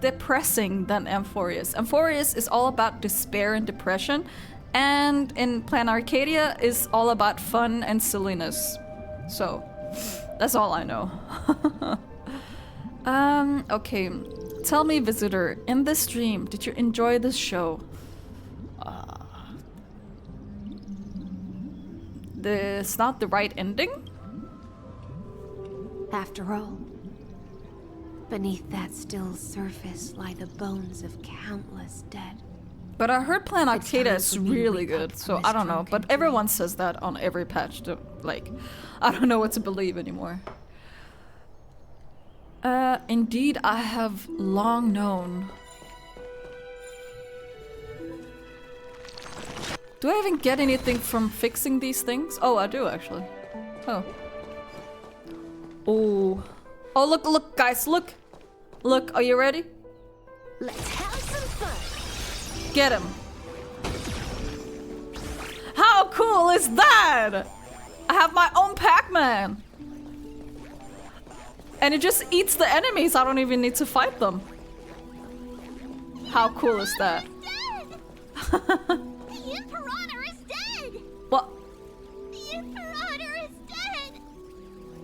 [SPEAKER 1] depressing than Amphorius. Amphorius is all about despair and depression, and in Plan Arcadia is all about fun and silliness. So, that's all I know. Okay. Tell me, visitor, in this stream, did you enjoy this show? This not the right ending?
[SPEAKER 15] After all, Beneath that still surface lie the bones of countless dead.
[SPEAKER 1] But I heard Plan
[SPEAKER 15] It's
[SPEAKER 1] Arcata
[SPEAKER 15] time
[SPEAKER 1] is
[SPEAKER 15] for me to
[SPEAKER 1] really
[SPEAKER 15] wake up
[SPEAKER 1] good,
[SPEAKER 15] from
[SPEAKER 1] so
[SPEAKER 15] this
[SPEAKER 1] I don't know.
[SPEAKER 15] drunken
[SPEAKER 1] But everyone says that on every patch. Like, I don't know what to believe anymore. Indeed, I have long known. Do I even get anything from fixing these things? Oh, I do actually. Oh. Oh. Oh, look, guys, look. Look, are you ready?
[SPEAKER 9] Let's have some fun.
[SPEAKER 1] Get him. How cool is that? I have my own Pac-Man. And it just eats the enemies. I don't even need to fight them. How cool is that?
[SPEAKER 13] The Imperator is dead!
[SPEAKER 1] What?
[SPEAKER 13] The Imperator is dead!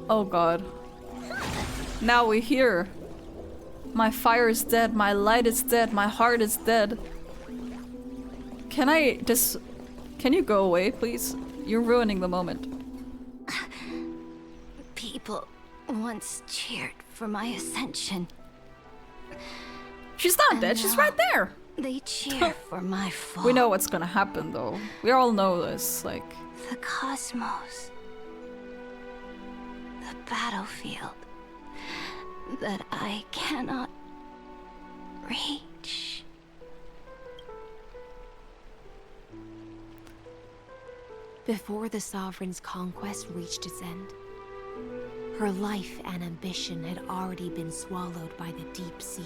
[SPEAKER 1] Oh god. Now we're here. My fire is dead, my light is dead, my heart is dead. Can I just... Can you go away, please? You're ruining the moment.
[SPEAKER 17] People once cheered for my ascension.
[SPEAKER 1] She's not
[SPEAKER 17] And
[SPEAKER 1] dead, she's
[SPEAKER 17] now
[SPEAKER 1] right there.
[SPEAKER 17] They cheer for my fall.
[SPEAKER 1] We know what's gonna happen though. We all know this, like...
[SPEAKER 17] The cosmos. The battlefield. That I cannot reach.
[SPEAKER 15] Before the Sovereign's conquest reached its end, her life and ambition had already been swallowed by the deep sea.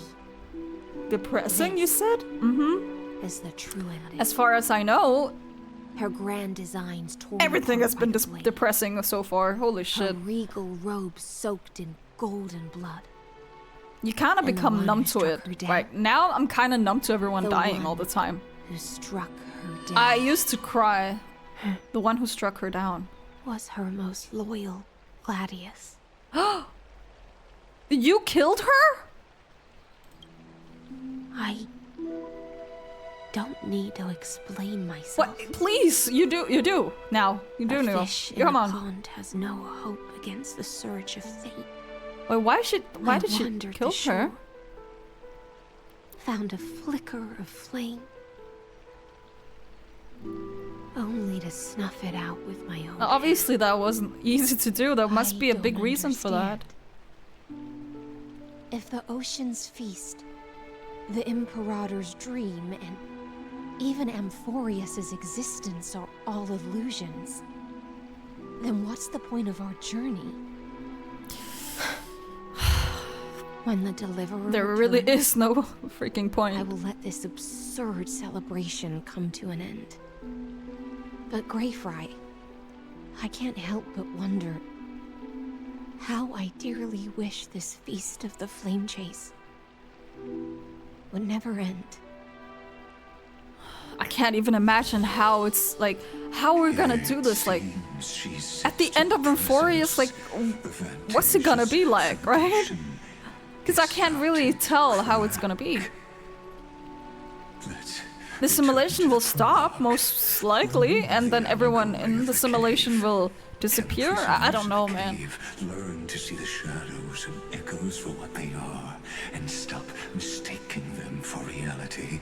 [SPEAKER 1] Depressing, you said? Mm-hmm.
[SPEAKER 15] Is the true ending.
[SPEAKER 1] As far as I know,
[SPEAKER 15] her grand designs torn
[SPEAKER 1] everything has
[SPEAKER 15] apart
[SPEAKER 1] been
[SPEAKER 15] by the blade.
[SPEAKER 1] depressing so far. Holy shit.
[SPEAKER 15] Her regal robe soaked in golden blood.
[SPEAKER 1] You kind of
[SPEAKER 15] And the
[SPEAKER 1] become
[SPEAKER 15] one
[SPEAKER 1] numb
[SPEAKER 15] who
[SPEAKER 1] to
[SPEAKER 15] struck
[SPEAKER 1] it.
[SPEAKER 15] her down.
[SPEAKER 1] Right now, I'm kind of numb to everyone
[SPEAKER 15] The
[SPEAKER 1] dying
[SPEAKER 15] one
[SPEAKER 1] all the time.
[SPEAKER 15] Who struck her down
[SPEAKER 1] I used to cry. The one who struck her down.
[SPEAKER 15] was her most loyal Gladius.
[SPEAKER 1] You killed her?
[SPEAKER 15] I don't need to explain myself.
[SPEAKER 1] What? Please, you do. Now, you do
[SPEAKER 15] A
[SPEAKER 1] know.
[SPEAKER 15] fish in
[SPEAKER 1] Come
[SPEAKER 15] a
[SPEAKER 1] on.
[SPEAKER 15] pond has no hope against the surge of fate.
[SPEAKER 1] Wait, why did she
[SPEAKER 15] wandered
[SPEAKER 1] kill
[SPEAKER 15] the
[SPEAKER 1] her?
[SPEAKER 15] shore, found a flicker of flame, only to snuff it out with my own.
[SPEAKER 1] Obviously, that wasn't easy to do. There must be a big reason for that.
[SPEAKER 15] If the ocean's feast, the Imperator's dream, and even Amphorius's existence are all illusions, then what's the point of our journey? When the Deliverer
[SPEAKER 1] There really
[SPEAKER 15] returns,
[SPEAKER 1] is no freaking point.
[SPEAKER 15] I will let this absurd celebration come to an end. But Greyfry, I can't help but wonder how I dearly wish this feast of the Flame Chase would never end.
[SPEAKER 1] I can't even imagine how it's like, how we're gonna do this. Like, at the end of Amphorius, like, what's it gonna be like, right? Because I can't really tell how it's gonna be. The simulation will stop, most likely, and then everyone in the simulation will disappear? I don't know, man.
[SPEAKER 6] Learn to see the shadows and echoes for what they are, and stop mistaking them for reality.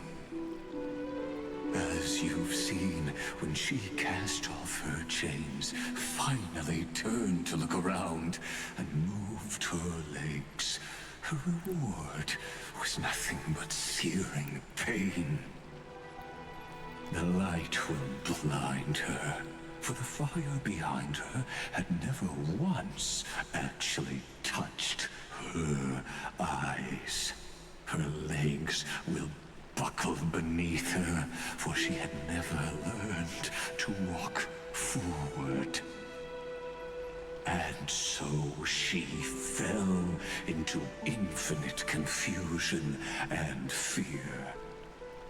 [SPEAKER 6] As you've seen, when she cast off her chains, finally turned to look around, and moved her legs, her reward was nothing but searing pain. The light will blind her, for the fire behind her had never once actually touched her eyes. Her legs will buckle beneath her, for she had never learned to walk forward. And so she fell into infinite confusion and fear,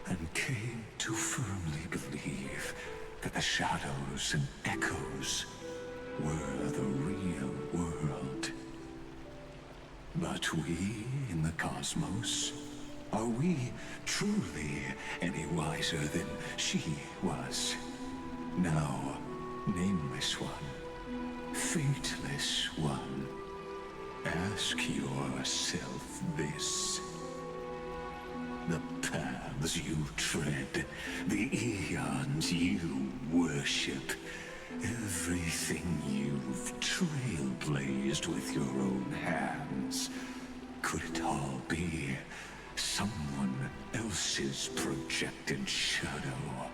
[SPEAKER 6] and came to firmly believe that the shadows and echoes were the real world. But we in the cosmos, are we truly any wiser than she was? Now, nameless one, fateless one, Ask yourself this. The paths you tread, the eons you worship, everything you've trailblazed with your own hands, could it all be someone else's projected shadow?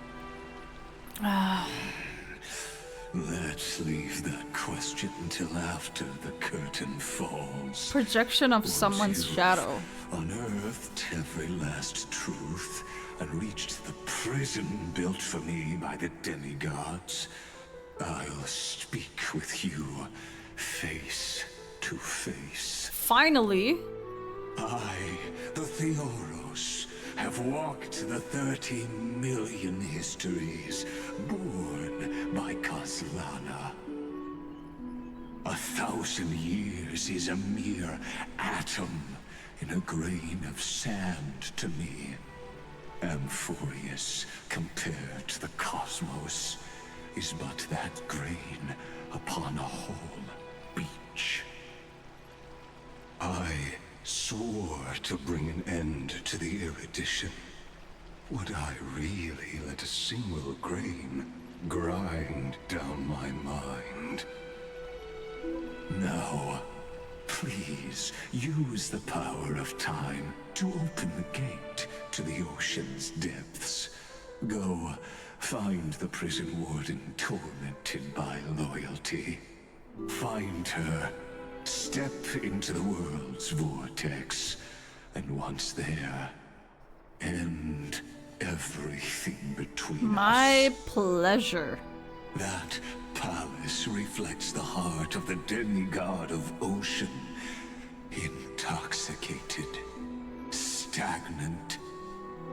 [SPEAKER 6] Let's leave that question till after the curtain falls.
[SPEAKER 1] Projection of
[SPEAKER 6] Once
[SPEAKER 1] someone's
[SPEAKER 6] you've
[SPEAKER 1] shadow.
[SPEAKER 6] unearthed every last truth and reached the prison built for me by the demigods, I'll speak with you face to face.
[SPEAKER 1] Finally.
[SPEAKER 6] I, the Theoros, have walked the 30 million histories born by Kozlana. 1,000 years is a mere atom in a grain of sand to me. Amphorius, compared to the cosmos, is but that grain upon a whole beach. I swore to bring an end to the erudition. Would I really let a single grain grind down my mind? Now, please use the power of time to open the gate to the ocean's depths. Go, find the prison warden tormented by loyalty. Find her, step into the world's vortex, and once there, end everything between us.
[SPEAKER 1] My pleasure.
[SPEAKER 6] That palace reflects the heart of the demigod of ocean. Intoxicated, stagnant.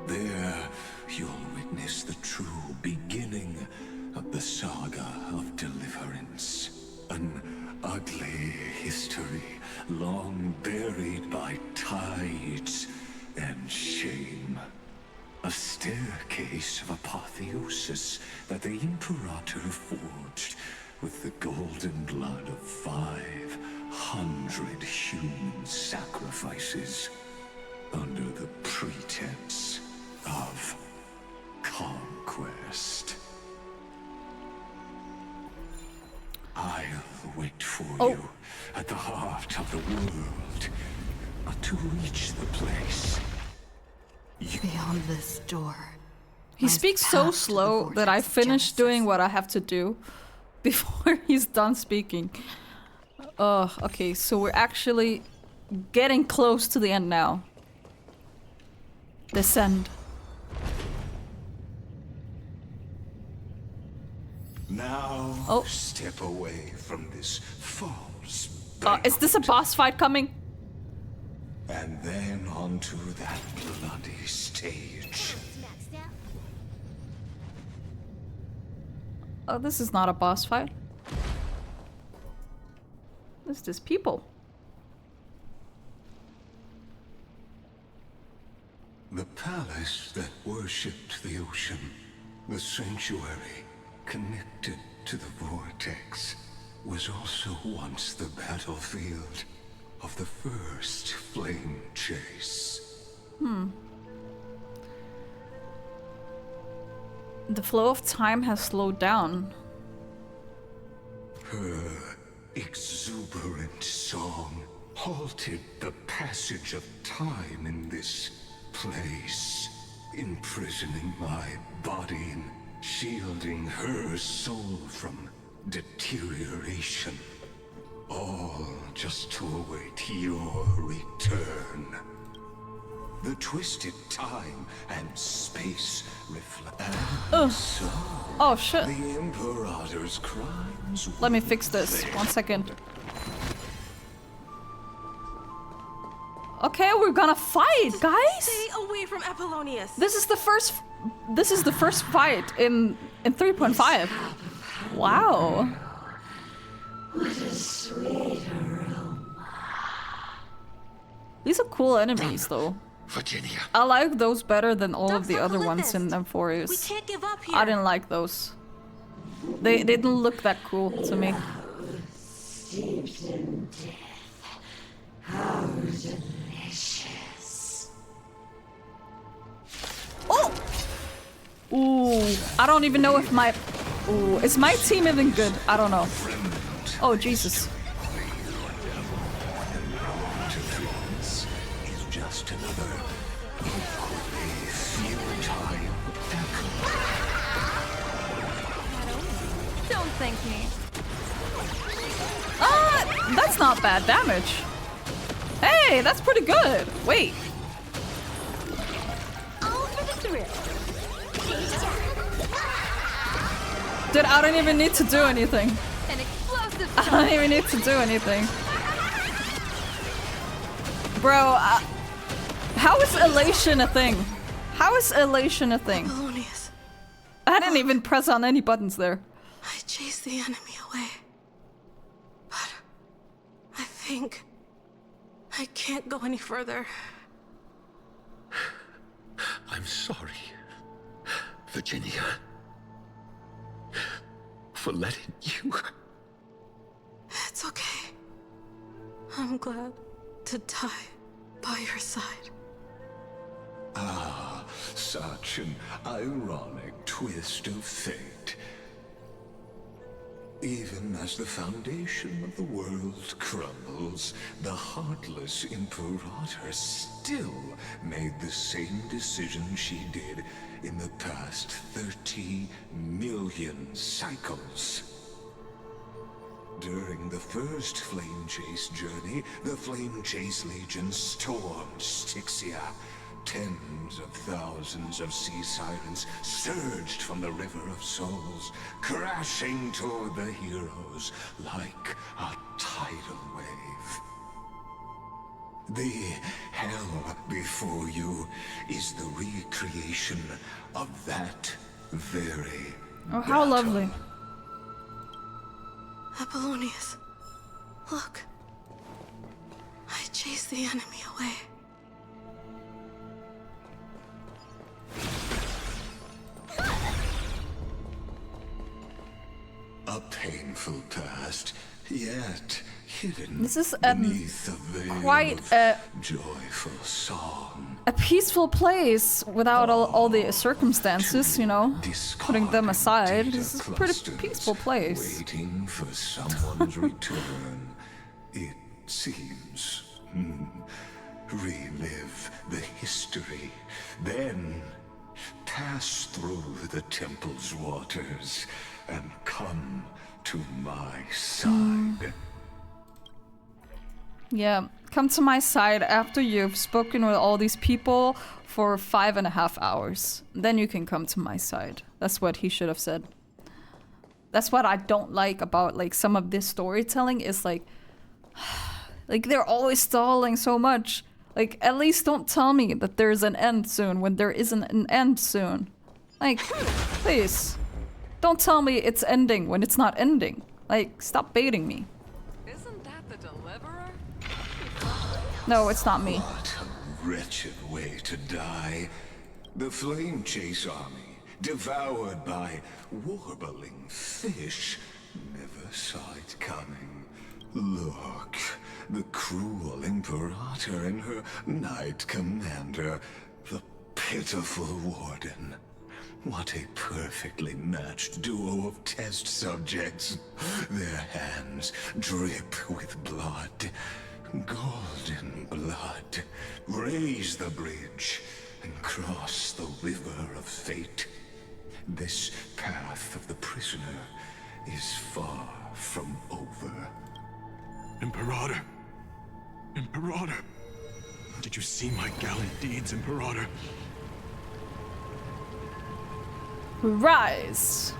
[SPEAKER 6] There, you'll witness the true beginning of the saga of deliverance. An ugly history, long buried by tides and shame. A staircase of apotheosis that the Imperator forged with the golden blood of 500 human sacrifices under the pretense of conquest. I'll wait for you at the heart of the world to reach the place.
[SPEAKER 3] Beyond this door.
[SPEAKER 1] He speaks so slow that I finish doing what I have to do before he's done speaking. Okay, so we're actually getting close to the end now. Descend.
[SPEAKER 6] Now, step away from this false.
[SPEAKER 1] Is this a boss fight coming?
[SPEAKER 6] And then onto that bloody stage.
[SPEAKER 1] Oh, this is not a boss fight. This is just people.
[SPEAKER 6] The palace that worshipped the ocean, the sanctuary connected to the vortex, was also once the battlefield of the first flame chase.
[SPEAKER 1] The flow of time has slowed down.
[SPEAKER 6] Her exuberant song halted the passage of time in this place, imprisoning my body and shielding her soul from deterioration. All just to await your return. The twisted time and space reflect. So,
[SPEAKER 1] oh shit.
[SPEAKER 6] The Imperator's crimes.
[SPEAKER 1] Let me fix this. 1 second. Okay, we're gonna fight, guys.
[SPEAKER 19] Stay away from Apollonius.
[SPEAKER 1] This is the first fight in 3.5. Wow.
[SPEAKER 5] What a sweet aroma.
[SPEAKER 1] These are cool enemies, though.
[SPEAKER 16] Virginia.
[SPEAKER 1] I like those better than all of the other ones in Amphorius.
[SPEAKER 19] We can't give up here.
[SPEAKER 1] I didn't like those. They didn't look that cool to me.
[SPEAKER 5] Steeped in death, delicious.
[SPEAKER 1] Oh! Ooh, I don't even know if my... Ooh, is my team even good? I don't know. Oh, Jesus.
[SPEAKER 6] Is just another equally futile echo.
[SPEAKER 2] Don't thank me.
[SPEAKER 1] That's not bad damage. Hey, that's pretty good. Wait.
[SPEAKER 2] All for the thrill.
[SPEAKER 1] Dude, I don't even need to do anything.
[SPEAKER 2] An explosive.
[SPEAKER 1] I don't even need to do anything. Bro, how is elation a thing? How is elation a thing?
[SPEAKER 19] Polonius.
[SPEAKER 1] I didn't even press on any buttons there.
[SPEAKER 19] I chased the enemy away. But I think I can't go any further.
[SPEAKER 16] I'm sorry, Virginia, for letting you.
[SPEAKER 19] It's okay. I'm glad to die by your side.
[SPEAKER 6] Ah, such an ironic twist of fate. Even as the foundation of the world crumbles, the heartless Imperator still made the same decision she did in the past 30 million cycles. During the first Flame Chase journey, the Flame Chase Legion stormed Styxia. Tens of thousands of sea sirens surged from the River of Souls, crashing toward the heroes like a tidal wave. The hell before you is the recreation of that very
[SPEAKER 1] Oh, how lovely.
[SPEAKER 19] Apollonius, look. I chased the enemy away.
[SPEAKER 6] A painful past, yet hidden
[SPEAKER 1] This is
[SPEAKER 6] beneath a veil
[SPEAKER 1] quite
[SPEAKER 6] of joyful song.
[SPEAKER 1] a peaceful place without all the circumstances, you know, putting them aside. This is a pretty peaceful place.
[SPEAKER 6] Waiting for someone's return, it seems. Relive the history, then pass through the temple's waters and come to my side.
[SPEAKER 1] Yeah, come to my side after you've spoken with all these people for 5.5 hours. Then you can come to my side. That's what he should have said. That's what I don't like about like some of this storytelling is like they're always stalling so much. Like at least don't tell me that there's an end soon when there isn't an end soon. Like, please. Don't tell me it's ending when it's not ending. Like, stop baiting me.
[SPEAKER 7] Isn't that the Deliverer?
[SPEAKER 1] No, it's not me.
[SPEAKER 6] What a wretched way to die. The Flame Chase army, devoured by warbling fish, never saw it coming. Look, the cruel Imperator and her Knight Commander, the pitiful Warden. What a perfectly matched duo of test subjects. Their hands drip with blood. Golden blood. Raise the bridge and cross the river of fate. This path of the prisoner is far from over.
[SPEAKER 10] Imperator! Imperator! Did you see my gallant deeds, Imperator?
[SPEAKER 1] Rise!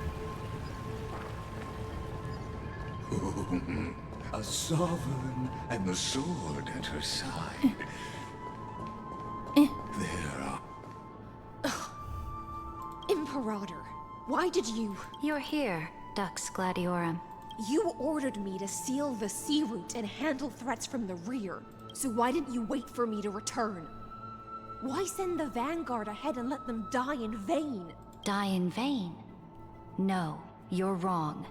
[SPEAKER 6] A sovereign and the sword at her side. There are...
[SPEAKER 15] Imperator, why did you...
[SPEAKER 17] You're here, Dux Gladiorum.
[SPEAKER 15] You ordered me to seal the sea route and handle threats from the rear. So why didn't you wait for me to return? Why send the Vanguard ahead and let them die in vain?
[SPEAKER 17] Die in vain? No, you're wrong.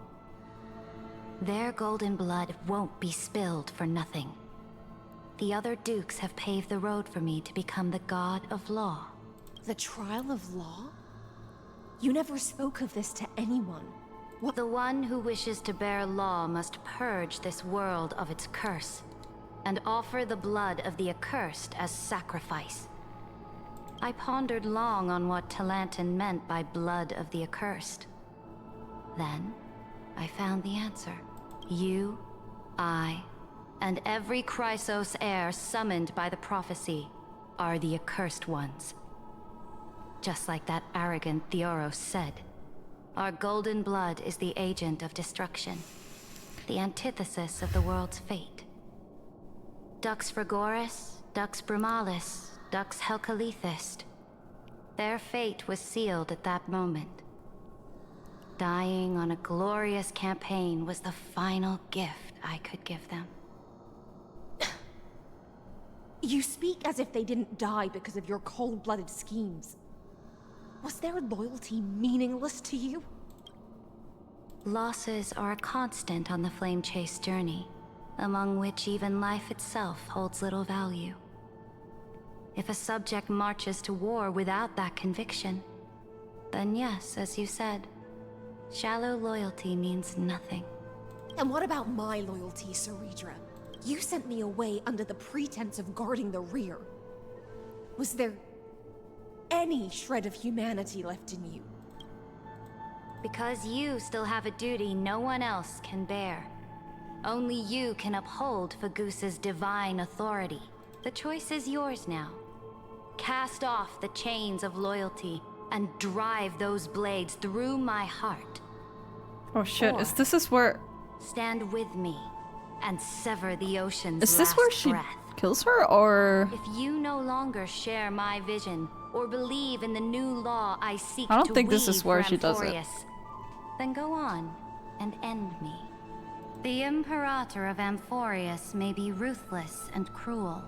[SPEAKER 17] Their golden blood won't be spilled for nothing. The other dukes have paved the road for me to become the god of law.
[SPEAKER 15] The trial of law? You never spoke of this to anyone.
[SPEAKER 17] What? The one who wishes to bear law must purge this world of its curse, and offer the blood of the accursed as sacrifice. I pondered long on what Talantin meant by blood of the accursed. Then, I found the answer. You, I, and every Chrysos heir summoned by the prophecy are the accursed ones. Just like that arrogant Theoros said, our golden blood is the agent of destruction, the antithesis of the world's fate. Dux Frigoris, Dux Brumalis, Dux Helcalethist. Their fate was sealed at that moment. Dying on a glorious campaign was the final gift I could give them.
[SPEAKER 15] You speak as if they didn't die because of your cold-blooded schemes. Was their loyalty meaningless to you?
[SPEAKER 17] Losses are a constant on the Flame Chase journey, among which even life itself holds little value. If a subject marches to war without that conviction, then yes, as you said, shallow loyalty means nothing.
[SPEAKER 15] And what about my loyalty, Ceredra? You sent me away under the pretense of guarding the rear. Was there any shred of humanity left in you?
[SPEAKER 17] Because you still have a duty no one else can bear. Only you can uphold Fagoos's divine authority. The choice is yours now. Cast off the chains of loyalty and drive those blades through my heart.
[SPEAKER 1] Oh shit,
[SPEAKER 17] Or
[SPEAKER 1] this is where...
[SPEAKER 17] stand with me and sever the ocean's
[SPEAKER 1] Is this
[SPEAKER 17] last
[SPEAKER 1] where she
[SPEAKER 17] breath.
[SPEAKER 1] kills her, or...
[SPEAKER 17] If you no longer share my vision or believe in the new law I seek
[SPEAKER 1] I don't
[SPEAKER 17] to
[SPEAKER 1] think this is
[SPEAKER 17] weave
[SPEAKER 1] where
[SPEAKER 17] for
[SPEAKER 1] she does it.
[SPEAKER 17] Amphorius, then go on and end me. The Imperator of Amphorius may be ruthless and cruel,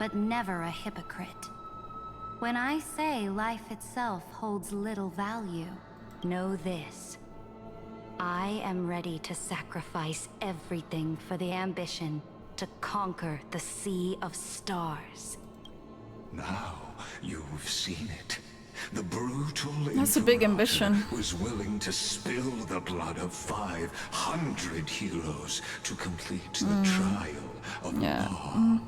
[SPEAKER 17] but never a hypocrite. When I say life itself holds little value, know this. I am ready to sacrifice everything for the ambition to conquer the Sea of Stars.
[SPEAKER 6] Now you've seen it. The brutal
[SPEAKER 1] That's a big ambition.
[SPEAKER 6] was willing to spill the blood of 500 heroes to complete the trial of law.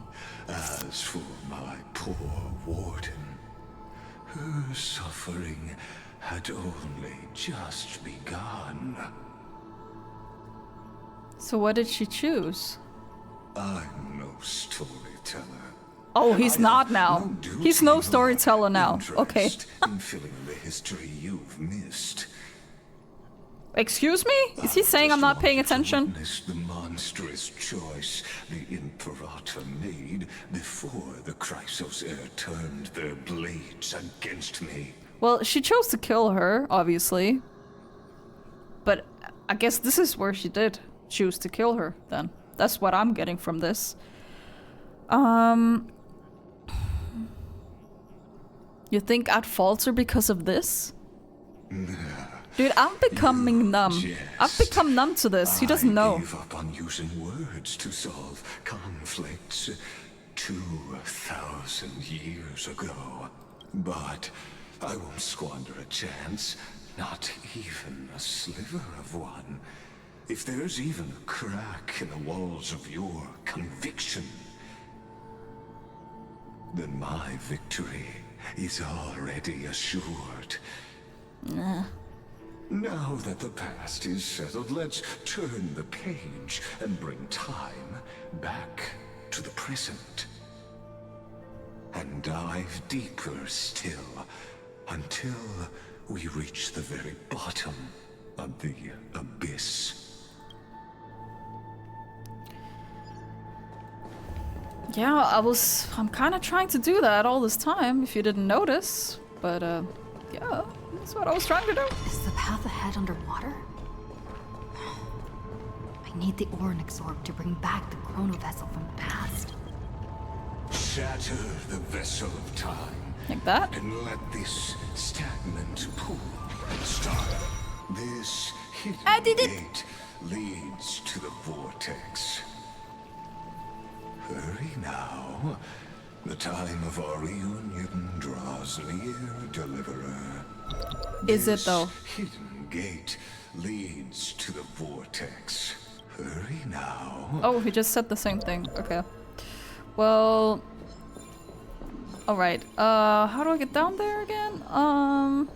[SPEAKER 6] As for my poor warden, her suffering had only just begun.
[SPEAKER 1] So what did she choose?
[SPEAKER 6] I'm no storyteller.
[SPEAKER 1] Oh, he's not now. He's no storyteller now. Okay.
[SPEAKER 6] In filling the history you've missed.
[SPEAKER 1] Excuse me? Is he saying I'm not paying attention?
[SPEAKER 6] Witness the monstrous choice the Imperator made before the Chrysos heir turned their blades against me.
[SPEAKER 1] Well, she chose to kill her, obviously. But I guess this is where she did choose to kill her, then. That's what I'm getting from this. You think I'd falter because of this? Dude, I'm becoming numb. I've become numb to this. He doesn't know.
[SPEAKER 6] I gave up on using words to solve conflicts 2,000 years ago. But I won't squander a chance. Not even a sliver of one. If there's even a crack in the walls of your conviction, then my victory is already assured.
[SPEAKER 1] Nah.
[SPEAKER 6] Now that the past is settled, let's turn the page and bring time back to the present. And dive deeper still, until we reach the very bottom of the abyss.
[SPEAKER 1] Yeah, I'm kind of trying to do that all this time, if you didn't notice. But, yeah, that's what I was trying to do.
[SPEAKER 3] Is the path ahead underwater? I need the Ornixorb to bring back the chrono vessel from the past.
[SPEAKER 6] Shatter the vessel of time.
[SPEAKER 1] Like that?
[SPEAKER 6] And let this stagnant pool start. This hidden gate leads to the vortex. Hurry, now. The time of our reunion draws near, Deliverer.
[SPEAKER 1] Is it though?
[SPEAKER 6] This hidden gate leads to the vortex. Hurry now.
[SPEAKER 1] Oh, he just said the same thing. Okay. Well... Alright, how do I get down there again?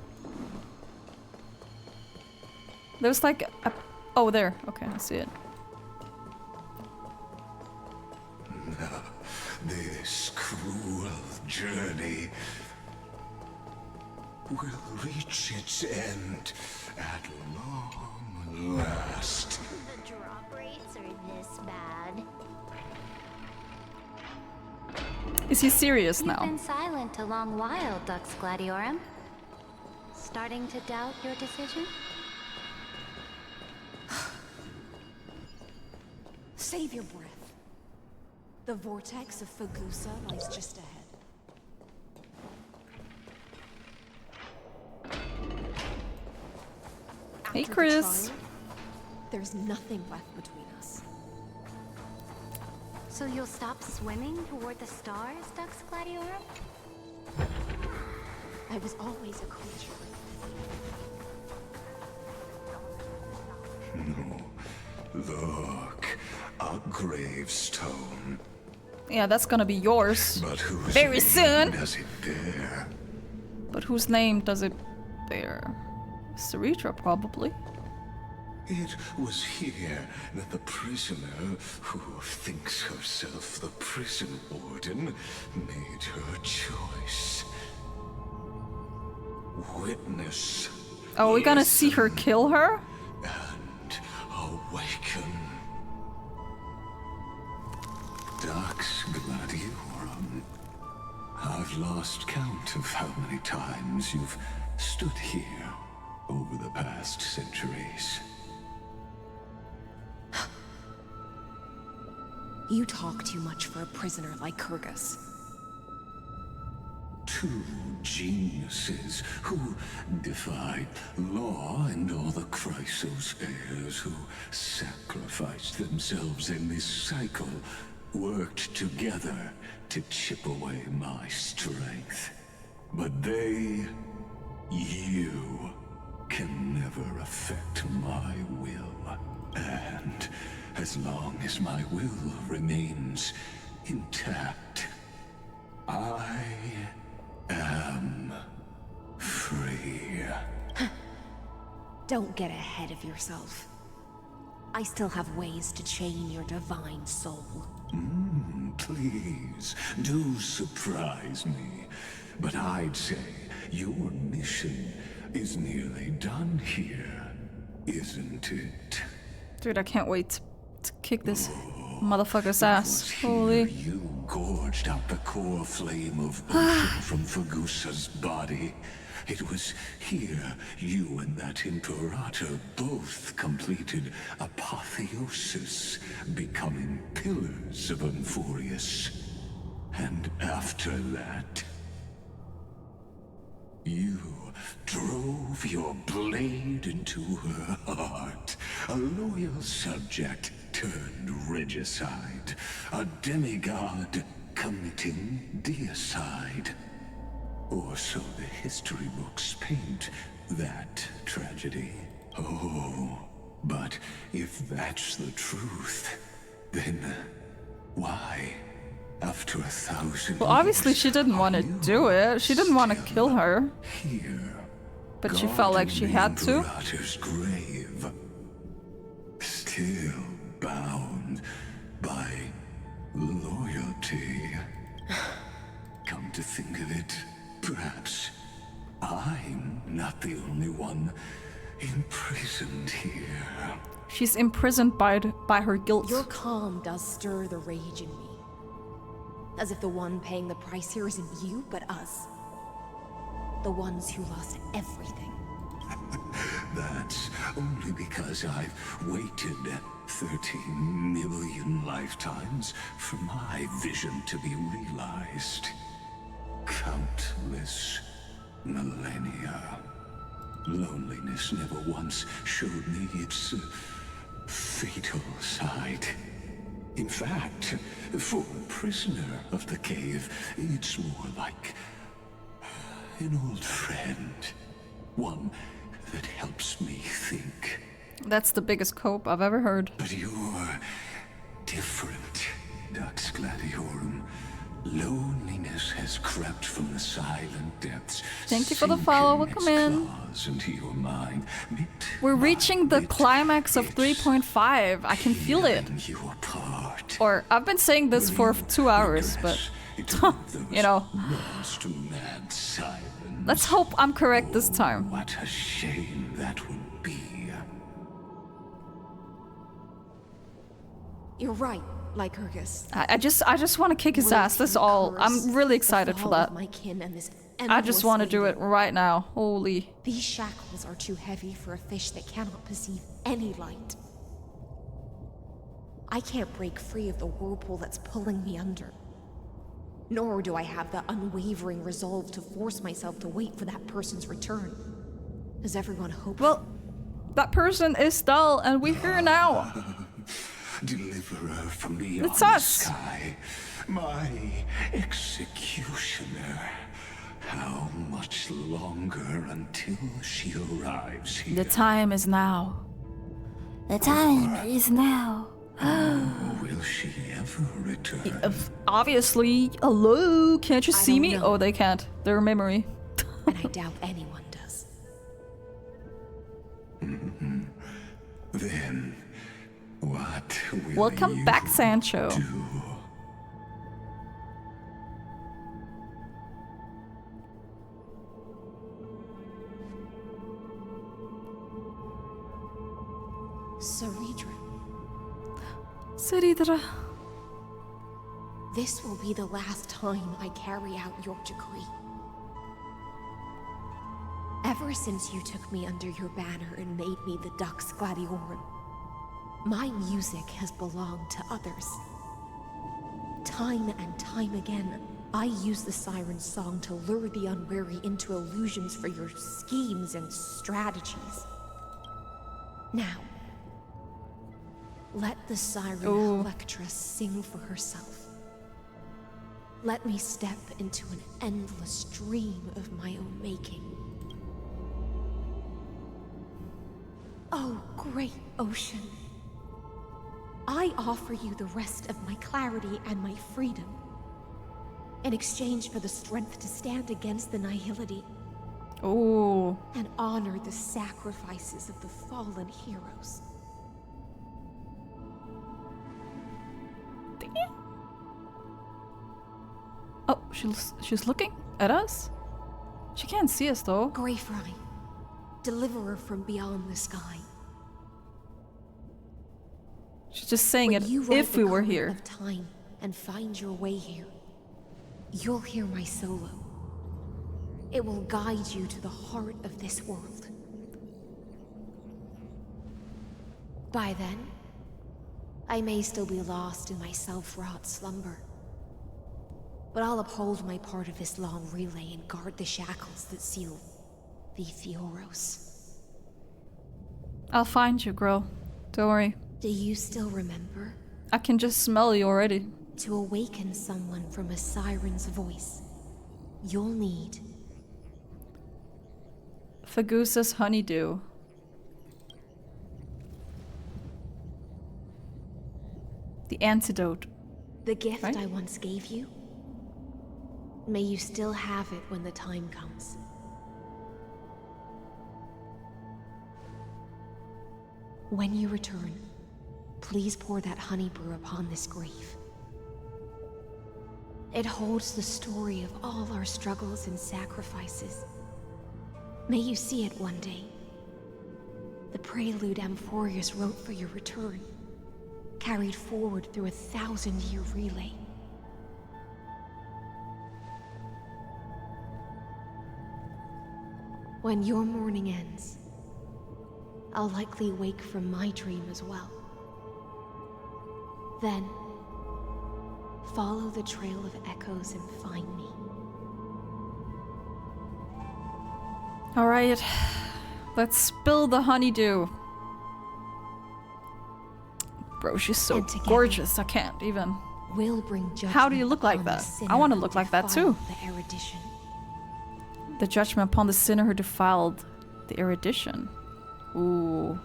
[SPEAKER 1] There's like a... Oh, there. Okay, I see it.
[SPEAKER 6] This cruel journey will reach its end at long last.
[SPEAKER 14] The drop rates are this bad.
[SPEAKER 1] Is he serious
[SPEAKER 17] You've
[SPEAKER 1] now?
[SPEAKER 17] been silent a long while, Dux Gladiorum. Starting to doubt your decision?
[SPEAKER 15] Save your breath. The vortex of Fagusa lies just ahead.
[SPEAKER 1] Hey,
[SPEAKER 15] After
[SPEAKER 1] Chris.
[SPEAKER 15] the trial, there's nothing left between us.
[SPEAKER 17] So you'll stop swimming toward the stars, Dux Gladiorum?
[SPEAKER 15] I was always a creature.
[SPEAKER 6] Look, a gravestone.
[SPEAKER 1] Yeah, that's gonna be yours.
[SPEAKER 6] But whose
[SPEAKER 1] very
[SPEAKER 6] name
[SPEAKER 1] soon.
[SPEAKER 6] does it bear?
[SPEAKER 1] But whose name does it bear? Saritra, probably.
[SPEAKER 6] It was here that the prisoner, who thinks herself the prison warden, made her choice. Witness.
[SPEAKER 1] Are we gonna see her kill her?
[SPEAKER 6] And awaken. Dux Gladiorum. I've lost count of how many times you've stood here over the past centuries.
[SPEAKER 15] You talk too much for a prisoner like Kyrgyz.
[SPEAKER 6] Two geniuses who defied law and all the Chrysos heirs who sacrificed themselves in this cycle worked together to chip away my strength. But they, you, can never affect my will. And as long as my will remains intact, I am free.
[SPEAKER 15] Don't get ahead of yourself. I still have ways to chain your divine soul.
[SPEAKER 6] Please, do surprise me. But I'd say your mission is nearly done here, isn't it?
[SPEAKER 1] Dude, I can't wait to kick this motherfucker's ass. Holy.
[SPEAKER 6] You gorged out the core flame of ocean from Fagusa's body. It was here you and that Imperator both completed apotheosis, becoming pillars of Amphorius. And after that, you drove your blade into her heart. A loyal subject turned regicide. A demigod committing deicide. Or so the history books paint that tragedy. Oh, but if that's the truth, then why? After 1,000
[SPEAKER 1] Well, obviously she didn't want to do it. She didn't want to kill her.
[SPEAKER 6] Here,
[SPEAKER 1] but she felt like she had to.
[SPEAKER 6] Imperator's grave. Still bound by loyalty. Come to think of it, perhaps I'm not the only one imprisoned here.
[SPEAKER 1] She's imprisoned by her guilt.
[SPEAKER 15] Your calm does stir the rage in me. As if the one paying the price here isn't you, but us. The ones who lost everything.
[SPEAKER 6] That's only because I've waited 13 million lifetimes for my vision to be realized. Countless millennia. Loneliness never once showed me its fatal side. In fact, for a prisoner of the cave, it's more like an old friend. One that helps me think.
[SPEAKER 1] That's the biggest cope I've ever heard.
[SPEAKER 6] But you're different, Dux Gladiorum. Loneliness has crept from the silent depths.
[SPEAKER 1] Thank you for the follow. Welcome in.
[SPEAKER 6] Into your mind.
[SPEAKER 1] We're reaching the climax of 3.5. I can feel it. Or I've been saying this for 2 hours, but you know. Let's hope I'm correct this time.
[SPEAKER 6] What a shame that would be.
[SPEAKER 15] You're right, Lycurgus.
[SPEAKER 1] I just want to kick his ass. That's all. I'm really excited for that.
[SPEAKER 15] My kin and this
[SPEAKER 1] I just want to do it right now. Holy.
[SPEAKER 15] These shackles are too heavy for a fish that cannot perceive any light. I can't break free of the whirlpool that's pulling me under. Nor do I have the unwavering resolve to force myself to wait for that person's return. Does everyone hope?
[SPEAKER 1] Well, that person is Dull, and we're here now.
[SPEAKER 6] Deliverer from beyond
[SPEAKER 1] It's
[SPEAKER 6] the
[SPEAKER 1] us.
[SPEAKER 6] sky, my executioner. How much longer until she arrives here?
[SPEAKER 1] The time is now. The time is now.
[SPEAKER 6] Will she ever return?
[SPEAKER 1] Obviously. Hello, can't you see
[SPEAKER 15] don't
[SPEAKER 1] me?
[SPEAKER 15] know.
[SPEAKER 1] Oh, they can't. Their memory.
[SPEAKER 15] And I doubt anyone does.
[SPEAKER 6] Then, what will
[SPEAKER 1] Welcome
[SPEAKER 6] you
[SPEAKER 1] back, Sancho.
[SPEAKER 6] do?
[SPEAKER 15] Saridra,
[SPEAKER 1] Saridra.
[SPEAKER 15] this will be the last time I carry out your decree. Ever since you took me under your banner and made me the Dux Gladiorum, my music has belonged to others. Time and time again, I use the siren's song to lure the unwary into illusions for your schemes and strategies. Now, let the siren Electra sing for herself. Let me step into an endless dream of my own making. Oh, great ocean. I offer you the rest of my clarity and my freedom in exchange for the strength to stand against the nihility and honor the sacrifices of the fallen heroes.
[SPEAKER 1] Oh, she's looking at us? She can't see us though.
[SPEAKER 15] Greyfry, deliverer from beyond the sky.
[SPEAKER 1] She's just saying it
[SPEAKER 15] When you ride
[SPEAKER 1] if
[SPEAKER 15] the
[SPEAKER 1] we were
[SPEAKER 15] current
[SPEAKER 1] here.
[SPEAKER 15] of time and find your way here, you'll hear my solo. It will guide you to the heart of this world. By then, I may still be lost in my self-wrought slumber. But I'll uphold my part of this long relay and guard the shackles that seal the Theoros.
[SPEAKER 1] I'll find you, girl. Don't worry.
[SPEAKER 15] Do you still remember?
[SPEAKER 1] I can just smell you already.
[SPEAKER 15] To awaken someone from a siren's voice, you'll need
[SPEAKER 1] Fagusa's honeydew. The antidote.
[SPEAKER 15] the gift
[SPEAKER 1] Right?
[SPEAKER 15] I once gave you. May you still have it when the time comes. When you return, please pour that honey brew upon this grave. It holds the story of all our struggles and sacrifices. May you see it one day. The prelude Amphorius wrote for your return, carried forward through a 1,000-year relay. When your mourning ends, I'll likely wake from my dream as well. Then, follow the trail of echoes and find me.
[SPEAKER 1] Alright. Let's spill the honeydew. Bro, she's so gorgeous. I can't even.
[SPEAKER 8] We'll bring judgment.
[SPEAKER 1] How do you look like
[SPEAKER 8] upon the
[SPEAKER 1] that?
[SPEAKER 8] sinner
[SPEAKER 1] I want to
[SPEAKER 8] who
[SPEAKER 1] look like that too.
[SPEAKER 8] defiled The erudition.
[SPEAKER 1] The judgment upon the sinner who defiled the erudition. Ooh.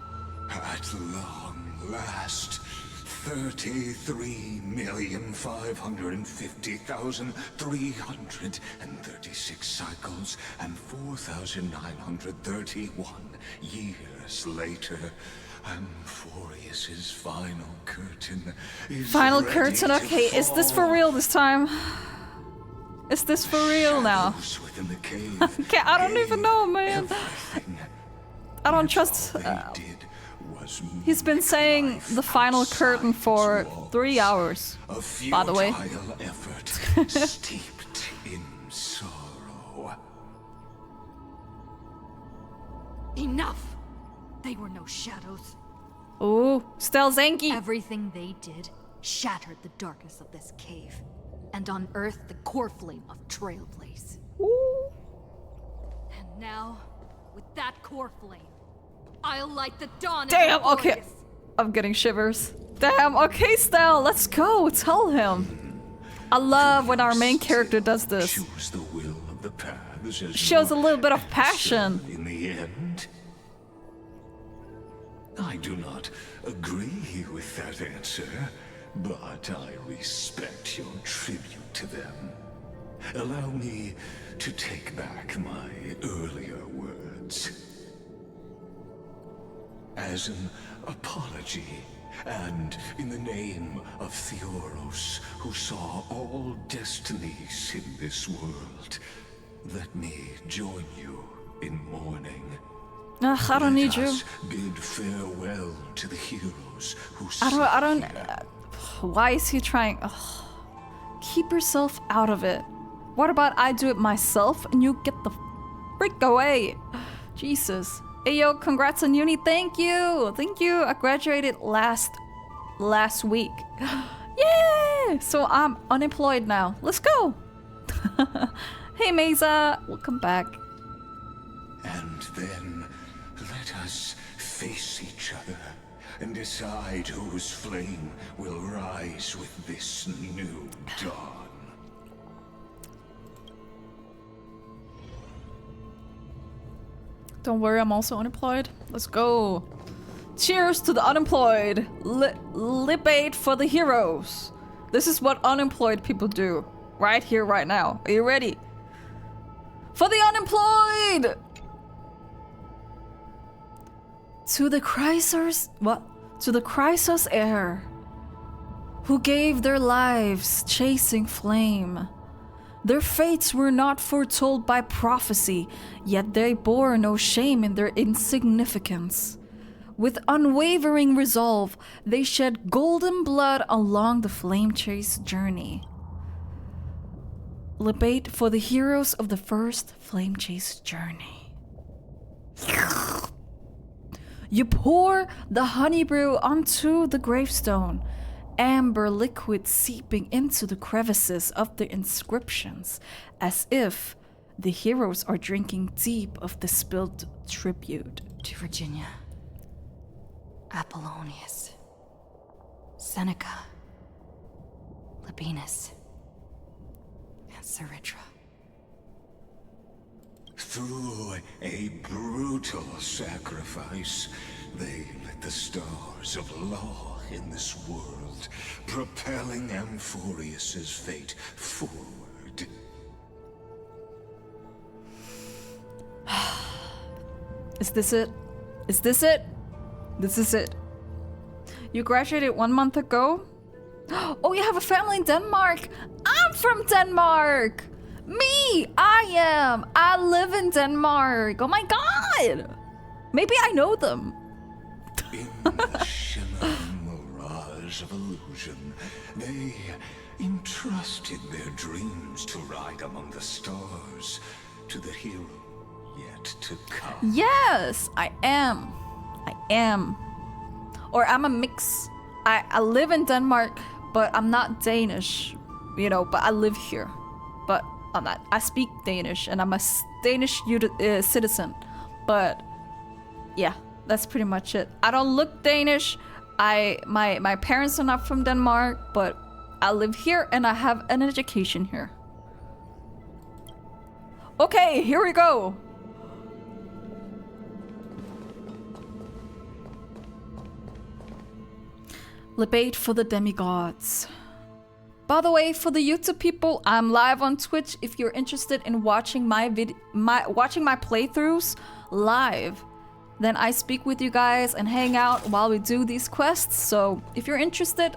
[SPEAKER 6] At long last, 33,550,336 cycles and 4,931 years later, Amphorius's final curtain is
[SPEAKER 1] Final
[SPEAKER 6] ready
[SPEAKER 1] curtain,
[SPEAKER 6] to
[SPEAKER 1] okay. Is this for
[SPEAKER 6] fall.
[SPEAKER 1] real this time? Is this for real now?
[SPEAKER 6] Within the cave,
[SPEAKER 1] Okay, I don't even know, man. I don't trust. He's been saying the final curtain for 3 hours,
[SPEAKER 6] a
[SPEAKER 1] by the way.
[SPEAKER 6] futile effort steeped in sorrow.
[SPEAKER 9] Enough! They were no shadows.
[SPEAKER 1] Ooh, Stelzenki.
[SPEAKER 3] Everything they did shattered the darkness of this cave and unearthed the core flame of Trailblaze.
[SPEAKER 9] And now, with that core flame, I'll light the dawn.
[SPEAKER 1] Damn,
[SPEAKER 9] of
[SPEAKER 1] okay. I'm getting shivers. Damn, okay, Stel, let's go. Tell him. I love when our main character does this.
[SPEAKER 6] Choose the will of the paths as
[SPEAKER 1] Shows a
[SPEAKER 6] you
[SPEAKER 1] little bit of passion.
[SPEAKER 6] in the end. I do not agree with that answer, but I respect your tribute to them. Allow me to take back my earlier words. As an apology, and in the name of Theoros, who saw all destinies in this world, let me join you in mourning.
[SPEAKER 1] Ugh, I don't need you.
[SPEAKER 6] Bid farewell to the heroes who
[SPEAKER 1] I don't. Why is he trying? Ugh. Keep yourself out of it. What about I do it myself and you get the freak away? Jesus. Hey yo, congrats on uni. Thank you. Thank you. I graduated last week. Yay! So I'm unemployed now. Let's go. Hey Mesa, welcome back.
[SPEAKER 6] And then let us face each other and decide whose flame will rise with this new dawn.
[SPEAKER 1] Don't worry, I'm also unemployed. Let's go. Cheers to the unemployed. Libate for the heroes. This is what unemployed people do. Right here, right now. Are you ready? For the unemployed! To the Chrysos... What? To the Chrysos heir, who gave their lives chasing flame. Their fates were not foretold by prophecy, yet they bore no shame in their insignificance. With unwavering resolve, they shed golden blood along the flame chase journey. Libate for the heroes of the first flame chase journey. You pour the honey brew onto the gravestone, amber liquid seeping into the crevices of the inscriptions, as if the heroes are drinking deep of the spilled tribute.
[SPEAKER 3] To Virginia, Apollonius, Seneca, Labienus, and Saritra.
[SPEAKER 6] Through a brutal sacrifice, they lit the stars of law in this world, propelling Amphorius's fate forward.
[SPEAKER 1] Is this it? Is this it? This is it. You graduated 1 month ago? Oh, you have a family in Denmark? I'm from Denmark! Me! I am! I live in Denmark! Oh my god! Maybe I know them.
[SPEAKER 6] In the shimmering mirage of illusion, they entrusted their dreams to ride among the stars, to the hero yet to come.
[SPEAKER 1] Yes, I am. I am. Or I'm a mix. I live in Denmark, but I'm not Danish, you know, but I live here. But I'm not. I speak Danish, and I'm a Danish citizen. But yeah, that's pretty much it. I don't look Danish. My parents are not from Denmark, but I live here and I have an education here. Okay, here we go. Lebate for the demigods. By the way, for the YouTube people, I'm live on Twitch. If you're interested in watching my playthroughs live, then I speak with you guys and hang out while we do these quests. So if you're interested,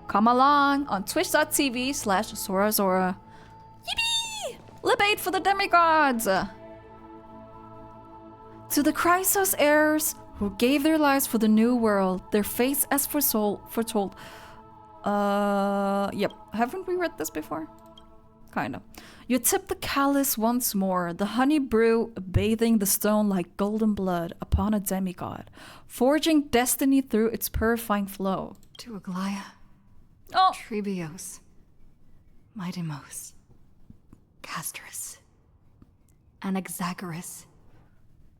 [SPEAKER 1] come along on twitch.tv/zorazora. Yippee! Lebate for the demigods! To the Chrysos heirs who gave their lives for the new world, their fates as foretold. Yep. Haven't we read this before? Kinda. You tip the chalice once more, the honey brew bathing the stone like golden blood upon a demigod, forging destiny through its purifying flow.
[SPEAKER 3] To Aglaya.
[SPEAKER 1] Oh!
[SPEAKER 3] Trebios. Midemos. Castris. Anaxagoras.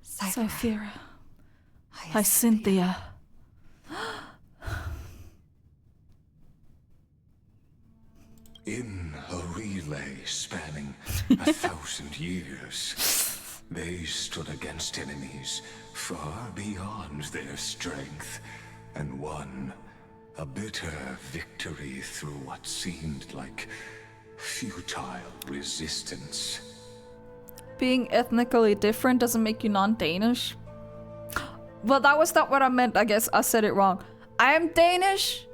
[SPEAKER 1] Cyphera. Hyacinthia.
[SPEAKER 6] In a relay spanning 1,000 years, they stood against enemies far beyond their strength and won a bitter victory through what seemed like futile resistance.
[SPEAKER 1] Being ethnically different doesn't make you non-Danish. Well, that was not what I meant. I guess I said it wrong. I am Danish.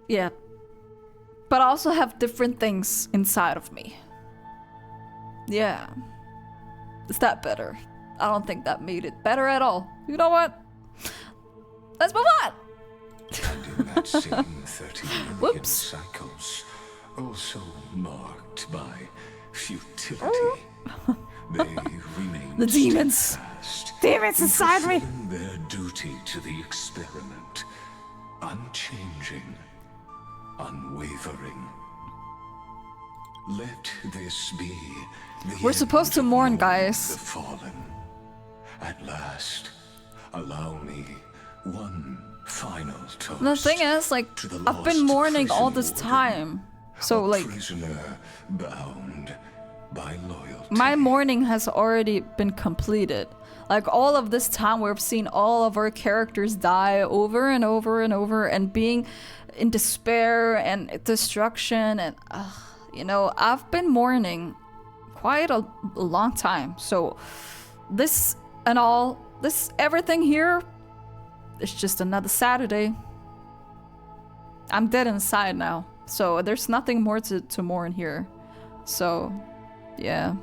[SPEAKER 1] Yeah. But I also have different things inside of me. Yeah. Is that better? I don't think that made it better at all. You know what? Let's move on!
[SPEAKER 6] And in that same 30 million cycles, also marked by futility, they remain
[SPEAKER 1] the demons. Demons inside me.
[SPEAKER 6] Their duty to the experiment, unchanging, unwavering. Let this be the
[SPEAKER 1] We're supposed to mourn, guys.
[SPEAKER 6] The fallen. At last, allow me one final toast.
[SPEAKER 1] The thing is, like, I've been mourning all this time. So, like,
[SPEAKER 6] prisoner bound by loyalty.
[SPEAKER 1] my mourning has already been completed. Like, all of this time we've seen all of our characters die over and over and over and being in despair and destruction and, you know, I've been mourning quite a long time. So this and all, everything here is just another Saturday. I'm dead inside now. So there's nothing more to mourn here. So, yeah.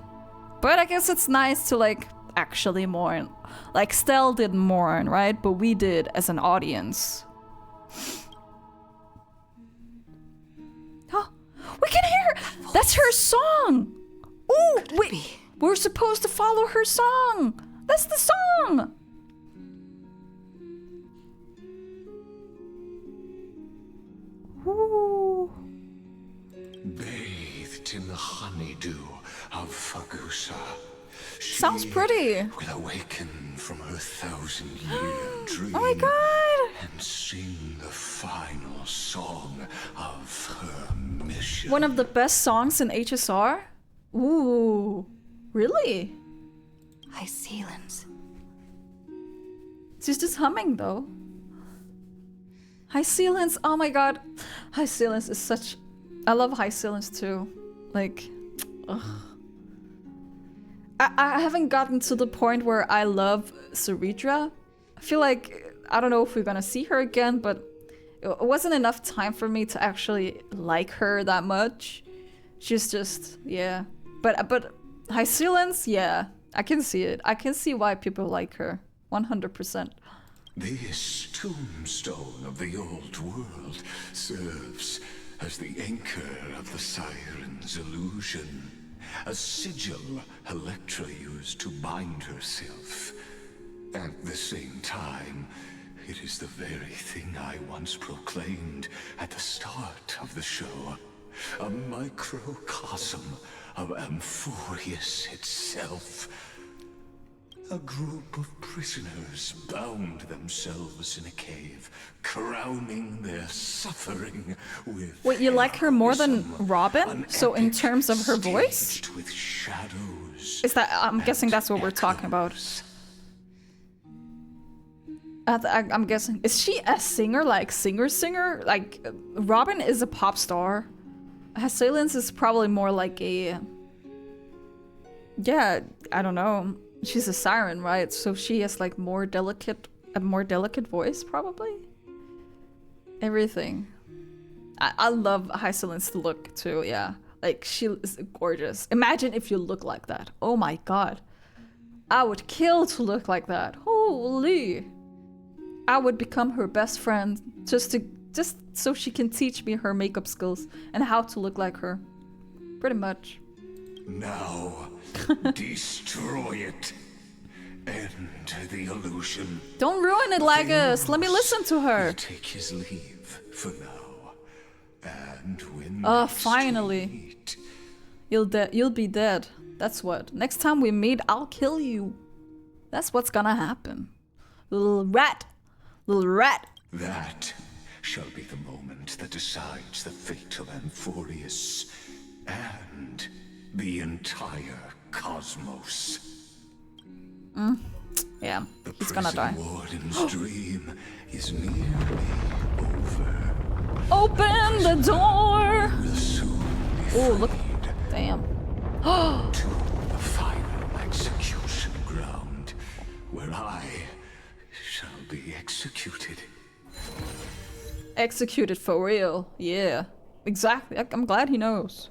[SPEAKER 1] But I guess it's nice to, like, actually mourn. Like, Stell didn't mourn, right? But we did as an audience. Oh, we can hear! That's her song! Ooh, we're supposed to follow her song! That's the song! Ooh.
[SPEAKER 6] Bathed in the honeydew of Fagusa.
[SPEAKER 1] Sounds pretty.
[SPEAKER 6] Will awaken from her 1,000-year dream.
[SPEAKER 1] Oh my god!
[SPEAKER 6] And sing the final song of her mission.
[SPEAKER 1] One of the best songs in HSR? Ooh. Really?
[SPEAKER 3] Hycelans.
[SPEAKER 1] She's just humming though. Hycelans, oh my god. Hycelans is such... I love Hycelans too. Like, ugh. I haven't gotten to the point where I love Saritra. I feel like, I don't know if we're gonna see her again, but it wasn't enough time for me to actually like her that much. She's just, yeah. But Hycelans, yeah, I can see it. I can see why people like her, 100%.
[SPEAKER 6] This tombstone of the old world serves as the anchor of the siren's illusion. A sigil Electra used to bind herself. At the same time, it is the very thing I once proclaimed at the start of the show. A microcosm of Amphorius itself. A group of prisoners bound themselves in a cave, crowning their suffering with.
[SPEAKER 1] Wait, you like her more than Robin? So in terms of her voice?
[SPEAKER 6] With shadows.
[SPEAKER 1] Is that? I'm guessing that's what we're talking about. I'm guessing. Is she a singer? Like singer? Like Robin is a pop star. Hysilence is probably more like a. Yeah, I don't know. She's a siren, right? So she has like a more delicate voice, probably. Everything. I love Hysilence look too. Yeah, like she is gorgeous. Imagine if you look like that. Oh my god, I would kill to look like that. Holy. I would become her best friend just so she can teach me her makeup skills and how to look like her. Pretty much.
[SPEAKER 6] Now, destroy it. End the illusion.
[SPEAKER 1] Don't ruin it, Lagus. Let me listen to her.
[SPEAKER 6] Take his leave for now. And when
[SPEAKER 1] finally. You'll be dead. That's what. Next time we meet, I'll kill you. That's what's gonna happen. Little rat.
[SPEAKER 6] That shall be the moment that decides the fate of Amphorius and the entire cosmos.
[SPEAKER 1] Yeah, he's gonna die.
[SPEAKER 6] The warden's dream is nearly over.
[SPEAKER 1] Open the door! Oh, look. Damn.
[SPEAKER 6] To the final execution ground, where I shall be executed.
[SPEAKER 1] Executed for real. Yeah, exactly. I'm glad he knows.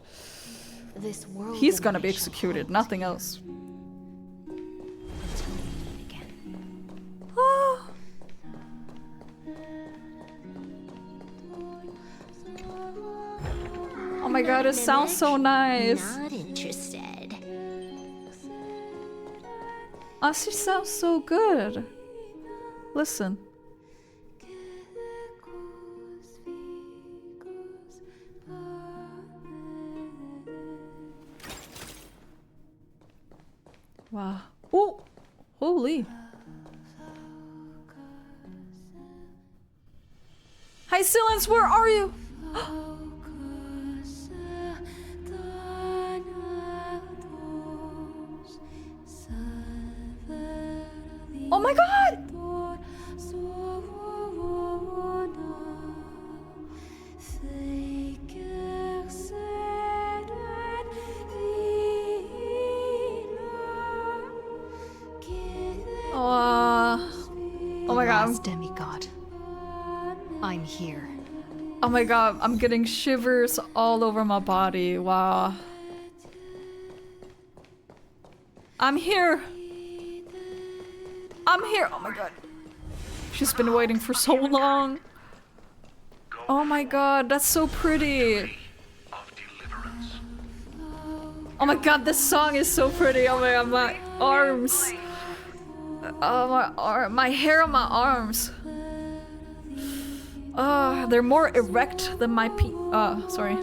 [SPEAKER 8] This world
[SPEAKER 1] He's gonna be executed, nothing else. Oh my god, it sounds so nice.
[SPEAKER 13] Not interested.
[SPEAKER 1] Oh, she sounds so good. Listen. Wow. Oh, holy. Hysilence, where are you? Oh my god! Oh my god.
[SPEAKER 3] Last demigod. I'm here.
[SPEAKER 1] Oh my god, I'm getting shivers all over my body. Wow. I'm here. I'm here. Oh my god. She's been waiting for so long. Oh my god, that's so pretty. Oh my god, this song is so pretty. Oh my god, my arms. Oh, my hair on my arms. They're more erect than my sorry.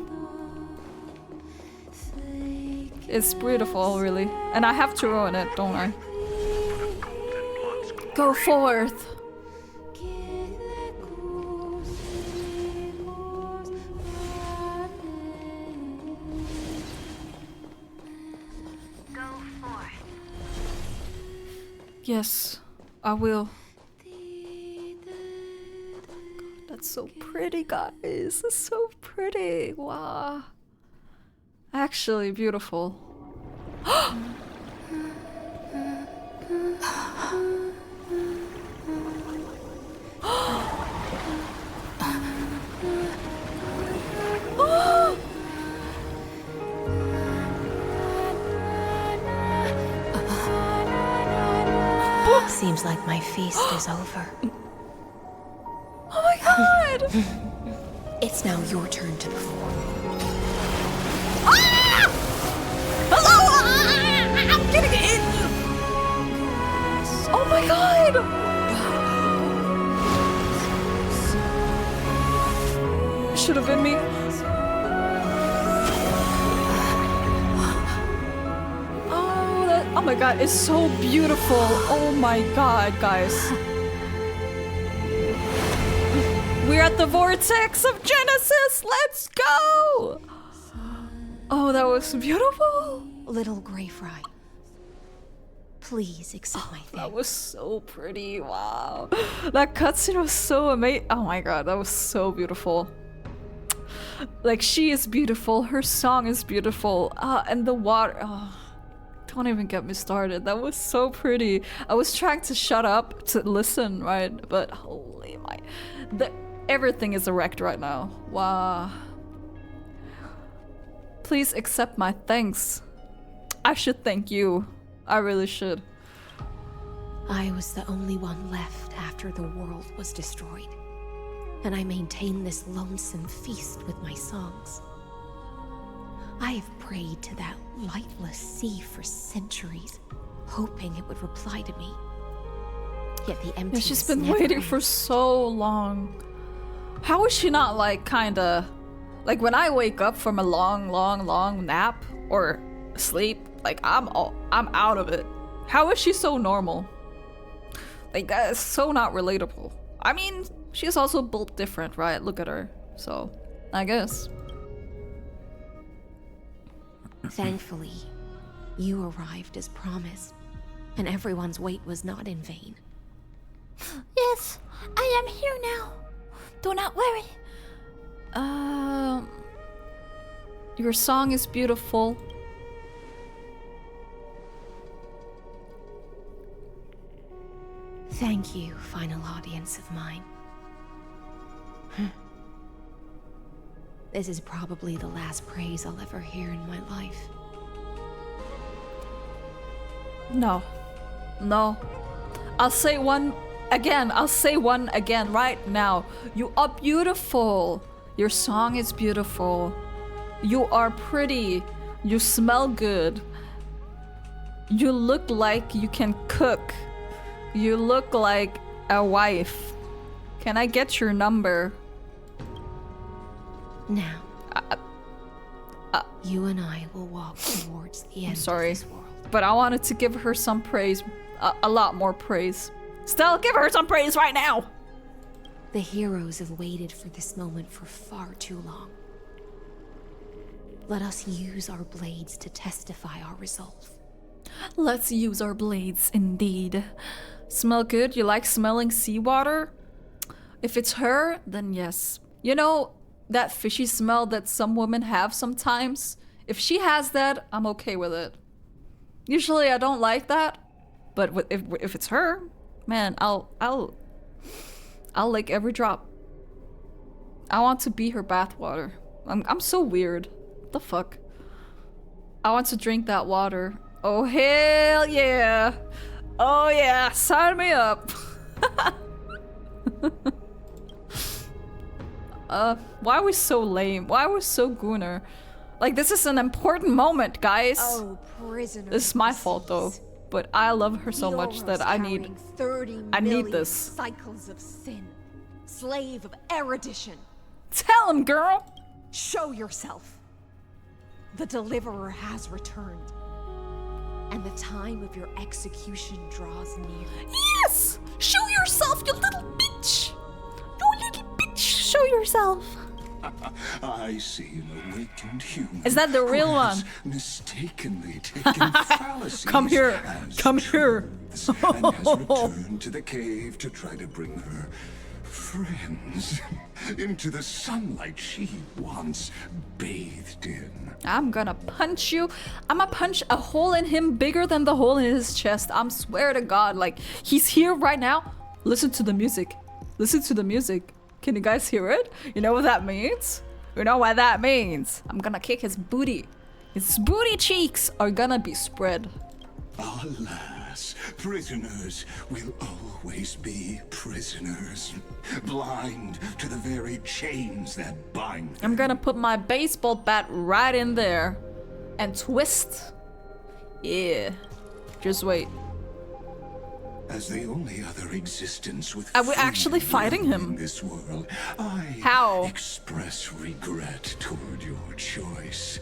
[SPEAKER 1] It's beautiful, really. And I have to ruin it, don't I? Go forth. Yes, I will. God, that's so pretty, guys. It's so pretty. Wow. Actually beautiful.
[SPEAKER 8] Seems like my feast is over.
[SPEAKER 1] Oh my god!
[SPEAKER 8] It's now your turn to perform.
[SPEAKER 1] Ah! Hello! I'm getting in! Oh my god! Should have been me. Oh my god, it's so beautiful. Oh my god, guys. We're at the vortex of Genesis. Let's go. Oh, that was beautiful.
[SPEAKER 15] Little Grey Fry, please accept my thanks.
[SPEAKER 1] That was so pretty. Wow. That cutscene was so amazing. Oh my god, that was so beautiful. Like, she is beautiful. Her song is beautiful. And the water. Oh, don't even get me started. That was so pretty. I was trying to shut up to listen, right? But holy my. Everything is erect right now. Wow. Please accept my thanks. I should thank you. I really should.
[SPEAKER 15] I was the only one left after the world was destroyed. And I maintain this lonesome feast with my songs. I have prayed to that lightless sea for centuries, hoping it would reply to me. Yet the emptiness.
[SPEAKER 1] Yeah, she's been waiting for so long. How is she not like kinda like when I wake up from a long nap or sleep, like I'm out of it. How is she so normal? Like that is so not relatable. I mean, she's also built different, right? Look at her. So, I guess.
[SPEAKER 15] Thankfully, you arrived as promised, and everyone's wait was not in vain.
[SPEAKER 1] Yes, I am here now. Do not worry. Your song is beautiful.
[SPEAKER 15] Thank you, final audience of mine. This is probably the last praise I'll ever hear in my life.
[SPEAKER 1] No. No. I'll say one again. I'll say one again right now. You are beautiful. Your song is beautiful. You are pretty. You smell good. You look like you can cook. You look like a wife. Can I get your number?
[SPEAKER 15] Now, you and I will walk towards the end of this world.
[SPEAKER 1] But I wanted to give her some praise. A lot more praise. Stella, give her some praise right now!
[SPEAKER 15] The heroes have waited for this moment for far too long. Let us use our blades to testify our resolve.
[SPEAKER 1] Let's use our blades, indeed. Smell good? You like smelling seawater? If it's her, then yes. You know, that fishy smell that some women have sometimes? If she has that, I'm okay with it. Usually I don't like that, but if it's her, man, I'll lick every drop. I want to be her bathwater. I'm so weird. What the fuck? I want to drink that water. Oh hell yeah! Oh yeah, sign me up. Why are we so lame? Why are we so gooner? Like, this is an important moment, guys.
[SPEAKER 15] Oh, prisoner.
[SPEAKER 1] This is my fault though, but I love her so much that I need this.
[SPEAKER 15] Cycles of sin, slave of erudition.
[SPEAKER 1] Tell him, girl.
[SPEAKER 15] Show yourself. The deliverer has returned, and the time of your execution draws near.
[SPEAKER 1] Yes! Show yourself, you little bitch! You little bitch! Show yourself.
[SPEAKER 6] I see an awakened human.
[SPEAKER 1] Is that the real
[SPEAKER 6] who has
[SPEAKER 1] one?
[SPEAKER 6] Mistakenly taken fallacies.
[SPEAKER 1] Come here. Come here.
[SPEAKER 6] And has returned to the cave to try to bring her friends into the sunlight she once bathed in.
[SPEAKER 1] I'm gonna punch you. I'm gonna punch a hole in him bigger than the hole in his chest. I'm swear to God, like, he's here right now. Listen to the music. Listen to the music. Can you guys hear it? You know what that means? You know what that means? I'm gonna kick his booty. His booty cheeks are gonna be spread.
[SPEAKER 6] Alas, prisoners will always be prisoners. Blind to the very chains that bind them.
[SPEAKER 1] I'm gonna put my baseball bat right in there and twist. Yeah. Just wait.
[SPEAKER 6] As the only other existence with
[SPEAKER 1] Are we actually fighting him?
[SPEAKER 6] in this world, I
[SPEAKER 1] How?
[SPEAKER 6] express regret toward your choice.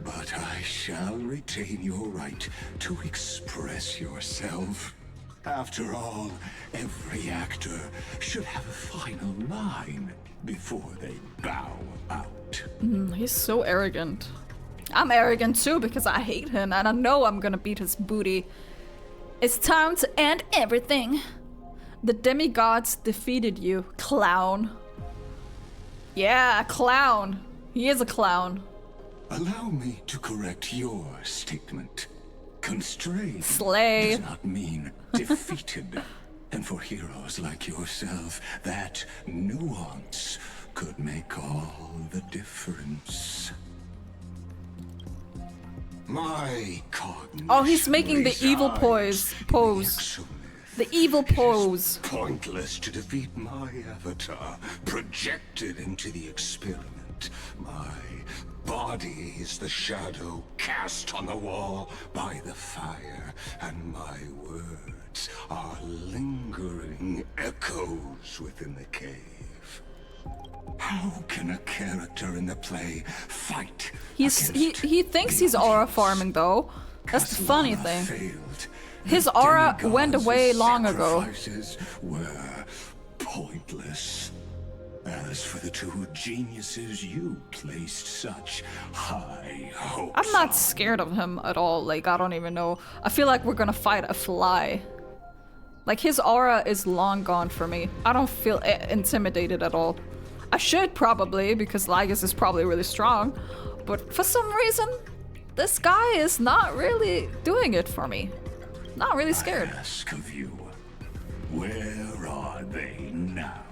[SPEAKER 6] But I shall retain your right to express yourself. After all, every actor should have a final line before they bow out.
[SPEAKER 1] He's so arrogant. I'm arrogant too because I hate him and I know I'm gonna beat his booty. It's time to end everything. The demigods defeated you, clown. Yeah, clown. He is a clown.
[SPEAKER 6] Allow me to correct your statement. Constrained
[SPEAKER 1] Slay.
[SPEAKER 6] does not mean defeated. And for heroes like yourself, that nuance could make all the difference. My cognition.
[SPEAKER 1] Oh, he's making the evil pose. The evil pose.
[SPEAKER 6] Pointless to defeat my avatar, projected into the experiment. My body is the shadow cast on the wall by the fire, and my words are lingering echoes within the cave. How can a character in the play fight?
[SPEAKER 1] He thinks he's aura farming though. That's the funny thing.
[SPEAKER 6] Failed.
[SPEAKER 1] His aura went away long ago.
[SPEAKER 6] Sacrifices were pointless. As for the two geniuses you placed such high hopes
[SPEAKER 1] I'm not scared of him at all. Like, I don't even know. I feel like we're gonna fight a fly. Like, his aura is long gone for me. I don't feel intimidated at all. I should probably, because Lygus is probably really strong. But for some reason, this guy is not really doing it for me. Not really scared.
[SPEAKER 6] I ask of you, where are they now?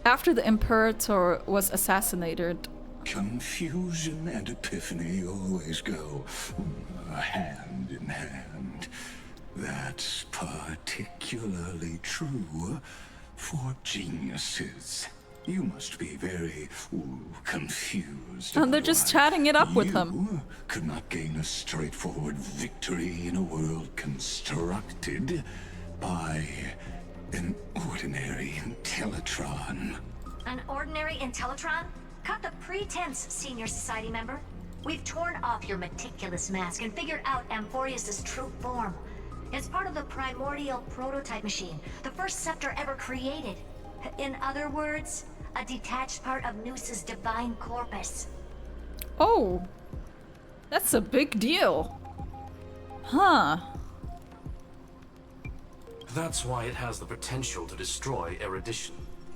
[SPEAKER 1] After the Imperator was assassinated.
[SPEAKER 6] Confusion and epiphany always go hand in hand. That's particularly true for geniuses. You must be very confused.
[SPEAKER 1] And they're just chatting it up with him.
[SPEAKER 6] You could not gain a straightforward victory in a world constructed by an ordinary Intellitron.
[SPEAKER 12] An ordinary Intellitron? Cut the pretense, senior society member. We've torn off your meticulous mask and figured out Amphorius' true form. It's part of the primordial prototype machine, the first scepter ever created. In other words, a detached part of Noos's divine corpus.
[SPEAKER 1] Oh, that's a big deal. Huh.
[SPEAKER 22] That's why it has the potential to destroy erudition.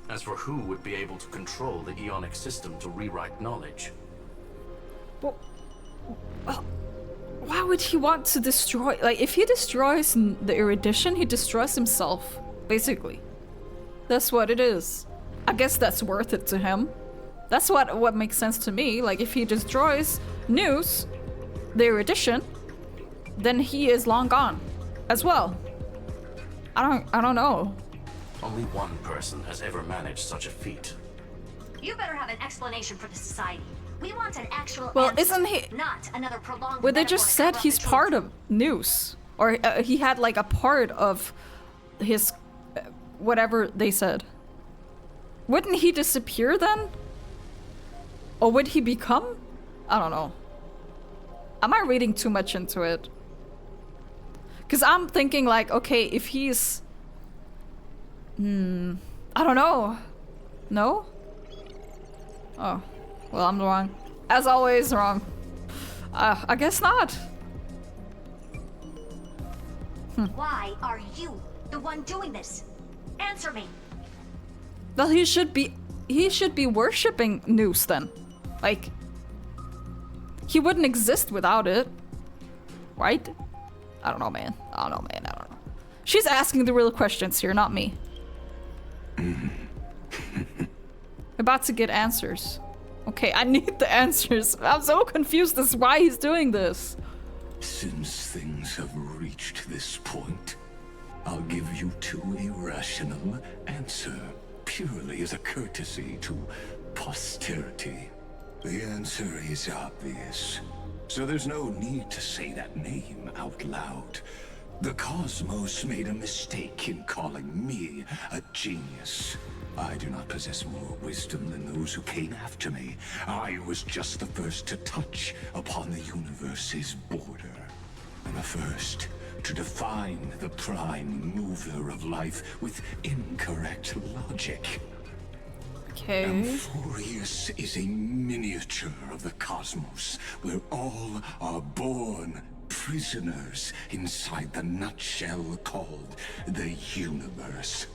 [SPEAKER 22] As for who would be able to control the Ionic system to rewrite knowledge.
[SPEAKER 1] Well, why would he want to destroy? Like, if he destroys the erudition, he destroys himself, basically. That's what it is. I guess that's worth it to him. That's what makes sense to me. Like, if he destroys Noos, the erudition, then he is long gone as well. I don't know.
[SPEAKER 22] Only one person has ever managed such a feat.
[SPEAKER 12] You better have an explanation for the society. We want an actual
[SPEAKER 1] Well,
[SPEAKER 12] answer,
[SPEAKER 1] isn't he?
[SPEAKER 12] not another prolonged
[SPEAKER 1] Well, they
[SPEAKER 12] metaphor
[SPEAKER 1] just
[SPEAKER 12] to
[SPEAKER 1] said
[SPEAKER 12] cover up
[SPEAKER 1] he's
[SPEAKER 12] the truth.
[SPEAKER 1] part of Noos, or he had like a part of his whatever they said. Wouldn't he disappear then? Or would he become? I don't know. Am I reading too much into it? Because I'm thinking like, okay, if he's... I don't know. No? Oh. Well, I'm wrong. As always, wrong. I guess not.
[SPEAKER 12] Why are you the one doing this? Answer me.
[SPEAKER 1] Well, he should be worshipping Noos then. Like, he wouldn't exist without it. Right? I don't know, man. I don't know. She's asking the real questions here, not me. About to get answers. Okay, I need the answers. I'm so confused as to why he's doing this.
[SPEAKER 6] Since things have reached this point, I'll give you two irrational answer, purely as a courtesy to posterity. The answer is obvious. So there's no need to say that name out loud. The cosmos made a mistake in calling me a genius. I do not possess more wisdom than those who came after me. I was just the first to touch upon the universe's border. And the first to define the prime mover of life with incorrect logic.
[SPEAKER 1] Okay.
[SPEAKER 6] Amphorius is a miniature of the cosmos, where all are born prisoners inside the nutshell called the universe.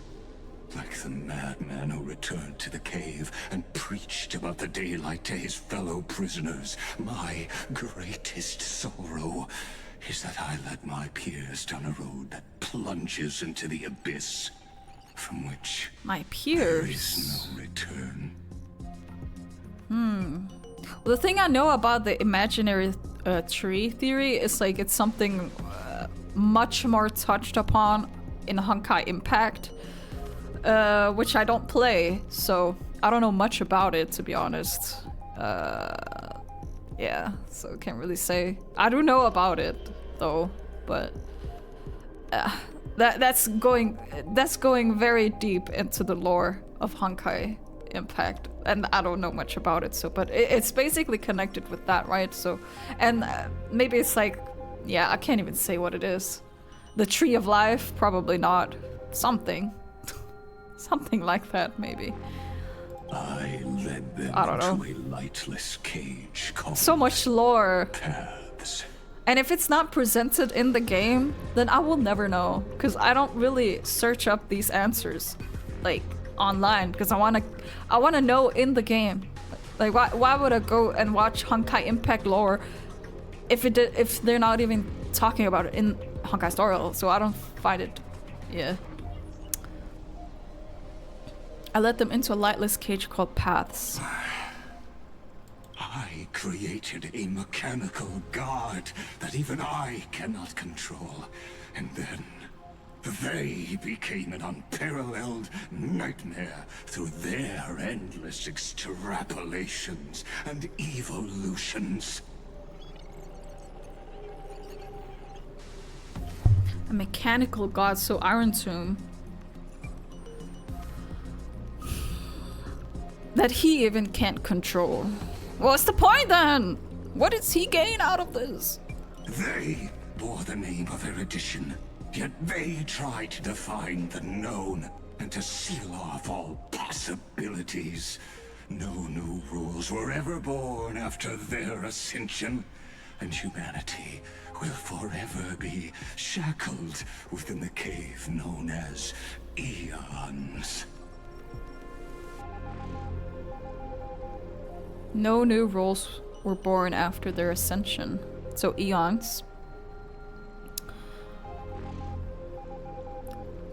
[SPEAKER 6] Like the madman who returned to the cave and preached about the daylight to his fellow prisoners, my greatest sorrow is that I led my peers down a road that plunges into the abyss, from which
[SPEAKER 1] my peers.
[SPEAKER 6] There is no return.
[SPEAKER 1] Well, the thing I know about the imaginary tree theory is like it's something much more touched upon in Honkai Impact, which I don't play, so I don't know much about it, to be honest. Yeah, so can't really say. I do know about it though, but that's going very deep into the lore of Honkai Impact, and I don't know much about it. So, but it's basically connected with that, right? So, and maybe it's like, yeah, I can't even say what it is. The Tree of Life, probably not. Something like that, maybe.
[SPEAKER 6] I led them
[SPEAKER 1] I don't know.
[SPEAKER 6] into a lightless cage called
[SPEAKER 1] So much lore.
[SPEAKER 6] Paths.
[SPEAKER 1] And if it's not presented in the game, then I will never know, because I don't really search up these answers like online, because I want to know in the game. Like why would I go and watch Honkai Impact lore if they're not even talking about it in Honkai Star? So I don't find it. Yeah. I led them into a lightless cage called Paths.
[SPEAKER 6] I created a mechanical god that even I cannot control. And then they became an unparalleled nightmare through their endless extrapolations and evolutions.
[SPEAKER 1] A mechanical god, so Iron Tomb. That he even can't control. What's the point then? What does he gain out of this?
[SPEAKER 6] They bore the name of erudition, yet they tried to define the known and to seal off all possibilities. No new rules were ever born after their ascension, and humanity will forever be shackled within the cave known as Eons.
[SPEAKER 1] No new rules were born after their ascension. So Eons.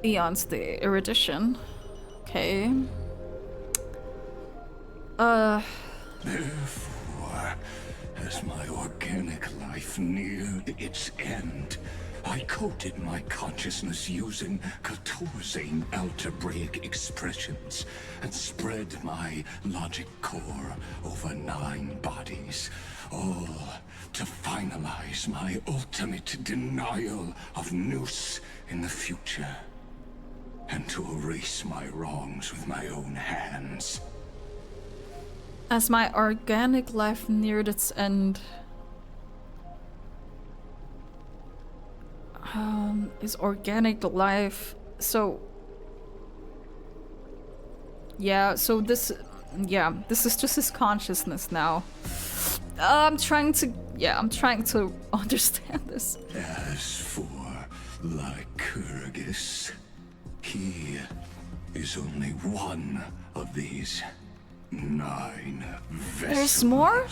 [SPEAKER 1] Eons the erudition. Okay.
[SPEAKER 6] Therefore, as my organic life neared its end, I coded my consciousness using 14 algebraic expressions and spread my logic core over 9 bodies, all to finalize my ultimate denial of Nous in the future, and to erase my wrongs with my own hands.
[SPEAKER 1] As my organic life neared its end, is organic life, so yeah, so this is just his consciousness now. I'm trying to understand this.
[SPEAKER 6] As for Lycurgus, he is only one of these 9 vessels.
[SPEAKER 1] There's more?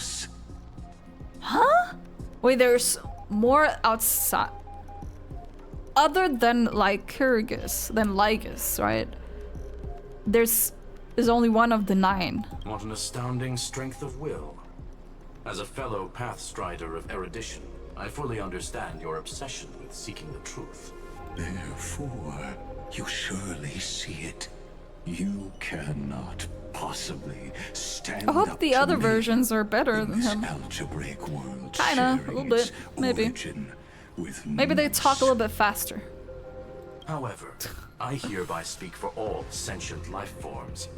[SPEAKER 1] Huh? Wait, there's more outside. Other than Lycurgus, right? There's only one of the 9.
[SPEAKER 22] What an astounding strength of will. As a fellow Pathstrider of erudition, I fully understand your obsession with seeking the truth.
[SPEAKER 6] Therefore, you surely see it. You cannot possibly stand
[SPEAKER 1] I hope
[SPEAKER 6] up
[SPEAKER 1] the
[SPEAKER 6] to
[SPEAKER 1] other
[SPEAKER 6] me
[SPEAKER 1] versions are better than him.
[SPEAKER 6] algebraic world
[SPEAKER 1] Kinda, a little bit, maybe.
[SPEAKER 6] With
[SPEAKER 1] Maybe they talk a little bit faster.
[SPEAKER 22] However, I hereby speak for all sentient life forms.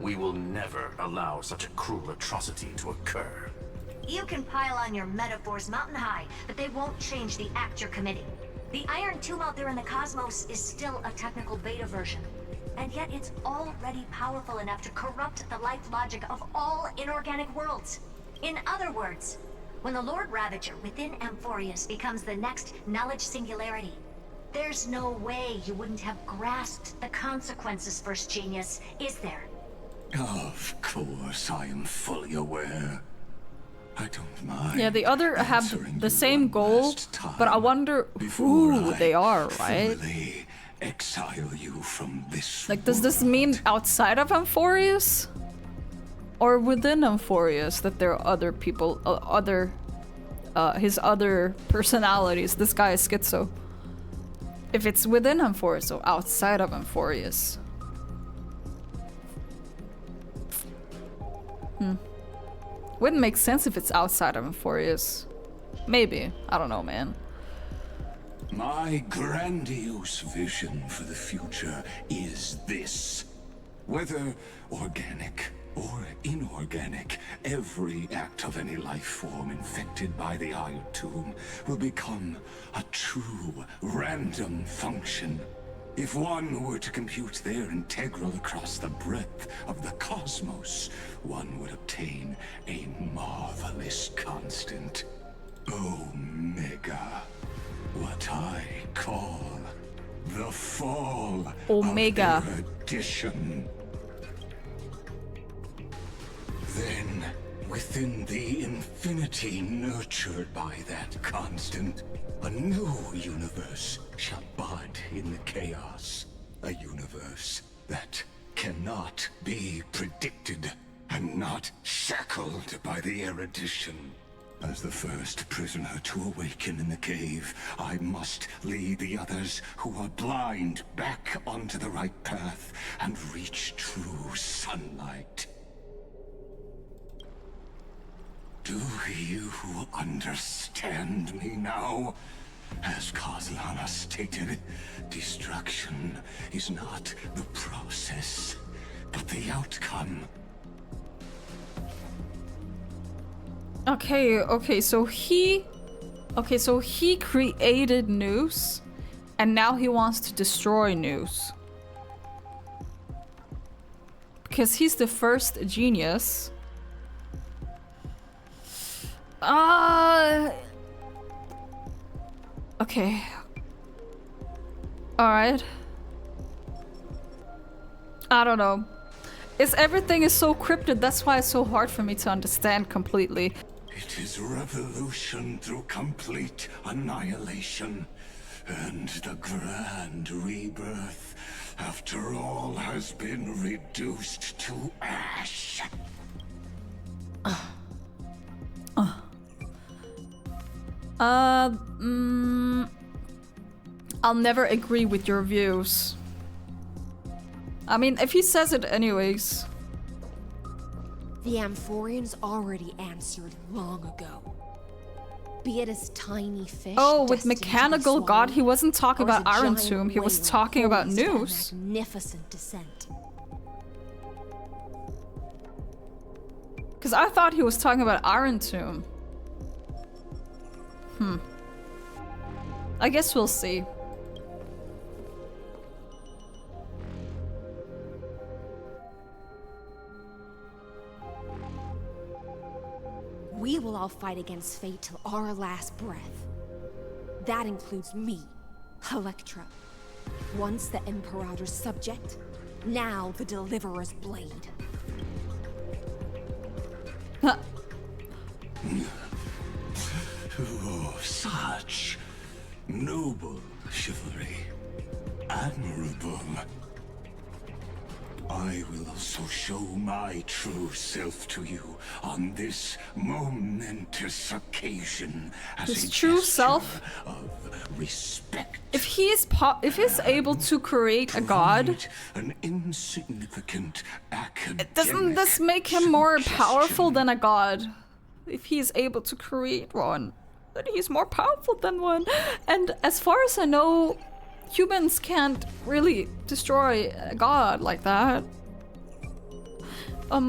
[SPEAKER 22] We will never allow such a cruel atrocity to occur.
[SPEAKER 12] You can pile on your metaphors mountain high, but they won't change the act you're committing. The Iron Tomb out there in the cosmos is still a technical beta version. And yet it's already powerful enough to corrupt the life logic of all inorganic worlds. In other words, when the Lord Ravager within Amphorius becomes the next knowledge singularity, there's no way you wouldn't have grasped the consequences, First Genius, is there?
[SPEAKER 6] Of course, I am fully aware. I don't mind.
[SPEAKER 1] Yeah, the other have the same goal, but I wonder who they are, right?
[SPEAKER 6] Fully exile you from this
[SPEAKER 1] Like, does this mean outside of Amphorius? Or within Amphorius that there are other people, his other personalities? This guy is schizo. If it's within Amphorius or outside of Amphorius. Wouldn't make sense if it's outside of Amphorius. Maybe. I don't know, man.
[SPEAKER 6] My grandiose vision for the future is this. Whether organic or inorganic, every act of any life form infected by the Iron Tomb will become a true random function. If one were to compute their integral across the breadth of the cosmos, one would obtain a marvelous constant. Omega. What I call the fall
[SPEAKER 1] Omega.
[SPEAKER 6] of erudition. Then, within the infinity nurtured by that constant, a new universe shall bud in the chaos. A universe that cannot be predicted and not shackled by the erudition. As the first prisoner to awaken in the cave, I must lead the others who are blind back onto the right path and reach true sunlight. Do you understand me now? As Kozlana stated, destruction is not the process, but the outcome.
[SPEAKER 1] Okay, so he created Noose, and now he wants to destroy Noose. Because he's the first genius. Okay. Alright. I don't know. Everything is so cryptic, that's why it's so hard for me to understand completely.
[SPEAKER 6] It is revolution through complete annihilation, and the grand rebirth, after all, has been reduced to ash.
[SPEAKER 1] I'll never agree with your views. I mean, if he says it anyways.
[SPEAKER 15] The Amphorians already answered long ago. Be it as tiny fish.
[SPEAKER 1] Oh, with mechanical god, he wasn't talking about Iron Tomb, he was talking about Noose.
[SPEAKER 15] Magnificent descent.
[SPEAKER 1] Because I thought he was talking about Iron Tomb. I guess we'll see.
[SPEAKER 15] We will all fight against fate till our last breath. That includes me, Electra. Once the Imperator's subject, now the Deliverer's blade.
[SPEAKER 6] Oh, such noble chivalry. Admirable. I will also show my true self to you on this momentous occasion as
[SPEAKER 1] His
[SPEAKER 6] a
[SPEAKER 1] true
[SPEAKER 6] gesture
[SPEAKER 1] self?
[SPEAKER 6] of respect.
[SPEAKER 1] If he's able to create a god,
[SPEAKER 6] An insignificant academic.
[SPEAKER 1] doesn't this make him more powerful than a god? If he's able to create one, then he's more powerful than one. And as far as I know, humans can't really destroy a god like that. I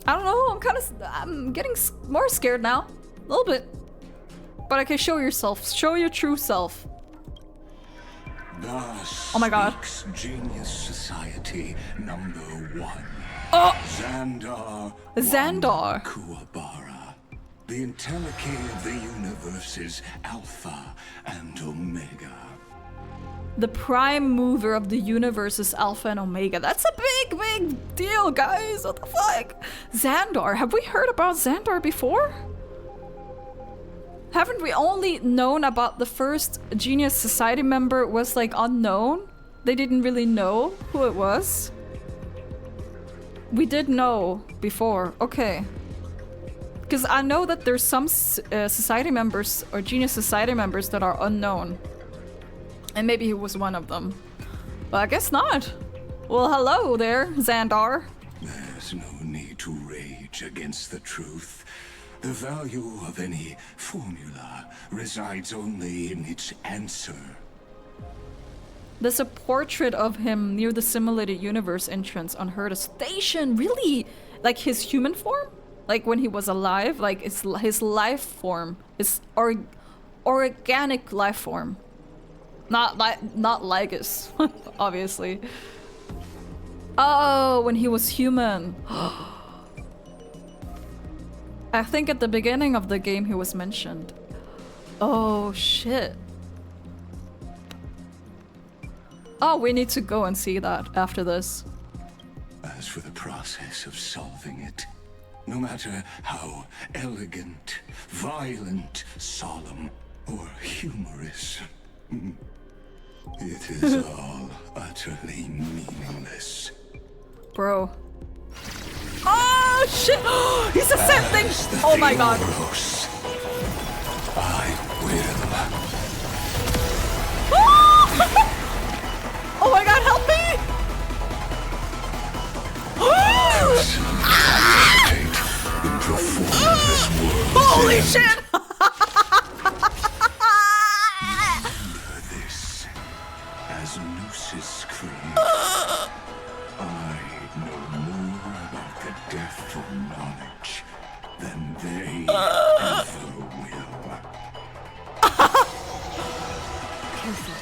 [SPEAKER 1] don't know, I'm getting more scared now. A little bit. But okay, show yourself. Show your true self.
[SPEAKER 6] Thus
[SPEAKER 1] Oh my god.
[SPEAKER 6] speaks Genius Society number 1.
[SPEAKER 1] Oh!
[SPEAKER 6] Xandar Kuwabara. The Entelechy of the universe's Alpha and Omega.
[SPEAKER 1] The prime mover of the universe's Alpha and Omega. That's a big, big deal, guys. What the fuck? Xandar. Have we heard about Xandar before? Haven't we only known about the first Genius Society member was like unknown? They didn't really know who it was? We did know before. Okay. Because I know that there's some society members or Genius Society members that are unknown. And maybe he was one of them. But I guess not. Well, hello there, Xandar.
[SPEAKER 6] There's no need to rage against the truth. The value of any formula resides only in its answer.
[SPEAKER 1] There's a portrait of him near the simulated universe entrance on Herta Station. Really? Like his human form? Like when he was alive? Like it's his life form. His organic life form. Not Lygus, obviously. Oh, when he was human. I think at the beginning of the game he was mentioned. Oh, shit. Oh, we need to go and see that after this.
[SPEAKER 6] As for the process of solving it, no matter how elegant, violent, solemn, or humorous, it is all utterly meaningless.
[SPEAKER 1] Bro. Oh, shit! He's ascending! Oh my god.
[SPEAKER 6] I will.
[SPEAKER 1] Oh my god, help me! Holy shit!
[SPEAKER 6] This, as Lucis created, I know more about the death of knowledge than they ever will.
[SPEAKER 8] Careful.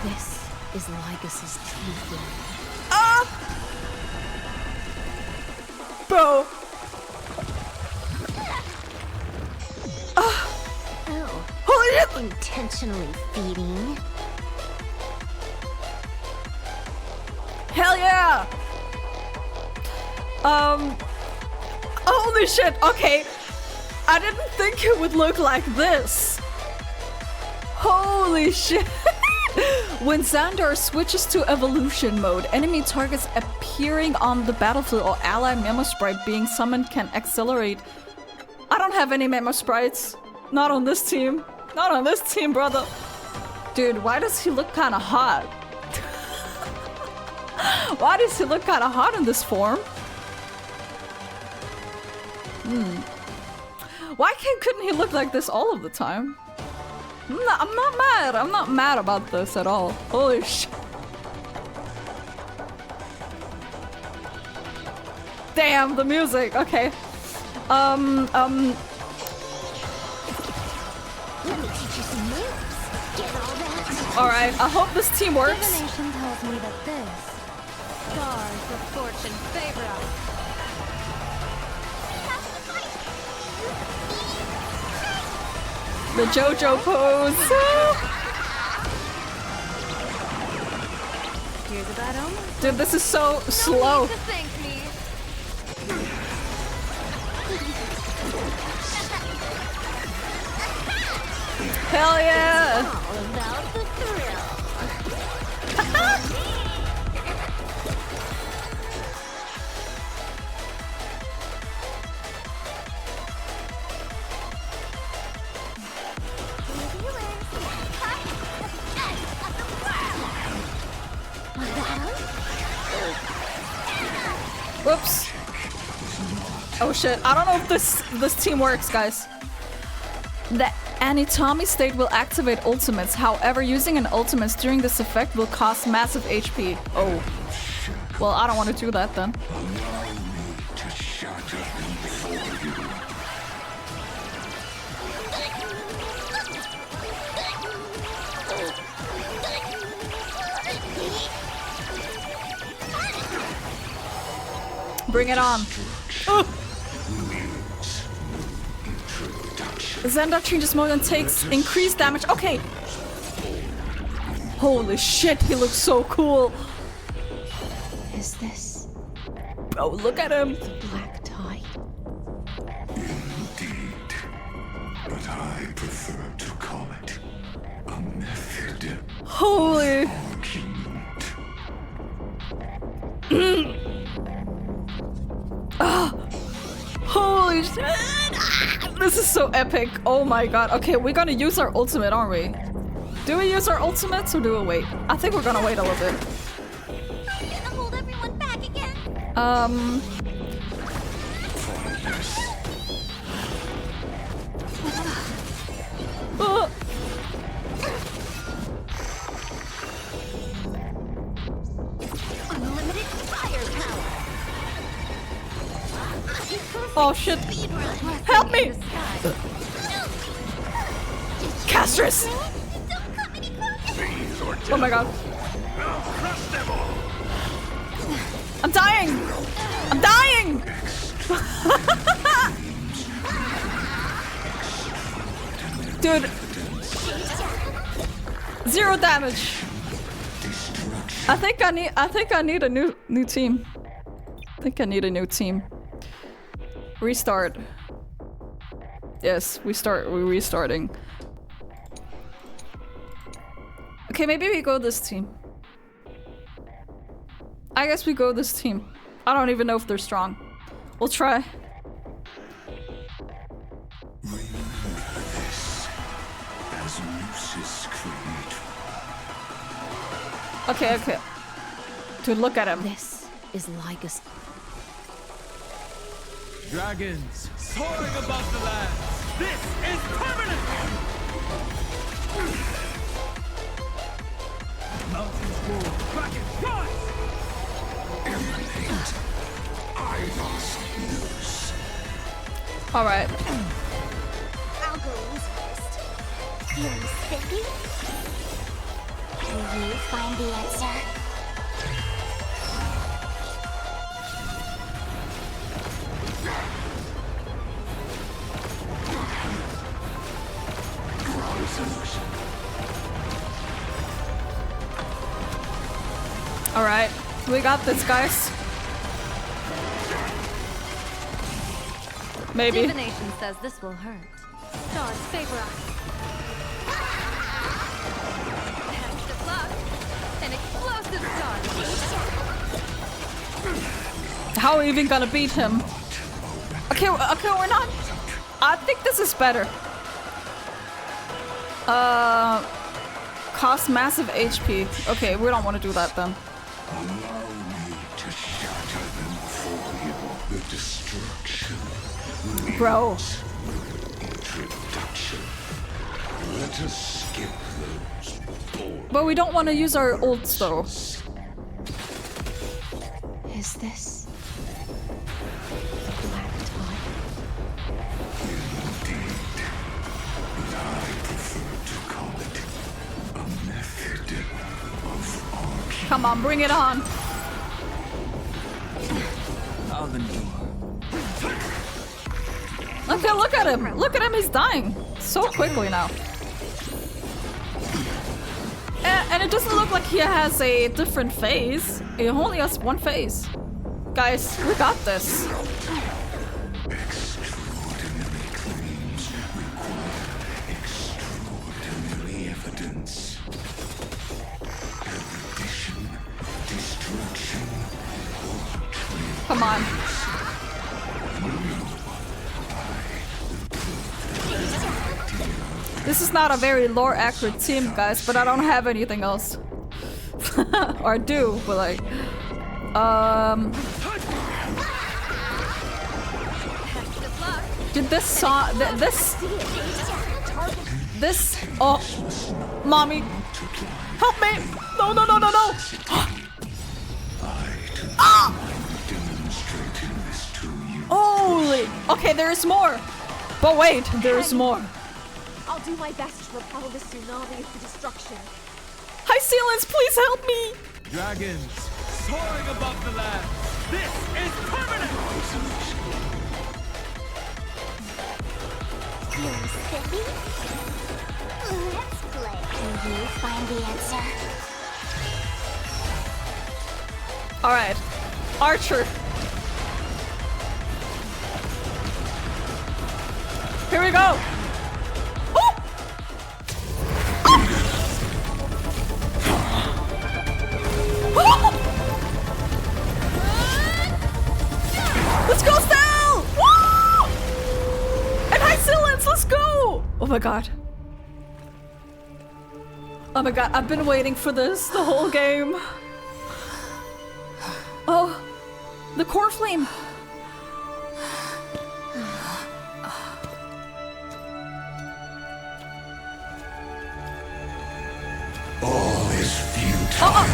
[SPEAKER 8] This is Lygus's true form.
[SPEAKER 1] Bro.
[SPEAKER 17] Oh.
[SPEAKER 1] Holy shit!
[SPEAKER 17] Intentionally feeding.
[SPEAKER 1] Hell yeah! Holy shit, okay. I didn't think it would look like this. Holy shit. When Xandar switches to evolution mode, enemy targets appearing on the battlefield or ally Memo Sprite being summoned can accelerate. I don't have any Memo Sprites. Not on this team. Not on this team, brother. Dude, why does he look kinda hot? Why does he look kinda hot in this form? Why couldn't he look like this all of the time? I'm not mad. I'm not mad about this at all. Holy shit. Damn, the music. Okay.
[SPEAKER 17] Let me teach you some moves. Get all that?
[SPEAKER 1] Alright, I hope this team works.
[SPEAKER 17] Divination tells me that this stars of fortune favor us.
[SPEAKER 1] The JoJo pose.
[SPEAKER 17] Here's a bad omen.
[SPEAKER 1] Dude, this is so slow. Hell yeah!
[SPEAKER 14] It's all about the thrill.
[SPEAKER 1] Whoops. Oh shit, I don't know if this team works, guys. The Anitomy state will activate ultimates. However, using an ultimate during this effect will cost massive HP. Oh. Well, I don't want to do that then.
[SPEAKER 6] Allow me to shatter them for you.
[SPEAKER 1] Bring it on. Xander changes mode and takes increased damage. Okay. Holy shit, he looks so cool.
[SPEAKER 15] Is this?
[SPEAKER 1] Oh, look at him.
[SPEAKER 15] The black tide.
[SPEAKER 6] Indeed. But I prefer to call it a method.
[SPEAKER 1] Holy. Holy shit! This is so epic. Oh my god. Okay, we're gonna use our ultimate, aren't we? Do we use our ultimates or do we wait? I think we're gonna wait a little bit.
[SPEAKER 14] I'm gonna hold everyone back again.
[SPEAKER 12] Unlimited fire power.
[SPEAKER 1] Oh shit. Help me! Castress! Oh my god. I'm dying! I'm dying! Dude. 0 damage. I think I need a new team. I think I need a new team. Restart. Yes, we're restarting. Okay, maybe we go this team. I guess we go this team. I don't even know if they're strong. We'll try. Okay. Dude, look at him.
[SPEAKER 15] This is Ligus.
[SPEAKER 18] Dragons soaring above the land. This is permanent. Mountains move. Kraken, rise!
[SPEAKER 6] Emanate. I lost news.
[SPEAKER 1] All right.
[SPEAKER 14] I'll go loose first. Feeling spiffy? Will you find the answer?
[SPEAKER 1] All right, we got this, guys. Maybe.
[SPEAKER 11] Divination says this will hurt.
[SPEAKER 14] Stars favor us.
[SPEAKER 11] Best of luck. An explosive start.
[SPEAKER 1] How are we even gonna beat him? Okay, we're not. I think this is better. Cost massive HP. Okay, we don't want to do that then.
[SPEAKER 6] Allow me to shatter them for you. The destruction.
[SPEAKER 1] Bro.
[SPEAKER 6] Introduction. Let us skip those boring.
[SPEAKER 1] But we don't want to use our ults though.
[SPEAKER 15] Is this black tide?
[SPEAKER 6] Indeed. But I prefer to call it a method of alchemy.
[SPEAKER 1] Come on, bring it on. Okay, look at him. Look at him, he's dying so quickly now. And it doesn't look like he has a different phase. He only has one phase. Guys, we got this.
[SPEAKER 6] Extraordinary claims require extraordinary
[SPEAKER 1] on. This is not a very lore-accurate team, guys, but I don't have anything else. Or I do, but like... Did this song... This... Oh... Mommy! Help me! No, no, no, no, no! Ah! Holy! Okay, there is more! But wait, there is more.
[SPEAKER 15] I'll do my best to repel this tsunami of destruction.
[SPEAKER 1] High Ceilings, please help me!
[SPEAKER 18] Dragons soaring above the land. This is permanent!
[SPEAKER 14] Feeling spiffy? Let's play. Can you find the answer?
[SPEAKER 1] Alright. Archer. Here we go! Let's go, Sal! Woo! And High Ceilings, let's go! Oh my god. Oh my god, I've been waiting for this the whole game. Oh, the core flame.
[SPEAKER 6] All is futile.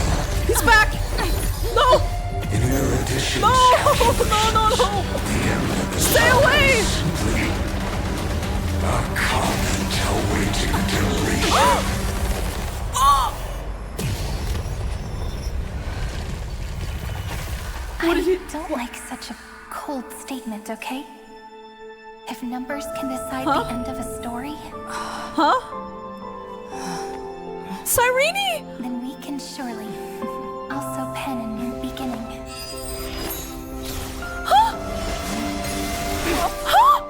[SPEAKER 1] He's back! No!
[SPEAKER 6] In erudition,
[SPEAKER 1] No! No, no, no! Stay away!
[SPEAKER 6] A comment awaiting deletion.
[SPEAKER 2] I don't like such a cold statement, okay? If numbers can decide the end of a story...
[SPEAKER 1] Huh? Cyrene!
[SPEAKER 2] Then we can surely also pen a new beginning.
[SPEAKER 1] Huh? Huh?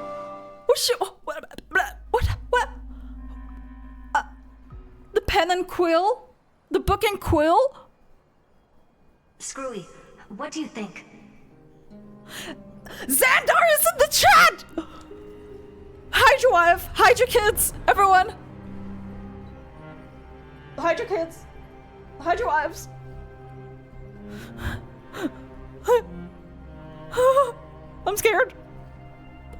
[SPEAKER 1] What? The pen and quill? The book and quill?
[SPEAKER 12] Screwy, what do you think?
[SPEAKER 1] Xandar is in the chat! Hide your wife, hide your kids, everyone! Hide your kids, hide your wives. I'm scared.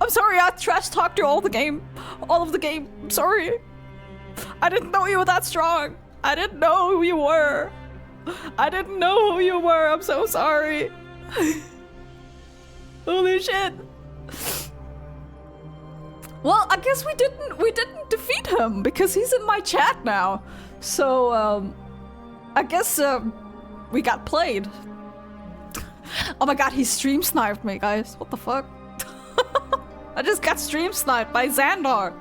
[SPEAKER 1] I'm sorry, I trash talked you all of the game. I'm sorry. I didn't know you were that strong. I didn't know who you were. I'm so sorry. Holy shit. Well, I guess we didn't defeat him because he's in my chat now. So, I guess, we got played. Oh my god, he stream sniped me, guys. What the fuck? I just got stream sniped by Xandar.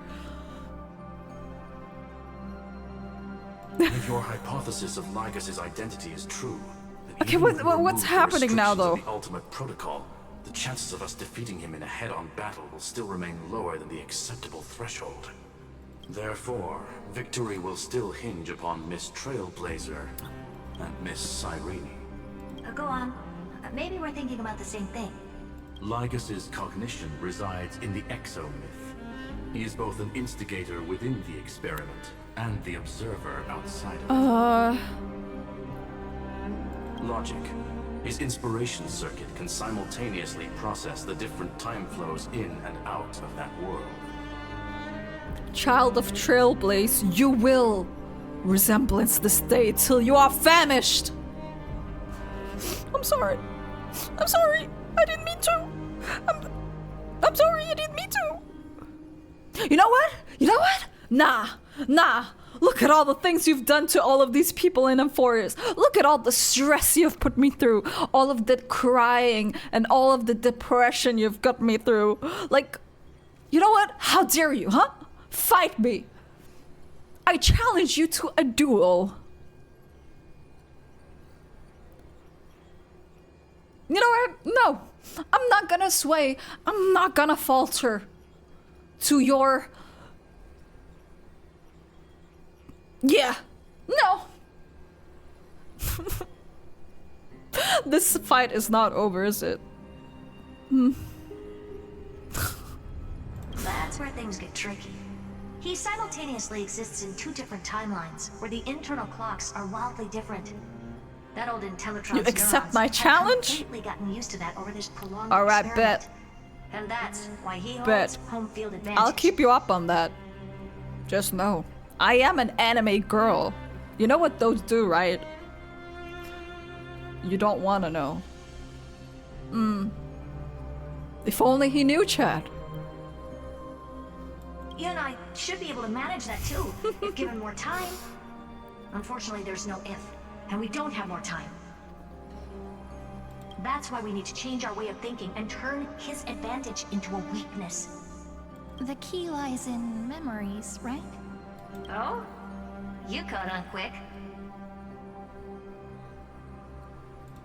[SPEAKER 22] If your hypothesis of Lycus's identity is true, then
[SPEAKER 1] Okay,
[SPEAKER 22] even with
[SPEAKER 1] what's
[SPEAKER 22] the
[SPEAKER 1] happening now, though?
[SPEAKER 22] restrictions of the ultimate protocol, the chances of us defeating him in a head-on battle will still remain lower than the acceptable threshold. Therefore, victory will still hinge upon Miss Trailblazer and Miss Cyrene.
[SPEAKER 12] Go on. Maybe we're thinking about the same thing.
[SPEAKER 22] Lycus's cognition resides in the exomyth. He is both an instigator within the experiment and the observer outside of it. Logic. His inspiration circuit can simultaneously process the different time flows in and out of that world.
[SPEAKER 1] Child of Trailblaze, you will resemblance this day till you are famished. I'm sorry. I didn't mean to. I'm sorry. I didn't mean to. You know what? Nah. Look at all the things you've done to all of these people in Emphorius. Look at all the stress you've put me through. All of the crying and all of the depression you've got me through. Like, you know what? How dare you, huh? Fight me. I challenge you to a duel. You know what? No. I'm not gonna sway. I'm not gonna falter to your... Yeah. No. This fight is not over, is it?
[SPEAKER 12] things get tricky. He simultaneously exists in 2 different timelines, where the internal clocks are wildly different. That old Intellitron's
[SPEAKER 1] You accept
[SPEAKER 12] neurons
[SPEAKER 1] my
[SPEAKER 12] have
[SPEAKER 1] challenge?
[SPEAKER 12] completely gotten used to that over this prolonged
[SPEAKER 1] Alright,
[SPEAKER 12] experiment.
[SPEAKER 1] bet.
[SPEAKER 12] And that's why he holds
[SPEAKER 1] Bet.
[SPEAKER 12] home field advantage.
[SPEAKER 1] I'll keep you up on that. Just know, I am an anime girl. You know what those do, right? You don't want to know. If only he knew, Chad.
[SPEAKER 12] You and I should be able to manage that too, if given more time. Unfortunately, there's no if, and we don't have more time. That's why we need to change our way of thinking and turn his advantage into a weakness.
[SPEAKER 2] The key lies in memories, right?
[SPEAKER 12] Oh? You caught on quick.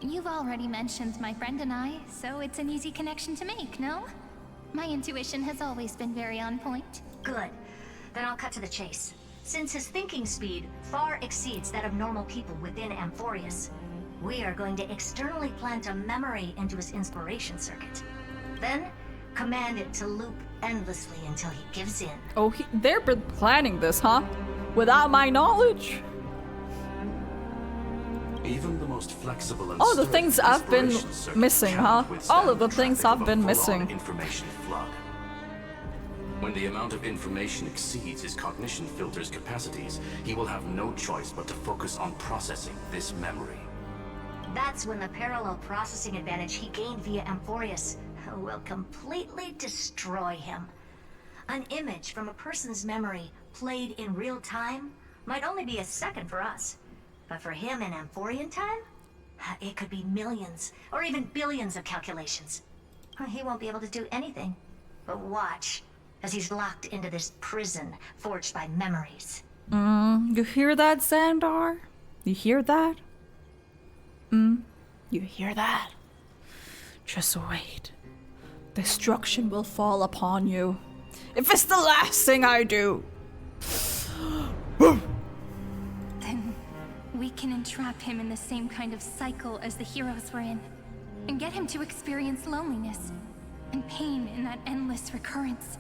[SPEAKER 2] You've already mentioned my friend and I, so it's an easy connection to make, no? My intuition has always been very on point.
[SPEAKER 12] Good. Then I'll cut to the chase. Since his thinking speed far exceeds that of normal people within Amphorius, we are going to externally plant a memory into his inspiration circuit. Then, command it to loop endlessly until he gives in.
[SPEAKER 1] Oh, they've been planning this, huh? Without my knowledge?
[SPEAKER 22] Even the most flexible and
[SPEAKER 1] All the
[SPEAKER 22] sturdy
[SPEAKER 1] things I've been
[SPEAKER 22] inspiration circuit
[SPEAKER 1] missing, huh?
[SPEAKER 22] cannot withstand
[SPEAKER 1] All of the
[SPEAKER 22] the
[SPEAKER 1] things
[SPEAKER 22] traffic
[SPEAKER 1] I've
[SPEAKER 22] of a
[SPEAKER 1] been
[SPEAKER 22] full-on
[SPEAKER 1] missing.
[SPEAKER 22] information flood. When the amount of information exceeds his cognition filter's capacities, he will have no choice but to focus on processing this memory.
[SPEAKER 12] That's when the parallel processing advantage he gained via Amphorius will completely destroy him. An image from a person's memory played in real time might only be a second for us. But for him in Amphorian time, it could be millions or even billions of calculations. He won't be able to do anything but watch as he's locked into this prison forged by memories.
[SPEAKER 1] You hear that, Xandar? You hear that? You hear that? Just wait. Destruction will fall upon you. If it's the last thing I do.
[SPEAKER 2] Then we can entrap him in the same kind of cycle as the heroes were in, and get him to experience loneliness and pain in that endless recurrence.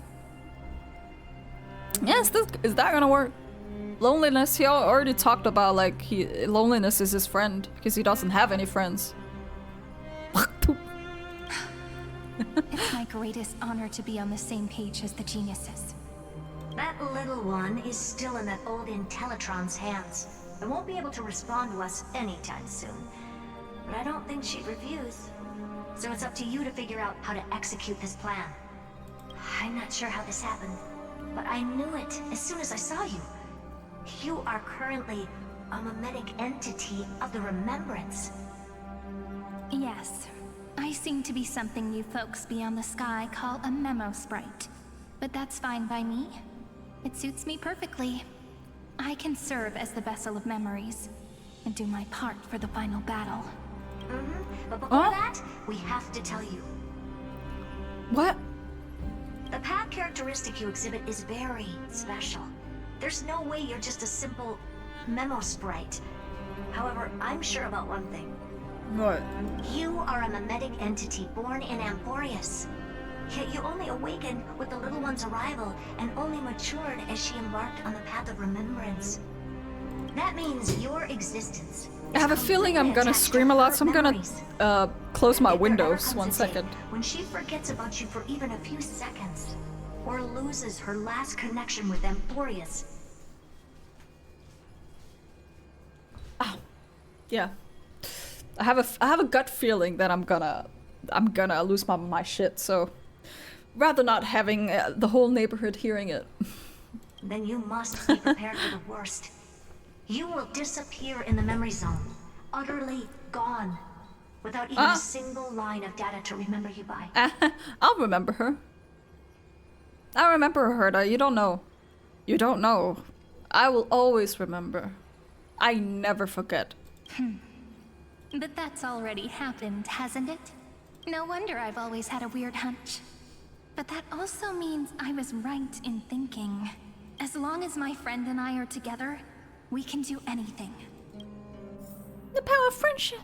[SPEAKER 1] Yes, is that gonna work? Loneliness, he already talked about, like, loneliness is his friend, because he doesn't have any friends.
[SPEAKER 2] It's my greatest honor to be on the same page as the geniuses.
[SPEAKER 12] That little one is still in that old Intellitron's hands and won't be able to respond to us anytime soon. But I don't think she'd refuse. So it's up to you to figure out how to execute this plan. I'm not sure how this happened, but I knew it as soon as I saw you. You are currently a mimetic entity of the Remembrance.
[SPEAKER 2] Yes, I seem to be something you folks beyond the sky call a memo sprite. But that's fine by me. It suits me perfectly. I can serve as the vessel of memories and do my part for the final battle.
[SPEAKER 12] But before that, we have to tell you.
[SPEAKER 1] What?
[SPEAKER 12] The path characteristic you exhibit is very special. There's no way you're just a simple memo sprite. However, I'm sure about one thing.
[SPEAKER 1] What?
[SPEAKER 12] You are a mimetic entity born in Amphorius. Yet you only awakened with the little one's arrival and only matured as she embarked on the path of remembrance. That means your existence.
[SPEAKER 1] I have a feeling I'm gonna scream a lot, so I'm gonna close my windows 1 second.
[SPEAKER 12] When she forgets about you for even a few seconds, or loses her last connection with Amphorius.
[SPEAKER 1] Yeah. I have a gut feeling that I'm gonna lose my shit, so rather not having the whole neighborhood hearing it.
[SPEAKER 12] Then you must be prepared for the worst. You will disappear in the memory zone, utterly gone, without even a single line of data to remember you by.
[SPEAKER 1] I'll remember her. I remember her, Herda. You don't know. You don't know. I will always remember. I never forget.
[SPEAKER 2] But that's already happened, hasn't it? No wonder I've always had a weird hunch. But that also means I was right in thinking. As long as my friend and I are together, we can do anything.
[SPEAKER 1] The power of friendship.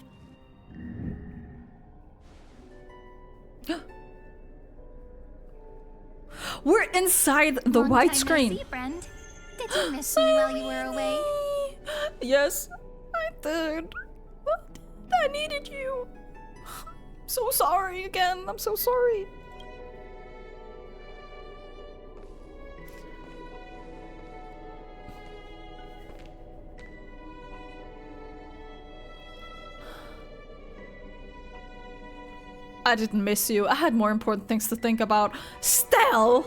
[SPEAKER 1] We're inside the
[SPEAKER 2] Long
[SPEAKER 1] white
[SPEAKER 2] time no
[SPEAKER 1] screen.
[SPEAKER 2] see, friend. Did you miss me while you were away?
[SPEAKER 1] Yes, I did. I needed you. So sorry again. I'm so sorry. I didn't miss you. I had more important things to think about. Stell!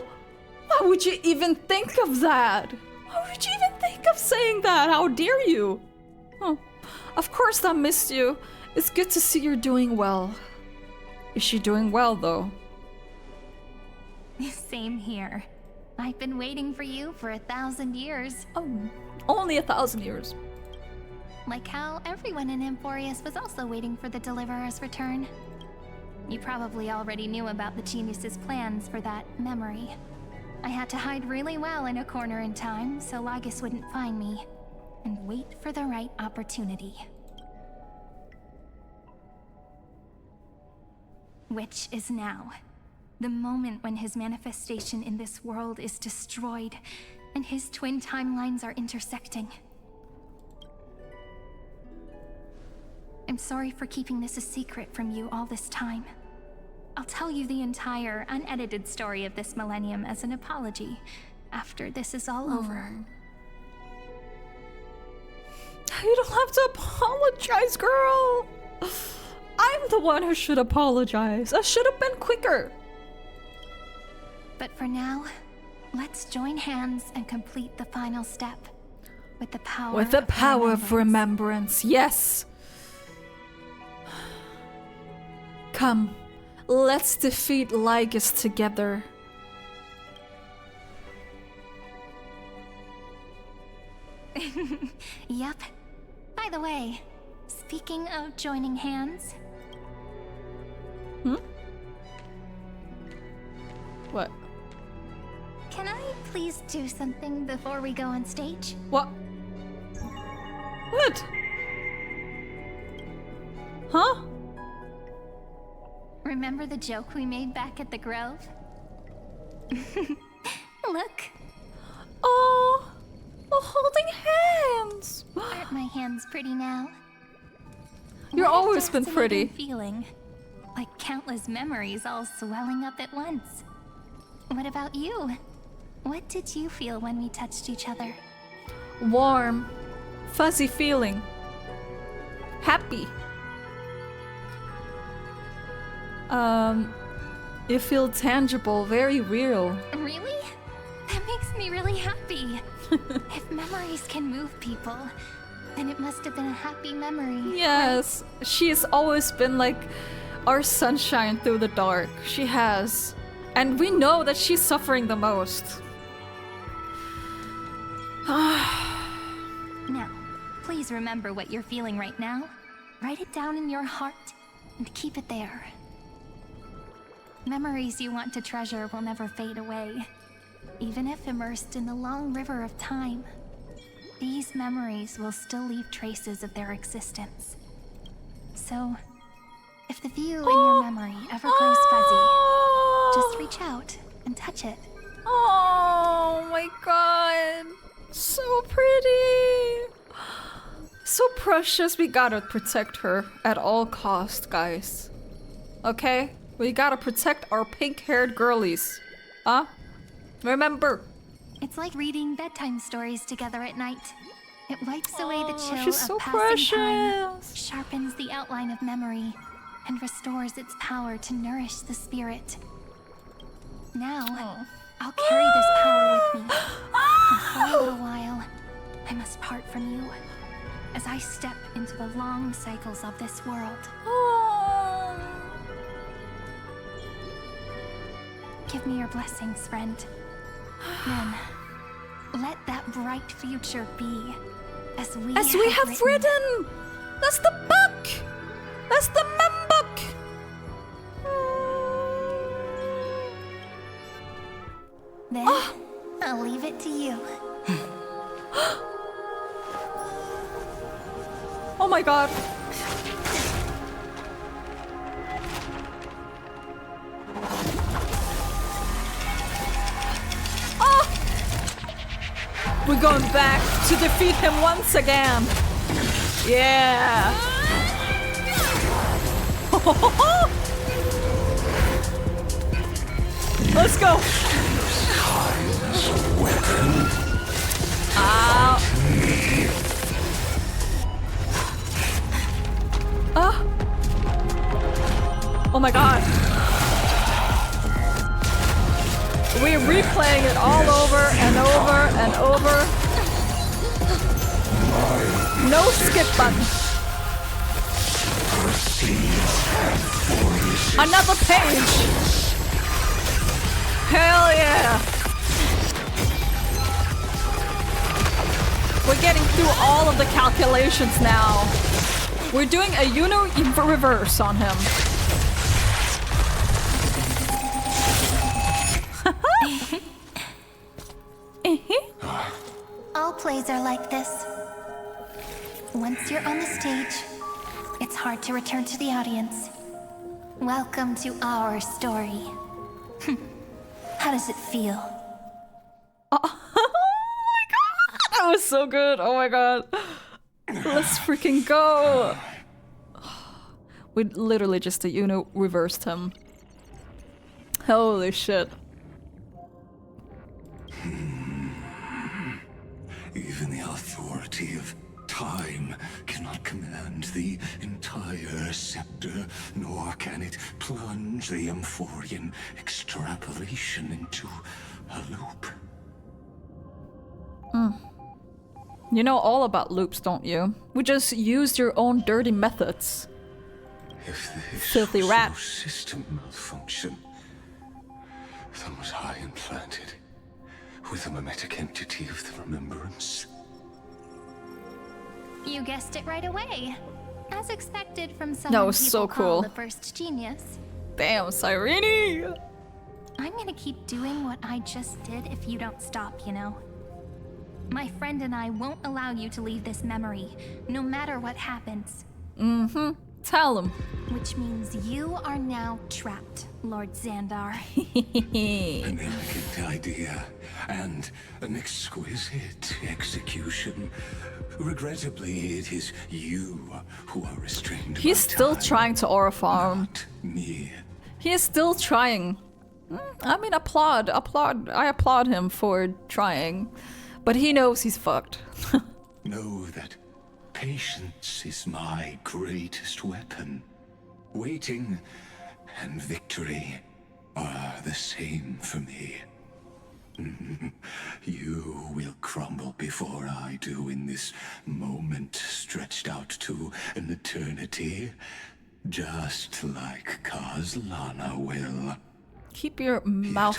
[SPEAKER 1] Why would you even think of that? Why would you even think of saying that? How dare you? Oh, of course I missed you. It's good to see you're doing well. Is she doing well, though?
[SPEAKER 2] Same here. I've been waiting for you for 1,000 years.
[SPEAKER 1] Oh, only 1,000 years.
[SPEAKER 2] Like how everyone in Emporius was also waiting for the Deliverer's return. You probably already knew about the genius's plans for that memory. I had to hide really well in a corner in time so Lagus wouldn't find me, and wait for the right opportunity. Which is now. The moment when his manifestation in this world is destroyed, and his twin timelines are intersecting. I'm sorry for keeping this a secret from you all this time. I'll tell you the entire, unedited story of this millennium as an apology after this is all over.
[SPEAKER 1] You don't have to apologize, girl. I'm the one who should apologize. I should have been quicker.
[SPEAKER 2] But for now, let's join hands and complete the final step. With the power
[SPEAKER 1] of remembrance, yes. Come, let's defeat Lygus together.
[SPEAKER 2] Yep. By the way, speaking of joining hands...
[SPEAKER 1] What?
[SPEAKER 2] Can I please do something before we go on stage?
[SPEAKER 1] What? What? Huh?
[SPEAKER 2] Remember the joke we made back at the Grove? Look.
[SPEAKER 1] Oh, we're holding hands.
[SPEAKER 2] Aren't my hands pretty now?
[SPEAKER 1] You've
[SPEAKER 2] What a
[SPEAKER 1] always been
[SPEAKER 2] fascinating
[SPEAKER 1] pretty.
[SPEAKER 2] Feeling, like countless memories all swelling up at once. What about you? What did you feel when we touched each other?
[SPEAKER 1] Warm, fuzzy feeling. Happy. You feel tangible, very real.
[SPEAKER 2] Really? That makes me really happy. If memories can move people, then it must have been a happy memory.
[SPEAKER 1] Yes, she's always been like our sunshine through the dark. She has. And we know that she's suffering the most.
[SPEAKER 2] Now, please remember what you're feeling right now. Write it down in your heart and keep it there. Memories you want to treasure will never fade away. Even if immersed in the long river of time, these memories will still leave traces of their existence. So, if the view in your memory ever grows fuzzy, just reach out and touch it.
[SPEAKER 1] Oh my god. So pretty. So precious. We gotta protect her at all costs, guys. Okay? We gotta protect our pink-haired girlies. Huh? Remember.
[SPEAKER 2] It's like reading bedtime stories together at night. It wipes away the chill
[SPEAKER 1] she's
[SPEAKER 2] of
[SPEAKER 1] so
[SPEAKER 2] passing time,
[SPEAKER 1] precious.
[SPEAKER 2] sharpens the outline of memory, and restores its power to nourish the spirit. Now, I'll carry this power with me. And for a little while, I must part from you as I step into the long cycles of this world. Give me your blessings, friend. Then, let that bright future be as we have
[SPEAKER 1] written. That's the book. That's the mem book.
[SPEAKER 2] Then, I'll leave it to you.
[SPEAKER 1] Oh my god. We're going back to defeat him once again. Yeah. Let's go. Ow. Oh my god. We're replaying it all over and over and over. No skip button. Another page. Hell yeah. We're getting through all of the calculations now. We're doing a Uno reverse on him.
[SPEAKER 14] All plays are like this. Once you're on the stage, it's hard to return to the audience. Welcome to our story. How does it feel?
[SPEAKER 1] Oh my god! That was so good! Oh my god. Let's freaking go! We literally just, reversed him. Holy shit.
[SPEAKER 6] Even the authority of time cannot command the entire scepter, nor can it plunge the Amphorian extrapolation into a loop.
[SPEAKER 1] You know all about loops, don't you? We just used your own dirty methods.
[SPEAKER 6] If the
[SPEAKER 1] Filthy rat.
[SPEAKER 6] system malfunction, then was I implanted with a mimetic entity of the remembrance?
[SPEAKER 2] You guessed it right away. As expected from
[SPEAKER 1] That
[SPEAKER 2] someone
[SPEAKER 1] was
[SPEAKER 2] people
[SPEAKER 1] so
[SPEAKER 2] call
[SPEAKER 1] cool.
[SPEAKER 2] the first genius.
[SPEAKER 1] Damn, Cyrene!
[SPEAKER 2] I'm gonna keep doing what I just did if you don't stop, you know? My friend and I won't allow you to leave this memory, no matter what happens.
[SPEAKER 1] Mm-hmm. Tell him.
[SPEAKER 2] Which means you are now trapped, Lord Xandar.
[SPEAKER 6] An elegant idea, and an exquisite execution. Regrettably, it is you who are restrained.
[SPEAKER 1] He's still trying to aura farm.
[SPEAKER 6] Me.
[SPEAKER 1] He is still trying. I mean, I applaud him for trying. But he knows he's fucked.
[SPEAKER 6] Know that patience is my greatest weapon. Waiting and victory are the same for me. You will crumble before I do in this moment stretched out to an eternity, just like Kazlana will.
[SPEAKER 1] Keep your mouth.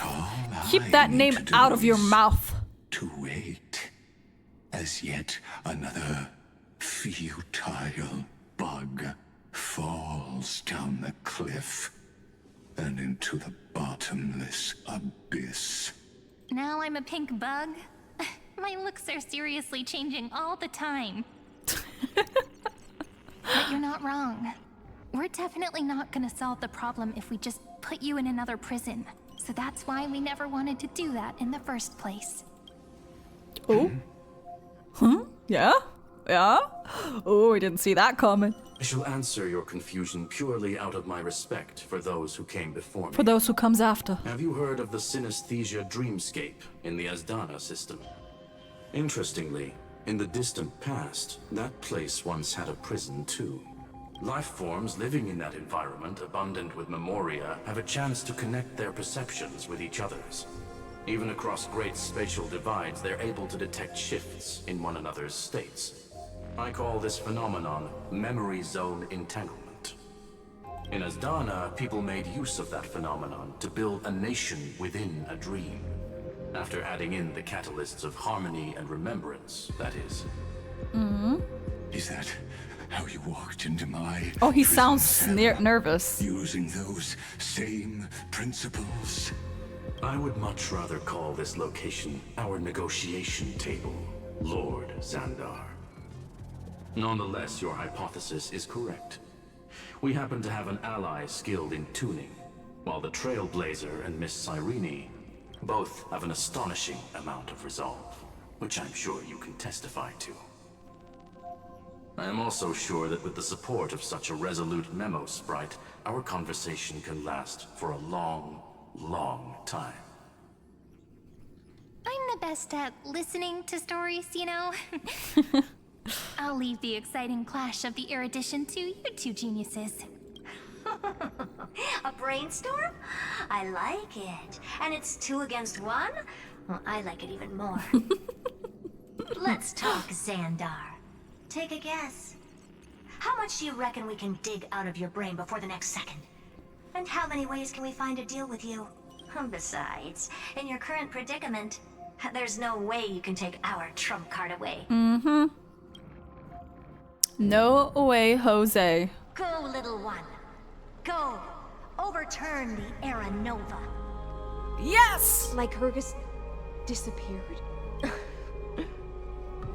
[SPEAKER 1] Keep that name out of your mouth.
[SPEAKER 6] To wait as yet another futile bug falls down the cliff and into the bottomless abyss.
[SPEAKER 2] Now I'm a pink bug? My looks are seriously changing all the time. But you're not wrong. We're definitely not gonna solve the problem if we just put you in another prison. So that's why we never wanted to do that in the first place.
[SPEAKER 1] Oh? Huh? Yeah? Yeah? Oh, I didn't see that coming.
[SPEAKER 22] I shall answer your confusion purely out of my respect for those who came before me.
[SPEAKER 1] For those who comes after.
[SPEAKER 22] Have you heard of the synesthesia dreamscape in the Asdana system? Interestingly, in the distant past, that place once had a prison too. Life forms living in that environment, abundant with memoria, have a chance to connect their perceptions with each other's. Even across great spatial divides, they're able to detect shifts in one another's states. I call this phenomenon memory zone entanglement. In Asdana, people made use of that phenomenon to build a nation within a dream. After adding in the catalysts of harmony and remembrance, that is.
[SPEAKER 6] Is that how you walked into my...
[SPEAKER 1] Oh, he sounds nervous.
[SPEAKER 6] Using those same principles?
[SPEAKER 22] I would much rather call this location our negotiation table, Lord Xandar. Nonetheless, your hypothesis is correct. We happen to have an ally skilled in tuning, while the Trailblazer and Miss Cyrene both have an astonishing amount of resolve. which I'm sure you can testify to. I am also sure that with the support of such a resolute memo sprite, our conversation can last for a long, long time.
[SPEAKER 2] I'm the best at listening to stories, you know? I'll leave the exciting clash of the erudition to you two geniuses.
[SPEAKER 12] A brainstorm? I like it. And it's 2 against 1? Well, I like it even more. Let's talk, Xandar. Take a guess. How much do you reckon we can dig out of your brain before the next second? And how many ways can we find to deal with you? Besides, in your current predicament, there's no way you can take our trump card away.
[SPEAKER 1] Mm-hmm. No way, Jose.
[SPEAKER 12] Go, little one. Go. Overturn the Era Nova.
[SPEAKER 1] Yes!
[SPEAKER 8] Lycurgus disappeared?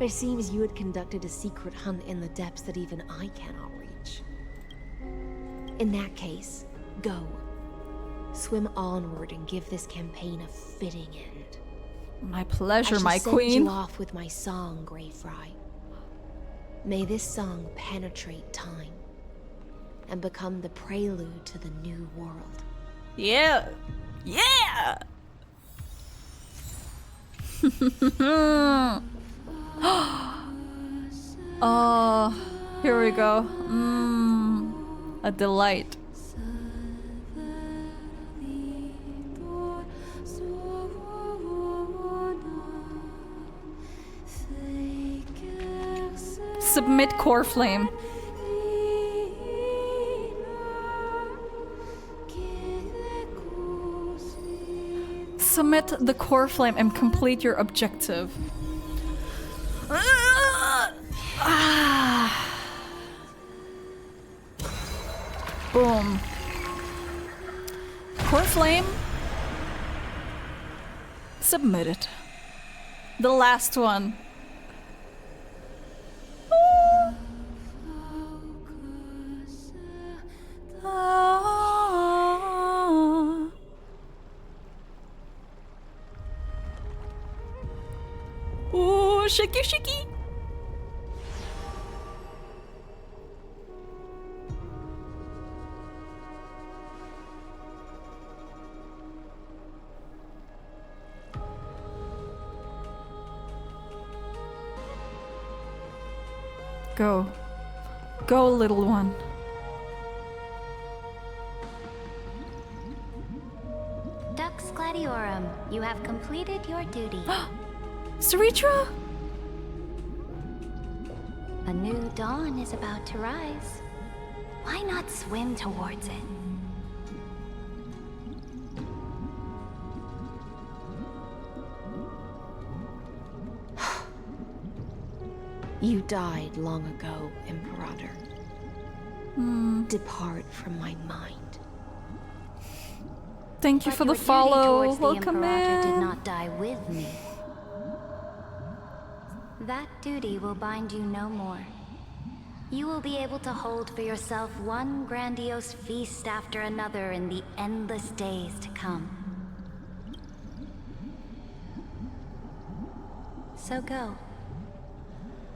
[SPEAKER 8] It seems you had conducted a secret hunt in the depths that even I cannot reach. In that case, go. Swim onward and give this campaign a fitting end.
[SPEAKER 1] My pleasure, my
[SPEAKER 8] I shall
[SPEAKER 1] queen.
[SPEAKER 8] send you off with my song, Greyfry. May this song penetrate time and become the prelude to the new world.
[SPEAKER 1] Yeah! Yeah! Oh, here we go. A delight. Submit core flame. Submit the core flame and complete your objective. Boom. Core flame. Submitted. The last one. Ooh, shaky, shaky. Go. Go, little one.
[SPEAKER 17] Dux Gladiorum, you have completed your duty.
[SPEAKER 1] Saritra?
[SPEAKER 17] A new dawn is about to rise. Why not swim towards it?
[SPEAKER 8] You died long ago, Imperator. Depart from my mind.
[SPEAKER 1] Thank you
[SPEAKER 17] But
[SPEAKER 1] for the
[SPEAKER 17] your duty
[SPEAKER 1] follow.
[SPEAKER 17] towards the
[SPEAKER 1] Welcome
[SPEAKER 17] Imperator
[SPEAKER 1] in.
[SPEAKER 17] did not die with me. That duty will bind you no more. You will be able to hold for yourself one grandiose feast after another in the endless days to come. So go.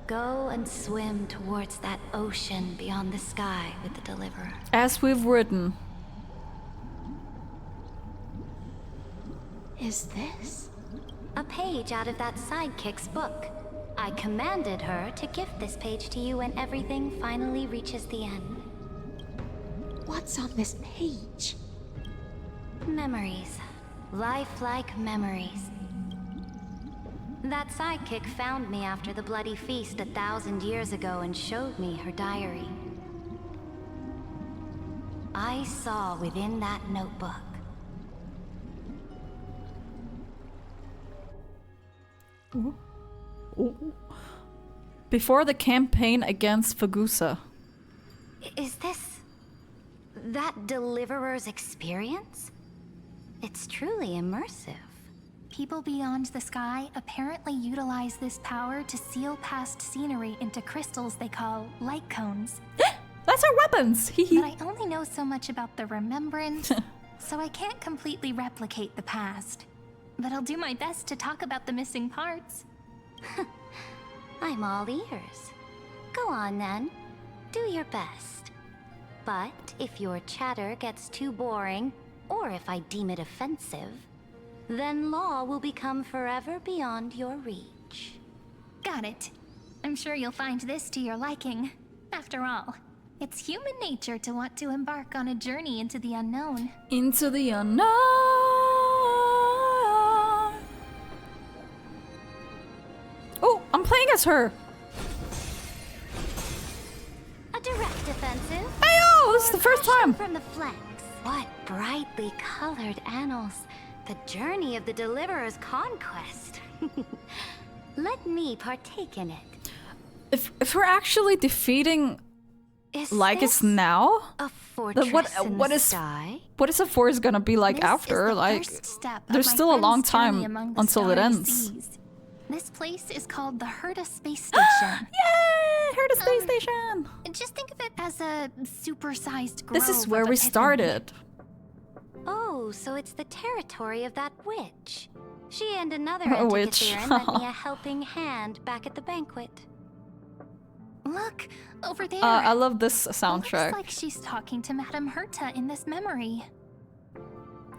[SPEAKER 17] Go and swim towards that ocean beyond the sky with the Deliverer.
[SPEAKER 1] As we've written.
[SPEAKER 8] Is this?
[SPEAKER 17] A page out of that sidekick's book. I commanded her to gift this page to you when everything finally reaches the end.
[SPEAKER 8] What's on this page?
[SPEAKER 17] Memories. Lifelike memories. That sidekick found me after the bloody feast 1,000 years ago and showed me her diary. I saw within that notebook.
[SPEAKER 1] Ooh. Before the campaign against Fagusa.
[SPEAKER 17] Is this... that Deliverer's experience? It's truly immersive.
[SPEAKER 2] People beyond the sky apparently utilize this power to seal past scenery into crystals they call light cones.
[SPEAKER 1] That's our weapons!
[SPEAKER 2] But I only know so much about the remembrance, so I can't completely replicate the past. But I'll do my best to talk about the missing parts.
[SPEAKER 17] I'm all ears. Go on then. Do your best. But if your chatter gets too boring, or if I deem it offensive, then law will become forever beyond your reach.
[SPEAKER 2] Got it. I'm sure you'll find this to your liking. After all, it's human nature to want to embark on a journey into the unknown.
[SPEAKER 1] Into the unknown. Oh, I'm playing as her.
[SPEAKER 17] A direct offensive.
[SPEAKER 1] Ayo, this is the first time.
[SPEAKER 17] From the flanks. What brightly colored annals. The journey of the Deliverer's conquest. Let me partake in it.
[SPEAKER 1] If we're actually defeating Lycus now,
[SPEAKER 17] a fortress
[SPEAKER 1] what is the forest gonna be like after? Like, there's still a long time until it ends.
[SPEAKER 2] This place is called the Herta Space Station.
[SPEAKER 1] Yay! Herta Space Station!
[SPEAKER 2] Just think of it as a supersized grove.
[SPEAKER 1] This is where
[SPEAKER 2] of
[SPEAKER 1] we
[SPEAKER 2] epiphany.
[SPEAKER 1] started.
[SPEAKER 17] Oh, so it's the territory of that witch. She and another
[SPEAKER 1] A witch.
[SPEAKER 17] Antikytheran lent me a helping hand back at the banquet.
[SPEAKER 2] Look, over there.
[SPEAKER 1] I love this
[SPEAKER 2] Looks
[SPEAKER 1] soundtrack.
[SPEAKER 2] like she's talking to Madame Herta in this memory.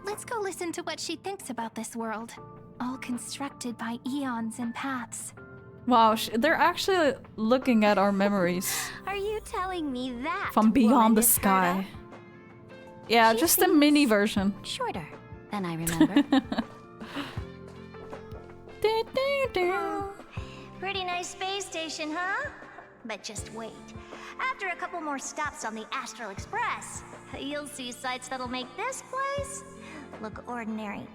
[SPEAKER 2] Let's go listen to what she thinks about this world. All constructed by eons and paths.
[SPEAKER 1] Wow, they're actually looking at our memories
[SPEAKER 17] Are you telling me that
[SPEAKER 1] from beyond
[SPEAKER 17] woman
[SPEAKER 1] the
[SPEAKER 17] is
[SPEAKER 1] sky.
[SPEAKER 17] Herta?
[SPEAKER 1] Yeah,
[SPEAKER 17] She
[SPEAKER 1] just a
[SPEAKER 17] seems
[SPEAKER 1] mini version.
[SPEAKER 17] Shorter than I remember.
[SPEAKER 12] Pretty nice space station, huh? But just wait. After a couple more stops on the Astral Express, you'll see sights that'll make this place look ordinary.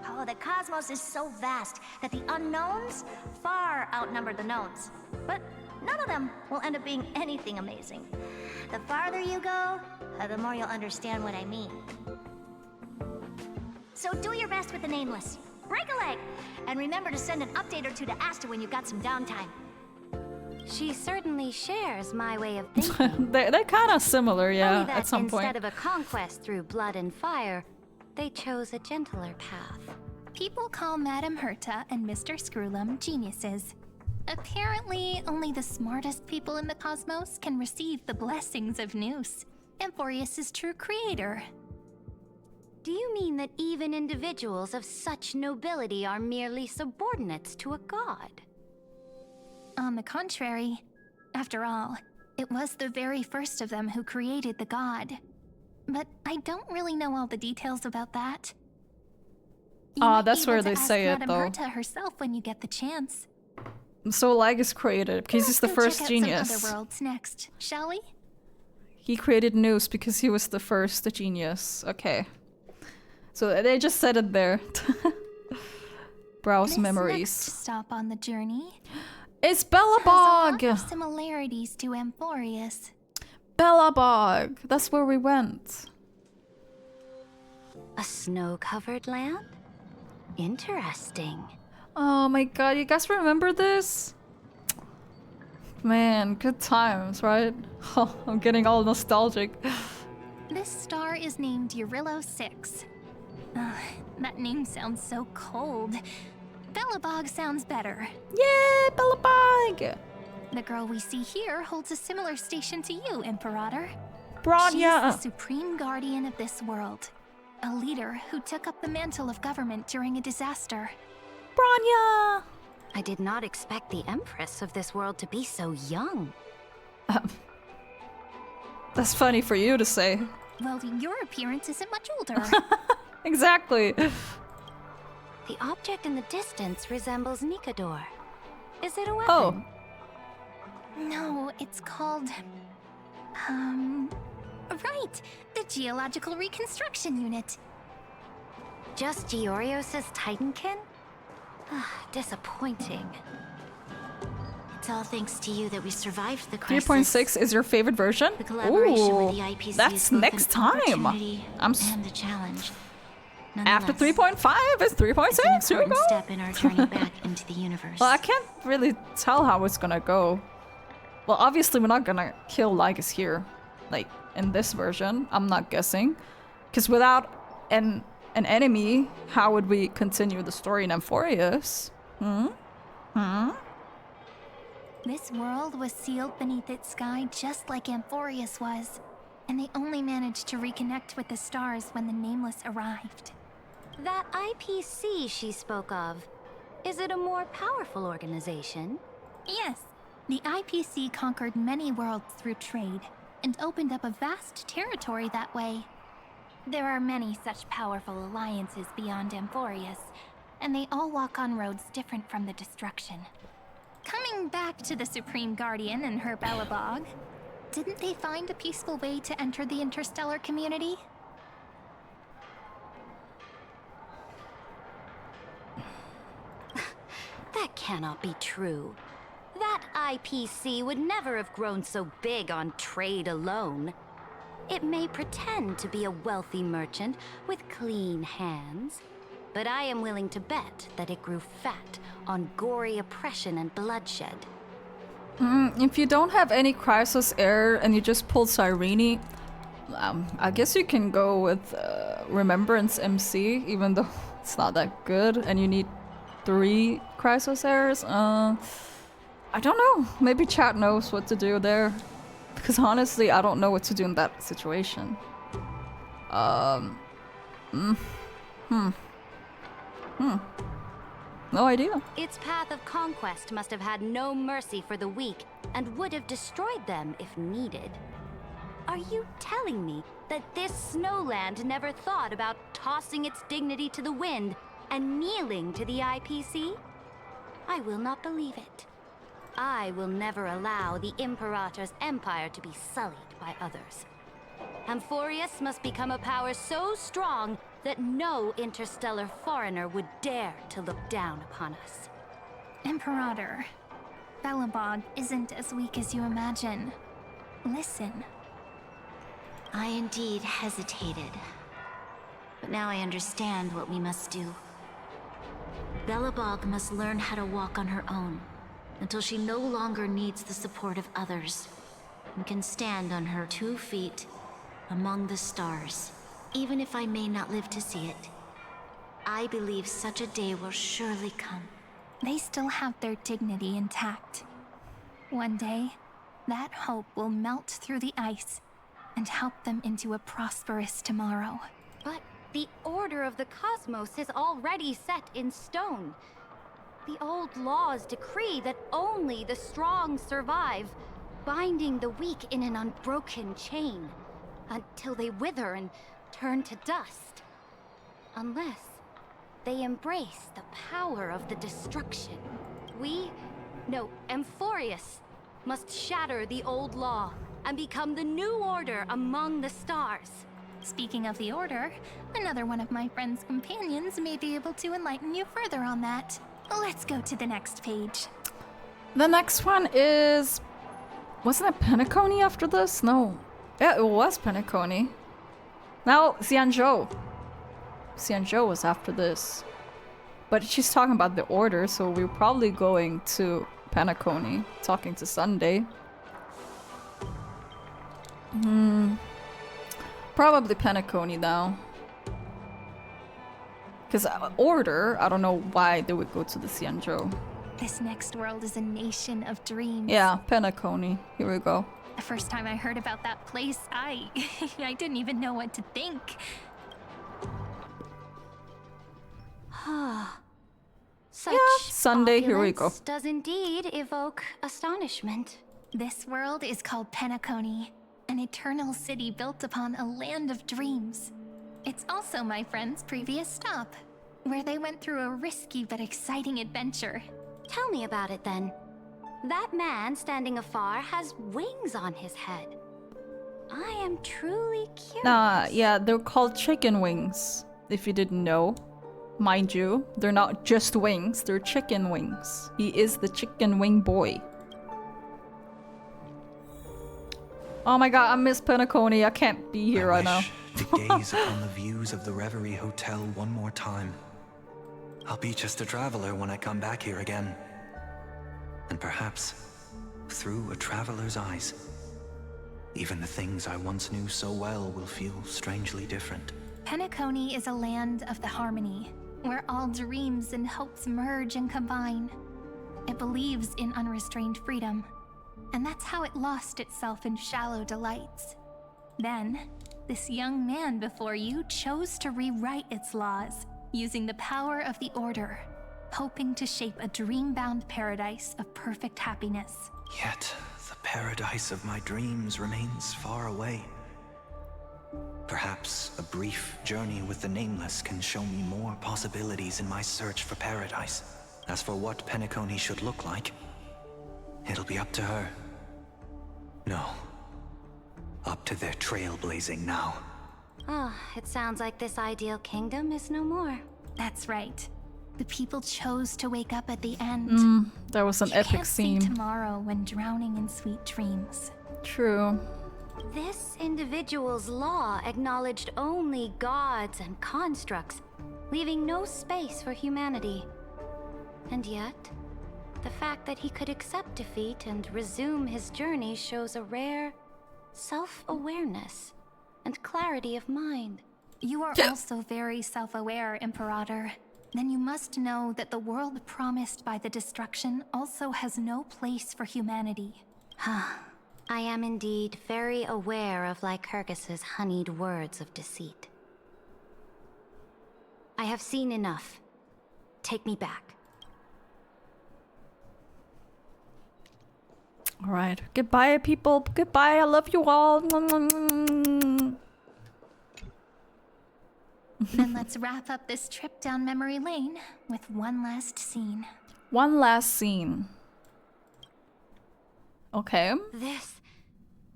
[SPEAKER 12] Oh, the cosmos is so vast that the unknowns far outnumber the knowns. But none of them will end up being anything amazing. The farther you go, the more you'll understand what I mean. So do your best with the nameless. Break a leg! And remember to send an update or two to Asta when you've got some downtime.
[SPEAKER 17] She certainly shares my way of thinking.
[SPEAKER 1] They're kind of similar,
[SPEAKER 17] Only
[SPEAKER 1] yeah,
[SPEAKER 17] that
[SPEAKER 1] at some
[SPEAKER 17] instead
[SPEAKER 1] point.
[SPEAKER 17] of a conquest through blood and fire, they chose a gentler path.
[SPEAKER 2] People call Madame Herta and Mr. Screwlum geniuses. Apparently, only the smartest people in the cosmos can receive the blessings of Noose, Amphorius' true creator.
[SPEAKER 17] Do you mean that even individuals of such nobility are merely subordinates to a god?
[SPEAKER 2] On the contrary, after all, it was the very first of them who created the god. But I don't really know all the details about that.
[SPEAKER 1] That's where they say it,
[SPEAKER 2] Madame
[SPEAKER 1] though.
[SPEAKER 2] Herta herself when you get the chance.
[SPEAKER 1] So Lycus created because he's the
[SPEAKER 2] Go
[SPEAKER 1] first
[SPEAKER 2] check out
[SPEAKER 1] genius.
[SPEAKER 2] some other worlds next, shall we?
[SPEAKER 1] He created Noose because he was the first genius. Okay. So they just said it there. Browse
[SPEAKER 2] This
[SPEAKER 1] memories.
[SPEAKER 2] next stop on the journey
[SPEAKER 1] It's
[SPEAKER 2] has a lot
[SPEAKER 1] Bellabog!
[SPEAKER 2] of similarities to Amphorius.
[SPEAKER 1] Bellabog! That's where we went.
[SPEAKER 17] A snow-covered land? Interesting.
[SPEAKER 1] Oh my god, you guys remember this? Man, good times, right? Oh, I'm getting all nostalgic.
[SPEAKER 2] This star is named Eurillo 6. That name sounds so cold. Bellabog sounds better.
[SPEAKER 1] Yay, Bellabog!
[SPEAKER 2] The girl we see here holds a similar station to you, Imperator.
[SPEAKER 1] Bronya!
[SPEAKER 2] She's the supreme guardian of this world. A leader who took up the mantle of government during a disaster.
[SPEAKER 1] Bronya!
[SPEAKER 17] I did not expect the Empress of this world to be so young.
[SPEAKER 1] That's funny for you to say.
[SPEAKER 2] Well, your appearance isn't much older.
[SPEAKER 1] Exactly.
[SPEAKER 17] The object in the distance resembles Nikador. Is it a weapon?
[SPEAKER 1] Oh.
[SPEAKER 2] No, it's called... Right! The Geological Reconstruction Unit.
[SPEAKER 17] Just Giorios' Titankin? Disappointing.
[SPEAKER 12] It's all thanks to you that we survived the crisis.
[SPEAKER 1] 3.6 is your favorite version?
[SPEAKER 12] The collaboration with
[SPEAKER 1] Ooh,
[SPEAKER 12] the IPC
[SPEAKER 1] that's
[SPEAKER 12] is both
[SPEAKER 1] next
[SPEAKER 12] an
[SPEAKER 1] time.
[SPEAKER 12] opportunity
[SPEAKER 1] And
[SPEAKER 12] a challenge.
[SPEAKER 1] After
[SPEAKER 12] Nonetheless,
[SPEAKER 1] 3.5 is 3.6.
[SPEAKER 12] it's an
[SPEAKER 1] Here we
[SPEAKER 12] important
[SPEAKER 1] go.
[SPEAKER 12] step in our journey back into the universe.
[SPEAKER 1] Well, I can't really tell how it's gonna go. Well, obviously we're not gonna kill Lycus here. Like, in this version, I'm not guessing. Because without an enemy, how would we continue the story in Amphorius?
[SPEAKER 2] This world was sealed beneath its sky just like Amphorius was, and they only managed to reconnect with the stars when the Nameless arrived.
[SPEAKER 17] That IPC she spoke of, is it a more powerful organization?
[SPEAKER 2] Yes, the IPC conquered many worlds through trade and opened up a vast territory that way. There are many such powerful alliances beyond Amphorius, and they all walk on roads different from the destruction. Coming back to the Supreme Guardian and her Belobog, didn't they find a peaceful way to enter the interstellar community?
[SPEAKER 17] That cannot be true. That IPC would never have grown so big on trade alone. It may pretend to be a wealthy merchant with clean hands, but I am willing to bet that it grew fat on gory oppression and bloodshed.
[SPEAKER 1] If you don't have any Chrysos Heir and you just pull Cyrene, I guess you can go with Remembrance MC, even though it's not that good, and you need 3 Chrysos Heirs. I don't know. Maybe chat knows what to do there. Because honestly, I don't know what to do in that situation. No idea.
[SPEAKER 17] Its path of conquest must have had no mercy for the weak and would have destroyed them if needed. Are you telling me that this snowland never thought about tossing its dignity to the wind and kneeling to the IPC? I will not believe it. I will never allow the Imperator's empire to be sullied by others. Amphorius must become a power so strong that no interstellar foreigner would dare to look down upon us.
[SPEAKER 2] Imperator, Belobog isn't as weak as you imagine. Listen.
[SPEAKER 3] I indeed hesitated. But now I understand what we must do. Belobog must learn how to walk on her own, until she no longer needs the support of others, and can stand on her 2 feet among the stars. Even if I may not live to see it, I believe such a day will surely come.
[SPEAKER 2] They still have their dignity intact. One day, that hope will melt through the ice and help them into a prosperous tomorrow.
[SPEAKER 17] But the order of the cosmos is already set in stone. The old laws decree that only the strong survive, binding the weak in an unbroken chain, until they wither and turn to dust. Unless they embrace the power of the destruction. Amphorius must shatter the old law and become the new order among the stars.
[SPEAKER 2] Speaking of the order, another one of my friend's companions may be able to enlighten you further on that. Let's go to the next page.
[SPEAKER 1] The next one is... Wasn't it Penacony after this? No. Yeah, it was Penacony. Now, Xianzhou. Xianzhou was after this. But she's talking about the order, so we're probably going to Penacony, talking to Sunday. Probably Penacony now. Because order, I don't know why they would go to the Xianzhou.
[SPEAKER 2] This next world is a nation of dreams.
[SPEAKER 1] Yeah, Penacony. Here we go.
[SPEAKER 2] The first time I heard about that place, I didn't even know what to think.
[SPEAKER 17] Such
[SPEAKER 1] Sunday, here we go.
[SPEAKER 17] opulence does indeed evoke astonishment.
[SPEAKER 2] This world is called Penacony, an eternal city built upon a land of dreams. It's also my friend's previous stop, where they went through a risky but exciting adventure.
[SPEAKER 17] Tell me about it then. That man standing afar has wings on his head. I am truly curious.
[SPEAKER 1] Yeah, they're called chicken wings, if you didn't know. Mind you, they're not just wings, they're chicken wings. He is the chicken wing boy. Oh my god, I miss Penacony. I can't be here right now.
[SPEAKER 4] To gaze upon the views of the Reverie Hotel one more time. I'll be just a traveler when I come back here again. And perhaps, through a traveler's eyes, even the things I once knew so well will feel strangely different.
[SPEAKER 2] Penacony is a land of the harmony, where all dreams and hopes merge and combine. It believes in unrestrained freedom, and that's how it lost itself in shallow delights. Then, this young man before you chose to rewrite its laws, using the power of the Order, hoping to shape a dream-bound paradise of perfect happiness.
[SPEAKER 4] Yet, the paradise of my dreams remains far away. Perhaps a brief journey with the Nameless can show me more possibilities in my search for paradise. As for what Penacony should look like, it'll be up to her. No. Up to their trailblazing now.
[SPEAKER 17] Ah, it sounds like this ideal kingdom is no more.
[SPEAKER 2] That's right. The people chose to wake up at the end.
[SPEAKER 1] There was an epic scene.
[SPEAKER 2] See tomorrow when drowning in sweet dreams.
[SPEAKER 1] True.
[SPEAKER 17] This individual's law acknowledged only gods and constructs, leaving no space for humanity. And yet, the fact that he could accept defeat and resume his journey shows a rare self-awareness and clarity of mind.
[SPEAKER 2] You are also very self-aware, Imperator. Then you must know that the world promised by the destruction also has no place for humanity.
[SPEAKER 17] I am indeed very aware of Lycurgus's honeyed words of deceit. I have seen enough. Take me back.
[SPEAKER 1] Alright. Goodbye, people. Goodbye. I love you all.
[SPEAKER 2] Then let's wrap up this trip down memory lane with one last scene.
[SPEAKER 1] One last scene. Okay.
[SPEAKER 17] This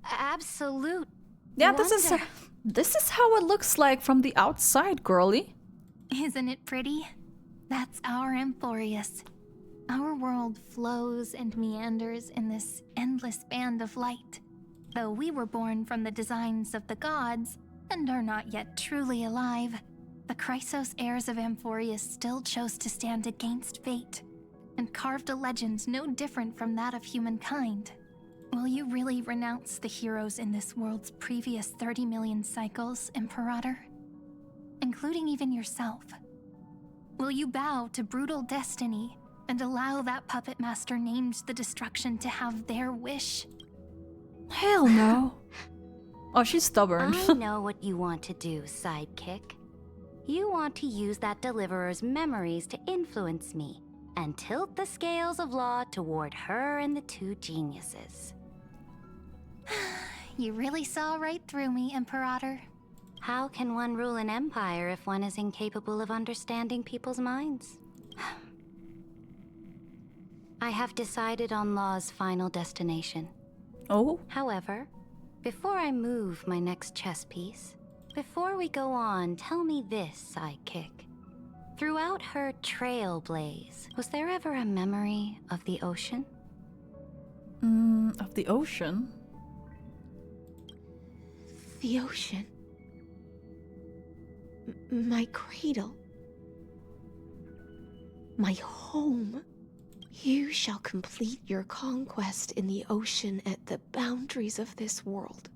[SPEAKER 17] absolute
[SPEAKER 1] Yeah,
[SPEAKER 17] wonder.
[SPEAKER 1] this is how it looks like from the outside, girly.
[SPEAKER 2] Isn't it pretty? That's our Amphorius. Our world flows and meanders in this endless band of light. Though we were born from the designs of the gods and are not yet truly alive, the Chrysos heirs of Amphorius still chose to stand against fate and carved a legend no different from that of humankind. Will you really renounce the heroes in this world's previous 30 million cycles, Imperator? Including even yourself? Will you bow to brutal destiny and allow that puppet master named the destruction to have their wish?
[SPEAKER 1] Hell no. Oh, she's stubborn.
[SPEAKER 17] I know what you want to do, sidekick. You want to use that deliverer's memories to influence me and tilt the scales of law toward her and the two geniuses.
[SPEAKER 2] You really saw right through me, Imperator.
[SPEAKER 17] How can one rule an empire if one is incapable of understanding people's minds? I have decided on Law's final destination.
[SPEAKER 1] Oh?
[SPEAKER 17] However, before I move my next chess piece, before we go on, tell me this, sidekick. Throughout her trailblaze, was there ever a memory of the ocean?
[SPEAKER 1] Of the ocean?
[SPEAKER 15] The ocean. My cradle. My home. You shall complete your conquest in the ocean at the boundaries of this world,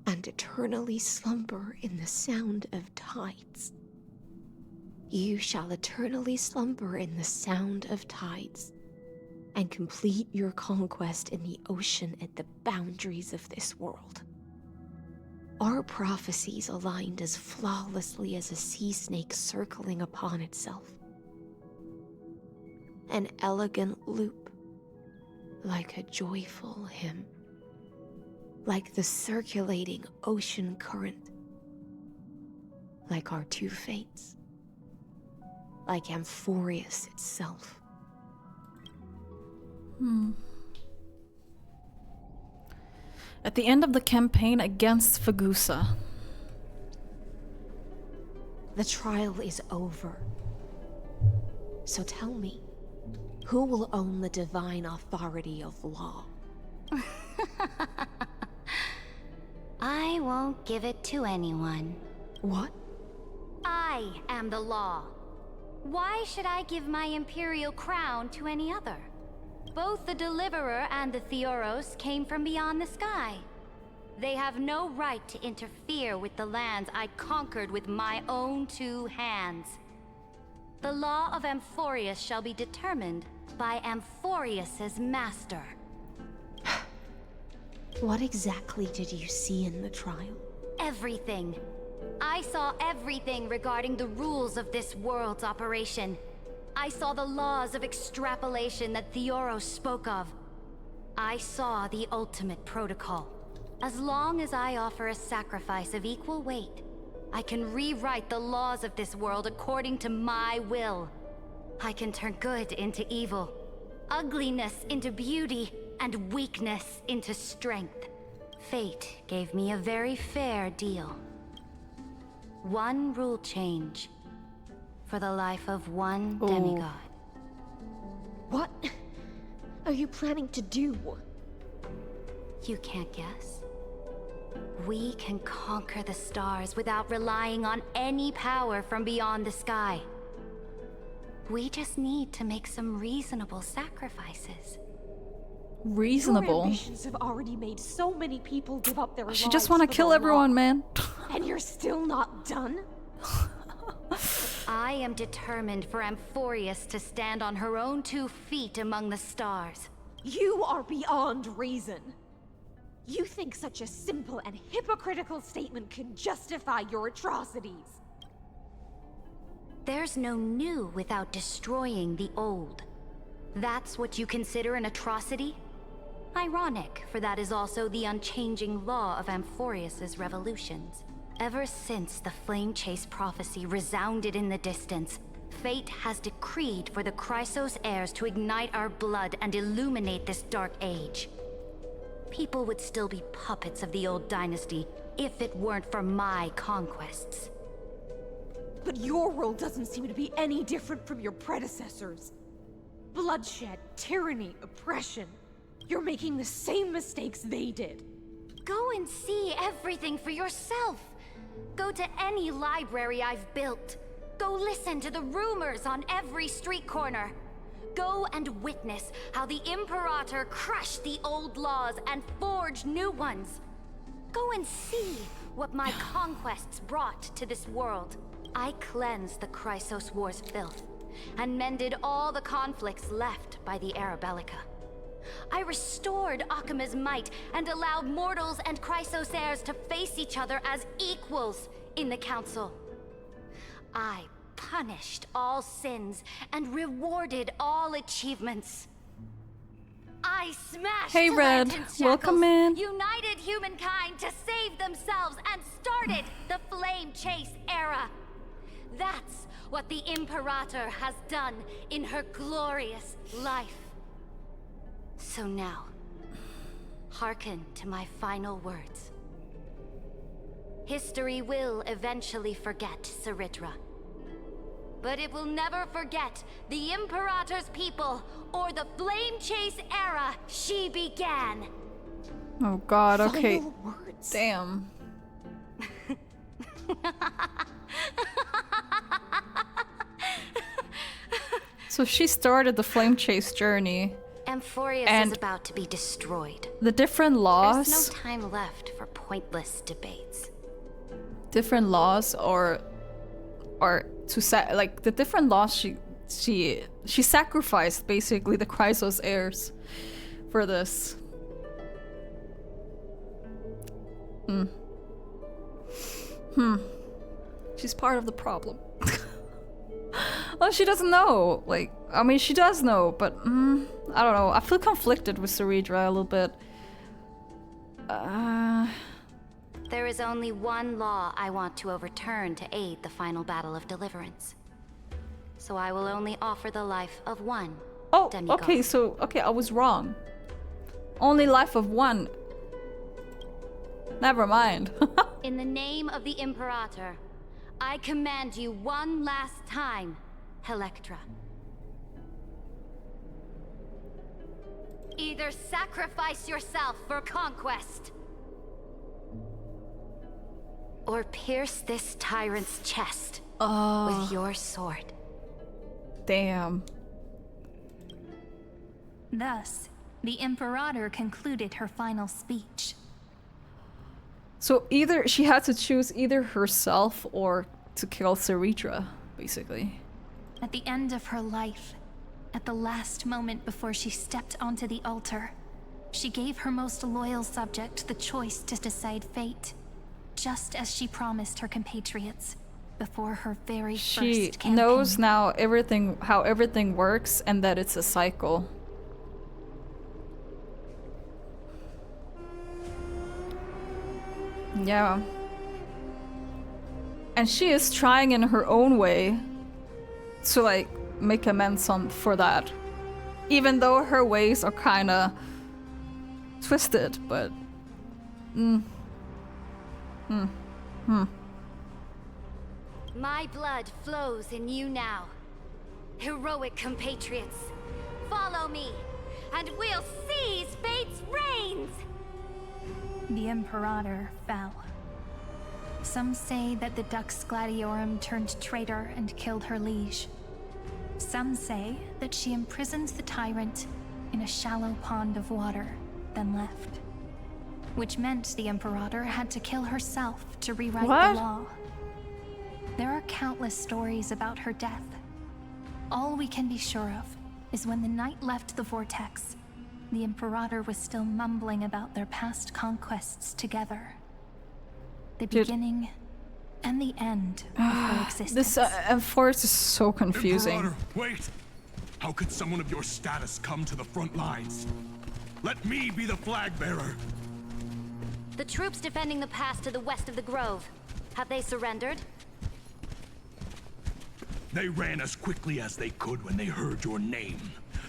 [SPEAKER 15] and eternally slumber in the sound of tides. You shall eternally slumber in the sound of tides, and complete your conquest in the ocean at the boundaries of this world. Our prophecies aligned as flawlessly as a sea snake circling upon itself. An elegant loop, like a joyful hymn, like the circulating ocean current, like our two fates, like Amphorius itself.
[SPEAKER 1] At the end of the campaign against Fagusa.
[SPEAKER 15] The trial is over. So tell me, who will own the divine authority of law?
[SPEAKER 17] I won't give it to anyone.
[SPEAKER 15] What?
[SPEAKER 17] I am the law. Why should I give my imperial crown to any other? Both the Deliverer and the Theoros came from beyond the sky. They have no right to interfere with the lands I conquered with my own two hands. The law of Amphorius shall be determined by Amphorius's master.
[SPEAKER 15] What exactly did you see in the trial?
[SPEAKER 17] Everything. I saw everything regarding the rules of this world's operation. I saw the laws of extrapolation that Theoros spoke of. I saw the ultimate protocol. As long as I offer a sacrifice of equal weight, I can rewrite the laws of this world according to my will. I can turn good into evil, ugliness into beauty, and weakness into strength. Fate gave me a very fair deal. One rule change for the life of one demigod.
[SPEAKER 15] What are you planning to do?
[SPEAKER 17] You can't guess? We can conquer the stars without relying on any power from beyond the sky. We just need to make some reasonable sacrifices.
[SPEAKER 1] Reasonable?
[SPEAKER 15] Your ambitions have already made so many people give up their lives.
[SPEAKER 1] She just want to kill everyone, man.
[SPEAKER 15] And you're still not done?
[SPEAKER 17] I am determined for Amphorius to stand on her own 2 feet among the stars.
[SPEAKER 15] You are beyond reason. You think such a simple and hypocritical statement can justify your atrocities?
[SPEAKER 17] There's no new without destroying the old. That's what you consider an atrocity? Ironic, for that is also the unchanging law of Amphorius's revolutions. Ever since the Flame Chase prophecy resounded in the distance, fate has decreed for the Chrysos heirs to ignite our blood and illuminate this dark age. People would still be puppets of the old dynasty if it weren't for my conquests.
[SPEAKER 15] But your world doesn't seem to be any different from your predecessors. Bloodshed, tyranny, oppression. You're making the same mistakes they did.
[SPEAKER 17] Go and see everything for yourself. Go to any library I've built. Go listen to the rumors on every street corner. Go and witness how the Imperator crushed the old laws and forged new ones. Go and see what my conquests brought to this world. I cleansed the Chrysos War's filth and mended all the conflicts left by the Era Bellica. I restored Akima's might and allowed mortals and Chrysos heirs to face each other as equals in the Council. I punished all sins and rewarded all achievements. I smashed
[SPEAKER 1] Red,
[SPEAKER 17] Lantern's
[SPEAKER 1] welcome
[SPEAKER 17] shackles,
[SPEAKER 1] in.
[SPEAKER 17] united humankind to save themselves, and started the Flame Chase era. That's what the Imperator has done in her glorious life. So now, hearken to my final words. History will eventually forget Saritra, but it will never forget the Imperator's people or the Flame Chase era she began.
[SPEAKER 1] Oh god, okay.
[SPEAKER 15] Final words.
[SPEAKER 1] Damn. So she started the Flame Chase journey.
[SPEAKER 17] Amphorius is about to be destroyed.
[SPEAKER 1] The different laws.
[SPEAKER 17] There's no time left for pointless debates.
[SPEAKER 1] Different laws or to like the different laws she sacrificed basically the Chrysos heirs for this. She's part of the problem. Well, she doesn't know. Like, I mean, she does know, but I don't know. I feel conflicted with Saritra a little bit.
[SPEAKER 17] There is only one law I want to overturn to aid the final battle of deliverance. So I will only offer the life of one demigod.
[SPEAKER 1] Okay, I was wrong. Only life of one. Never mind.
[SPEAKER 17] In the name of the Imperator, I command you one last time, Electra. Either sacrifice yourself for conquest, or pierce this tyrant's chest with your sword.
[SPEAKER 1] Damn.
[SPEAKER 2] Thus, the Imperator concluded her final speech.
[SPEAKER 1] So either she had to choose either herself or to kill Saritra, basically.
[SPEAKER 2] At the end of her life, at the last moment before she stepped onto the altar, she gave her most loyal subject the choice to decide fate, just as she promised her compatriots before her very
[SPEAKER 1] She
[SPEAKER 2] first campaign.
[SPEAKER 1] knows now how everything works and that it's a cycle. Yeah. And she is trying in her own way to like make amends for that. Even though her ways are kinda twisted, but
[SPEAKER 17] My blood flows in you now. Heroic compatriots, follow me, and we'll seize fate's reins!
[SPEAKER 2] The Imperator fell. Some say that the Dux Gladiorum turned traitor and killed her liege. Some say that she imprisoned the tyrant in a shallow pond of water, then left. Which meant the Imperator had to kill herself to rewrite
[SPEAKER 1] What?
[SPEAKER 2] the law. There are countless stories about her death. All we can be sure of is when the knight left the vortex, the Imperator was still mumbling about their past conquests together. The beginning and the end of her existence.
[SPEAKER 1] This force is so confusing.
[SPEAKER 10] Imperator, wait! How could someone of your status come to the front lines? Let me be the flag bearer!
[SPEAKER 17] The troops defending the pass to the west of the grove. Have they surrendered?
[SPEAKER 10] They ran as quickly as they could when they heard your name.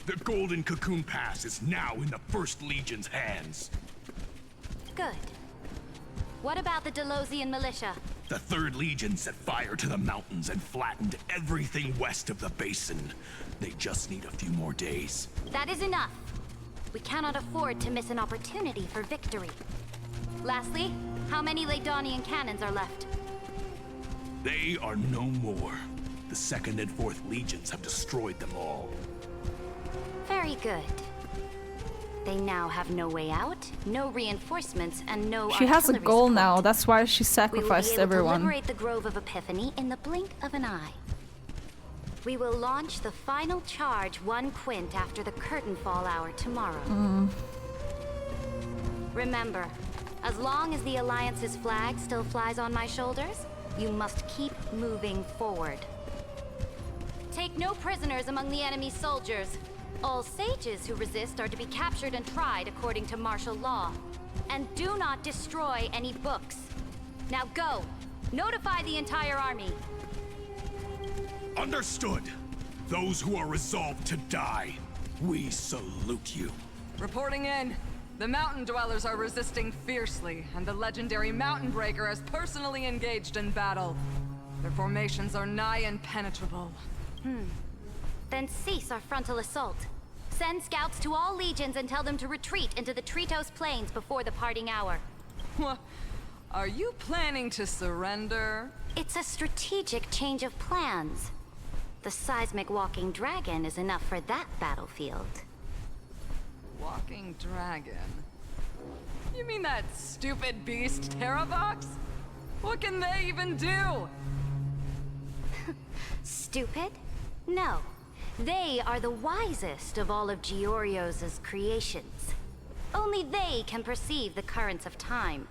[SPEAKER 10] The Golden Cocoon Pass is now in the First Legion's hands.
[SPEAKER 17] Good. What about the Delosian militia?
[SPEAKER 10] The Third Legion set fire to the mountains and flattened everything west of the basin. They just need a few more days.
[SPEAKER 17] That is enough. We cannot afford to miss an opportunity for victory. Lastly, how many Laedonian cannons are left?
[SPEAKER 10] They are no more. The Second and Fourth Legions have destroyed them all.
[SPEAKER 17] Very good. They now have no way out, no reinforcements, and no
[SPEAKER 1] She has a
[SPEAKER 17] artillery
[SPEAKER 1] goal
[SPEAKER 17] support.
[SPEAKER 1] now, that's why she
[SPEAKER 17] We will
[SPEAKER 1] sacrificed
[SPEAKER 17] be able
[SPEAKER 1] everyone.
[SPEAKER 17] to liberate the Grove of Epiphany in the blink of an eye. We will launch the final charge 1 quint after the curtain fall hour tomorrow. Remember, as long as the Alliance's flag still flies on my shoulders, you must keep moving forward. Take no prisoners among the enemy's soldiers. All sages who resist are to be captured and tried according to martial law. And do not destroy any books. Now go! Notify the entire army.
[SPEAKER 10] Understood. Those who are resolved to die, we salute you.
[SPEAKER 7] Reporting in. The mountain dwellers are resisting fiercely, and the legendary Mountain Breaker has personally engaged in battle. Their formations are nigh impenetrable.
[SPEAKER 17] Then cease our frontal assault. Send scouts to all legions and tell them to retreat into the Tritos Plains before the parting hour.
[SPEAKER 7] What? Are you planning to surrender?
[SPEAKER 17] It's a strategic change of plans. The seismic walking dragon is enough for that battlefield.
[SPEAKER 7] Walking dragon? You mean that stupid beast, Terravox? What can they even do?
[SPEAKER 17] Stupid? No. They are the wisest of all of Giorio's creations. Only they can perceive the currents of time.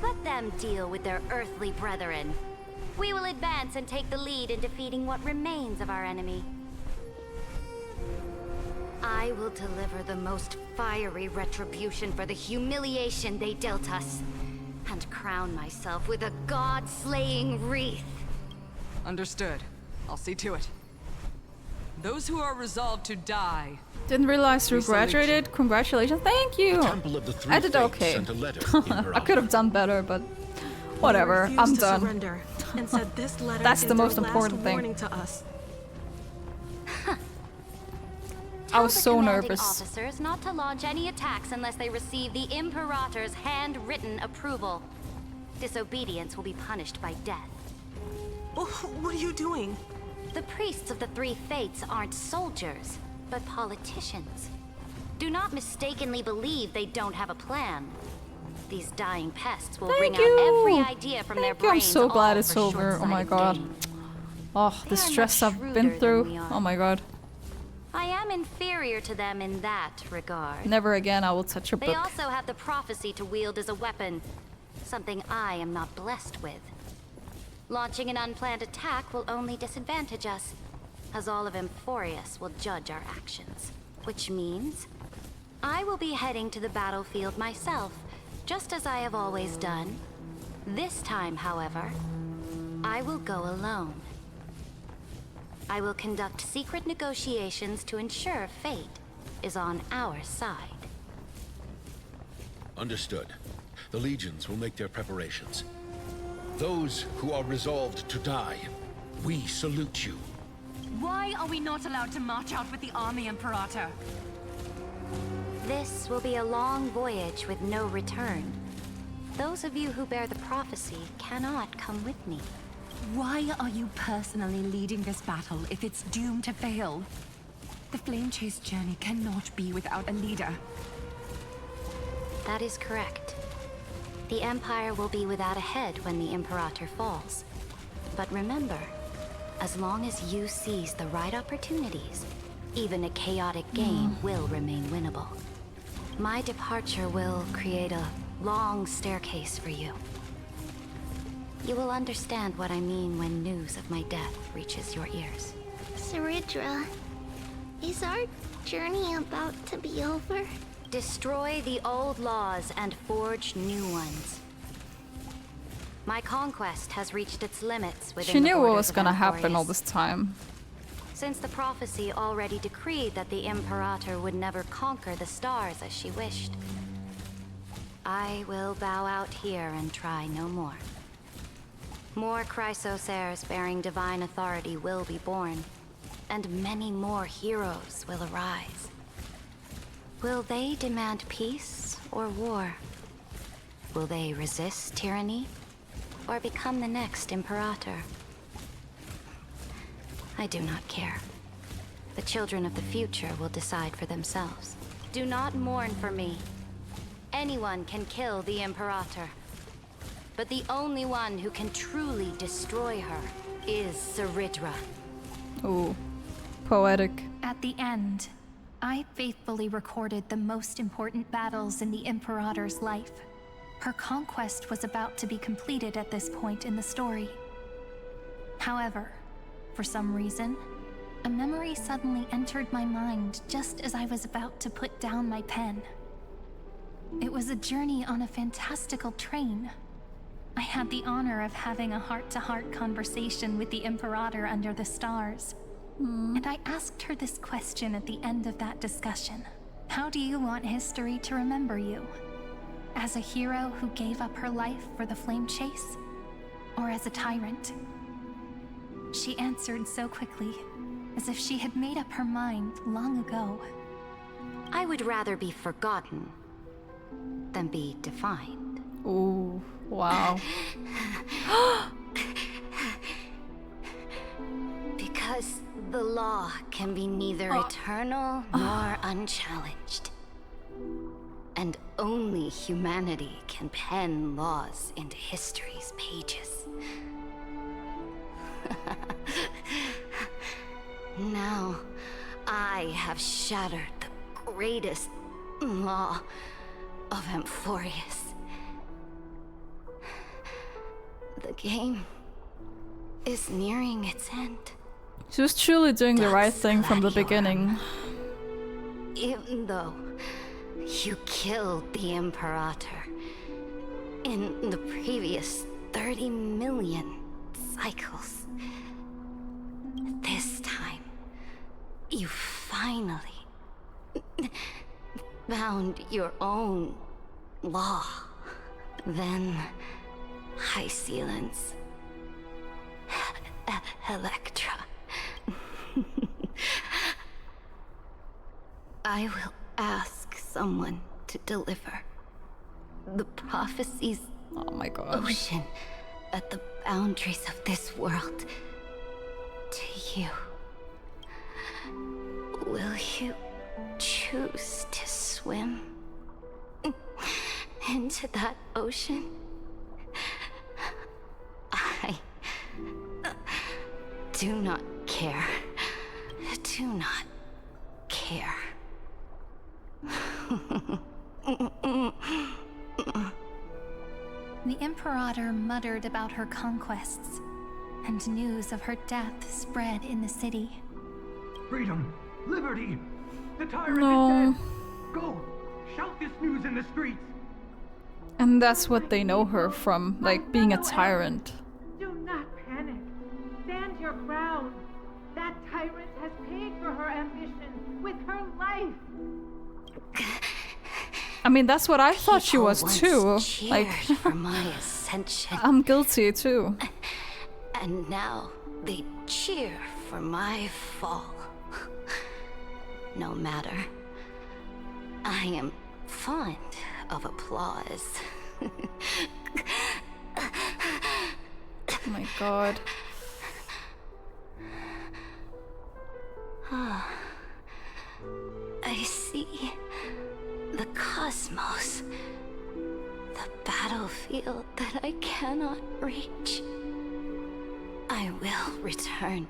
[SPEAKER 17] Let them deal with their earthly brethren. We will advance and take the lead in defeating what remains of our enemy. I will deliver the most fiery retribution for the humiliation they dealt us, and crown myself with a god-slaying wreath.
[SPEAKER 7] Understood. I'll see to it. Those who are resolved to die.
[SPEAKER 1] Didn't realize you
[SPEAKER 7] We salute
[SPEAKER 1] graduated. Congratulations. Thank you.
[SPEAKER 16] Temple of the Three
[SPEAKER 1] I did
[SPEAKER 16] Fates
[SPEAKER 1] okay.
[SPEAKER 16] sent a letter in her
[SPEAKER 1] I could have done better, but whatever.
[SPEAKER 19] They
[SPEAKER 1] I'm
[SPEAKER 19] refused to
[SPEAKER 1] done.
[SPEAKER 19] surrender and said this letter
[SPEAKER 1] That's
[SPEAKER 19] is
[SPEAKER 1] the
[SPEAKER 19] their
[SPEAKER 1] most
[SPEAKER 19] last
[SPEAKER 1] important thing.
[SPEAKER 19] warning to us.
[SPEAKER 1] I was
[SPEAKER 17] Tell the
[SPEAKER 1] so
[SPEAKER 17] commanding
[SPEAKER 1] nervous.
[SPEAKER 17] officers not to launch any attacks unless they receive the Imperator's handwritten approval. Disobedience will be punished by death.
[SPEAKER 19] What are you doing?
[SPEAKER 17] The priests of the Three Fates aren't soldiers, but politicians. Do not mistakenly believe they don't have a plan. These dying pests will bring out every idea from their
[SPEAKER 1] Thank you. I'm
[SPEAKER 17] brains.
[SPEAKER 1] so glad
[SPEAKER 17] all
[SPEAKER 1] it's
[SPEAKER 17] for
[SPEAKER 1] over. Oh my
[SPEAKER 17] short-sighted
[SPEAKER 1] god.
[SPEAKER 17] gain.
[SPEAKER 1] Oh, the
[SPEAKER 17] They are
[SPEAKER 1] stress
[SPEAKER 17] much
[SPEAKER 1] I've been
[SPEAKER 17] shrewder than
[SPEAKER 1] through.
[SPEAKER 17] we are.
[SPEAKER 1] Oh my god.
[SPEAKER 17] I am inferior to them in that regard.
[SPEAKER 1] Never again I will touch a
[SPEAKER 17] They
[SPEAKER 1] book.
[SPEAKER 17] also have the prophecy to wield as a weapon, something I am not blessed with. Launching an unplanned attack will only disadvantage us, as all of Emphorius will judge our actions. Which means I will be heading to the battlefield myself, just as I have always done. This time, however, I will go alone. I will conduct secret negotiations to ensure fate is on our side.
[SPEAKER 16] Understood. The legions will make their preparations. Those who are resolved to die, we salute you.
[SPEAKER 11] Why are we not allowed to march out with the army, Imperator?
[SPEAKER 17] This will be a long voyage with no return. Those of you who bear the prophecy cannot come with me.
[SPEAKER 11] Why are you personally leading this battle if it's doomed to fail? The Flame Chase journey cannot be without a leader.
[SPEAKER 17] That is correct. The Empire will be without a head when the Imperator falls. But remember, as long as you seize the right opportunities, even a chaotic game will remain winnable. My departure will create a long staircase for you. You will understand what I mean when news of my death reaches your ears.
[SPEAKER 13] Saridra, is our journey about to be over?
[SPEAKER 17] Destroy the old laws and forge new ones. My conquest has reached its limits within
[SPEAKER 1] She knew
[SPEAKER 17] the
[SPEAKER 1] what
[SPEAKER 17] borders
[SPEAKER 1] was
[SPEAKER 17] of
[SPEAKER 1] gonna happen
[SPEAKER 17] Emphorius.
[SPEAKER 1] all this time.
[SPEAKER 17] Since the prophecy already decreed that the Imperator would never conquer the stars as she wished, I will bow out here and try no more. More Chrysosaurs bearing divine authority will be born, and many more heroes will arise. Will they demand peace or war? Will they resist tyranny or become the next Imperator? I do not care. The children of the future will decide for themselves. Do not mourn for me. Anyone can kill the Imperator. But the only one who can truly destroy her is Saridra.
[SPEAKER 1] Ooh, poetic.
[SPEAKER 2] At the end, I faithfully recorded the most important battles in the Imperator's life. Her conquest was about to be completed at this point in the story. However, for some reason, a memory suddenly entered my mind just as I was about to put down my pen. It was a journey on a fantastical train. I had the honor of having a heart-to-heart conversation with the Imperator under the stars. And I asked her this question at the end of that discussion. How do you want history to remember you? As a hero who gave up her life for the Flame Chase? Or as a tyrant? She answered so quickly, as if she had made up her mind long ago.
[SPEAKER 17] I would rather be forgotten than be defined.
[SPEAKER 1] Ooh, wow.
[SPEAKER 17] Because the law can be neither eternal nor unchallenged. And only humanity can pen laws into history's pages. Now, I have shattered the greatest law of Emphorius. The game is nearing its end.
[SPEAKER 1] She was truly doing the right thing from the beginning.
[SPEAKER 17] Even though you killed the Imperator in the previous 30 million cycles, this time you finally found your own law. Then High Sealants, Electra. I will ask someone to deliver the prophecy's ocean at the boundaries of this world to you. Will you choose to swim into that ocean? I do not care. Do not care.
[SPEAKER 2] The Imperator muttered about her conquests, and news of her death spread in the city.
[SPEAKER 20] Freedom! Liberty! The tyrant
[SPEAKER 1] No.
[SPEAKER 20] is dead! Go! Shout this news in the streets!
[SPEAKER 1] And that's what they know her from, like being a tyrant.
[SPEAKER 21] Do not panic. Stand your ground. That tyrant has paid for her ambition with her life.
[SPEAKER 1] I mean, that's what I thought she was too. Like,
[SPEAKER 17] for my ascension.
[SPEAKER 1] I'm guilty too.
[SPEAKER 17] And now they cheer for my fall. No matter. I am fond of applause.
[SPEAKER 1] Oh my god.
[SPEAKER 17] I see the cosmos, the battlefield that I cannot reach. I will return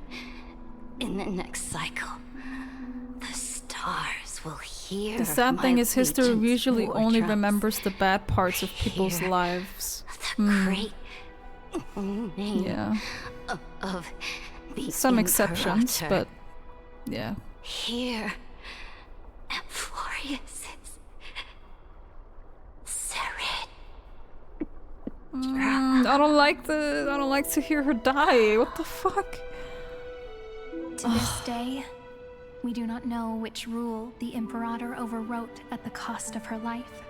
[SPEAKER 17] in the next cycle. The stars will hear.
[SPEAKER 1] The sad thing is, history
[SPEAKER 17] legion's
[SPEAKER 1] usually
[SPEAKER 17] war
[SPEAKER 1] only
[SPEAKER 17] drums.
[SPEAKER 1] remembers the bad parts of people's
[SPEAKER 17] Hear
[SPEAKER 1] lives.
[SPEAKER 17] Great name
[SPEAKER 1] Yeah.
[SPEAKER 17] of the
[SPEAKER 1] Some exceptions,
[SPEAKER 17] Imperator.
[SPEAKER 1] but yeah.
[SPEAKER 17] Here, Amphorius is Serid.
[SPEAKER 1] I don't like to hear her die. What the fuck?
[SPEAKER 2] To this day, we do not know which rule the Imperator overwrote at the cost of her life.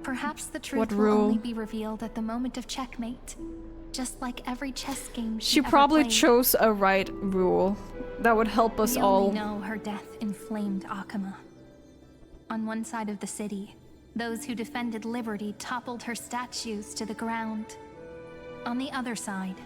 [SPEAKER 2] Perhaps the truth
[SPEAKER 1] What
[SPEAKER 2] will
[SPEAKER 1] rule?
[SPEAKER 2] only be revealed at the moment of checkmate, just like every chess game
[SPEAKER 1] She
[SPEAKER 2] ever
[SPEAKER 1] probably
[SPEAKER 2] played.
[SPEAKER 1] chose a right rule that would help us
[SPEAKER 2] We
[SPEAKER 1] all.
[SPEAKER 2] only know her death inflamed Akama. On one side of the city, those who defended liberty toppled her statues to the ground. On the other side,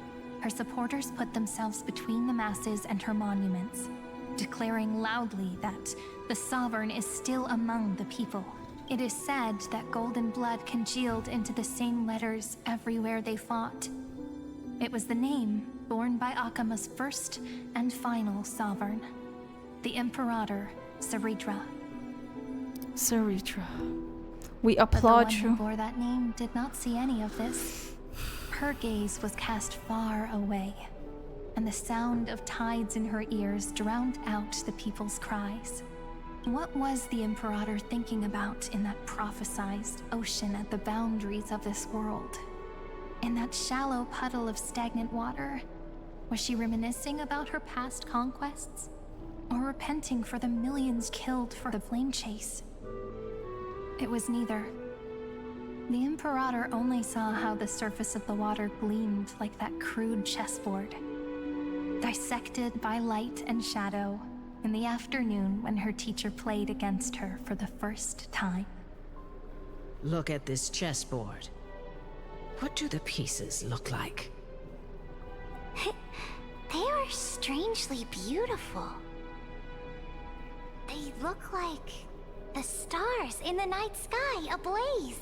[SPEAKER 2] her supporters put themselves between the masses and her monuments, declaring loudly that the Sovereign is still among the people. It is said that golden blood congealed into the same letters everywhere they fought. It was the name borne by Akama's first and final sovereign, the Imperator Saritra.
[SPEAKER 1] Saritra. We
[SPEAKER 2] But the
[SPEAKER 1] applaud
[SPEAKER 2] one who
[SPEAKER 1] you.
[SPEAKER 2] bore that name did not see any of this. Her gaze was cast far away, and the sound of tides in her ears drowned out the people's cries. What was the Imperator thinking about in that prophesized ocean at the boundaries of this world? In that shallow puddle of stagnant water, was she reminiscing about her past conquests? Or repenting for the millions killed for the flame chase? It was neither. The Imperator only saw how the surface of the water gleamed like that crude chessboard, dissected by light and shadow in the afternoon when her teacher played against her for the first time.
[SPEAKER 23] Look at this chessboard. What do the pieces look like?
[SPEAKER 14] They are strangely beautiful. They look like the stars in the night sky ablaze.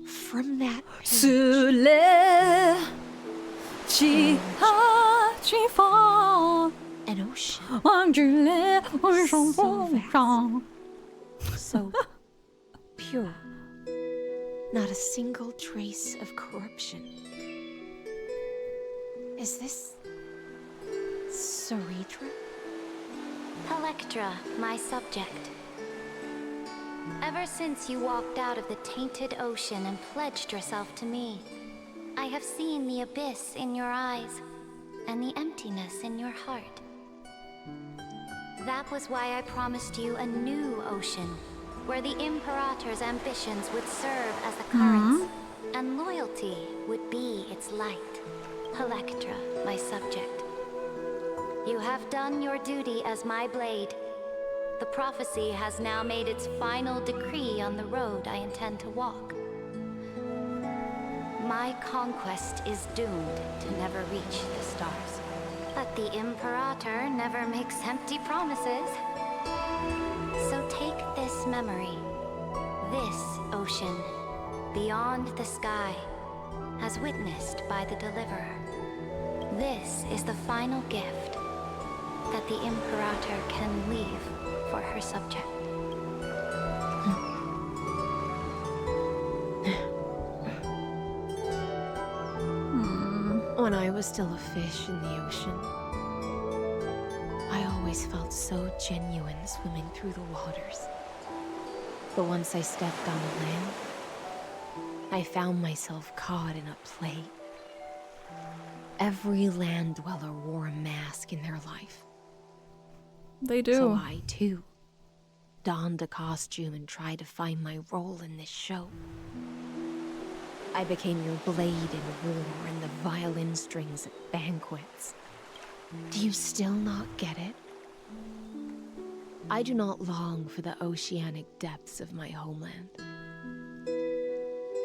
[SPEAKER 15] From that
[SPEAKER 1] Sous les
[SPEAKER 15] an ocean. So pure. Not a single trace of corruption. Is this Saritra?
[SPEAKER 14] Electra, my subject. Ever since you walked out of the tainted ocean and pledged yourself to me, I have seen the abyss in your eyes and the emptiness in your heart. That was why I promised you a new ocean, where the Imperator's ambitions would serve as the currents, and loyalty would be its light. Electra, my subject. You have done your duty as my blade. The prophecy has now made its final decree on the road I intend to walk. My conquest is doomed to never reach the stars. But the Imperator never makes empty promises.
[SPEAKER 17] So take this memory, this ocean, beyond the sky, as witnessed by the Deliverer. This is the final gift that the Imperator can leave for her subject.
[SPEAKER 15] When I was still a fish in the ocean, I always felt so genuine swimming through the waters. But once I stepped on the land, I found myself caught in a play. Every land dweller wore a mask in their life.
[SPEAKER 1] They do.
[SPEAKER 15] So I, too, donned a costume and tried to find my role in this show. I became your blade in war and the violin strings at banquets. Do you still not get it? I do not long for the oceanic depths of my homeland.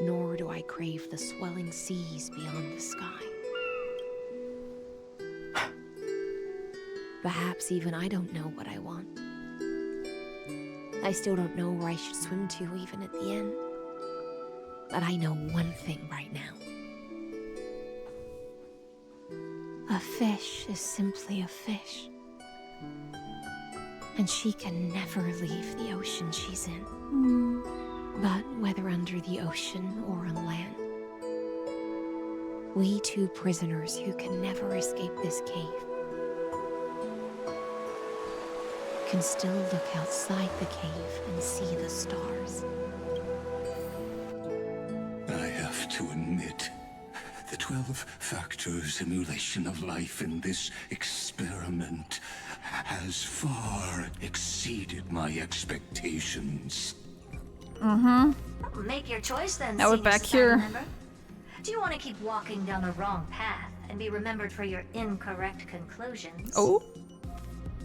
[SPEAKER 15] Nor do I crave the swelling seas beyond the sky. Perhaps even I don't know what I want. I still don't know where I should swim to even at the end. But I know one thing right now. A fish is simply a fish. And she can never leave the ocean she's in. But whether under the ocean or on land, we two prisoners who can never escape this cave can still look outside the cave and see the stars.
[SPEAKER 6] I have to admit, the 12-factor simulation of life in this experiment has far exceeded my expectations.
[SPEAKER 12] Make your choice then,
[SPEAKER 1] Now we're
[SPEAKER 12] Senior
[SPEAKER 1] back
[SPEAKER 12] Society
[SPEAKER 1] here.
[SPEAKER 12] member. Do you want to keep walking down the wrong path and be remembered for your incorrect conclusions?
[SPEAKER 1] Oh?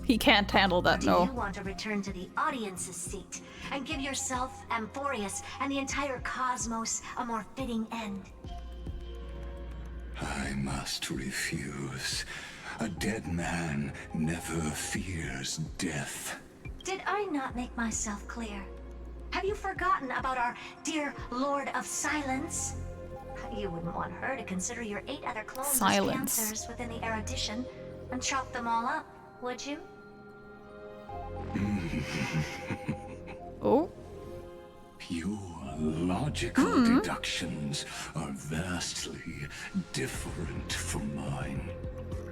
[SPEAKER 1] He can't handle that,
[SPEAKER 12] Do
[SPEAKER 1] no.
[SPEAKER 12] you want to return to the audience's seat and give yourself, Amphorius, and the entire cosmos a more fitting end?
[SPEAKER 6] I must refuse. A dead man never fears death.
[SPEAKER 12] Did I not make myself clear? Have you forgotten about our dear Lord of Silence? You wouldn't want her to consider your 8 other clones as
[SPEAKER 1] Silence.
[SPEAKER 12] cancers within the erudition and chop them all up, would you?
[SPEAKER 1] Oh?
[SPEAKER 6] Your logical deductions are vastly different from mine.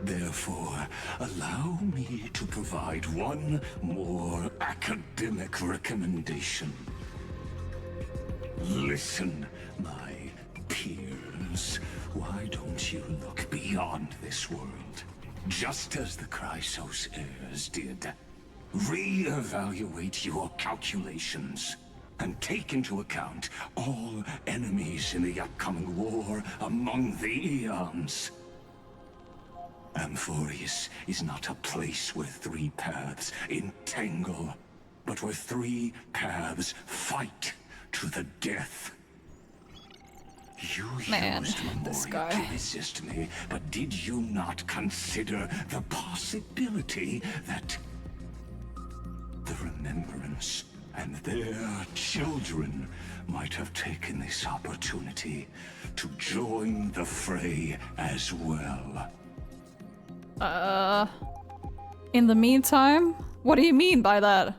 [SPEAKER 6] Therefore, allow me to provide one more academic recommendation. Listen, my peers. Why don't you look beyond this world? Just as the Chrysos heirs did. Re-evaluate your calculations and take into account all enemies in the upcoming war among the eons. Amphorius is not a place where 3 paths entangle, but where 3 paths fight to the death. You
[SPEAKER 1] Man,
[SPEAKER 6] used
[SPEAKER 1] this
[SPEAKER 6] Memoria
[SPEAKER 1] guy.
[SPEAKER 6] to resist me, but did you not consider the possibility that the Remembrance and their children might have taken this opportunity to join the fray as well?
[SPEAKER 1] In the meantime? What do you mean by that?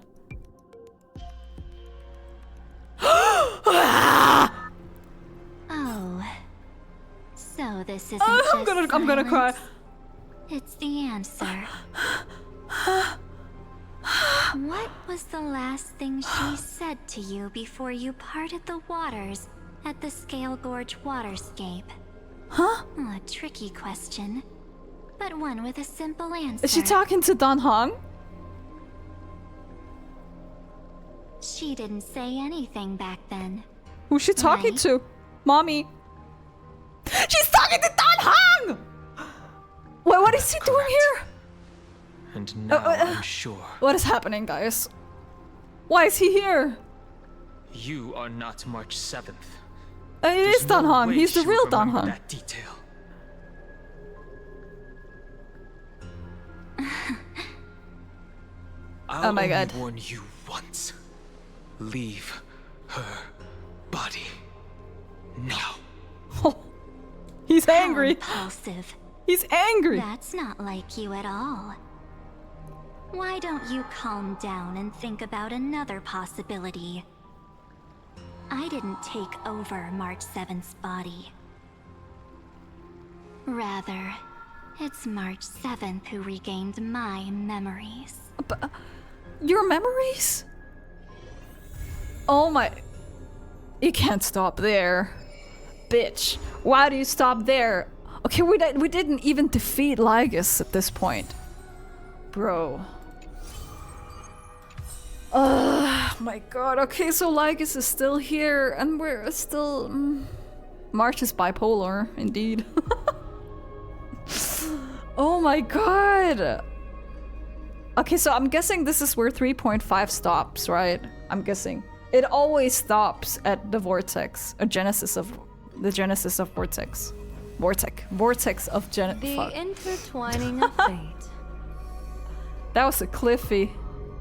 [SPEAKER 17] Oh. So this isn't
[SPEAKER 1] I'm
[SPEAKER 17] just
[SPEAKER 1] gonna cry.
[SPEAKER 17] silence. It's the answer. What was the last thing she said to you before you parted the waters at the Scale Gorge waterscape?
[SPEAKER 1] Huh?
[SPEAKER 17] A tricky question, but one with a simple answer.
[SPEAKER 1] Is she talking to Dan Hong?
[SPEAKER 17] She didn't say anything back then.
[SPEAKER 1] Who's she talking
[SPEAKER 17] Right.
[SPEAKER 1] to? Mommy. She's talking to Dan Hong! Wait, what is he doing here?
[SPEAKER 5] And now I'm sure
[SPEAKER 1] What is happening, guys? Why is he here?
[SPEAKER 5] you are not March 7th.
[SPEAKER 1] It is Dan Hong. He's the real Dan Hong.
[SPEAKER 5] That detail.
[SPEAKER 1] Oh my god.
[SPEAKER 5] I'll only warn you once. leave her body. Now.
[SPEAKER 1] He's angry.
[SPEAKER 14] How impulsive.
[SPEAKER 1] He's angry.
[SPEAKER 14] That's not like you at all. Why don't you calm down and think about another possibility? I didn't take over March 7th's body. Rather, it's March 7th who regained my memories.
[SPEAKER 1] But, your memories? Oh my... You can't stop there. Bitch. Why do you stop there? Okay, we didn't even defeat Lygus at this point. Bro. My god. Okay, so Lygus is still here and we're still... March is bipolar, indeed. Oh my god. Okay, so I'm guessing this is where 3.5 stops, right? I'm guessing. It always stops at the vortex, the genesis of vortex. Vortex of
[SPEAKER 7] The intertwining of fate.
[SPEAKER 1] That was a Cliffy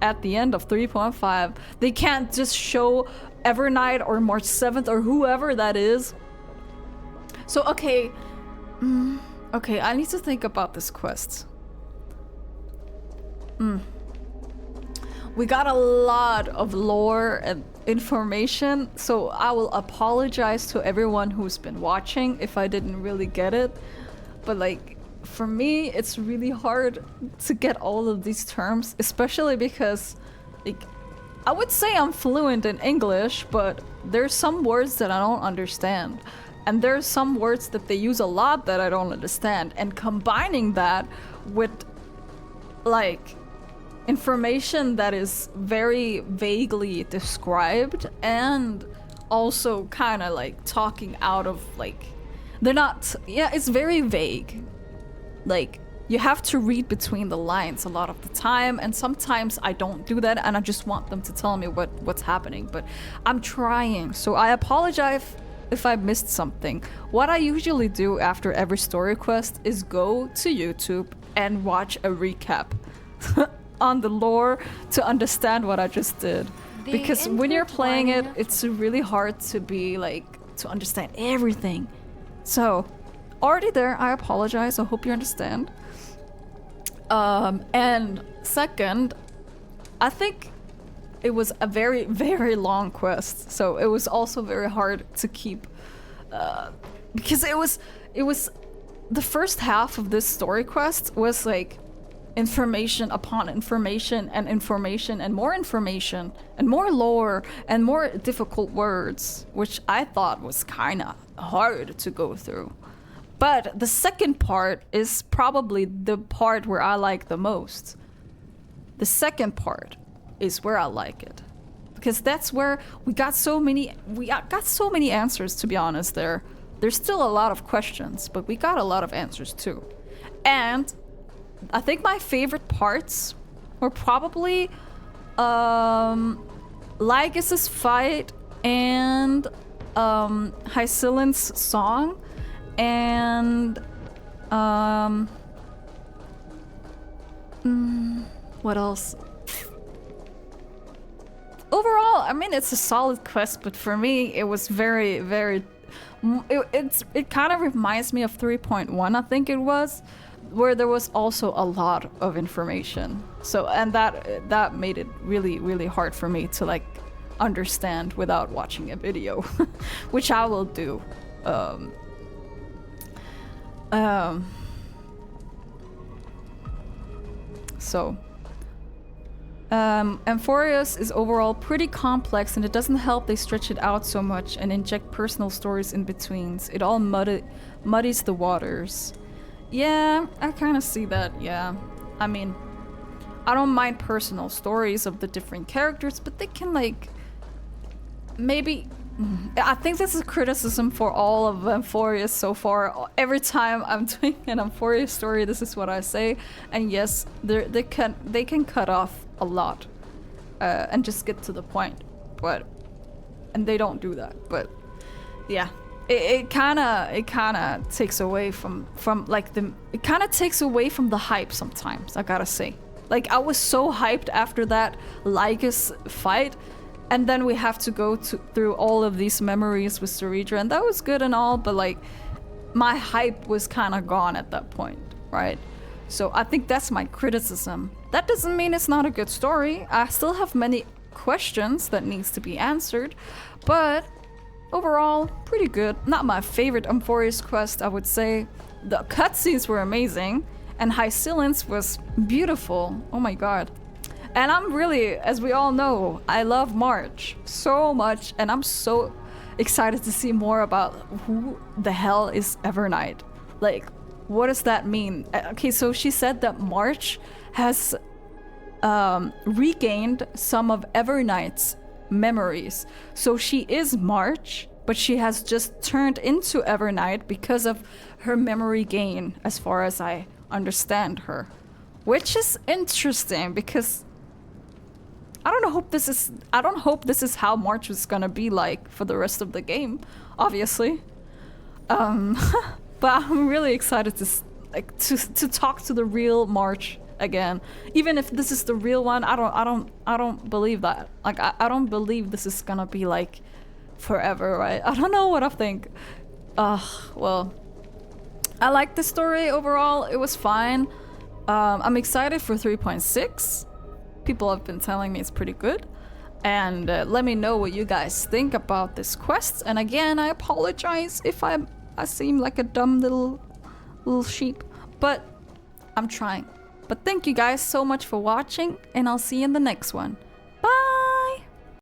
[SPEAKER 1] at the end of 3.5. They can't just show Evernight or March 7th or whoever that is. So, okay. Okay, I need to think about this quest. We got a lot of lore and information, so I will apologize to everyone who's been watching if I didn't really get it. But like, for me, it's really hard to get all of these terms, especially because like, I would say I'm fluent in English, but there's some words that I don't understand. And there's some words that they use a lot that I don't understand. And combining that with like information that is very vaguely described and also kind of like talking out of like, they're not, yeah, it's very vague. Like, you have to read between the lines a lot of the time, and sometimes I don't do that and I just want them to tell me what's happening, but I'm trying, so I apologize if I missed something. What I usually do after every story quest is go to YouTube and watch a recap on the lore to understand what I just did. Because when you're playing it, it's really hard to be like, to understand everything. So, already there, I apologize, I hope you understand. And second, I think it was a very, very long quest, so it was also very hard to keep, because it was the first half of this story quest was like information upon information and information and more lore and more difficult words, which I thought was kind of hard to go through. But the second part is probably the part where I like the most. The second part is where I like it, because that's where we got so many answers, to be honest. There's still a lot of questions, but we got a lot of answers too. And I think my favorite parts were probably Lygus's fight and Hycillen's song and what else? Overall, I mean, it's a solid quest, but for me, it was very, very... It kind of reminds me of 3.1, I think it was, where there was also a lot of information. So, and that made it really, really hard for me to like understand without watching a video, which I will do. Amphorius is overall pretty complex, and it doesn't help they stretch it out so much and inject personal stories in betweens. It all muddies the waters. Yeah, I kind of see that, yeah. I mean, I don't mind personal stories of the different characters, but they can like... Maybe... I think this is a criticism for all of Amphorius so far. Every time I'm doing an Amphorius story, this is what I say. And yes, they can cut off a lot and just get to the point, and they don't do that. But yeah, it kind of takes away from like it kind of takes away from the hype sometimes, I gotta say. Like, I was so hyped after that Lygus fight, And then we have to go through all of these memories with Zoraidra, and that was good and all, but like my hype was kind of gone at that point, right? So I think that's my criticism. That doesn't mean it's not a good story. I still have many questions that needs to be answered, but overall, pretty good. Not my favorite Amphorius quest, I would say. The cutscenes were amazing, and Hycillence was beautiful. Oh my god. And I'm really, as we all know, I love March so much, and I'm so excited to see more about who the hell is Evernight. Like, what does that mean? Okay, so she said that March has regained some of Evernight's memories. So she is March, but she has just turned into Evernight because of her memory gain, as far as I understand her. Which is interesting, because I don't hope this is how March is gonna be like for the rest of the game, obviously. But I'm really excited to talk to the real March again. Even if this is the real one, I don't believe that. Like I don't believe this is gonna be like forever, right? I don't know what I think. Well, I like the story overall. It was fine. I'm excited for 3.6. People have been telling me it's pretty good. And let me know what you guys think about this quest. And again, I apologize if I seem like a dumb little sheep, but I'm trying. But thank you guys so much for watching, and I'll see you in the next one.